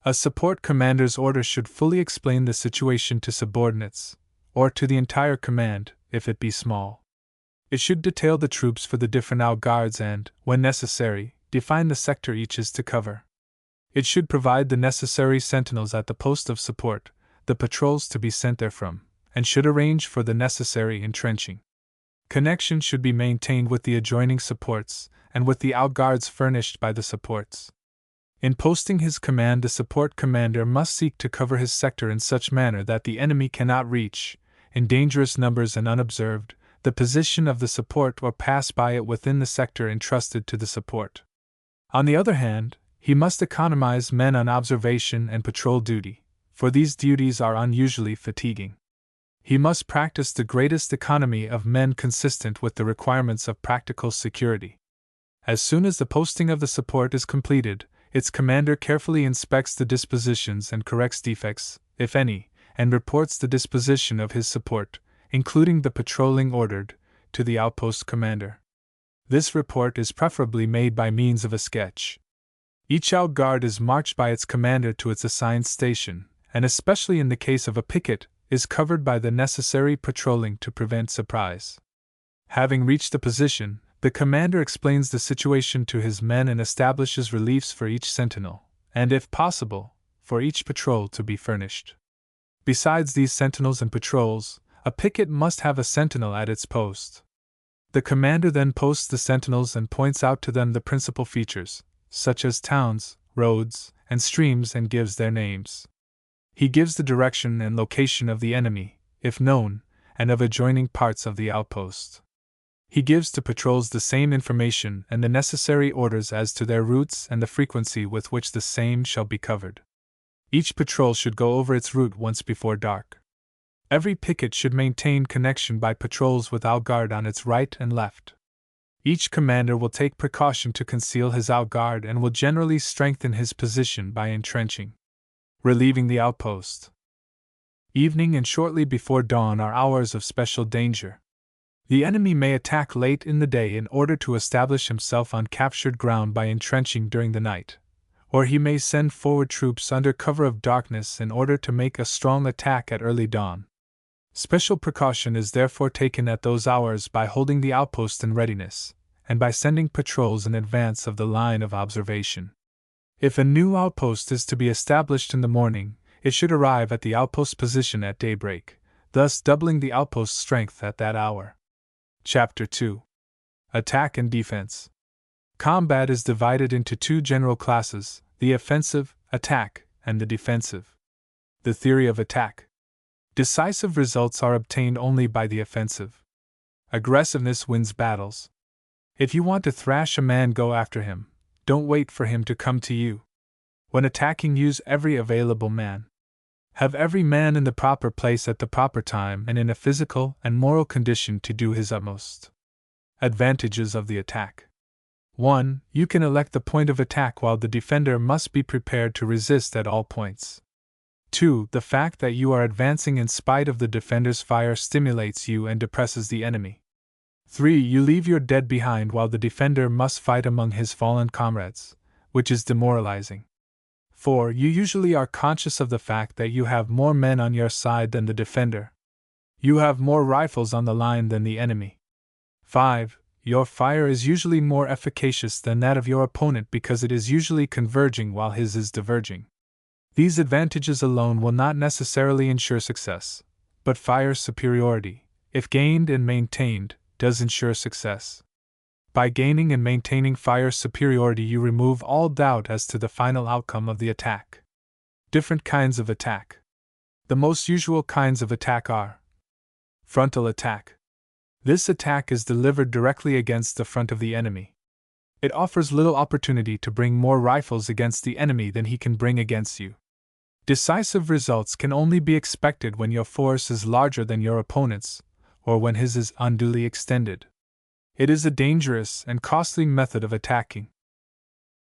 A support commander's order should fully explain the situation to subordinates, or to the entire command, if it be small. It should detail the troops for the different outguards and, when necessary, define the sector each is to cover. It should provide the necessary sentinels at the post of support, the patrols to be sent therefrom, and should arrange for the necessary entrenching. Connection should be maintained with the adjoining supports, and with the outguards furnished by the supports. In posting his command, the support commander must seek to cover his sector in such manner that the enemy cannot reach, in dangerous numbers and unobserved, the position of the support or pass by it within the sector entrusted to the support. On the other hand, he must economize men on observation and patrol duty, for these duties are unusually fatiguing. He must practice the greatest economy of men consistent with the requirements of practical security. As soon as the posting of the support is completed, its commander carefully inspects the dispositions and corrects defects, if any, and reports the disposition of his support, including the patrolling ordered, to the outpost commander. This report is preferably made by means of a sketch. Each outguard is marched by its commander to its assigned station, and especially in the case of a picket, is covered by the necessary patrolling to prevent surprise. Having reached the position, the commander explains the situation to his men and establishes reliefs for each sentinel, and if possible, for each patrol to be furnished. Besides these sentinels and patrols, a picket must have a sentinel at its post. The commander then posts the sentinels and points out to them the principal features, such as towns, roads, and streams, and gives their names. He gives the direction and location of the enemy, if known, and of adjoining parts of the outpost. He gives to patrols the same information and the necessary orders as to their routes and the frequency with which the same shall be covered. Each patrol should go over its route once before dark. Every picket should maintain connection by patrols with outguard on its right and left. Each commander will take precaution to conceal his outguard and will generally strengthen his position by entrenching. Relieving the outpost. Evening and shortly before dawn are hours of special danger. The enemy may attack late in the day in order to establish himself on captured ground by entrenching during the night, or he may send forward troops under cover of darkness in order to make a strong attack at early dawn. Special precaution is therefore taken at those hours by holding the outpost in readiness, and by sending patrols in advance of the line of observation. If a new outpost is to be established in the morning, it should arrive at the outpost position at daybreak, thus doubling the outpost's strength at that hour. Chapter 2. Attack and Defense. Combat is divided into two general classes, the offensive, attack, and the defensive. The theory of attack. Decisive results are obtained only by the offensive. Aggressiveness wins battles. If you want to thrash a man, go after him. Don't wait for him to come to you. When attacking, use every available man. Have every man in the proper place at the proper time and in a physical and moral condition to do his utmost. Advantages of the attack. 1. You can elect the point of attack while the defender must be prepared to resist at all points. 2. The fact that you are advancing in spite of the defender's fire stimulates you and depresses the enemy. 3. You leave your dead behind while the defender must fight among his fallen comrades, which is demoralizing. 4. You usually are conscious of the fact that you have more men on your side than the defender. You have more rifles on the line than the enemy. 5. Your fire is usually more efficacious than that of your opponent because it is usually converging while his is diverging. These advantages alone will not necessarily ensure success, but fire superiority, if gained and maintained, does ensure success. By gaining and maintaining fire superiority, you remove all doubt as to the final outcome of the attack. Different kinds of attack. The most usual kinds of attack are: frontal attack. This attack is delivered directly against the front of the enemy. It offers little opportunity to bring more rifles against the enemy than he can bring against you. Decisive results can only be expected when your force is larger than your opponent's, or when his is unduly extended. It is a dangerous and costly method of attacking.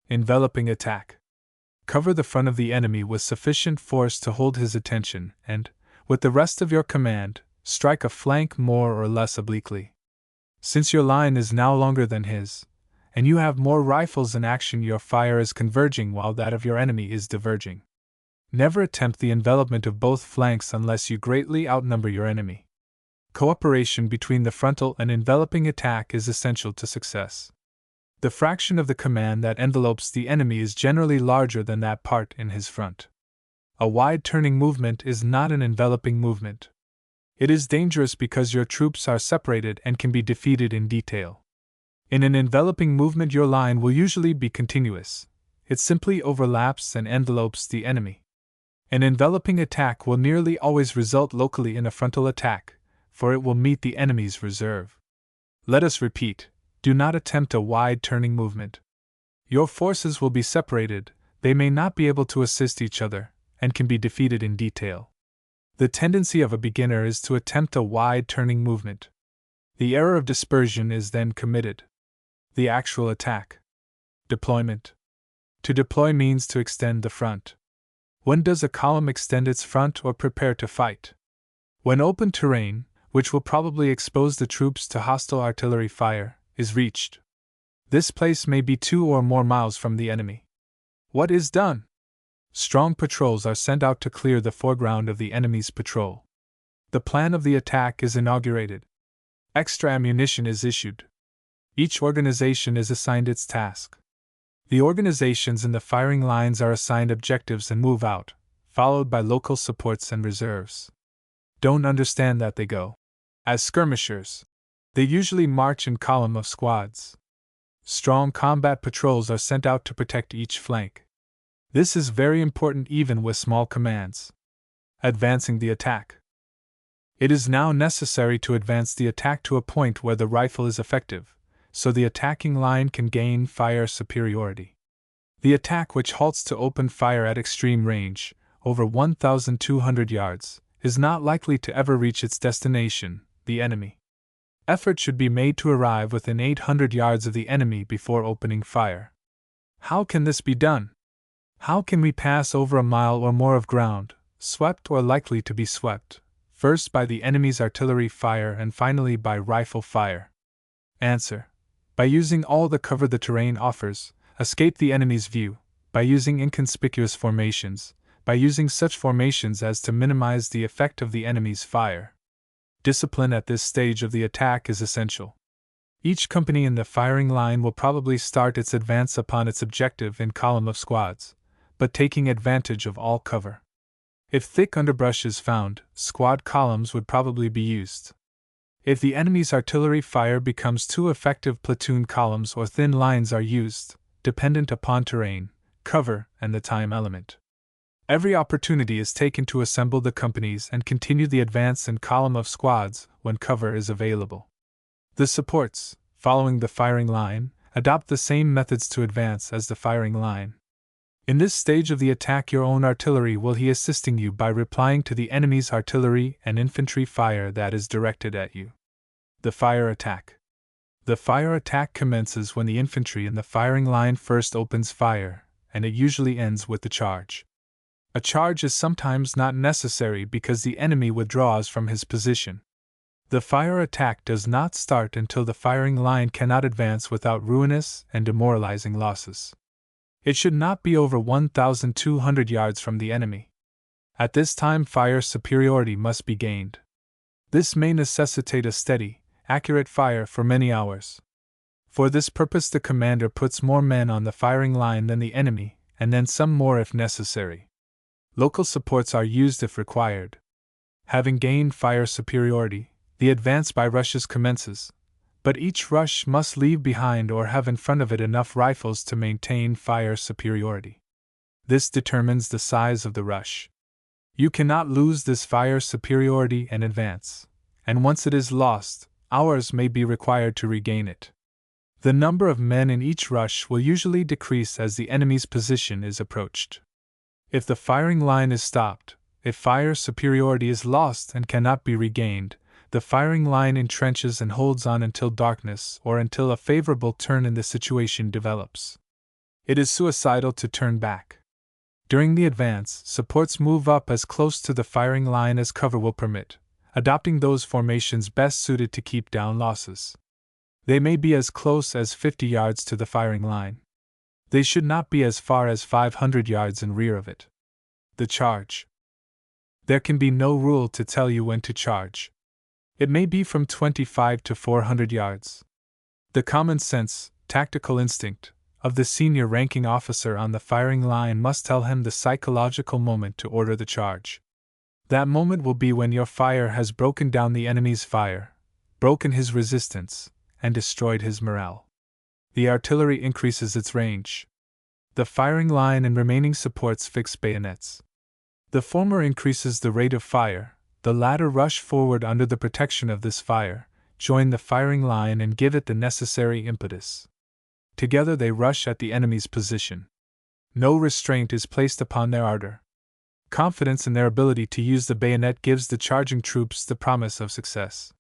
Enveloping attack. Cover the front of the enemy with sufficient force to hold his attention and, with the rest of your command, strike a flank more or less obliquely. Since your line is now longer than his, and you have more rifles in action, your fire is converging while that of your enemy is diverging. Never attempt the envelopment of both flanks unless you greatly outnumber your enemy. Cooperation between the frontal and enveloping attack is essential to success. The fraction of the command that envelopes the enemy is generally larger than that part in his front. A wide turning movement is not an enveloping movement. It is dangerous because your troops are separated and can be defeated in detail. In an enveloping movement, your line will usually be continuous. It simply overlaps and envelopes the enemy. An enveloping attack will nearly always result locally in a frontal attack, for it will meet the enemy's reserve. Let us repeat, do not attempt a wide turning movement. Your forces will be separated, they may not be able to assist each other, and can be defeated in detail. The tendency of a beginner is to attempt a wide turning movement. The error of dispersion is then committed. The actual attack. Deployment. To deploy means to extend the front. When does a column extend its front or prepare to fight? When open terrain, which will probably expose the troops to hostile artillery fire, is reached. This place may be 2 or more miles from the enemy. What is done? Strong patrols are sent out to clear the foreground of the enemy's patrol. The plan of the attack is inaugurated. Extra ammunition is issued. Each organization is assigned its task. The organizations in the firing lines are assigned objectives and move out, followed by local supports and reserves. Don't understand that they go as skirmishers. They usually march in column of squads. Strong combat patrols are sent out to protect each flank. This is very important even with small commands. Advancing the attack. It is now necessary to advance the attack to a point where the rifle is effective, so the attacking line can gain fire superiority. The attack which halts to open fire at extreme range, over 1,200 yards, is not likely to ever reach its destination, the enemy. Effort should be made to arrive within 800 yards of the enemy before opening fire. How can this be done? How can we pass over a mile or more of ground, swept or likely to be swept, first by the enemy's artillery fire and finally by rifle fire? Answer: by using all the cover the terrain offers, escape the enemy's view, by using inconspicuous formations, by using such formations as to minimize the effect of the enemy's fire. Discipline at this stage of the attack is essential. Each company in the firing line will probably start its advance upon its objective in column of squads, but taking advantage of all cover. If thick underbrush is found, squad columns would probably be used. If the enemy's artillery fire becomes too effective, platoon columns or thin lines are used, dependent upon terrain, cover, and the time element. Every opportunity is taken to assemble the companies and continue the advance in column of squads when cover is available. The supports, following the firing line, adopt the same methods to advance as the firing line. In this stage of the attack, your own artillery will be assisting you by replying to the enemy's artillery and infantry fire that is directed at you. The fire attack. The fire attack commences when the infantry in the firing line first opens fire, and it usually ends with the charge. A charge is sometimes not necessary because the enemy withdraws from his position. The fire attack does not start until the firing line cannot advance without ruinous and demoralizing losses. It should not be over 1,200 yards from the enemy. At this time, fire superiority must be gained. This may necessitate a steady, accurate fire for many hours. For this purpose, the commander puts more men on the firing line than the enemy, and then some more if necessary. Local supports are used if required. Having gained fire superiority, the advance by rushes commences, but each rush must leave behind or have in front of it enough rifles to maintain fire superiority. This determines the size of the rush. You cannot lose this fire superiority and advance, and once it is lost, hours may be required to regain it. The number of men in each rush will usually decrease as the enemy's position is approached. If the firing line is stopped, if fire superiority is lost and cannot be regained, the firing line entrenches and holds on until darkness or until a favorable turn in the situation develops. It is suicidal to turn back. During the advance, supports move up as close to the firing line as cover will permit, adopting those formations best suited to keep down losses. They may be as close as 50 yards to the firing line. They should not be as far as 500 yards in rear of it. The charge. There can be no rule to tell you when to charge. It may be from 25 to 400 yards. The common sense, tactical instinct of the senior ranking officer on the firing line must tell him the psychological moment to order the charge. That moment will be when your fire has broken down the enemy's fire, broken his resistance, and destroyed his morale. The artillery increases its range. The firing line and remaining supports fix bayonets. The former increases the rate of fire, the latter rush forward under the protection of this fire, join the firing line and give it the necessary impetus. Together they rush at the enemy's position. No restraint is placed upon their ardor. Confidence in their ability to use the bayonet gives the charging troops the promise of success.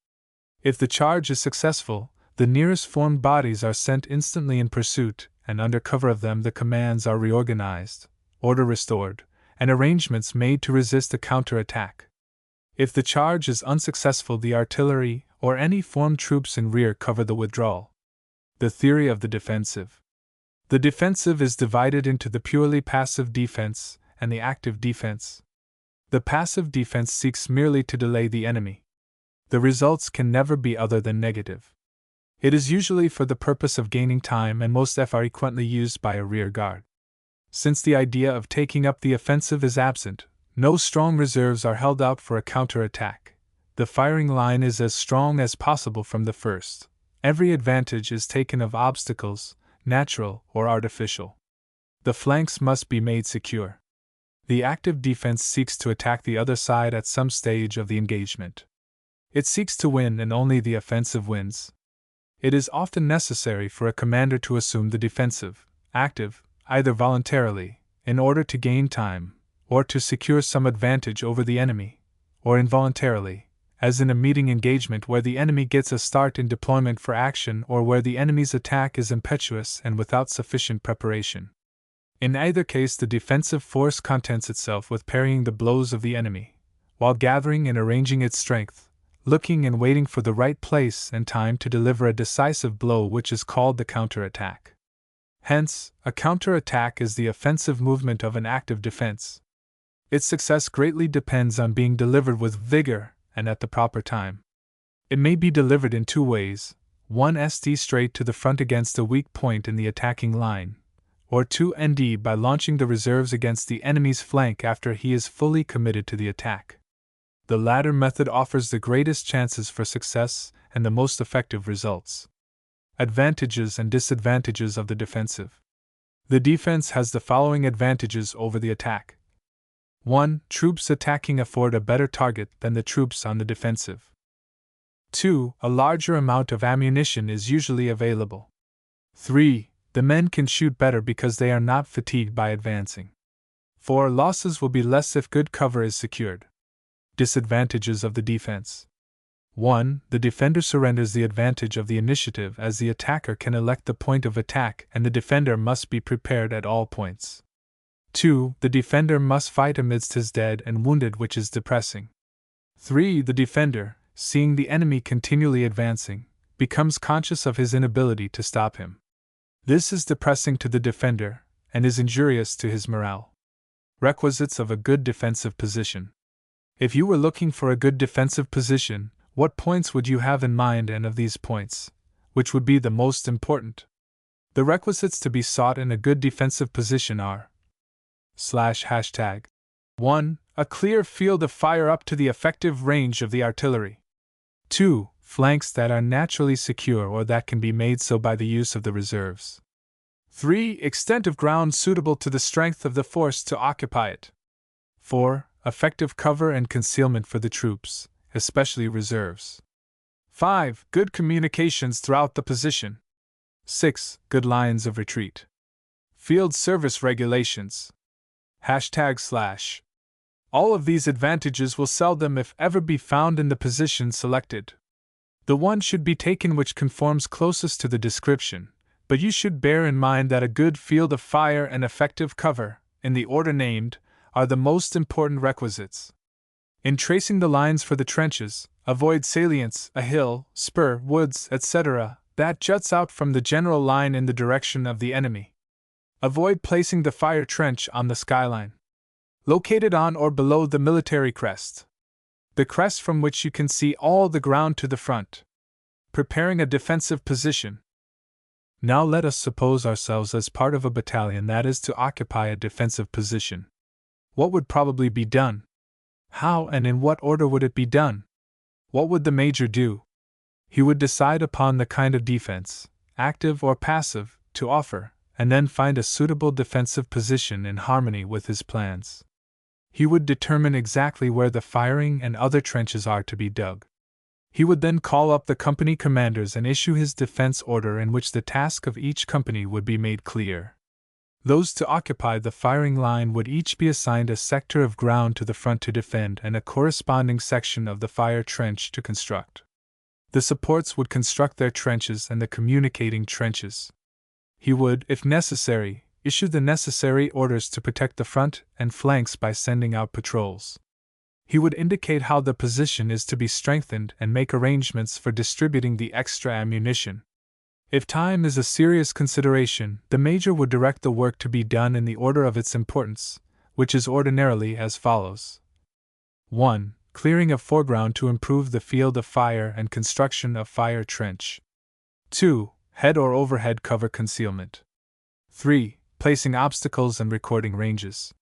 If the charge is successful, the nearest formed bodies are sent instantly in pursuit, and under cover of them the commands are reorganized, order restored, and arrangements made to resist a counter-attack. If the charge is unsuccessful, the artillery or any formed troops in rear cover the withdrawal. The theory of the defensive. The defensive is divided into the purely passive defense and the active defense. The passive defense seeks merely to delay the enemy. The results can never be other than negative. It is usually for the purpose of gaining time and most are frequently used by a rear guard. Since the idea of taking up the offensive is absent, no strong reserves are held out for a counter-attack. The firing line is as strong as possible from the first. Every advantage is taken of obstacles, natural or artificial. The flanks must be made secure. The active defense seeks to attack the other side at some stage of the engagement. It seeks to win, and only the offensive wins. It is often necessary for a commander to assume the defensive, active, either voluntarily, in order to gain time, or to secure some advantage over the enemy, or involuntarily, as in a meeting engagement where the enemy gets a start in deployment for action or where the enemy's attack is impetuous and without sufficient preparation. In either case, the defensive force contents itself with parrying the blows of the enemy, while gathering and arranging its strength, looking and waiting for the right place and time to deliver a decisive blow which is called the counter-attack. Hence, a counter-attack is the offensive movement of an active defense. Its success greatly depends on being delivered with vigor and at the proper time. It may be delivered in two ways: 1. Straight to the front against a weak point in the attacking line, or 2. By launching the reserves against the enemy's flank after he is fully committed to the attack. The latter method offers the greatest chances for success and the most effective results. Advantages and disadvantages of the defensive. The defense has the following advantages over the attack. 1. Troops attacking afford a better target than the troops on the defensive. 2. A larger amount of ammunition is usually available. 3. The men can shoot better because they are not fatigued by advancing. 4. Losses will be less if good cover is secured. Disadvantages of the defense. 1. The defender surrenders the advantage of the initiative as the attacker can elect the point of attack and the defender must be prepared at all points. 2. The defender must fight amidst his dead and wounded, which is depressing. 3. The defender, seeing the enemy continually advancing, becomes conscious of his inability to stop him. This is depressing to the defender and is injurious to his morale. Requisites of a good defensive position. If you were looking for a good defensive position, what points would you have in mind, and of these points, which would be the most important? The requisites to be sought in a good defensive position are ##. 1. A clear field of fire up to the effective range of the artillery. 2. Flanks that are naturally secure or that can be made so by the use of the reserves. 3. Extent of ground suitable to the strength of the force to occupy it. 4. Effective cover and concealment for the troops, especially reserves. 5. Good communications throughout the position. 6. Good lines of retreat. Field service regulations. #/ All of these advantages will seldom, if ever, be found in the position selected. The one should be taken which conforms closest to the description, but you should bear in mind that a good field of fire and effective cover, in the order named, are the most important requisites. In tracing the lines for the trenches, avoid salients, a hill, spur, woods, etc., that juts out from the general line in the direction of the enemy. Avoid placing the fire trench on the skyline, located on or below the military crest, the crest from which you can see all the ground to the front. Preparing a defensive position. Now let us suppose ourselves as part of a battalion that is to occupy a defensive position. What would probably be done? How and in what order would it be done? What would the major do? He would decide upon the kind of defense, active or passive, to offer, and then find a suitable defensive position in harmony with his plans. He would determine exactly where the firing and other trenches are to be dug. He would then call up the company commanders and issue his defense order, in which the task of each company would be made clear. Those to occupy the firing line would each be assigned a sector of ground to the front to defend and a corresponding section of the fire trench to construct. The supports would construct their trenches and the communicating trenches. He would, if necessary, issue the necessary orders to protect the front and flanks by sending out patrols. He would indicate how the position is to be strengthened and make arrangements for distributing the extra ammunition. If time is a serious consideration, the major would direct the work to be done in the order of its importance, which is ordinarily as follows. 1. Clearing of foreground to improve the field of fire and construction of fire trench. 2. Head or overhead cover concealment. 3. Placing obstacles and recording ranges.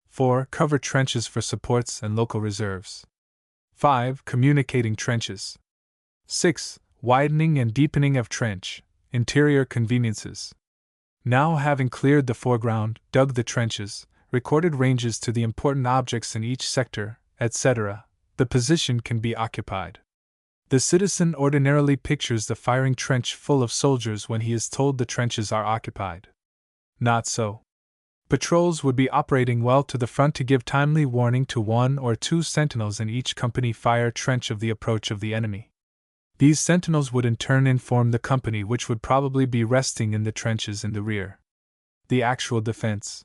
4. Cover trenches for supports and local reserves. 5. Communicating trenches. 6. Widening and deepening of trench, interior conveniences. Now, having cleared the foreground, dug the trenches, recorded ranges to the important objects in each sector, etc., the position can be occupied. The citizen ordinarily pictures the firing trench full of soldiers when he is told the trenches are occupied. Not so. Patrols would be operating well to the front to give timely warning to 1 or 2 sentinels in each company fire trench of the approach of the enemy. These sentinels would in turn inform the company, which would probably be resting in the trenches in the rear. The actual defense.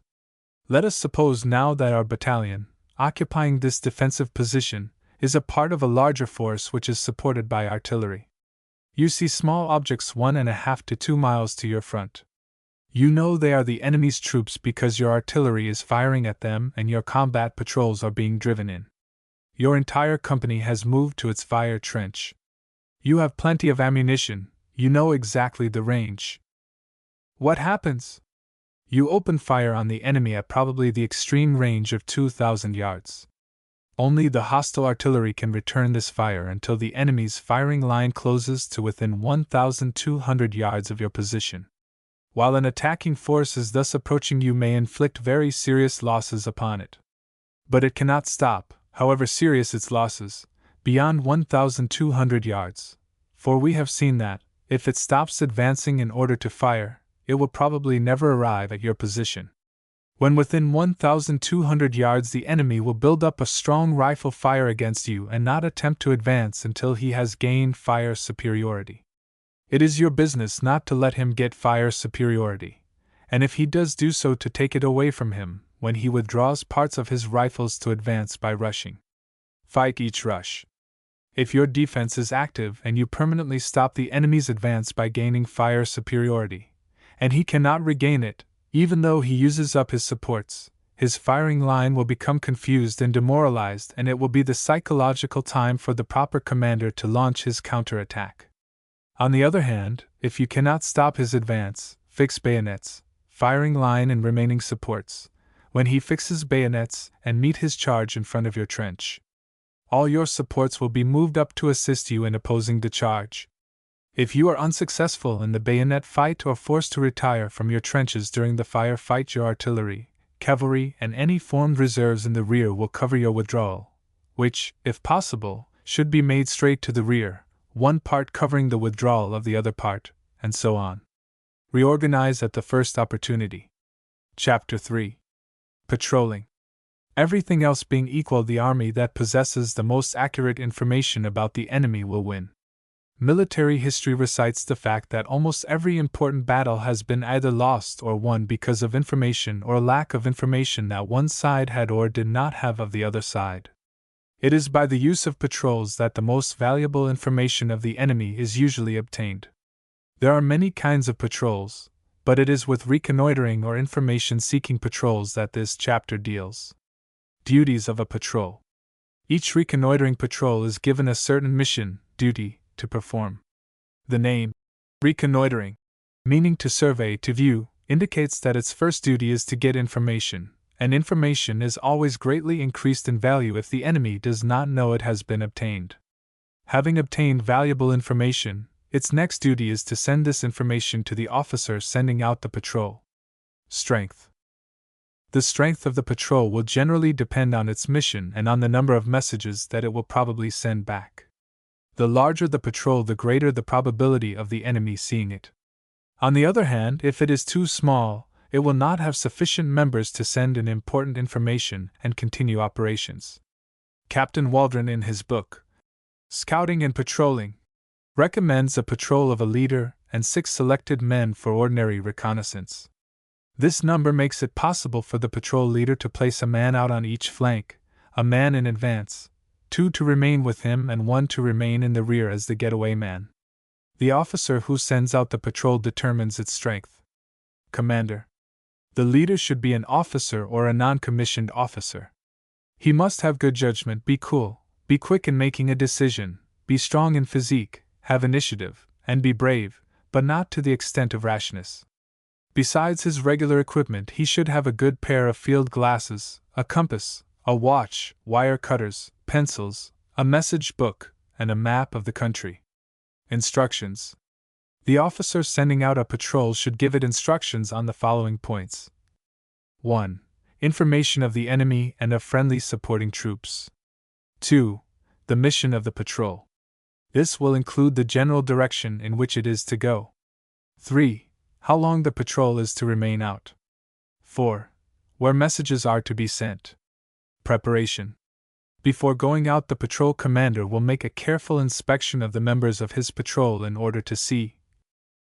Let us suppose now that our battalion, occupying this defensive position, is a part of a larger force which is supported by artillery. You see small objects 1.5 to 2 miles to your front. You know they are the enemy's troops because your artillery is firing at them and your combat patrols are being driven in. Your entire company has moved to its fire trench. You have plenty of ammunition, you know exactly the range. What happens? You open fire on the enemy at probably the extreme range of 2,000 yards. Only the hostile artillery can return this fire until the enemy's firing line closes to within 1,200 yards of your position. While an attacking force is thus approaching, you may inflict very serious losses upon it. But it cannot stop, however serious its losses, beyond 1,200 yards, for we have seen that, if it stops advancing in order to fire, it will probably never arrive at your position. When within 1,200 yards, the enemy will build up a strong rifle fire against you and not attempt to advance until he has gained fire superiority. It is your business not to let him get fire superiority, and if he does do so, to take it away from him when he withdraws parts of his rifles to advance by rushing. Fight each rush. If your defense is active and you permanently stop the enemy's advance by gaining fire superiority, and he cannot regain it, even though he uses up his supports, his firing line will become confused and demoralized, and it will be the psychological time for the proper commander to launch his counterattack. On the other hand, if you cannot stop his advance, fix bayonets, firing line, and remaining supports, when he fixes bayonets, and meet his charge in front of your trench. All your supports will be moved up to assist you in opposing the charge. If you are unsuccessful in the bayonet fight or forced to retire from your trenches during the fire fight, your artillery, cavalry, and any formed reserves in the rear will cover your withdrawal, which, if possible, should be made straight to the rear, one part covering the withdrawal of the other part, and so on. Reorganize at the first opportunity. Chapter 3. Patrolling. Everything else being equal, the army that possesses the most accurate information about the enemy will win. Military history recites the fact that almost every important battle has been either lost or won because of information or lack of information that one side had or did not have of the other side. It is by the use of patrols that the most valuable information of the enemy is usually obtained. There are many kinds of patrols, but it is with reconnoitering or information-seeking patrols that this chapter deals. Duties of a patrol. Each reconnoitering patrol is given a certain mission, duty, to perform. The name, reconnoitering, meaning to survey, to view, indicates that its first duty is to get information, and information is always greatly increased in value if the enemy does not know it has been obtained. Having obtained valuable information, its next duty is to send this information to the officer sending out the patrol. Strength. The strength of the patrol will generally depend on its mission and on the number of messages that it will probably send back. The larger the patrol, the greater the probability of the enemy seeing it. On the other hand, if it is too small, it will not have sufficient members to send in important information and continue operations. Captain Waldron, in his book, Scouting and Patrolling, recommends a patrol of a leader and 6 selected men for ordinary reconnaissance. This number makes it possible for the patrol leader to place a man out on each flank, a man in advance, 2 to remain with him, and 1 to remain in the rear as the getaway man. The officer who sends out the patrol determines its strength. Commander. The leader should be an officer or a non-commissioned officer. He must have good judgment, be cool, be quick in making a decision, be strong in physique, have initiative, and be brave, but not to the extent of rashness. Besides his regular equipment, he should have a good pair of field glasses, a compass, a watch, wire cutters, pencils, a message book, and a map of the country. Instructions. The officer sending out a patrol should give it instructions on the following points. 1. Information of the enemy and of friendly supporting troops. 2. The mission of the patrol. This will include the general direction in which it is to go. 3. How long the patrol is to remain out. 4. Where messages are to be sent. Preparation. Before going out, the patrol commander will make a careful inspection of the members of his patrol in order to see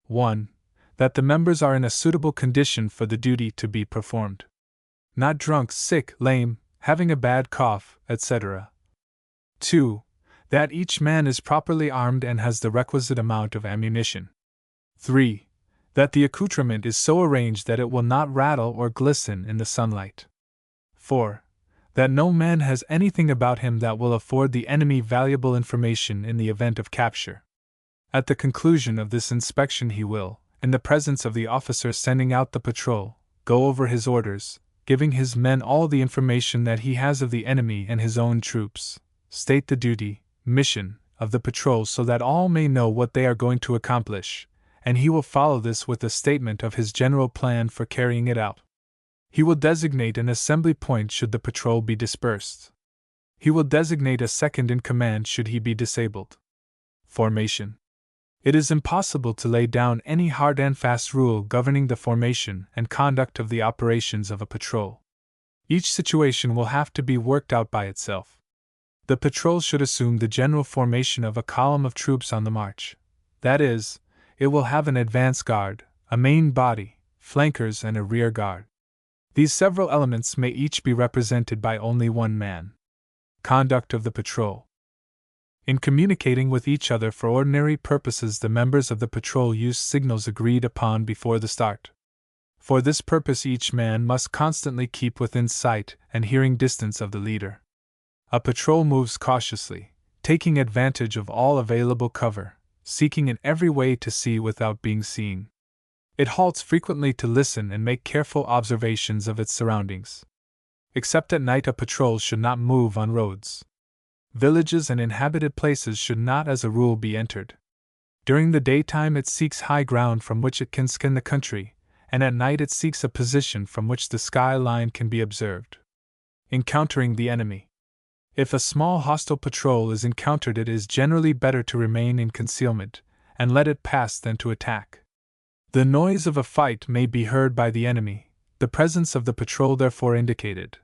1. That the members are in a suitable condition for the duty to be performed. Not drunk, sick, lame, having a bad cough, etc. 2. That each man is properly armed and has the requisite amount of ammunition. 3. That the accoutrement is so arranged that it will not rattle or glisten in the sunlight. 4. That no man has anything about him that will afford the enemy valuable information in the event of capture. At the conclusion of this inspection, he will, in the presence of the officer sending out the patrol, go over his orders, giving his men all the information that he has of the enemy and his own troops, state the duty, mission, of the patrol so that all may know what they are going to accomplish, and he will follow this with a statement of his general plan for carrying it out. He will designate an assembly point should the patrol be dispersed. He will designate a second in command should he be disabled. Formation. It is impossible to lay down any hard and fast rule governing the formation and conduct of the operations of a patrol. Each situation will have to be worked out by itself. The patrol should assume the general formation of a column of troops on the march. That is, it will have an advance guard, a main body, flankers, and a rear guard. These several elements may each be represented by only one man. Conduct of the patrol. In communicating with each other for ordinary purposes, the members of the patrol use signals agreed upon before the start. For this purpose, each man must constantly keep within sight and hearing distance of the leader. A patrol moves cautiously, taking advantage of all available cover, seeking in every way to see without being seen. It halts frequently to listen and make careful observations of its surroundings. Except at night, a patrol should not move on roads. Villages and inhabited places should not, as a rule, be entered. During the daytime, it seeks high ground from which it can scan the country, and at night it seeks a position from which the sky line can be observed. Encountering the enemy. If a small hostile patrol is encountered, it is generally better to remain in concealment and let it pass than to attack. The noise of a fight may be heard by the enemy, the presence of the patrol therefore indicated,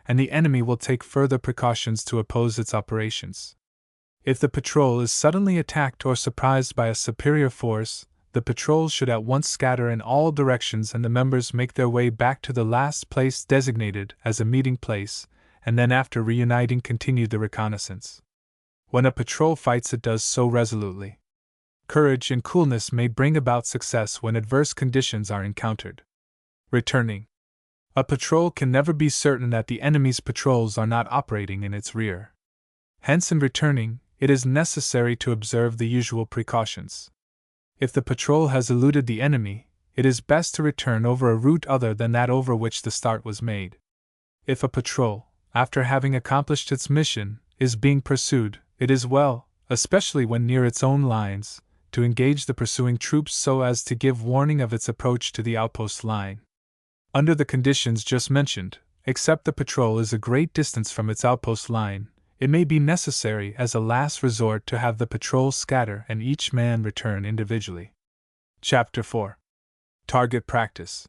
and the enemy will take further precautions to oppose its operations. If the patrol is suddenly attacked or surprised by a superior force, the patrol should at once scatter in all directions and the members make their way back to the last place designated as a meeting place, and then after reuniting continue the reconnaissance. When a patrol fights, it does so resolutely. Courage and coolness may bring about success when adverse conditions are encountered. Returning. A patrol can never be certain that the enemy's patrols are not operating in its rear. Hence, in returning, it is necessary to observe the usual precautions. If the patrol has eluded the enemy, it is best to return over a route other than that over which the start was made. If a patrol, after having accomplished its mission, is being pursued, it is well, especially when near its own lines, to engage the pursuing troops so as to give warning of its approach to the outpost line. Under the conditions just mentioned, except the patrol is a great distance from its outpost line, it may be necessary as a last resort to have the patrol scatter and each man return individually. Chapter 4. Target Practice.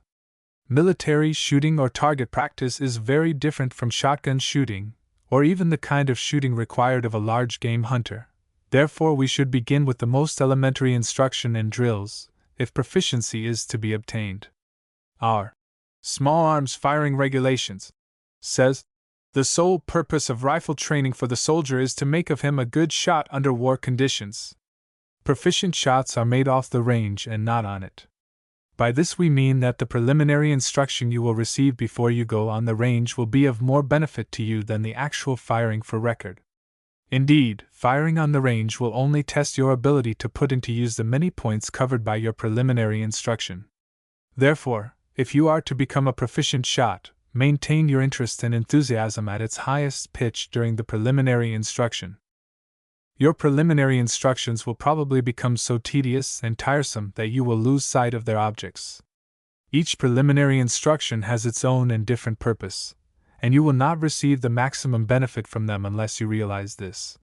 Military shooting or target practice is very different from shotgun shooting, or even the kind of shooting required of a large game hunter. Therefore, we should begin with the most elementary instruction and drills, if proficiency is to be obtained. Our Small Arms Firing Regulations says, the sole purpose of rifle training for the soldier is to make of him a good shot under war conditions. Proficient shots are made off the range and not on it. By this we mean that the preliminary instruction you will receive before you go on the range will be of more benefit to you than the actual firing for record. Indeed, firing on the range will only test your ability to put into use the many points covered by your preliminary instruction. Therefore, if you are to become a proficient shot, maintain your interest and enthusiasm at its highest pitch during the preliminary instruction. Your preliminary instructions will probably become so tedious and tiresome that you will lose sight of their objects. Each preliminary instruction has its own and different purpose, and you will not receive the maximum benefit from them unless you realize this.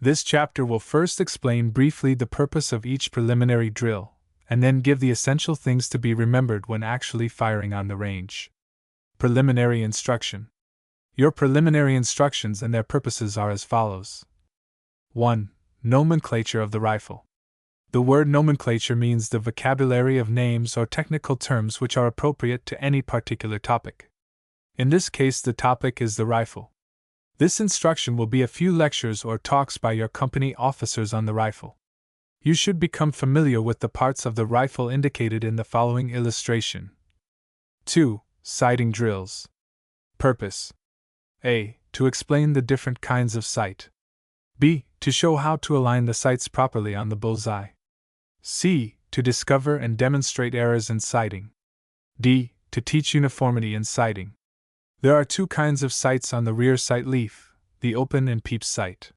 This chapter will first explain briefly the purpose of each preliminary drill, and then give the essential things to be remembered when actually firing on the range. Preliminary Instruction. Your preliminary instructions and their purposes are as follows. 1. Nomenclature of the rifle. The word nomenclature means the vocabulary of names or technical terms which are appropriate to any particular topic. In this case, the topic is the rifle. This instruction will be a few lectures or talks by your company officers on the rifle. You should become familiar with the parts of the rifle indicated in the following illustration. 2. Sighting drills. Purpose. A. To explain the different kinds of sight. B. To show how to align the sights properly on the bullseye. C. To discover and demonstrate errors in sighting. D. To teach uniformity in sighting. There are two kinds of sights on the rear sight leaf, the open and peep sight.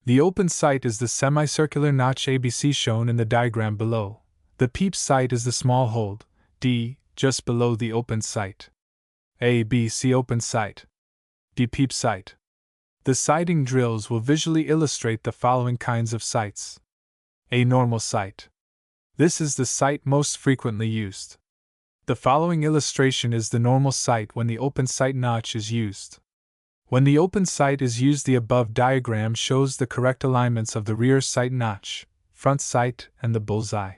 The open sight is the semicircular notch ABC shown in the diagram below. The peep sight is the small hold, D, just below the open sight. A, B, C open sight. D, peep sight. The sighting drills will visually illustrate the following kinds of sights. A normal sight. This is the sight most frequently used. The following illustration is the normal sight when the open sight notch is used. When the open sight is used, the above diagram shows the correct alignments of the rear sight notch, front sight, and the bullseye.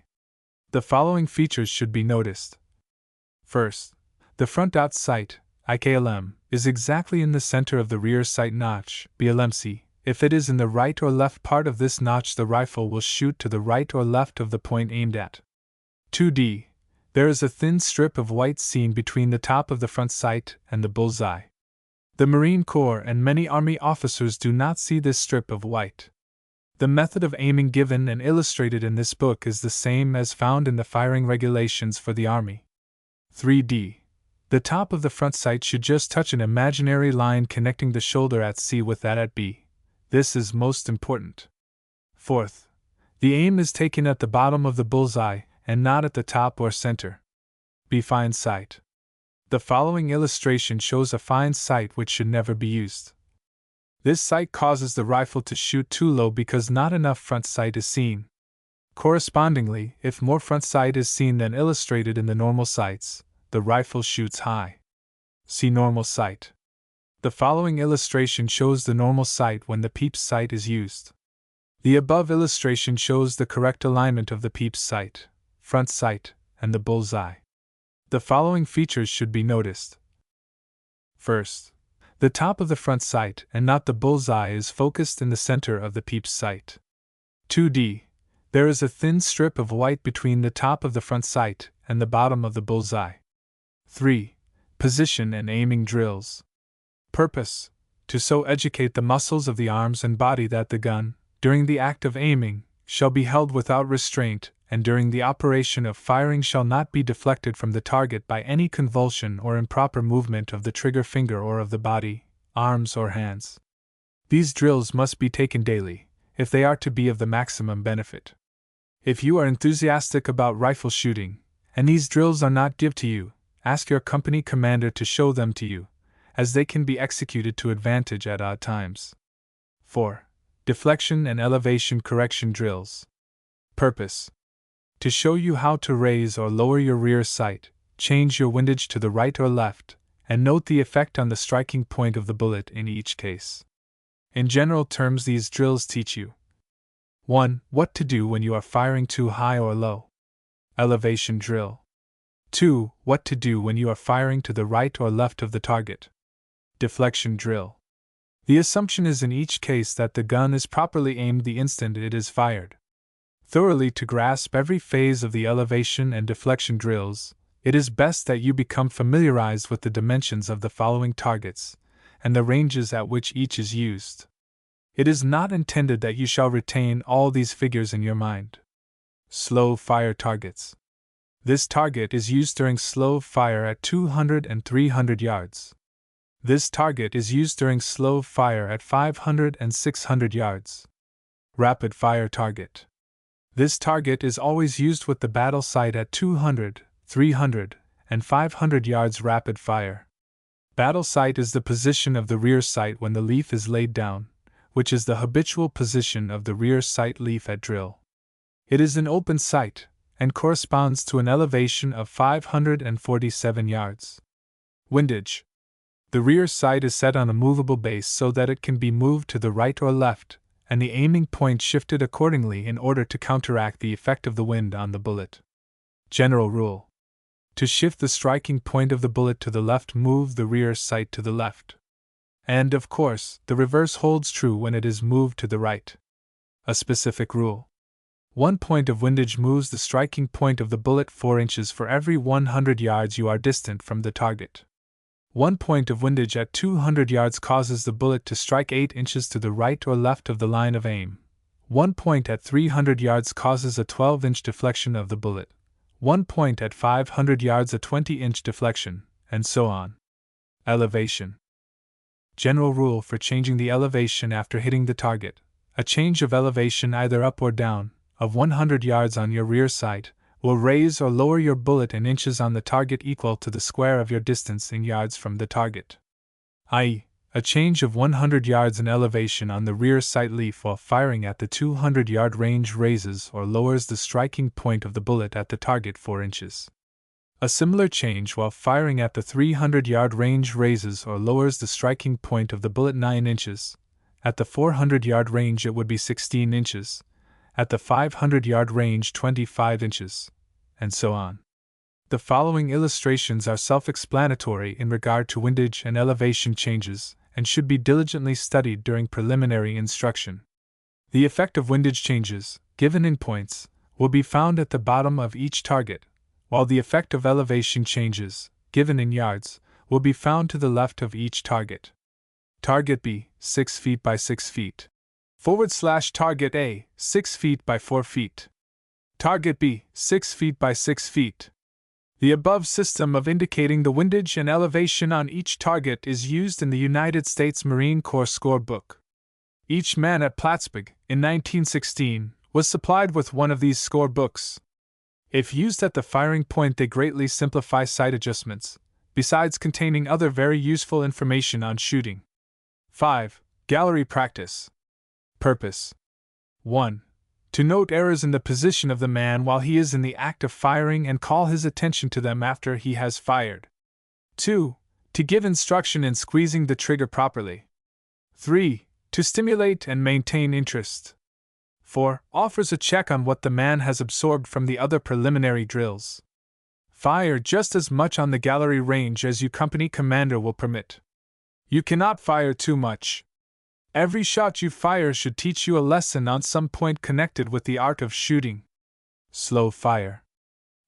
The following features should be noticed. First, the front dot sight, IKLM, is exactly in the center of the rear sight notch, BLMC. If it is in the right or left part of this notch, the rifle will shoot to the right or left of the point aimed at. 2D. There is a thin strip of white seen between the top of the front sight and the bullseye. The Marine Corps and many Army officers do not see this strip of white. The method of aiming given and illustrated in this book is the same as found in the firing regulations for the Army. 3D. The top of the front sight should just touch an imaginary line connecting the shoulder at C with that at B. This is most important. Fourth, the aim is taken at the bottom of the bullseye and not at the top or center. B. Fine sight. The following illustration shows a fine sight which should never be used. This sight causes the rifle to shoot too low because not enough front sight is seen. Correspondingly, if more front sight is seen than illustrated in the normal sights, the rifle shoots high. See normal sight. The following illustration shows the normal sight when the Pepys sight is used. The above illustration shows the correct alignment of the Pepys sight, front sight, and the bullseye. The following features should be noticed. First, the top of the front sight and not the bullseye is focused in the center of the Pepys sight. 2D. There is a thin strip of white between the top of the front sight and the bottom of the bullseye. 3. Position and aiming drills. Purpose: to so educate the muscles of the arms and body that the gun, during the act of aiming, shall be held without restraint, and during the operation of firing shall not be deflected from the target by any convulsion or improper movement of the trigger finger or of the body, arms, or hands. These drills must be taken daily, if they are to be of the maximum benefit. If you are enthusiastic about rifle shooting, and these drills are not given to you, ask your company commander to show them to you, as they can be executed to advantage at odd times. 4. Deflection and elevation correction drills. Purpose: to show you how to raise or lower your rear sight, change your windage to the right or left, and note the effect on the striking point of the bullet in each case. In general terms, these drills teach you 1. What to do when you are firing too high or low. Elevation drill. 2. What to do when you are firing to the right or left of the target. Deflection drill. The assumption is in each case that the gun is properly aimed the instant it is fired. Thoroughly to grasp every phase of the elevation and deflection drills, it is best that you become familiarized with the dimensions of the following targets, and the ranges at which each is used. It is not intended that you shall retain all these figures in your mind. Slow fire targets. This target is used during slow fire at 200 and 300 yards. This target is used during slow fire at 500 and 600 yards. Rapid fire target. This target is always used with the battle sight at 200, 300, and 500 yards rapid fire. Battle sight is the position of the rear sight when the leaf is laid down, which is the habitual position of the rear sight leaf at drill. It is an open sight, and corresponds to an elevation of 547 yards. Windage. The rear sight is set on a movable base so that it can be moved to the right or left, and the aiming point shifted accordingly in order to counteract the effect of the wind on the bullet. General rule: to shift the striking point of the bullet to the left, move the rear sight to the left. And, of course, the reverse holds true when it is moved to the right. A specific rule: 1 point of windage moves the striking point of the bullet 4 inches for every 100 yards you are distant from the target. 1 point of windage at 200 yards causes the bullet to strike 8 inches to the right or left of the line of aim. 1 point at 300 yards causes a 12-inch deflection of the bullet. 1 point at 500 yards a 20-inch deflection, and so on. Elevation. General rule for changing the elevation after hitting the target: a change of elevation either up or down, of 100 yards on your rear sight, will raise or lower your bullet in inches on the target equal to the square of your distance in yards from the target. I.e., A change of 100 yards in elevation on the rear sight leaf while firing at the 200-yard range raises or lowers the striking point of the bullet at the target 4 inches. A similar change while firing at the 300-yard range raises or lowers the striking point of the bullet 9 inches. At the 400-yard range it would be 16 inches. At the 500-yard range 25 inches. And so on. The following illustrations are self-explanatory in regard to windage and elevation changes, and should be diligently studied during preliminary instruction. The effect of windage changes, given in points, will be found at the bottom of each target, while the effect of elevation changes, given in yards, will be found to the left of each target. Target B, 6 feet by 6 feet. / Target A, 6 feet by 4 feet. Target B, 6 feet by 6 feet. The above system of indicating the windage and elevation on each target is used in the United States Marine Corps scorebook. Each man at Plattsburg, in 1916, was supplied with one of these scorebooks. If used at the firing point, they greatly simplify sight adjustments, besides containing other very useful information on shooting. 5. Gallery practice. Purpose. 1. To note errors in the position of the man while he is in the act of firing and call his attention to them after he has fired. 2. To give instruction in squeezing the trigger properly. 3. To stimulate and maintain interest. 4. Offers a check on what the man has absorbed from the other preliminary drills. Fire just as much on the gallery range as your company commander will permit. You cannot fire too much. Every shot you fire should teach you a lesson on some point connected with the art of shooting. Slow fire.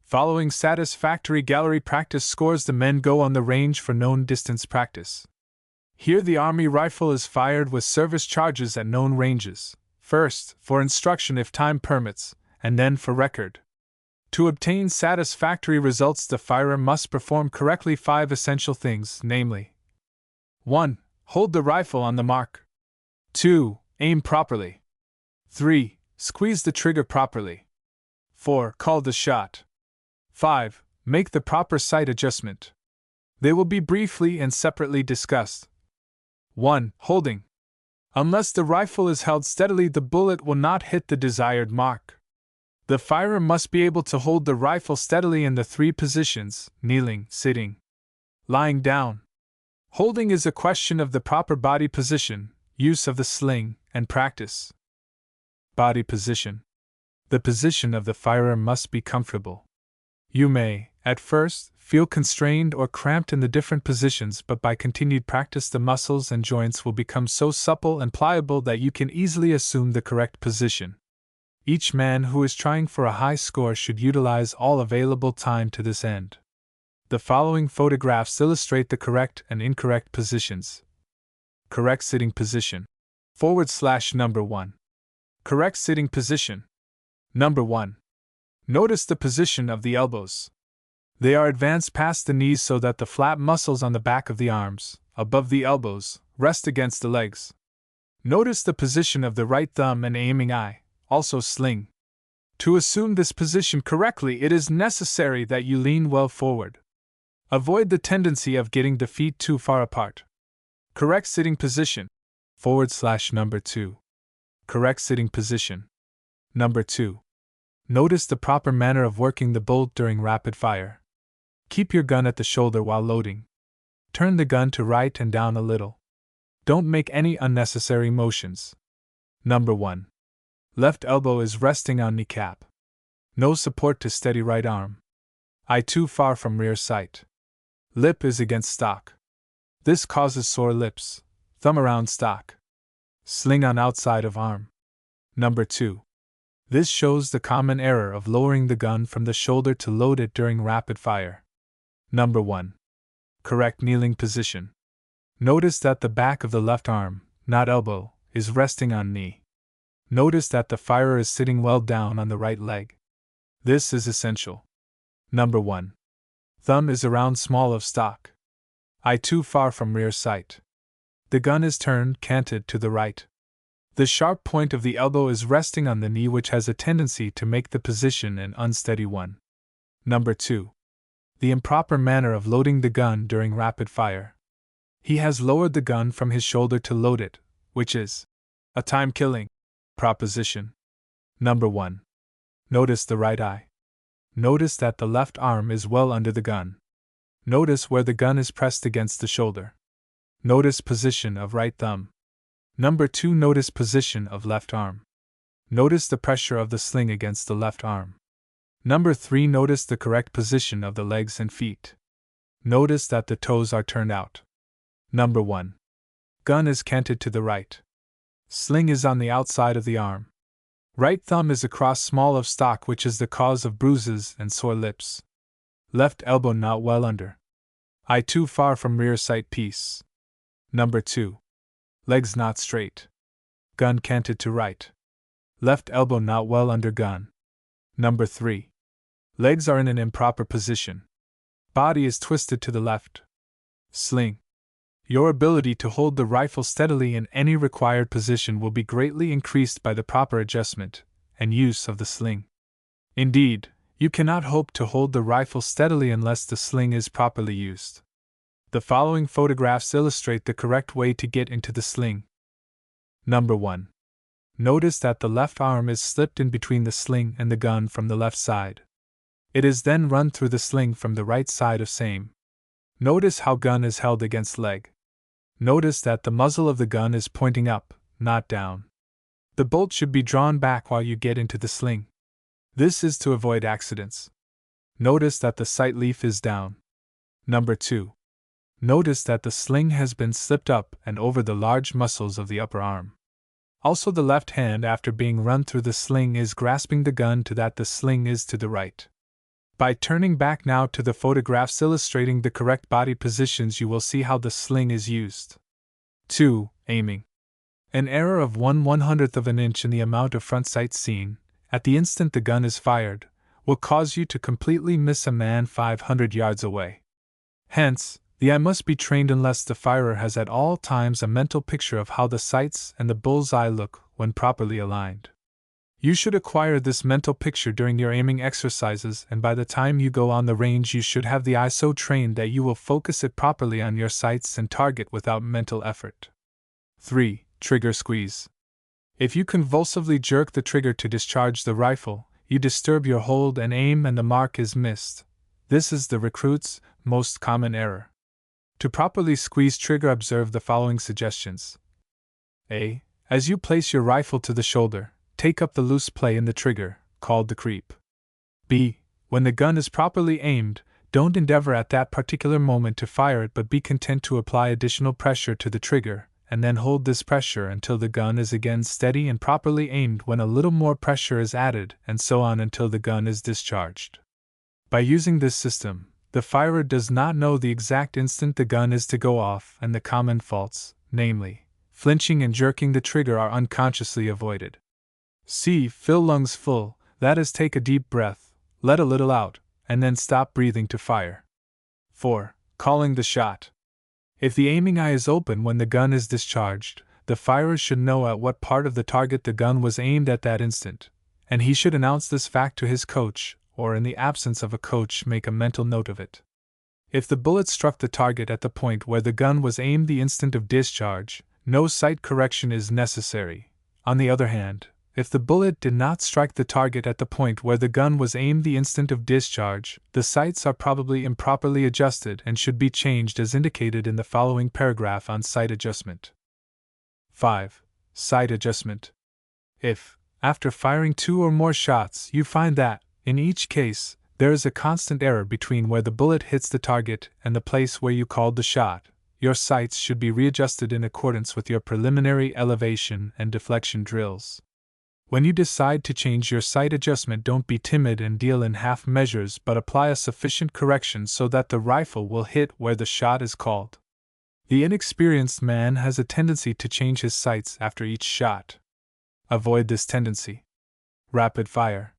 Following satisfactory gallery practice scores, the men go on the range for known distance practice. Here the Army rifle is fired with service charges at known ranges, first for instruction if time permits, and then for record. To obtain satisfactory results, the firer must perform correctly 5 essential things, namely: 1. Hold the rifle on the mark. 2. Aim properly. 3. Squeeze the trigger properly. 4. Call the shot. 5. Make the proper sight adjustment. They will be briefly and separately discussed. 1. Holding. Unless the rifle is held steadily, the bullet will not hit the desired mark. The firer must be able to hold the rifle steadily in the 3 positions: kneeling, sitting, lying down. Holding is a question of the proper body position, use of the sling, and practice. Body position. The position of the firer must be comfortable. You may, at first, feel constrained or cramped in the different positions, but by continued practice the muscles and joints will become so supple and pliable that you can easily assume the correct position. Each man who is trying for a high score should utilize all available time to this end. The following photographs illustrate the correct and incorrect positions. Correct sitting position. Number 1. Correct sitting position. Number 1. Notice the position of the elbows. They are advanced past the knees so that the flat muscles on the back of the arms, above the elbows, rest against the legs. Notice the position of the right thumb and aiming eye, also sling. To assume this position correctly, it is necessary that you lean well forward. Avoid the tendency of getting the feet too far apart. Correct sitting position. Number 2. Correct sitting position. Number 2. Notice the proper manner of working the bolt during rapid fire. Keep your gun at the shoulder while loading. Turn the gun to right and down a little. Don't make any unnecessary motions. Number 1. Left elbow is resting on kneecap. No support to steady right arm. Eye too far from rear sight. Lip is against stock. This causes sore lips. Thumb around stock. Sling on outside of arm. Number 2. This shows the common error of lowering the gun from the shoulder to load it during rapid fire. Number 1. Correct kneeling position. Notice that the back of the left arm, not elbow, is resting on knee. Notice that the firer is sitting well down on the right leg. This is essential. Number 1. Thumb is around small of stock. Eye too far from rear sight. The gun is turned, canted to the right. The sharp point of the elbow is resting on the knee, which has a tendency to make the position an unsteady one. Number 2. The improper manner of loading the gun during rapid fire. He has lowered the gun from his shoulder to load it, which is a time-killing proposition. Number 1. Notice the right eye. Notice that the left arm is well under the gun. Notice where the gun is pressed against the shoulder. Notice position of right thumb. Number 2. Notice position of left arm. Notice the pressure of the sling against the left arm. Number 3. Notice the correct position of the legs and feet. Notice that the toes are turned out. Number 1. Gun is canted to the right. Sling is on the outside of the arm. Right thumb is across small of stock, which is the cause of bruises and sore lips. Left elbow not well under. Eye too far from rear sight piece. Number 2. Legs not straight. Gun canted to right. Left elbow not well under gun. Number 3. Legs are in an improper position. Body is twisted to the left. Sling. Your ability to hold the rifle steadily in any required position will be greatly increased by the proper adjustment and use of the sling. Indeed, you cannot hope to hold the rifle steadily unless the sling is properly used. The following photographs illustrate the correct way to get into the sling. Number 1. Notice that the left arm is slipped in between the sling and the gun from the left side. It is then run through the sling from the right side of same. Notice how gun is held against leg. Notice that the muzzle of the gun is pointing up, not down. The bolt should be drawn back while you get into the sling. This is to avoid accidents. Notice that the sight leaf is down. Number 2. Notice that the sling has been slipped up and over the large muscles of the upper arm. Also, the left hand, after being run through the sling, is grasping the gun to that the sling is to the right. By turning back now to the photographs illustrating the correct body positions, you will see how the sling is used. 2. Aiming. An error of 1/100th of an inch in the amount of front sight seen, at the instant the gun is fired, will cause you to completely miss a man 500 yards away. Hence, the eye must be trained unless the firer has at all times a mental picture of how the sights and the bull's eye look when properly aligned. You should acquire this mental picture during your aiming exercises, and by the time you go on the range you should have the eye so trained that you will focus it properly on your sights and target without mental effort. 3. Trigger squeeze. If you convulsively jerk the trigger to discharge the rifle, you disturb your hold and aim and the mark is missed. This is the recruit's most common error. To properly squeeze trigger, observe the following suggestions. A. As you place your rifle to the shoulder, take up the loose play in the trigger, called the creep. B. When the gun is properly aimed, don't endeavor at that particular moment to fire it, but be content to apply additional pressure to the trigger, and then hold this pressure until the gun is again steady and properly aimed, when a little more pressure is added, and so on until the gun is discharged. By using this system, the firer does not know the exact instant the gun is to go off, and the common faults, namely, flinching and jerking the trigger, are unconsciously avoided. C. Fill lungs full, that is, take a deep breath, let a little out, and then stop breathing to fire. 4. Calling the shot. If the aiming eye is open when the gun is discharged, the firer should know at what part of the target the gun was aimed at that instant, and he should announce this fact to his coach, or in the absence of a coach, make a mental note of it. If the bullet struck the target at the point where the gun was aimed the instant of discharge, no sight correction is necessary. On the other hand, if the bullet did not strike the target at the point where the gun was aimed the instant of discharge, the sights are probably improperly adjusted and should be changed as indicated in the following paragraph on sight adjustment. 5. Sight adjustment. If, after firing 2 or more shots, you find that, in each case, there is a constant error between where the bullet hits the target and the place where you called the shot, your sights should be readjusted in accordance with your preliminary elevation and deflection drills. When you decide to change your sight adjustment, don't be timid and deal in half measures, but apply a sufficient correction so that the rifle will hit where the shot is called. The inexperienced man has a tendency to change his sights after each shot. Avoid this tendency. Rapid fire.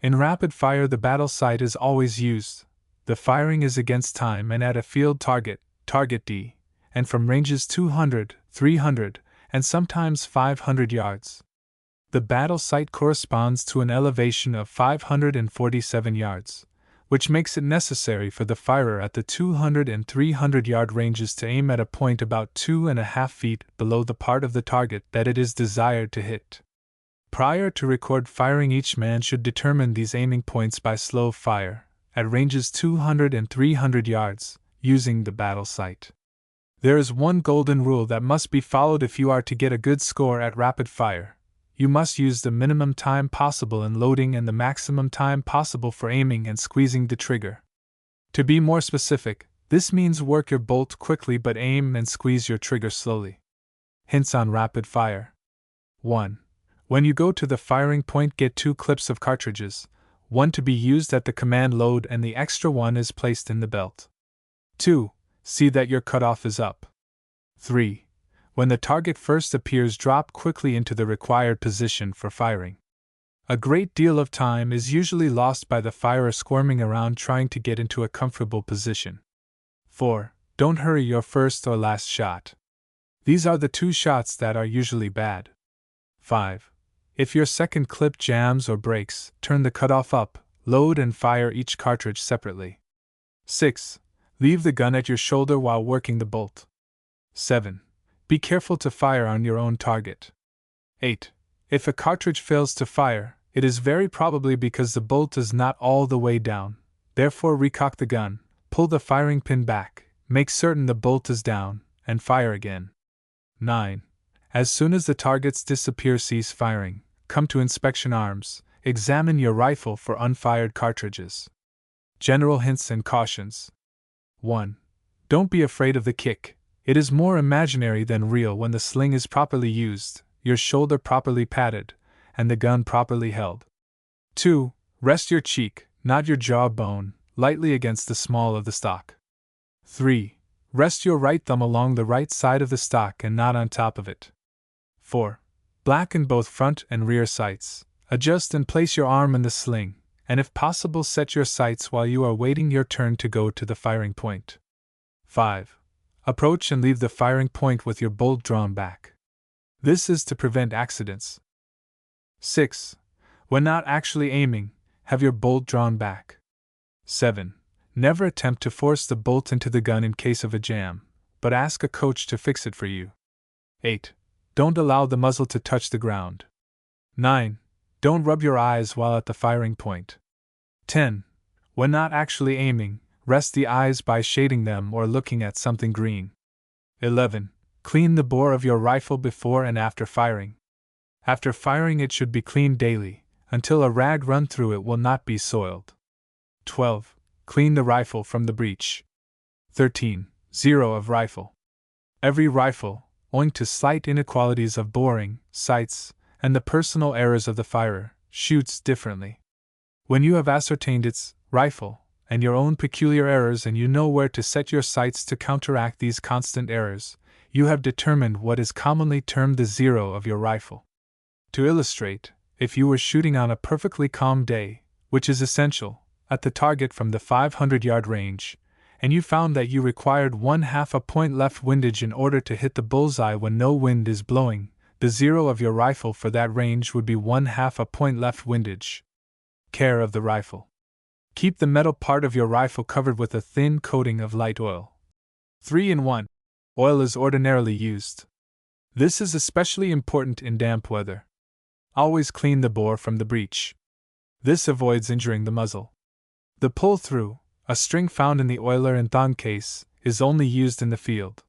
In rapid fire, the battle sight is always used. The firing is against time and at a field target, target D, and from ranges 200, 300, and sometimes 500 yards. The battle sight corresponds to an elevation of 547 yards, which makes it necessary for the firer at the 200 and 300 yard ranges to aim at a point about 2.5 feet below the part of the target that it is desired to hit. Prior to record firing, each man should determine these aiming points by slow fire, at ranges 200 and 300 yards, using the battle sight. There is one golden rule that must be followed if you are to get a good score at rapid fire. You must use the minimum time possible in loading and the maximum time possible for aiming and squeezing the trigger. To be more specific, this means work your bolt quickly but aim and squeeze your trigger slowly. Hints on rapid fire. 1. When you go to the firing point, get 2 clips of cartridges, one to be used at the command load and the extra one is placed in the belt. 2. See that your cutoff is up. 3. When the target first appears, drop quickly into the required position for firing. A great deal of time is usually lost by the firer squirming around trying to get into a comfortable position. 4. Don't hurry your first or last shot. These are the 2 shots that are usually bad. 5. If your second clip jams or breaks, turn the cutoff up, load and fire each cartridge separately. 6. Leave the gun at your shoulder while working the bolt. 7. Be careful to fire on your own target. 8. If a cartridge fails to fire, it is very probably because the bolt is not all the way down. Therefore, recock the gun, pull the firing pin back, make certain the bolt is down, and fire again. 9. As soon as the targets disappear, cease firing, come to inspection arms, examine your rifle for unfired cartridges. General hints and cautions. 1. Don't be afraid of the kick. It is more imaginary than real when the sling is properly used, your shoulder properly padded, and the gun properly held. 2. Rest your cheek, not your jawbone, lightly against the small of the stock. 3. Rest your right thumb along the right side of the stock and not on top of it. 4. Blacken both front and rear sights. Adjust and place your arm in the sling, and if possible set your sights while you are waiting your turn to go to the firing point. 5. Approach and leave the firing point with your bolt drawn back. This is to prevent accidents. 6. When not actually aiming, have your bolt drawn back. 7. Never attempt to force the bolt into the gun in case of a jam, but ask a coach to fix it for you. 8. Don't allow the muzzle to touch the ground. 9. Don't rub your eyes while at the firing point. 10. When not actually aiming, rest the eyes by shading them or looking at something green. 11. Clean the bore of your rifle before and after firing. After firing, it should be cleaned daily, until a rag run through it will not be soiled. 12. Clean the rifle from the breech. 13. Zero of rifle. Every rifle, owing to slight inequalities of boring, sights, and the personal errors of the firer, shoots differently. When you have ascertained its rifle and your own peculiar errors and you know where to set your sights to counteract these constant errors, you have determined what is commonly termed the zero of your rifle. To illustrate, if you were shooting on a perfectly calm day, which is essential, at the target from the 500-yard range, and you found that you required 1/2 a point left windage in order to hit the bullseye when no wind is blowing, the zero of your rifle for that range would be 1/2 a point left windage. Care of the rifle. Keep the metal part of your rifle covered with a thin coating of light oil. 3-in-1. Oil is ordinarily used. This is especially important in damp weather. Always clean the bore from the breech. This avoids injuring the muzzle. The pull-through, a string found in the oiler and thong case, is only used in the field.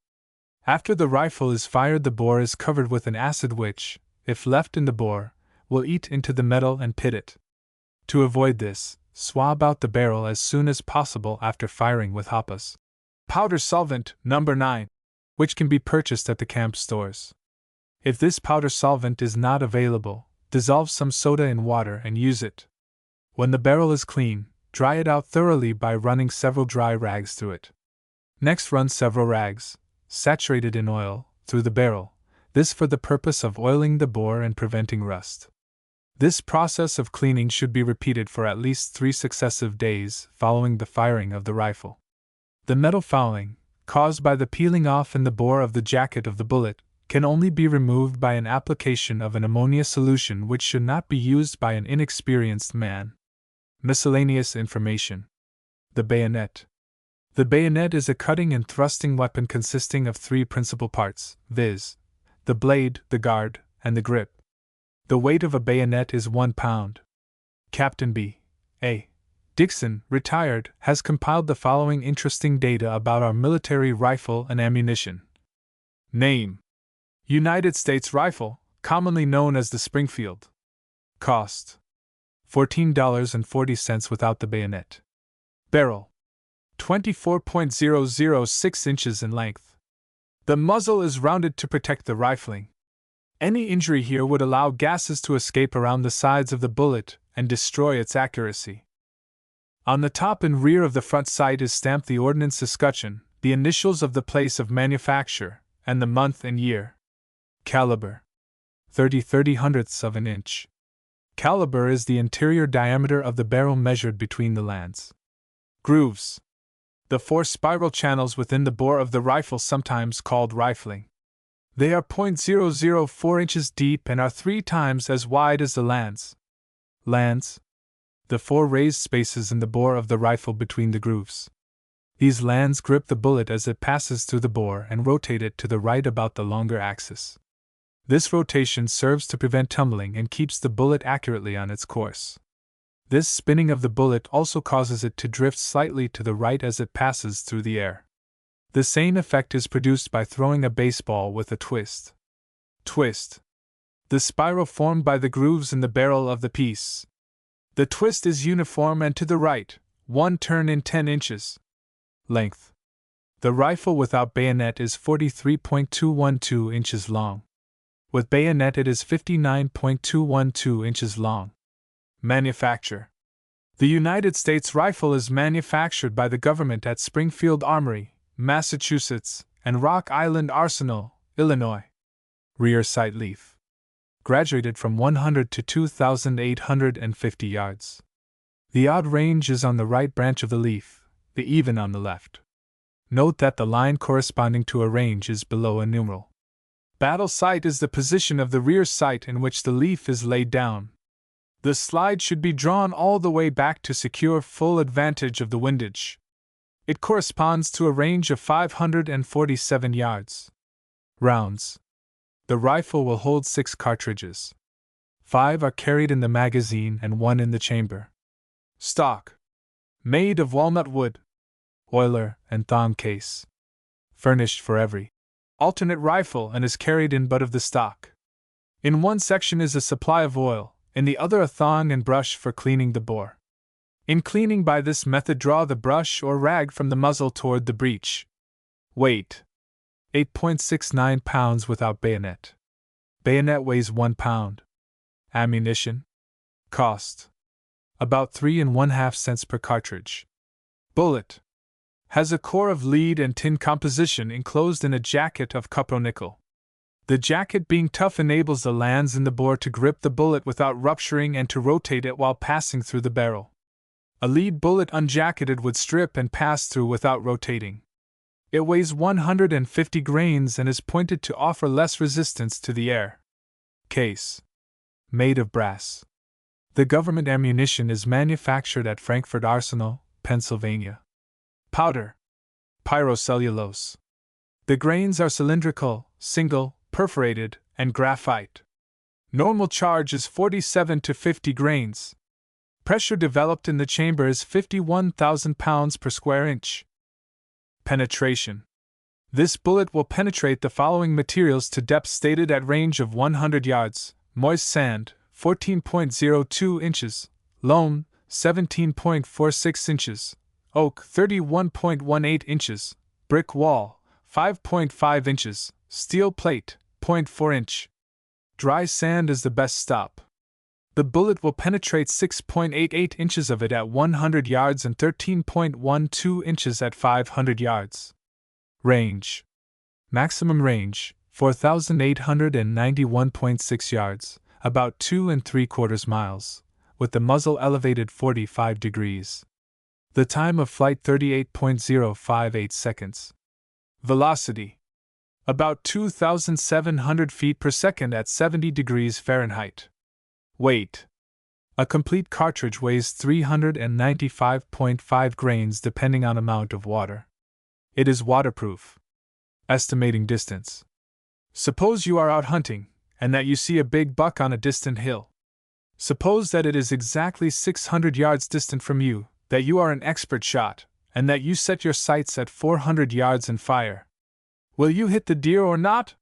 After the rifle is fired, the bore is covered with an acid which, if left in the bore, will eat into the metal and pit it. To avoid this, swab out the barrel as soon as possible after firing with Hoppus powder solvent No. 9, which can be purchased at the camp stores. If this powder solvent is not available, dissolve some soda in water and use it. When the barrel is clean, dry it out thoroughly by running several dry rags through it. Next, run several rags, saturated in oil, through the barrel, this for the purpose of oiling the bore and preventing rust. This process of cleaning should be repeated for at least 3 successive days following the firing of the rifle. The metal fouling, caused by the peeling off in the bore of the jacket of the bullet, can only be removed by an application of an ammonia solution which should not be used by an inexperienced man. Miscellaneous information. The bayonet. The bayonet is a cutting and thrusting weapon consisting of three principal parts, viz., the blade, the guard, and the grip. The weight of a bayonet is 1 pound. Captain B. A. Dixon, retired, has compiled the following interesting data about our military rifle and ammunition. Name: United States Rifle, commonly known as the Springfield. Cost: $14.40 without the bayonet. Barrel: 24.006 inches in length. The muzzle is rounded to protect the rifling. Any injury here would allow gases to escape around the sides of the bullet and destroy its accuracy. On the top and rear of the front sight is stamped the ordnance escutcheon, the initials of the place of manufacture, and the month and year. Caliber: 30/30 of an inch. Caliber is the interior diameter of the barrel measured between the lands. Grooves: the 4 spiral channels within the bore of the rifle, sometimes called rifling. They are 0.004 inches deep and are 3 times as wide as the lands. Lands: the 4 raised spaces in the bore of the rifle between the grooves. These lands grip the bullet as it passes through the bore and rotate it to the right about the longer axis. This rotation serves to prevent tumbling and keeps the bullet accurately on its course. This spinning of the bullet also causes it to drift slightly to the right as it passes through the air. The same effect is produced by throwing a baseball with a twist. Twist: the spiral formed by the grooves in the barrel of the piece. The twist is uniform and to the right, 1 turn in 10 inches. Length: the rifle without bayonet is 43.212 inches long. With bayonet it is 59.212 inches long. Manufacture: the United States Rifle is manufactured by the government at Springfield Armory, Massachusetts, and Rock Island Arsenal, Illinois. Rear sight leaf: graduated from 100 to 2,850 yards. The odd range is on the right branch of the leaf, the even on the left. Note that the line corresponding to a range is below a numeral. Battle sight is the position of the rear sight in which the leaf is laid down. The slide should be drawn all the way back to secure full advantage of the windage. It corresponds to a range of 547 yards. Rounds: the rifle will hold 6 cartridges. 5 are carried in the magazine and 1 in the chamber. Stock: made of walnut wood. Oiler and thong case. Furnished for every alternate rifle and is carried in butt of the stock. In one section is a supply of oil, in the other a thong and brush for cleaning the bore. In cleaning by this method, draw the brush or rag from the muzzle toward the breech. Weight: 8.69 pounds without bayonet. Bayonet weighs 1 pound. Ammunition. Cost: about 3½ cents per cartridge. Bullet: has a core of lead and tin composition enclosed in a jacket of cupronickel. The jacket being tough enables the lands in the bore to grip the bullet without rupturing and to rotate it while passing through the barrel. A lead bullet unjacketed would strip and pass through without rotating. It weighs 150 grains and is pointed to offer less resistance to the air. Case: made of brass. The government ammunition is manufactured at Frankfort Arsenal, Pennsylvania. Powder: pyrocellulose. The grains are cylindrical, single, perforated, and graphite. Normal charge is 47 to 50 grains. Pressure developed in the chamber is 51,000 pounds per square inch. Penetration: this bullet will penetrate the following materials to depth stated at range of 100 yards: moist sand, 14.02 inches, loam, 17.46 inches, oak, 31.18 inches, brick wall, 5.5 inches, steel plate, 0.4 inch. Dry sand is the best stop. The bullet will penetrate 6.88 inches of it at 100 yards and 13.12 inches at 500 yards. Range: maximum range, 4,891.6 yards, about 2 3/4 miles, with the muzzle elevated 45 degrees. The time of flight 38.058 seconds. Velocity: about 2,700 feet per second at 70 degrees Fahrenheit. Weight: A complete cartridge weighs 395.5 grains depending on amount of water. It is waterproof. Estimating distance. Suppose you are out hunting, and that you see a big buck on a distant hill. Suppose that it is exactly 600 yards distant from you, that you are an expert shot, and that you set your sights at 400 yards and fire. Will you hit the deer or not?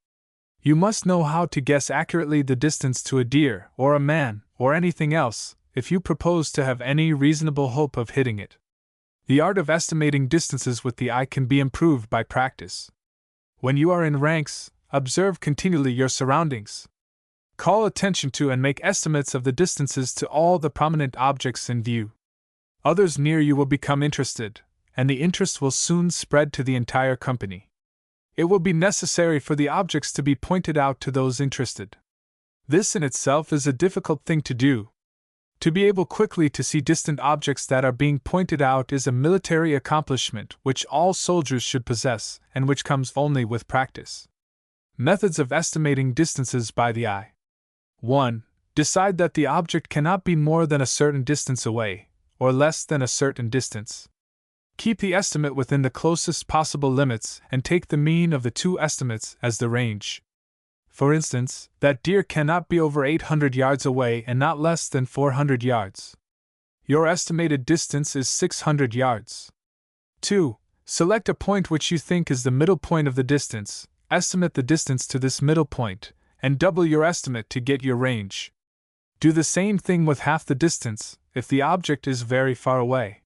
You must know how to guess accurately the distance to a deer, or a man, or anything else, if you propose to have any reasonable hope of hitting it. The art of estimating distances with the eye can be improved by practice. When you are in ranks, observe continually your surroundings. Call attention to and make estimates of the distances to all the prominent objects in view. Others near you will become interested, and the interest will soon spread to the entire company. It will be necessary for the objects to be pointed out to those interested. This in itself is a difficult thing to do. To be able quickly to see distant objects that are being pointed out is a military accomplishment which all soldiers should possess and which comes only with practice. Methods of estimating distances by the eye. 1. Decide that the object cannot be more than a certain distance away, or less than a certain distance. Keep the estimate within the closest possible limits and take the mean of the two estimates as the range. For instance, that deer cannot be over 800 yards away and not less than 400 yards. Your estimated distance is 600 yards. 2. Select a point which you think is the middle point of the distance, estimate the distance to this middle point, and double your estimate to get your range. Do the same thing with half the distance, if the object is very far away.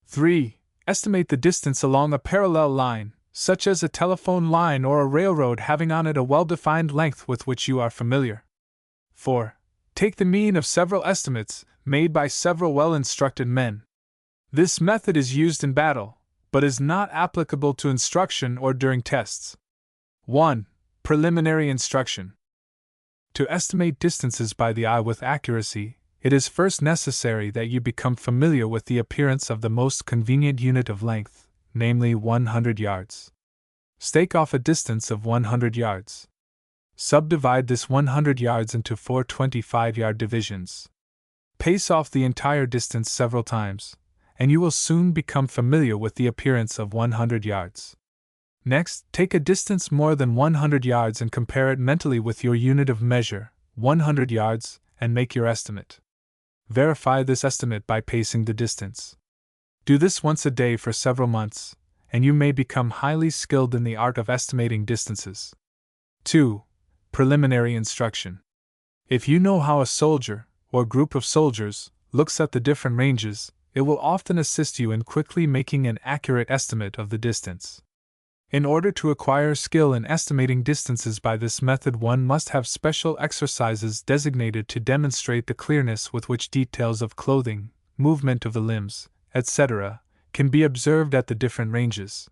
3. Estimate the distance along a parallel line, such as a telephone line or a railroad having on it a well-defined length with which you are familiar. 4. Take the mean of several estimates, made by several well-instructed men. This method is used in battle, but is not applicable to instruction or during tests. 1. Preliminary instruction. To estimate distances by the eye with accuracy, it is first necessary that you become familiar with the appearance of the most convenient unit of length, namely 100 yards. Stake off a distance of 100 yards. Subdivide this 100 yards into 4 25-yard divisions. Pace off the entire distance several times, and you will soon become familiar with the appearance of 100 yards. Next, take a distance more than 100 yards and compare it mentally with your unit of measure, 100 yards, and make your estimate. Verify this estimate by pacing the distance. Do this once a day for several months, and you may become highly skilled in the art of estimating distances. 2. Preliminary instruction. If you know how a soldier, or group of soldiers, looks at the different ranges, it will often assist you in quickly making an accurate estimate of the distance. In order to acquire skill in estimating distances by this method, one must have special exercises designated to demonstrate the clearness with which details of clothing, movement of the limbs, etc., can be observed at the different ranges.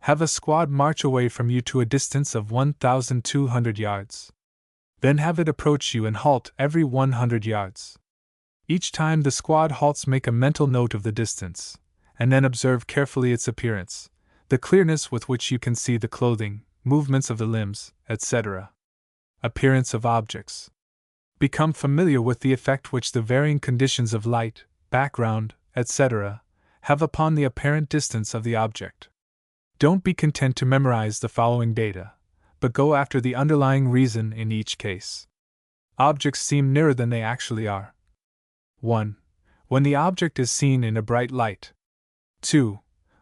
Have a squad march away from you to a distance of 1,200 yards. Then have it approach you and halt every 100 yards. Each time the squad halts, make a mental note of the distance, and then observe carefully its appearance, the clearness with which you can see the clothing, movements of the limbs, etc. Appearance of objects. Become familiar with the effect which the varying conditions of light, background, etc., have upon the apparent distance of the object. Don't be content to memorize the following data, but go after the underlying reason in each case. Objects seem nearer than they actually are. 1. When the object is seen in a bright light. 2.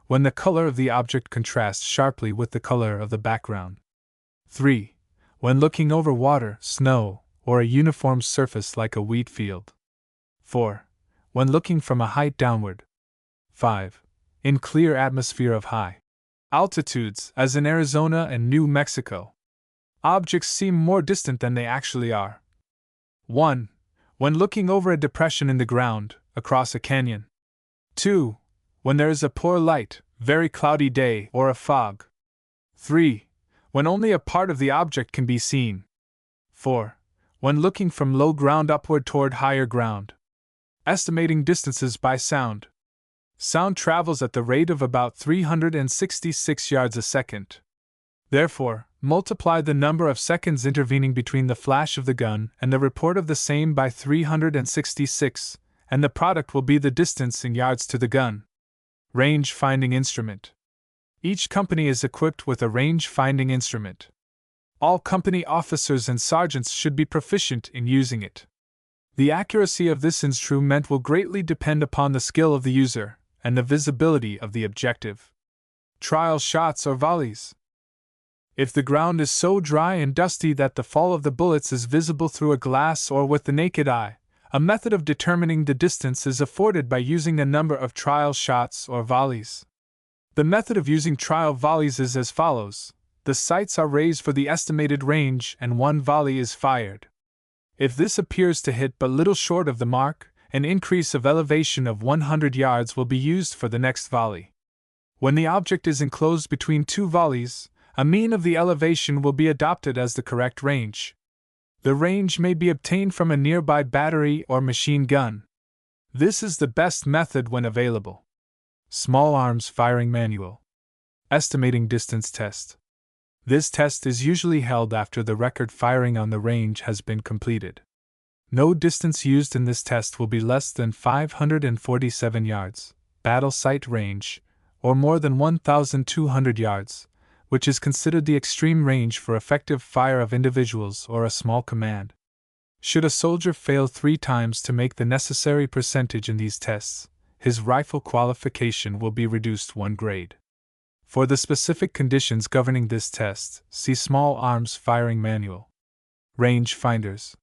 When the color of the object contrasts sharply with the color of the background. 3. When looking over water, snow, or a uniform surface like a wheat field. 4. When looking from a height downward. 5. In clear atmosphere of high altitudes, as in Arizona and New Mexico. Objects seem more distant than they actually are. 1. When looking over a depression in the ground, across a canyon. 2. When there is a poor light, very cloudy day, or a fog. 3. When only a part of the object can be seen. 4. When looking from low ground upward toward higher ground. Estimating distances by sound. Sound travels at the rate of about 366 yards a second. Therefore, multiply the number of seconds intervening between the flash of the gun and the report of the same by 366, and the product will be the distance in yards to the gun. Range finding instrument. Each company is equipped with a range finding instrument. All company officers and sergeants should be proficient in using it. The accuracy of this instrument will greatly depend upon the skill of the user and the visibility of the objective. Trial shots or volleys. If the ground is so dry and dusty that the fall of the bullets is visible through a glass or with the naked eye, a method of determining the distance is afforded by using a number of trial shots or volleys. The method of using trial volleys is as follows. The sights are raised for the estimated range and one volley is fired. If this appears to hit but little short of the mark, an increase of elevation of 100 yards will be used for the next volley. When the object is enclosed between two volleys, a mean of the elevation will be adopted as the correct range. The range may be obtained from a nearby battery or machine gun. This is the best method when available. Small arms firing manual. Estimating distance test. This test is usually held after the record firing on the range has been completed. No distance used in this test will be less than 547 yards, battle sight range, or more than 1,200 yards, which is considered the extreme range for effective fire of individuals or a small command. Should a soldier fail 3 times to make the necessary percentage in these tests, his rifle qualification will be reduced 1 grade. For the specific conditions governing this test, see Small Arms Firing Manual. Range finders.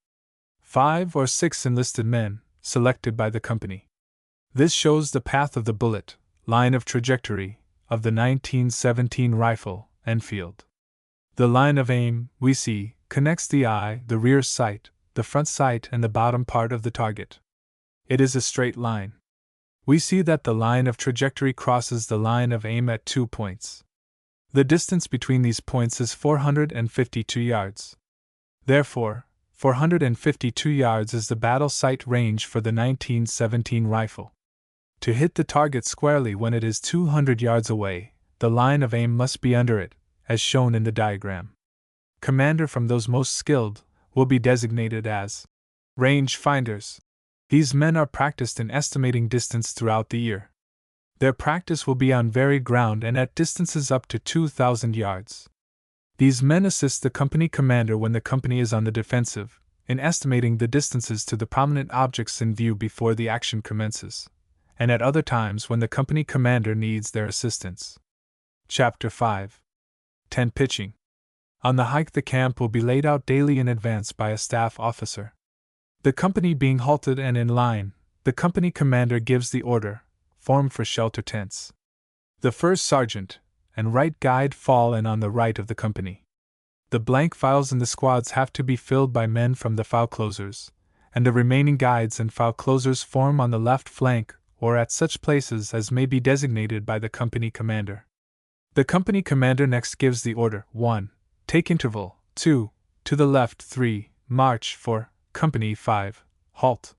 5 or 6 enlisted men, selected by the company. This shows the path of the bullet, line of trajectory, of the 1917 rifle, Enfield. The line of aim, we see, connects the eye, the rear sight, the front sight, and the bottom part of the target. It is a straight line. We see that the line of trajectory crosses the line of aim at 2 points. The distance between these points is 452 yards. Therefore, 452 yards is the battle sight range for the 1917 rifle. To hit the target squarely when it is 200 yards away, the line of aim must be under it, as shown in the diagram. Commander from those most skilled will be designated as range finders. These men are practiced in estimating distance throughout the year. Their practice will be on varied ground and at distances up to 2,000 yards. These men assist the company commander when the company is on the defensive, in estimating the distances to the prominent objects in view before the action commences, and at other times when the company commander needs their assistance. Chapter 5. Tent pitching. On the hike, the camp will be laid out daily in advance by a staff officer. The company being halted and in line, the company commander gives the order, form for shelter tents. The first sergeant and right guide fall in on the right of the company. The blank files in the squads have to be filled by men from the file closers, and the remaining guides and file closers form on the left flank or at such places as may be designated by the company commander. The company commander next gives the order 1. Take interval, 2. To the left, 3. March, 4. Company 5. Halt.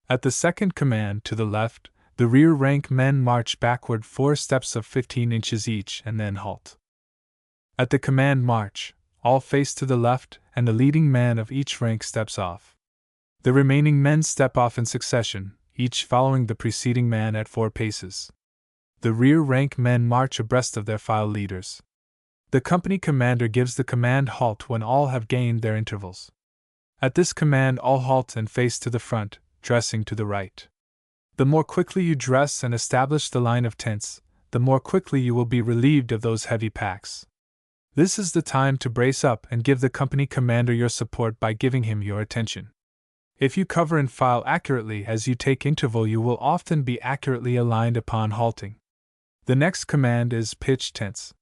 At the second command to the left, the rear rank men march backward 4 steps of 15 inches each and then halt. At the command march, all face to the left and the leading man of each rank steps off. The remaining men step off in succession, each following the preceding man at 4 paces. The rear rank men march abreast of their file leaders. The company commander gives the command halt when all have gained their intervals. At this command all halt and face to the front, dressing to the right. The more quickly you dress and establish the line of tents, the more quickly you will be relieved of those heavy packs. This is the time to brace up and give the company commander your support by giving him your attention. If you cover and file accurately as you take interval, you will often be accurately aligned upon halting. The next command is pitch tents.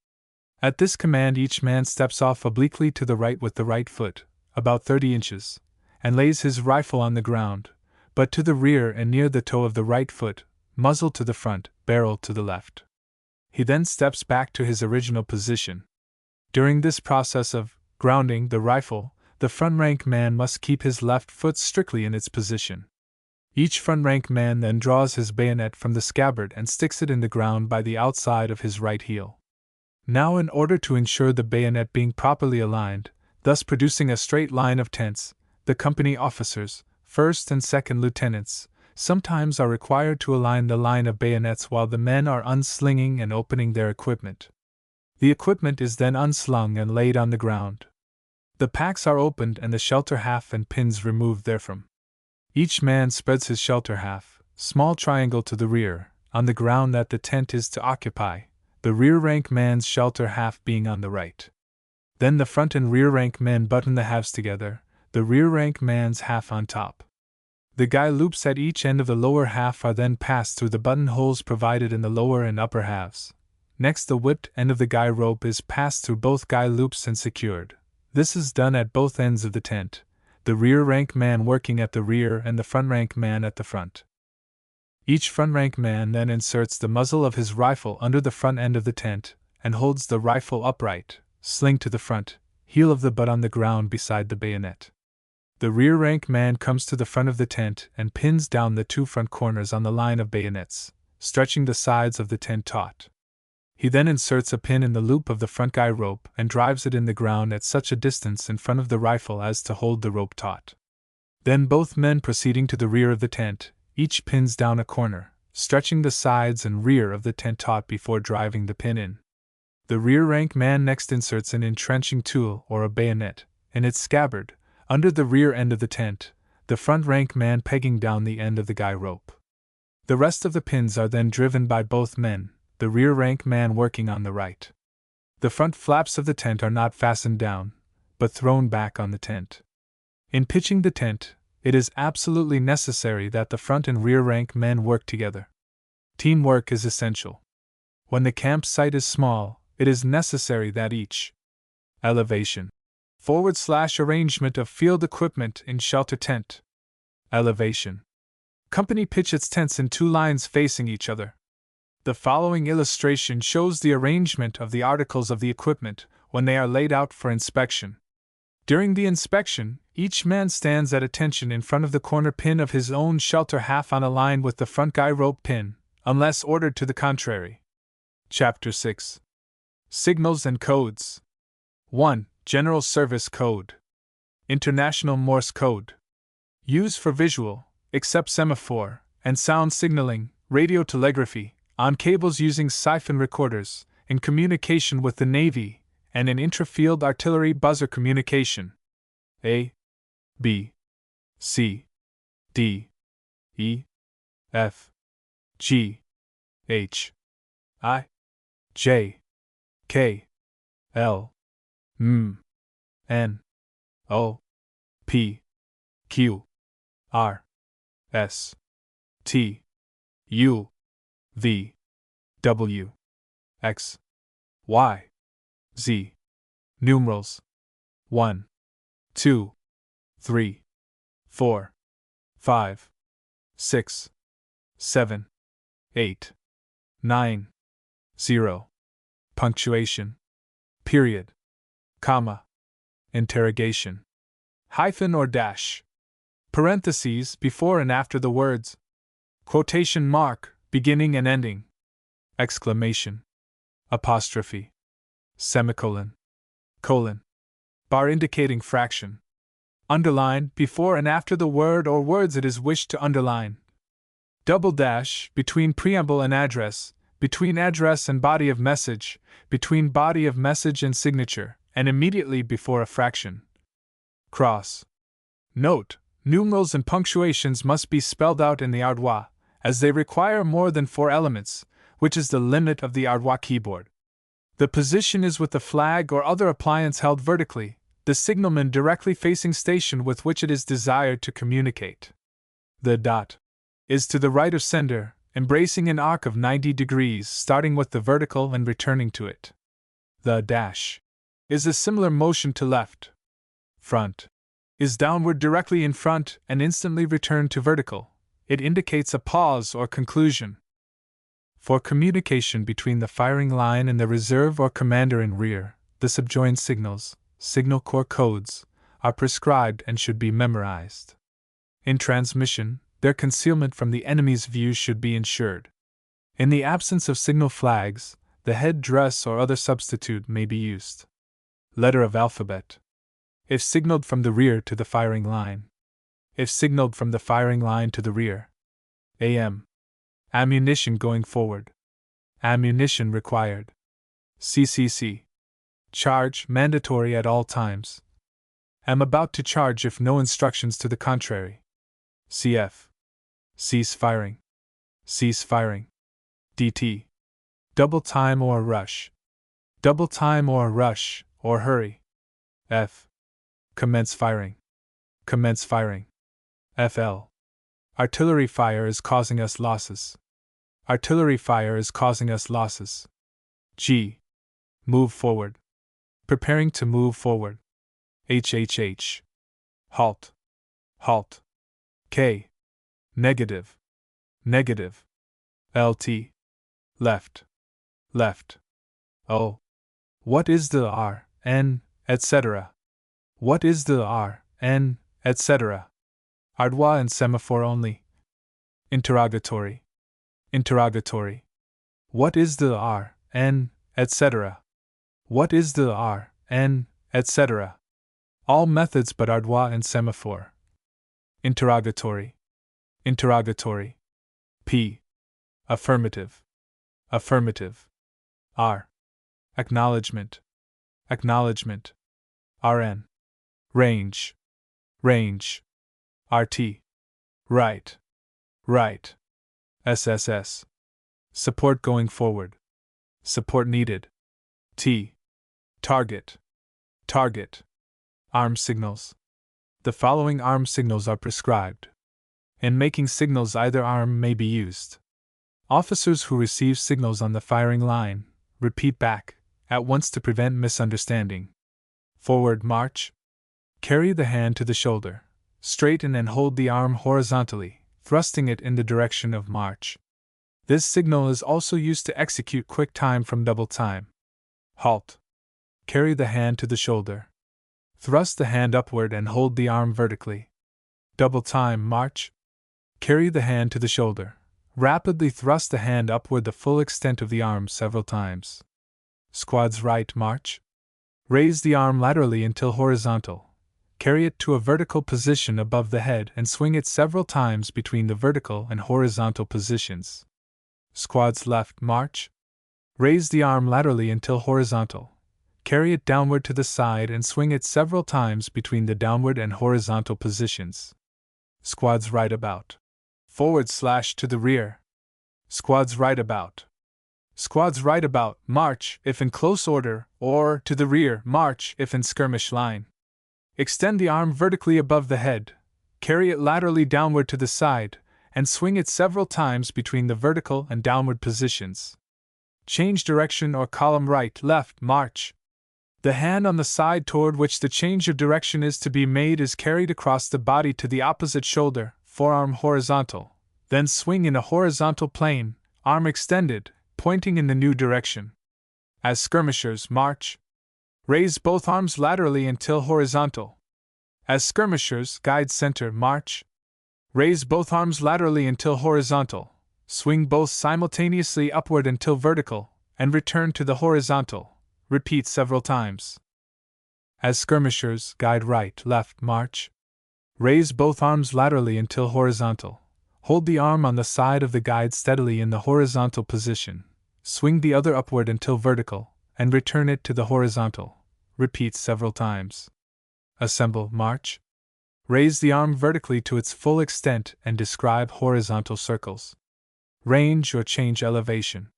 At this command each man steps off obliquely to the right with the right foot, about 30 inches, and lays his rifle on the ground, but to the rear and near the toe of the right foot, muzzle to the front, barrel to the left. He then steps back to his original position. During this process of grounding the rifle, the front rank man must keep his left foot strictly in its position. Each front rank man then draws his bayonet from the scabbard and sticks it in the ground by the outside of his right heel. Now, in order to ensure the bayonet being properly aligned, thus producing a straight line of tents, the company officers, first and second lieutenants, sometimes are required to align the line of bayonets while the men are unslinging and opening their equipment. The equipment is then unslung and laid on the ground. The packs are opened and the shelter half and pins removed therefrom. Each man spreads his shelter half, small triangle to the rear, on the ground that the tent is to occupy, the rear rank man's shelter half being on the right. Then the front and rear rank men button the halves together, the rear rank man's half on top. The guy loops at each end of the lower half are then passed through the buttonholes provided in the lower and upper halves. Next, the whipped end of the guy rope is passed through both guy loops and secured. This is done at both ends of the tent, the rear rank man working at the rear and the front rank man at the front. Each front rank man then inserts the muzzle of his rifle under the front end of the tent and holds the rifle upright, sling to the front, heel of the butt on the ground beside the bayonet. The rear rank man comes to the front of the tent and pins down the two front corners on the line of bayonets, stretching the sides of the tent taut. He then inserts a pin in the loop of the front guy rope and drives it in the ground at such a distance in front of the rifle as to hold the rope taut. Then both men proceeding to the rear of the tent, each pins down a corner, stretching the sides and rear of the tent taut before driving the pin in. The rear rank man next inserts an entrenching tool or a bayonet in its scabbard under the rear end of the tent, the front rank man pegging down the end of the guy rope. The rest of the pins are then driven by both men, the rear rank man working on the right. The front flaps of the tent are not fastened down, but thrown back on the tent. In pitching the tent, it is absolutely necessary that the front and rear rank men work together. Teamwork is essential. When the campsite is small, it is necessary that each elevation / arrangement of field equipment in shelter tent. Elevation. Company pitch its tents in two lines facing each other. The following illustration shows the arrangement of the articles of the equipment when they are laid out for inspection. During the inspection, each man stands at attention in front of the corner pin of his own shelter half on a line with the front guy rope pin, unless ordered to the contrary. Chapter 6. Signals and Codes. 1. General Service Code. International Morse Code. Used for visual, except semaphore, and sound signaling, radio telegraphy, on cables using siphon recorders, in communication with the Navy, and in intra-field artillery buzzer communication. A, B, C, D, E, F, G, H, I, J, K, L, M, N, O, P, Q, R, S, T, U, V, W, X, Y, Z. Numerals 1, 2, 3, 4, 5, 6, 7, 8, 9, 0. Punctuation. Period. Comma. Interrogation. Hyphen or dash. Parentheses before and after the words. Quotation mark, beginning and ending. Exclamation. Apostrophe. Semicolon. Colon. Bar indicating fraction. Underline before and after the word or words it is wished to underline. Double dash between preamble and address, between address and body of message, between body of message and signature, and immediately before a fraction. Cross. Note: numerals and punctuations must be spelled out in the ardois, as they require more than 4 elements, which is the limit of the ardois keyboard. The position is with the flag or other appliance held vertically, the signalman directly facing station with which it is desired to communicate. The dot is to the right of sender, embracing an arc of 90 degrees starting with the vertical and returning to it. The dash is a similar motion to left. Front is downward directly in front and instantly returned to vertical. It indicates a pause or conclusion. For communication between the firing line and the reserve or commander in rear, the subjoined signals, signal corps codes, are prescribed and should be memorized. In transmission, their concealment from the enemy's view should be ensured. In the absence of signal flags, the head dress or other substitute may be used. Letter of alphabet. If signaled from the rear to the firing line. If signaled from the firing line to the rear. AM. Ammunition going forward. Ammunition required. CCC. Charge mandatory at all times. Am about to charge if no instructions to the contrary. CF. Cease firing. Cease firing. DT. Double time or rush. Double time or rush, or hurry. F. Commence firing. Commence firing. FL. Artillery fire is causing us losses. Artillery fire is causing us losses. G. Move forward. Preparing to move forward. HHH. Halt. Halt. K. Negative. Negative. LT. Left. Left. O. What is the R, N, etc.? What is the R, N, etc.? Ardois and semaphore only. Interrogatory. Interrogatory. What is the R, N, etc.? What is the R, N, etc.? All methods but Ardois and semaphore. Interrogatory. Interrogatory. P. Affirmative. Affirmative. R. Acknowledgement. Acknowledgement. RN. Range. Range. RT. Right. Right. SSS. Support going forward. Support needed. T. Target. Target. Arm signals. The following arm signals are prescribed. In making signals, either arm may be used. Officers who receive signals on the firing line repeat back at once to prevent misunderstanding. Forward march. Carry the hand to the shoulder. Straighten and hold the arm horizontally, thrusting it in the direction of march. This signal is also used to execute quick time from double time. Halt. Carry the hand to the shoulder. Thrust the hand upward and hold the arm vertically. Double time march. Carry the hand to the shoulder. Rapidly thrust the hand upward the full extent of the arm several times. Squad's right march. Raise the arm laterally until horizontal. Carry it to a vertical position above the head and swing it several times between the vertical and horizontal positions. Squad's left march. Raise the arm laterally until horizontal. Carry it downward to the side and swing it several times between the downward and horizontal positions. Squad's right about. Forward / to the rear. Squad's right about. Squad's right about, march if in close order, or to the rear, march if in skirmish line. Extend the arm vertically above the head, carry it laterally downward to the side, and swing it several times between the vertical and downward positions. Change direction or column right, left, march. The hand on the side toward which the change of direction is to be made is carried across the body to the opposite shoulder, forearm horizontal, then swing in a horizontal plane, arm extended, pointing in the new direction. As skirmishers march. Raise both arms laterally until horizontal. As skirmishers guide center march. Raise both arms laterally until horizontal. Swing both simultaneously upward until vertical, and return to the horizontal. Repeat several times. As skirmishers guide right, left, march. Raise both arms laterally until horizontal. Hold the arm on the side of the guide steadily in the horizontal position. Swing the other upward until vertical, and return it to the horizontal. Repeat several times. Assemble, march. Raise the arm vertically to its full extent and describe horizontal circles. Range or change elevation.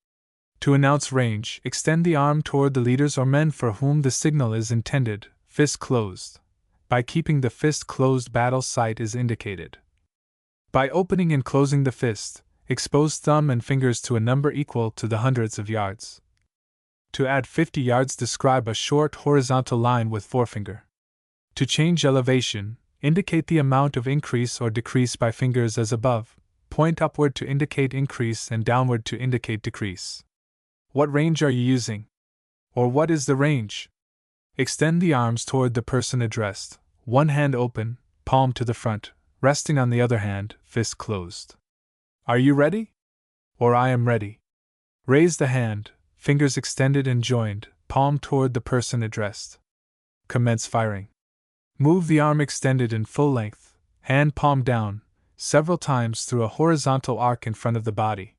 To announce range, extend the arm toward the leaders or men for whom the signal is intended, fist closed. By keeping the fist closed, battle sight is indicated. By opening and closing the fist, expose thumb and fingers to a number equal to the hundreds of yards. To add 50 yards, describe a short horizontal line with forefinger. To change elevation, indicate the amount of increase or decrease by fingers as above. Point upward to indicate increase and downward to indicate decrease. What range are you using? Or what is the range? Extend the arms toward the person addressed, one hand open, palm to the front, resting on the other hand, fist closed. Are you ready? Or I am ready. Raise the hand, fingers extended and joined, palm toward the person addressed. Commence firing. Move the arm extended in full length, hand palm down, several times through a horizontal arc in front of the body.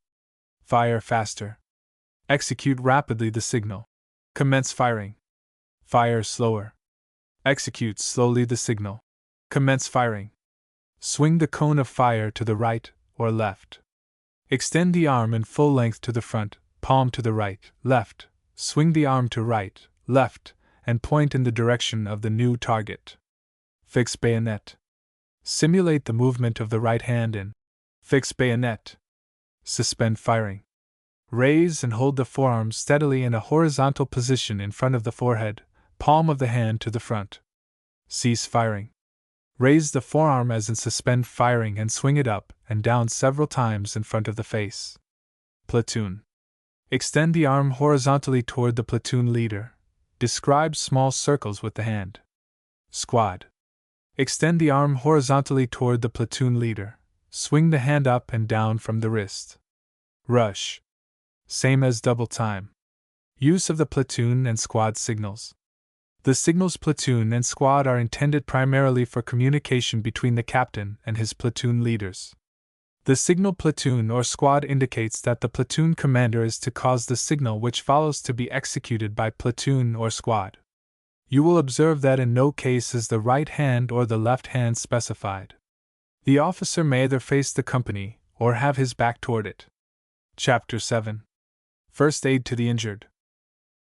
Fire faster. Execute rapidly the signal. Commence firing. Fire slower. Execute slowly the signal. Commence firing. Swing the cone of fire to the right or left. Extend the arm in full length to the front, palm to the right, left. Swing the arm to right, left, and point in the direction of the new target. Fix bayonet. Simulate the movement of the right hand in. Fix bayonet. Suspend firing. Raise and hold the forearm steadily in a horizontal position in front of the forehead, palm of the hand to the front. Cease firing. Raise the forearm as in suspend firing and swing it up and down several times in front of the face. Platoon. Extend the arm horizontally toward the platoon leader. Describe small circles with the hand. Squad. Extend the arm horizontally toward the platoon leader. Swing the hand up and down from the wrist. Rush. Same as double time. Use of the platoon and squad signals. The signals platoon and squad are intended primarily for communication between the captain and his platoon leaders. The signal platoon or squad indicates that the platoon commander is to cause the signal which follows to be executed by platoon or squad. You will observe that in no case is the right hand or the left hand specified. The officer may either face the company or have his back toward it. Chapter 7. First Aid to the Injured.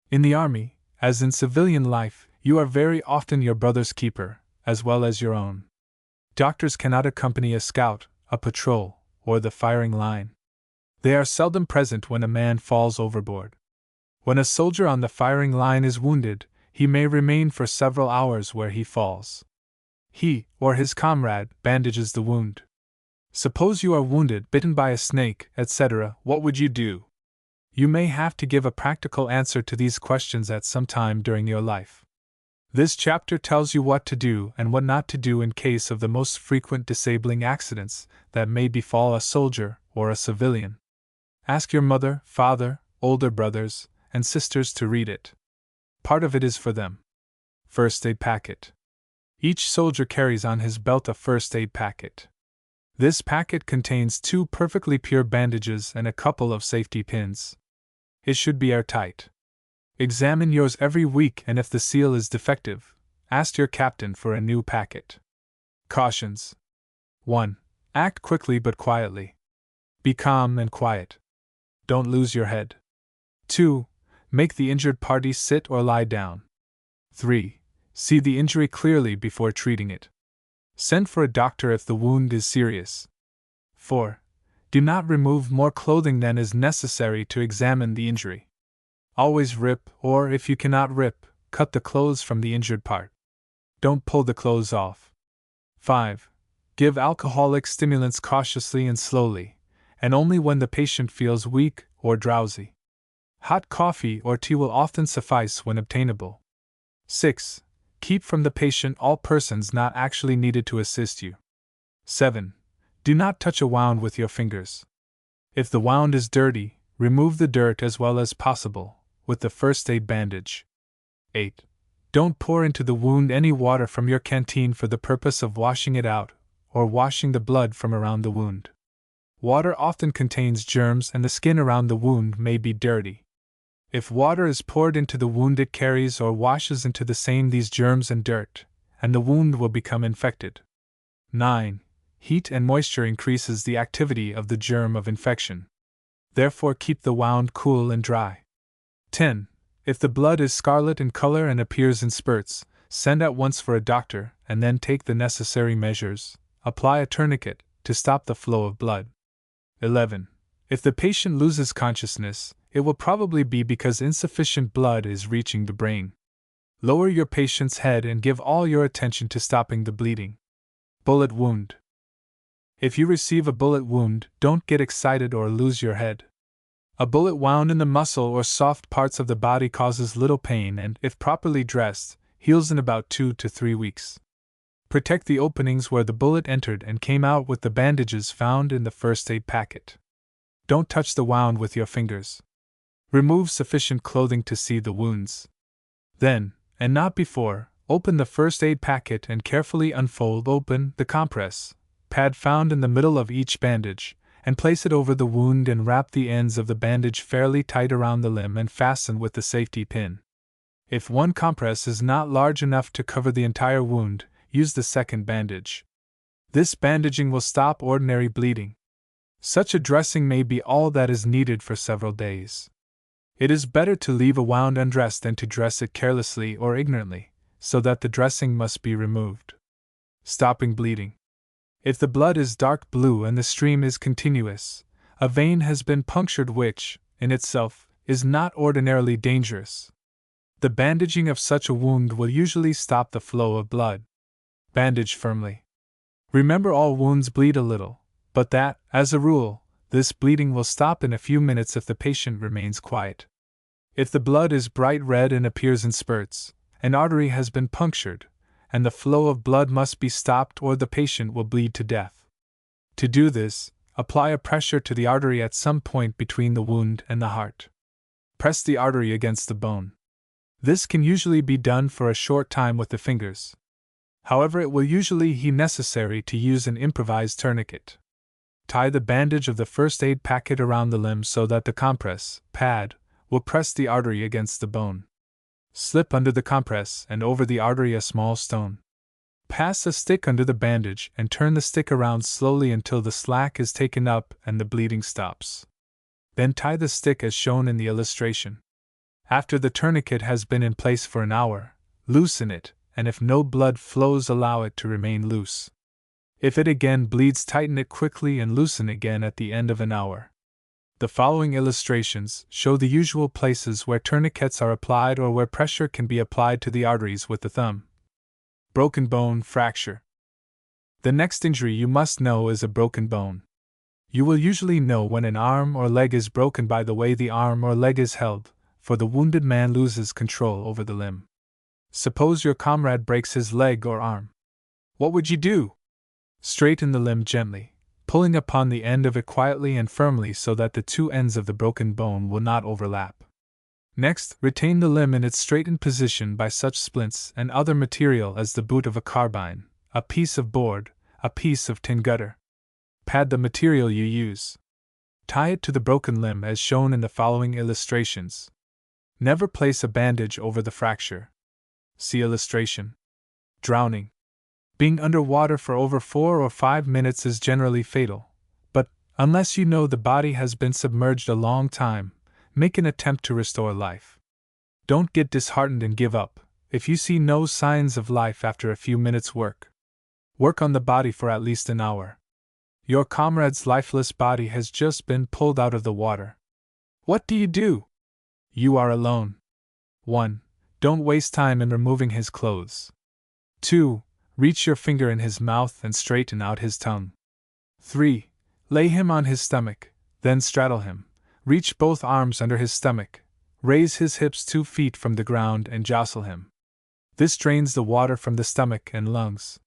In the Army, as in civilian life, you are very often your brother's keeper, as well as your own. Doctors cannot accompany a scout, a patrol, or the firing line. They are seldom present when a man falls overboard. When a soldier on the firing line is wounded, he may remain for several hours where he falls. He, or his comrade, bandages the wound. Suppose you are wounded, bitten by a snake, etc., what would you do? You may have to give a practical answer to these questions at some time during your life. This chapter tells you what to do and what not to do in case of the most frequent disabling accidents that may befall a soldier or a civilian. Ask your mother, father, older brothers, and sisters to read it. Part of it is for them. First aid packet. Each soldier carries on his belt a first aid packet. This packet contains 2 perfectly pure bandages and a couple of safety pins. It should be airtight. Examine yours every week, and if the seal is defective, ask your captain for a new packet. Cautions. 1. Act quickly but quietly. Be calm and quiet. Don't lose your head. 2. Make the injured party sit or lie down. 3. See the injury clearly before treating it. Send for a doctor if the wound is serious. 4. Do not remove more clothing than is necessary to examine the injury. Always rip, or if you cannot rip, cut the clothes from the injured part. Don't pull the clothes off. 5. Give alcoholic stimulants cautiously and slowly, and only when the patient feels weak or drowsy. Hot coffee or tea will often suffice when obtainable. 6. Keep from the patient all persons not actually needed to assist you. 7. Do not touch a wound with your fingers. If the wound is dirty, remove the dirt as well as possible, with the first aid bandage. 8. Don't pour into the wound any water from your canteen for the purpose of washing it out, or washing the blood from around the wound. Water often contains germs and the skin around the wound may be dirty. If water is poured into the wound, it carries or washes into the same these germs and dirt, and the wound will become infected. 9. Heat and moisture increases the activity of the germ of infection. Therefore keep the wound cool and dry. 10. If the blood is scarlet in color and appears in spurts, send at once for a doctor and then take the necessary measures. Apply a tourniquet to stop the flow of blood. 11. If the patient loses consciousness, it will probably be because insufficient blood is reaching the brain. Lower your patient's head and give all your attention to stopping the bleeding. Bullet wound. If you receive a bullet wound, don't get excited or lose your head. A bullet wound in the muscle or soft parts of the body causes little pain and, if properly dressed, heals in about 2 to 3 weeks. Protect the openings where the bullet entered and came out with the bandages found in the first aid packet. Don't touch the wound with your fingers. Remove sufficient clothing to see the wounds. Then, and not before, open the first aid packet and carefully unfold open the compress pad found in the middle of each bandage, and place it over the wound and wrap the ends of the bandage fairly tight around the limb and fasten with the safety pin. If one compress is not large enough to cover the entire wound, use the second bandage. This bandaging will stop ordinary bleeding. Such a dressing may be all that is needed for several days. It is better to leave a wound undressed than to dress it carelessly or ignorantly, so that the dressing must be removed. Stopping bleeding. If the blood is dark blue and the stream is continuous, a vein has been punctured which, in itself, is not ordinarily dangerous. The bandaging of such a wound will usually stop the flow of blood. Bandage firmly. Remember, all wounds bleed a little, but that, as a rule, this bleeding will stop in a few minutes if the patient remains quiet. If the blood is bright red and appears in spurts, an artery has been punctured, and the flow of blood must be stopped or the patient will bleed to death. To do this, apply a pressure to the artery at some point between the wound and the heart. Press the artery against the bone. This can usually be done for a short time with the fingers. However, it will usually be necessary to use an improvised tourniquet. Tie the bandage of the first aid packet around the limb so that the compress pad will press the artery against the bone. Slip under the compress and over the artery a small stone. Pass a stick under the bandage and turn the stick around slowly until the slack is taken up and the bleeding stops. Then tie the stick as shown in the illustration. After the tourniquet has been in place for an hour, loosen it, and if no blood flows, allow it to remain loose. If it again bleeds, tighten it quickly and loosen again at the end of an hour. The following illustrations show the usual places where tourniquets are applied or where pressure can be applied to the arteries with the thumb. Broken bone fracture. The next injury you must know is a broken bone. You will usually know when an arm or leg is broken by the way the arm or leg is held, for the wounded man loses control over the limb. Suppose your comrade breaks his leg or arm. What would you do? Straighten the limb gently, pulling upon the end of it quietly and firmly so that the two ends of the broken bone will not overlap. Next, retain the limb in its straightened position by such splints and other material as the boot of a carbine, a piece of board, a piece of tin gutter. Pad the material you use. Tie it to the broken limb as shown in the following illustrations. Never place a bandage over the fracture. See illustration. Drowning. Being under water for over 4 or 5 minutes is generally fatal, but, unless you know the body has been submerged a long time, make an attempt to restore life. Don't get disheartened and give up if you see no signs of life after a few minutes' work. Work on the body for at least an hour. Your comrade's lifeless body has just been pulled out of the water. What do? You are alone. 1. Don't waste time in removing his clothes. 2. Reach your finger in his mouth and straighten out his tongue. 3. Lay him on his stomach, then straddle him. Reach both arms under his stomach. Raise his hips 2 feet from the ground and jostle him. This drains the water from the stomach and lungs.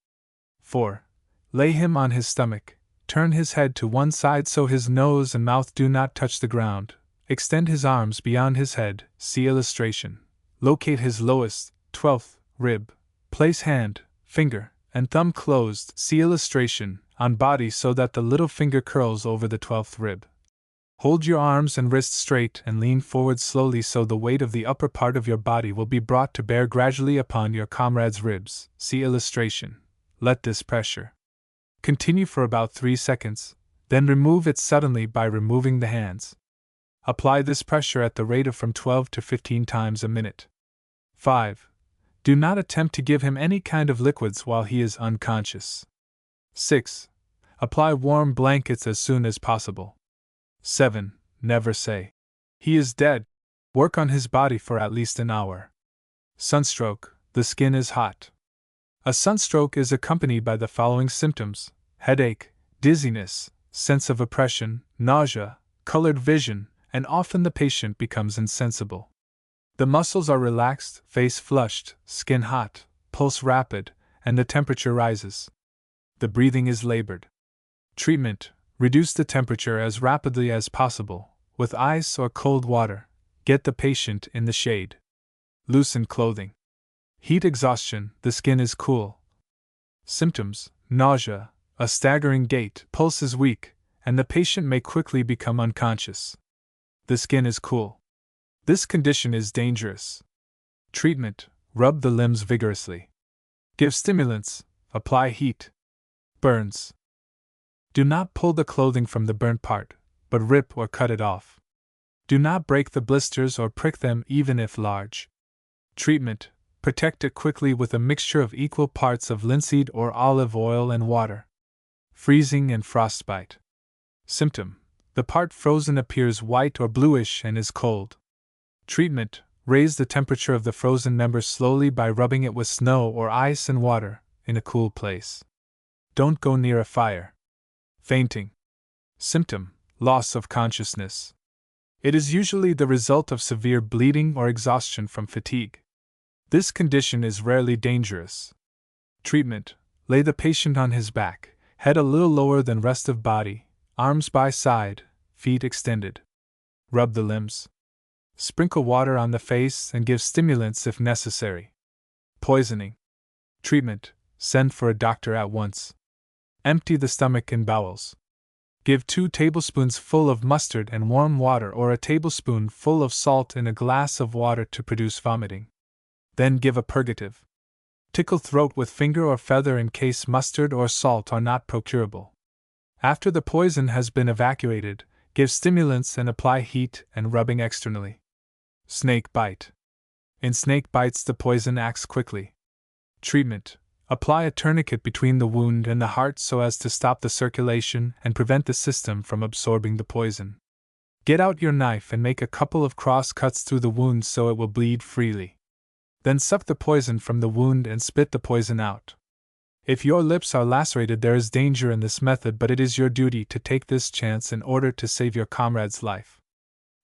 4. Lay him on his stomach. Turn his head to one side so his nose and mouth do not touch the ground. Extend his arms beyond his head. See illustration. Locate his lowest, 12th, rib. Place hand, finger, and thumb closed. See illustration on body so that the little finger curls over the 12th rib. Hold your arms and wrists straight and lean forward slowly so the weight of the upper part of your body will be brought to bear gradually upon your comrade's ribs. See illustration. Let this pressure continue for about 3 seconds, then remove it suddenly by removing the hands. Apply this pressure at the rate of from 12 to 15 times a minute. 5. Do not attempt to give him any kind of liquids while he is unconscious. 6. Apply warm blankets as soon as possible. 7. Never say, "He is dead." Work on his body for at least an hour. Sunstroke. The skin is hot. A sunstroke is accompanied by the following symptoms: headache, dizziness, sense of oppression, nausea, colored vision, and often the patient becomes insensible. The muscles are relaxed, face flushed, skin hot, pulse rapid, and the temperature rises. The breathing is labored. Treatment: reduce the temperature as rapidly as possible, with ice or cold water. Get the patient in the shade. Loosen clothing. Heat exhaustion, the skin is cool. Symptoms: nausea, a staggering gait, pulse is weak, and the patient may quickly become unconscious. The skin is cool. This condition is dangerous. Treatment: rub the limbs vigorously. Give stimulants, apply heat. Burns. Do not pull the clothing from the burnt part, but rip or cut it off. Do not break the blisters or prick them even if large. Treatment: protect it quickly with a mixture of equal parts of linseed or olive oil and water. Freezing and frostbite. Symptom: the part frozen appears white or bluish and is cold. Treatment: raise the temperature of the frozen member slowly by rubbing it with snow or ice and water, in a cool place. Don't go near a fire. Fainting. Symptom: loss of consciousness. It is usually the result of severe bleeding or exhaustion from fatigue. This condition is rarely dangerous. Treatment: lay the patient on his back, head a little lower than rest of body, arms by side, feet extended. Rub the limbs. Sprinkle water on the face and give stimulants if necessary. Poisoning. Treatment: send for a doctor at once. Empty the stomach and bowels. Give 2 tablespoons full of mustard and warm water or a tablespoon full of salt in a glass of water to produce vomiting. Then give a purgative. Tickle throat with finger or feather in case mustard or salt are not procurable. After the poison has been evacuated, give stimulants and apply heat and rubbing externally. Snake bite. In snake bites, the poison acts quickly. Treatment: apply a tourniquet between the wound and the heart so as to stop the circulation and prevent the system from absorbing the poison. Get out your knife and make a couple of cross cuts through the wound so it will bleed freely. Then suck the poison from the wound and spit the poison out. If your lips are lacerated, there is danger in this method, but it is your duty to take this chance in order to save your comrade's life.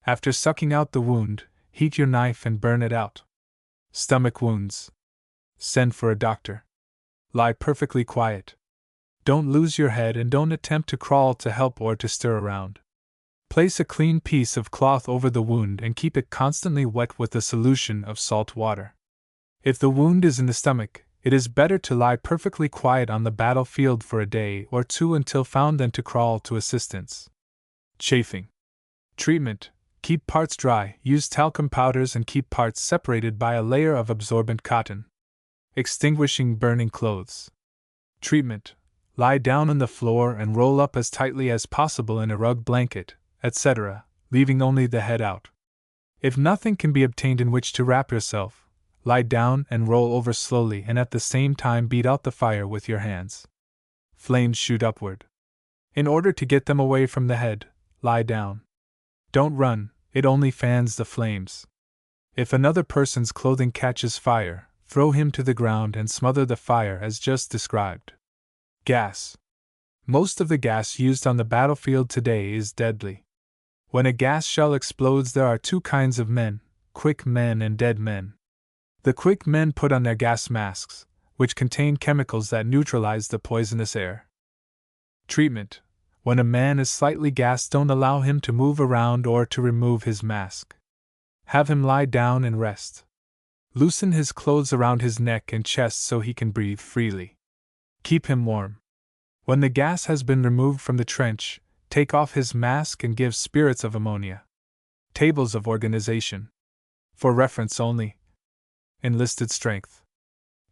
After sucking out the wound, heat your knife and burn it out. Stomach wounds. Send for a doctor. Lie perfectly quiet. Don't lose your head and don't attempt to crawl to help or to stir around. Place a clean piece of cloth over the wound and keep it constantly wet with a solution of salt water. If the wound is in the stomach, it is better to lie perfectly quiet on the battlefield for a day or 2 until found than to crawl to assistance. Chafing. Treatment: keep parts dry, use talcum powders and keep parts separated by a layer of absorbent cotton. Extinguishing burning clothes. Treatment: lie down on the floor and roll up as tightly as possible in a rug, blanket, etc., leaving only the head out. If nothing can be obtained in which to wrap yourself, lie down and roll over slowly and at the same time beat out the fire with your hands. Flames shoot upward. In order to get them away from the head, lie down. Don't run, it only fans the flames. If another person's clothing catches fire, throw him to the ground and smother the fire as just described. Gas. Most of the gas used on the battlefield today is deadly. When a gas shell explodes, there are 2 kinds of men: quick men and dead men. The quick men put on their gas masks, which contain chemicals that neutralize the poisonous air. Treatment: when a man is slightly gassed, don't allow him to move around or to remove his mask. Have him lie down and rest. Loosen his clothes around his neck and chest so he can breathe freely. Keep him warm. When the gas has been removed from the trench, take off his mask and give spirits of ammonia. Tables of organization. For reference only. Enlisted strength.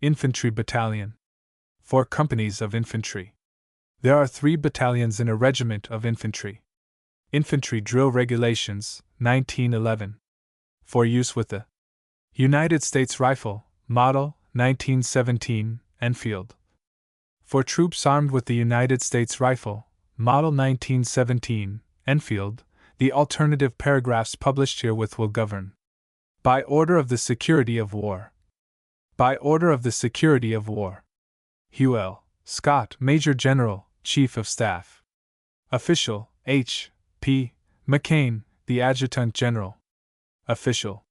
Infantry battalion. 4 companies of infantry. There are 3 battalions in a regiment of infantry. Infantry Drill Regulations, 1911. For use with the United States Rifle, Model, 1917, Enfield. For troops armed with the United States Rifle, Model 1917, Enfield, the alternative paragraphs published herewith will govern. By order of the Secretary of War. By order of the Secretary of War. Hugh L. Scott, Major General, Chief of Staff. Official, H. P. McCain, the Adjutant General. Official.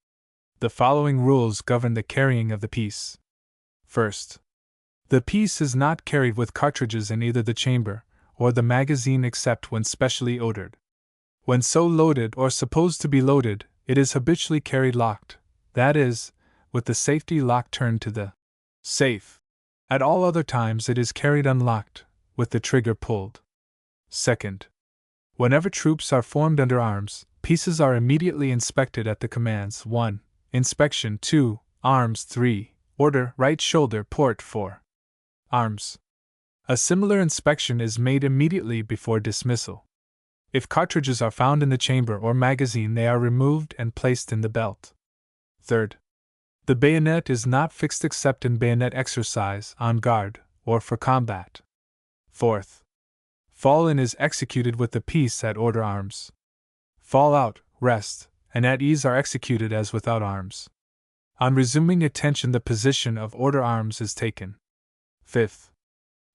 The following rules govern the carrying of the piece. First, the piece is not carried with cartridges in either the chamber or the magazine except when specially ordered. When so loaded or supposed to be loaded, It is habitually carried locked, that is, with the safety lock turned to the safe. At all other times it is carried unlocked, with the trigger pulled. Second, whenever troops are formed under arms, pieces are immediately inspected at the commands 1. Inspection 2. Arms 3. Order right shoulder port 4. Arms. A similar inspection is made immediately before dismissal. If cartridges are found in the chamber or magazine, they are removed and placed in the belt. Third, the bayonet is not fixed except in bayonet exercise, on guard, or for combat. Fourth, fall-in is executed with the piece at order arms. Fall-out, rest, and at ease are executed as without arms. On resuming attention, the position of order arms is taken. Fifth,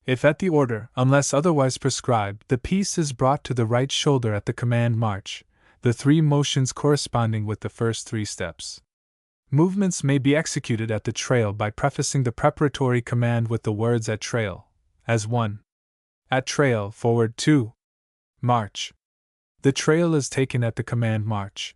if at the order, unless otherwise prescribed, the piece is brought to the right shoulder at the command march, the 3 motions corresponding with the first 3 steps. Movements may be executed at the trail by prefacing the preparatory command with the words at trail, as 1. At trail, forward 2. March. The trail is taken at the command march.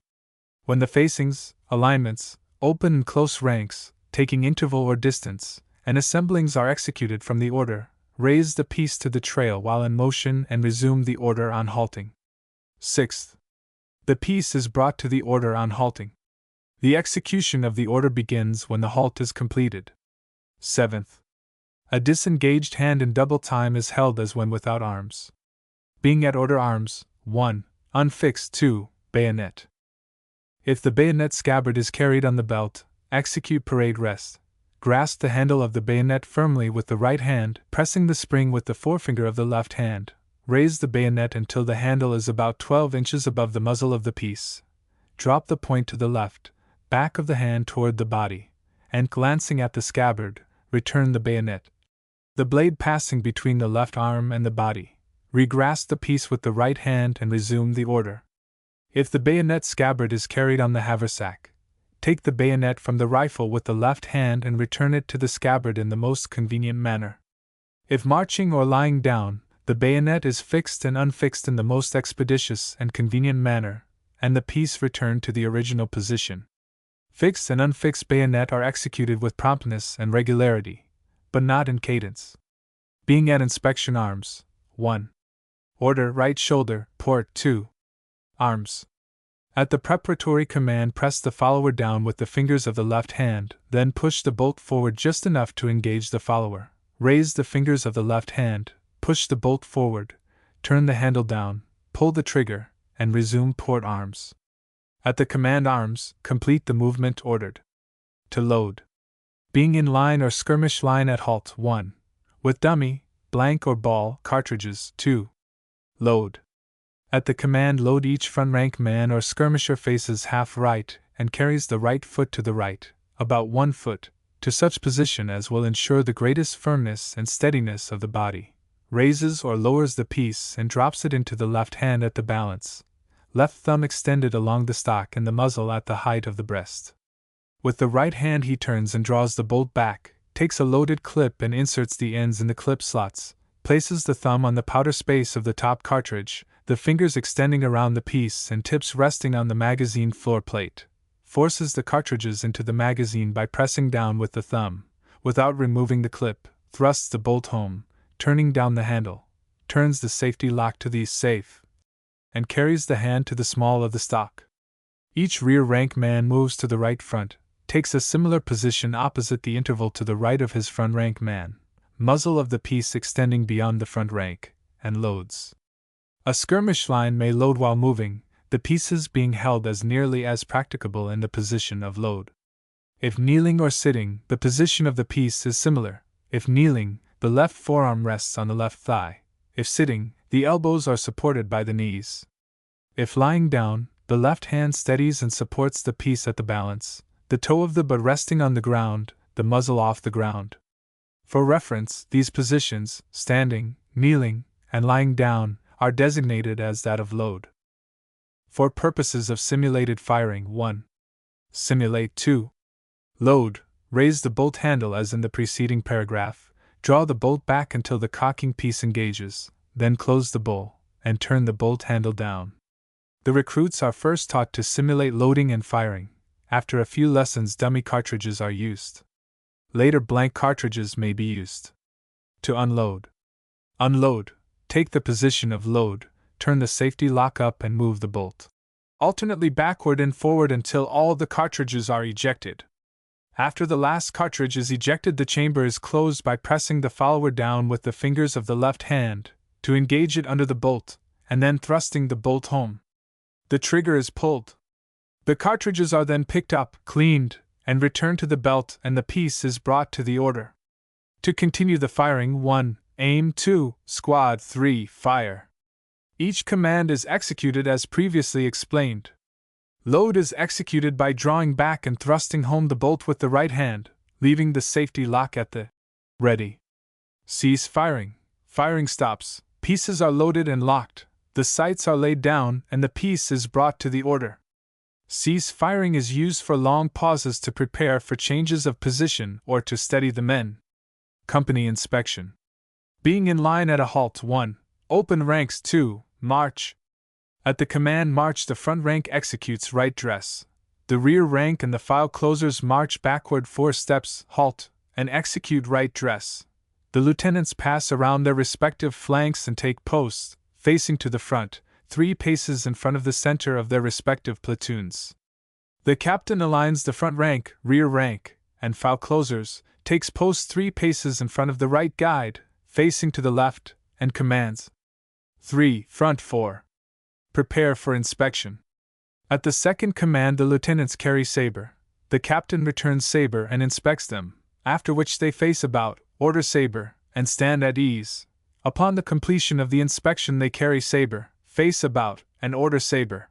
When the facings, alignments, open and close ranks, taking interval or distance, and assemblings are executed from the order, raise the piece to the trail while in motion and resume the order on halting. Sixth, the piece is brought to the order on halting. The execution of the order begins when the halt is completed. Seventh, a disengaged hand in double time is held as when without arms. Being at order arms, 1. Unfixed 2. Bayonet. If the bayonet scabbard is carried on the belt, execute parade rest. Grasp the handle of the bayonet firmly with the right hand, pressing the spring with the forefinger of the left hand. Raise the bayonet until the handle is about 12 inches above the muzzle of the piece. Drop the point to the left, back of the hand toward the body, and glancing at the scabbard, return the bayonet, the blade passing between the left arm and the body. Regrasp the piece with the right hand and resume the order. If the bayonet scabbard is carried on the haversack, take the bayonet from the rifle with the left hand and return it to the scabbard in the most convenient manner. If marching or lying down, the bayonet is fixed and unfixed in the most expeditious and convenient manner, and the piece returned to the original position. Fixed and unfixed bayonet are executed with promptness and regularity, but not in cadence. Being at inspection arms, 1. Order right shoulder, port 2. Arms. At the preparatory command, press the follower down with the fingers of the left hand, then push the bolt forward just enough to engage the follower. Raise the fingers of the left hand, push the bolt forward, turn the handle down, pull the trigger, and resume port arms. At the command arms, complete the movement ordered. To load. Being in line or skirmish line at halt 1. With dummy, blank or ball cartridges 2. Load. At the command load, each front rank man or skirmisher faces half right and carries the right foot to the right, about 1 foot, to such position as will ensure the greatest firmness and steadiness of the body. Raises or lowers the piece and drops it into the left hand at the balance, left thumb extended along the stock and the muzzle at the height of the breast. With the right hand he turns and draws the bolt back, takes a loaded clip and inserts the ends in the clip slots, places the thumb on the powder space of the top cartridge, the fingers extending around the piece and tips resting on the magazine floor plate, forces the cartridges into the magazine by pressing down with the thumb, without removing the clip, thrusts the bolt home, turning down the handle, turns the safety lock to the safe, and carries the hand to the small of the stock. Each rear rank man moves to the right front, takes a similar position opposite the interval to the right of his front rank man, muzzle of the piece extending beyond the front rank, and loads. A skirmish line may load while moving, the pieces being held as nearly as practicable in the position of load. If kneeling or sitting, the position of the piece is similar. If kneeling, the left forearm rests on the left thigh. If sitting, the elbows are supported by the knees. If lying down, the left hand steadies and supports the piece at the balance, the toe of the butt resting on the ground, the muzzle off the ground. For reference, these positions, standing, kneeling, and lying down, are designated as that of load. For purposes of simulated firing 1. Simulate 2. Load. Raise the bolt handle as in the preceding paragraph, draw the bolt back until the cocking piece engages, then close the bowl, and turn the bolt handle down. The recruits are first taught to simulate loading and firing. After a few lessons, dummy cartridges are used. Later, blank cartridges may be used. To unload. Unload. Take the position of load, turn the safety lock up and move the bolt alternately backward and forward until all the cartridges are ejected. After the last cartridge is ejected, the chamber is closed by pressing the follower down with the fingers of the left hand to engage it under the bolt, and then thrusting the bolt home. The trigger is pulled. The cartridges are then picked up, cleaned, and returned to the belt, and the piece is brought to the order. To continue the firing: 1. Aim. 2. Squad. 3. Fire. Each command is executed as previously explained. Load is executed by drawing back and thrusting home the bolt with the right hand, leaving the safety lock at the ready. Cease firing. Firing stops. Pieces are loaded and locked. The sights are laid down and the piece is brought to the order. Cease firing is used for long pauses to prepare for changes of position or to steady the men. Company inspection. Being in line at a halt: 1. Open ranks. 2. March. At the command march, the front rank executes right dress. The rear rank and the file closers march backward 4 steps, halt, and execute right dress. The lieutenants pass around their respective flanks and take posts, facing to the front, 3 paces in front of the center of their respective platoons. The captain aligns the front rank, rear rank, and file closers, takes post 3 paces in front of the right guide, facing to the left, and commands. 3. Front 4. Prepare for inspection. At the second command, the lieutenants carry saber. The captain returns saber and inspects them, after which they face about, order saber, and stand at ease. Upon the completion of the inspection, they carry saber, face about, and order saber.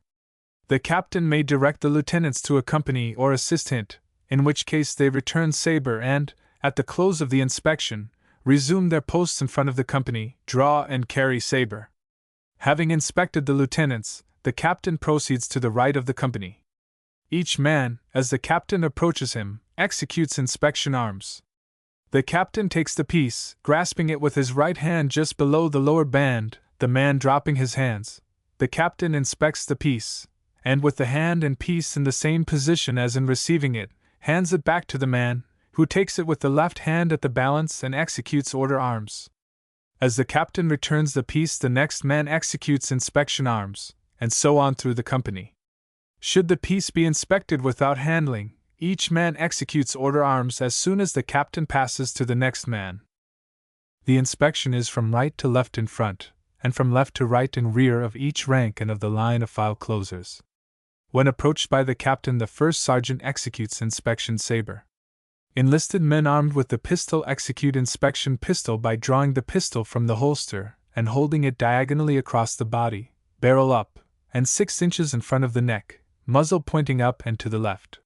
The captain may direct the lieutenants to accompany or assist him, in which case they return saber and, at the close of the inspection, resume their posts in front of the company, draw and carry saber. Having inspected the lieutenants, the captain proceeds to the right of the company. Each man, as the captain approaches him, executes inspection arms. The captain takes the piece, grasping it with his right hand just below the lower band, the man dropping his hands. The captain inspects the piece, and with the hand and piece in the same position as in receiving it, hands it back to the man, who takes it with the left hand at the balance and executes order arms. As the captain returns the piece, the next man executes inspection arms, and so on through the company. Should the piece be inspected without handling, each man executes order arms as soon as the captain passes to the next man. The inspection is from right to left in front, and from left to right in rear of each rank and of the line of file closers. When approached by the captain, the first sergeant executes inspection saber. Enlisted men armed with the pistol execute inspection pistol by drawing the pistol from the holster and holding it diagonally across the body, barrel up, and 6 inches in front of the neck, muzzle pointing up and to the left.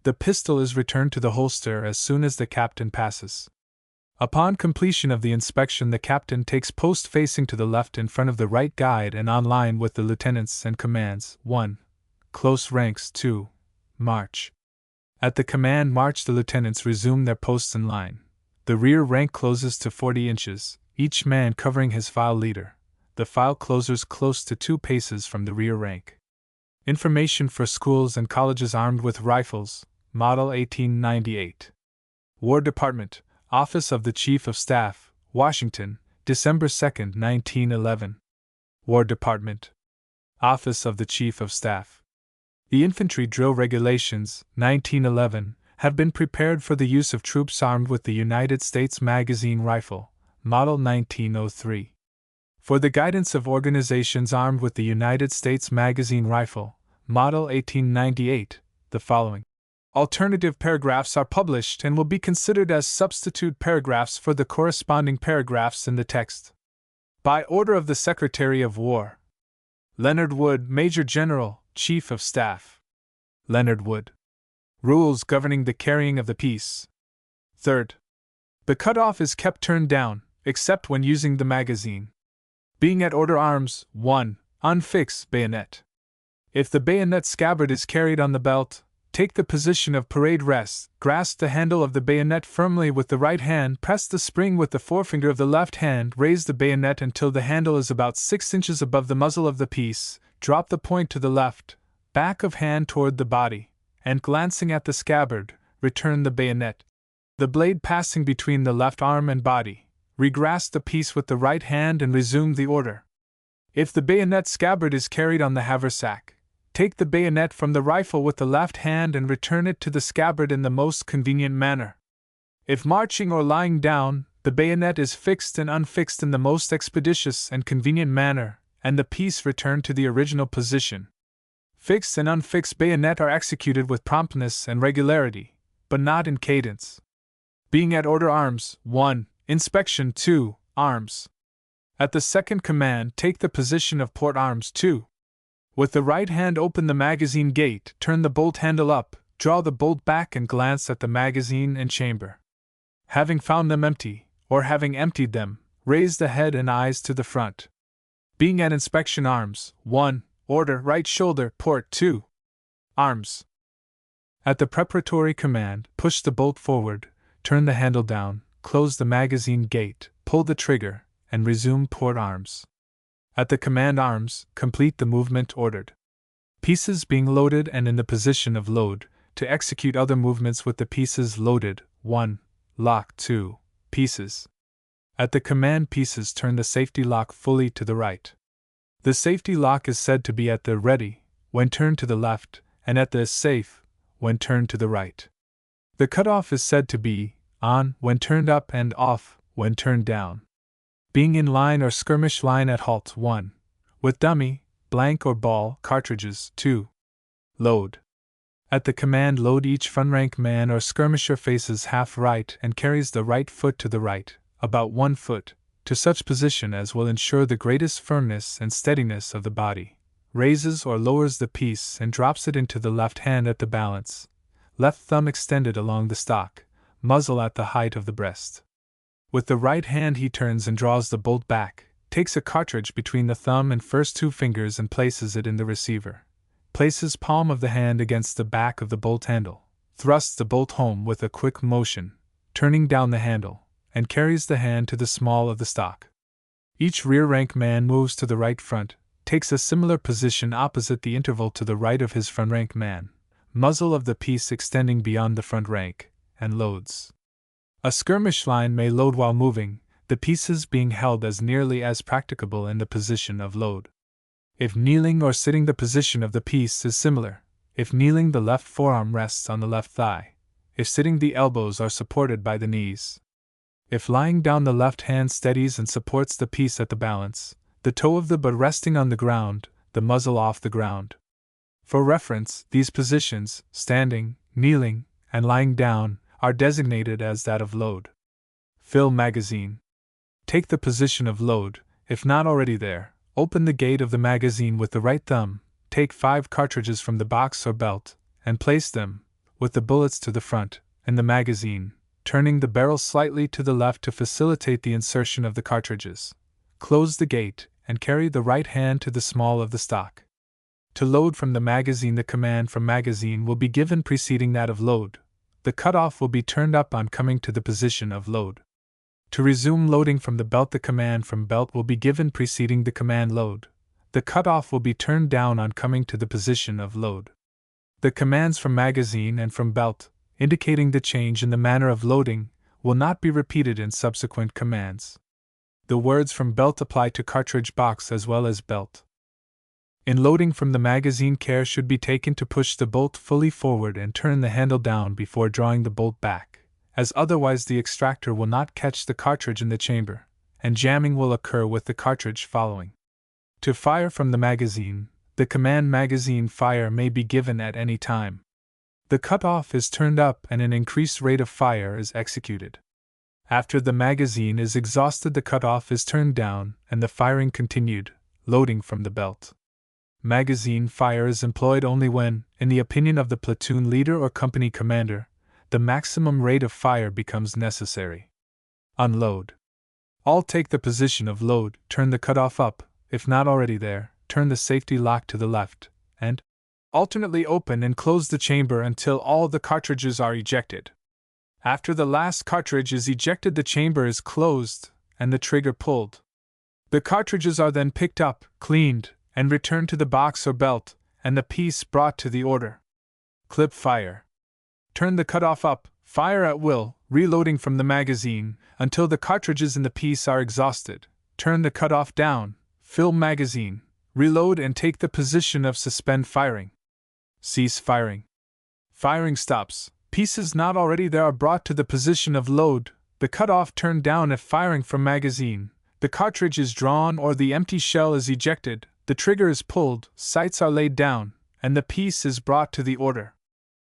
The pistol is returned to the holster as soon as the captain passes. Upon completion of the inspection, the captain takes post facing to the left in front of the right guide and on line with the lieutenants and commands: 1. Close ranks. 2. March. At the command march, the lieutenants resume their posts in line. The rear rank closes to 40 inches, each man covering his file leader. The file closers close to 2 paces from the rear rank. Information for schools and colleges armed with rifles, Model 1898. War Department, Office of the Chief of Staff, Washington, December 2, 1911. War Department, Office of the Chief of Staff. The Infantry Drill Regulations, 1911, have been prepared for the use of troops armed with the United States Magazine Rifle, Model 1903. For the guidance of organizations armed with the United States Magazine Rifle, Model 1898, the following alternative paragraphs are published and will be considered as substitute paragraphs for the corresponding paragraphs in the text. By order of the Secretary of War. Leonard Wood, Major General, Chief of Staff. Leonard Wood. Rules governing the carrying of the piece. 3rd. The cutoff is kept turned down, except when using the magazine. Being at order arms: 1. Unfix bayonet. If the bayonet scabbard is carried on the belt, take the position of parade rest, grasp the handle of the bayonet firmly with the right hand, press the spring with the forefinger of the left hand, raise the bayonet until the handle is about 6 inches above the muzzle of the piece, drop the point to the left, back of hand toward the body, and glancing at the scabbard, return the bayonet. The blade passing between the left arm and body, regrasp the piece with the right hand and resume the order. If the bayonet scabbard is carried on the haversack, take the bayonet from the rifle with the left hand and return it to the scabbard in the most convenient manner. If marching or lying down, the bayonet is fixed and unfixed in the most expeditious and convenient manner, and the piece returned to the original position. Fixed and unfixed bayonet are executed with promptness and regularity, but not in cadence. Being at order arms, 1. Inspection 2. Arms. At the second command, take the position of port arms 2. With the right hand open the magazine gate, turn the bolt handle up, draw the bolt back and glance at the magazine and chamber. Having found them empty, or having emptied them, raise the head and eyes to the front. Being at inspection arms, 1. Order right shoulder, port 2. Arms. At the preparatory command, push the bolt forward, turn the handle down, close the magazine gate, pull the trigger, and resume port arms. At the command arms, complete the movement ordered. Pieces being loaded and in the position of load, to execute other movements with the pieces loaded, 1. Lock 2. Pieces. At the command pieces, turn the safety lock fully to the right. The safety lock is said to be at the ready, when turned to the left, and at the safe, when turned to the right. The cutoff is said to be on when turned up and off when turned down. Being in line or skirmish line at halt 1. With dummy, blank or ball cartridges 2. Load. At the command load, each front rank man or skirmisher faces half right and carries the right foot to the right, about 1 foot, to such position as will ensure the greatest firmness and steadiness of the body, raises or lowers the piece and drops it into the left hand at the balance, left thumb extended along the stock, muzzle at the height of the breast. With the right hand he turns and draws the bolt back, takes a cartridge between the thumb and first 2 fingers and places it in the receiver, places palm of the hand against the back of the bolt handle, thrusts the bolt home with a quick motion, turning down the handle, and carries the hand to the small of the stock. Each rear rank man moves to the right front, takes a similar position opposite the interval to the right of his front rank man, muzzle of the piece extending beyond the front rank, and loads. A skirmish line may load while moving, the pieces being held as nearly as practicable in the position of load. If kneeling or sitting, the position of the piece is similar. If kneeling, the left forearm rests on the left thigh. If sitting, the elbows are supported by the knees. If lying down, the left hand steadies and supports the piece at the balance, the toe of the butt resting on the ground, the muzzle off the ground. For reference, these positions, standing, kneeling, and lying down, are designated as that of load. Fill magazine. Take the position of load, if not already there, open the gate of the magazine with the right thumb, take 5 cartridges from the box or belt, and place them, with the bullets to the front, in the magazine, turning the barrel slightly to the left to facilitate the insertion of the cartridges. Close the gate, and carry the right hand to the small of the stock. To load from the magazine, the command from magazine will be given preceding that of load. The cutoff will be turned up on coming to the position of load. To resume loading from the belt, the command from belt will be given preceding the command load. The cutoff will be turned down on coming to the position of load. The commands from magazine and from belt, indicating the change in the manner of loading, will not be repeated in subsequent commands. The words from belt apply to cartridge box as well as belt. In loading from the magazine, care should be taken to push the bolt fully forward and turn the handle down before drawing the bolt back, as otherwise the extractor will not catch the cartridge in the chamber, and jamming will occur with the cartridge following. To fire from the magazine, the command magazine fire may be given at any time. The cutoff is turned up and an increased rate of fire is executed. After the magazine is exhausted, the cutoff is turned down and the firing continued, loading from the belt. Magazine fire is employed only when, in the opinion of the platoon leader or company commander, the maximum rate of fire becomes necessary. Unload. All take the position of load, turn the cutoff up, if not already there, turn the safety lock to the left, and alternately open and close the chamber until all the cartridges are ejected. After the last cartridge is ejected, the chamber is closed and the trigger pulled. The cartridges are then picked up, cleaned, and return to the box or belt, and the piece brought to the order. Clip fire. Turn the cutoff up, fire at will, reloading from the magazine, until the cartridges in the piece are exhausted. Turn the cutoff down, fill magazine, reload and take the position of suspend firing. Cease firing. Firing stops. Pieces not already there are brought to the position of load, the cutoff turned down if firing from magazine, the cartridge is drawn or the empty shell is ejected, the trigger is pulled, sights are laid down, and the piece is brought to the order.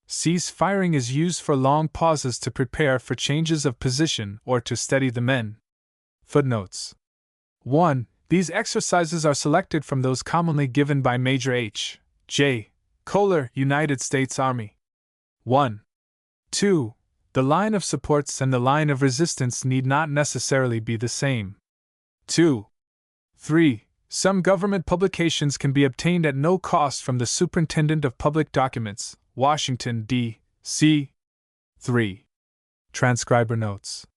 Cease firing is used for long pauses to prepare for changes of position or to steady the men. Footnotes. 1. These exercises are selected from those commonly given by Major H. J. Kohler, United States Army. 1. 2. The line of supports and the line of resistance need not necessarily be the same. 2. 3. Some government publications can be obtained at no cost from the Superintendent of Public Documents, Washington, D.C. 3. Transcriber notes.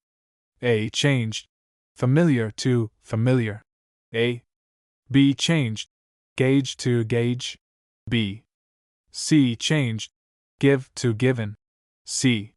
A. Changed. Familiar to familiar. A. B. Changed. Gauge to gauge. B. C. Changed. Give to given. C.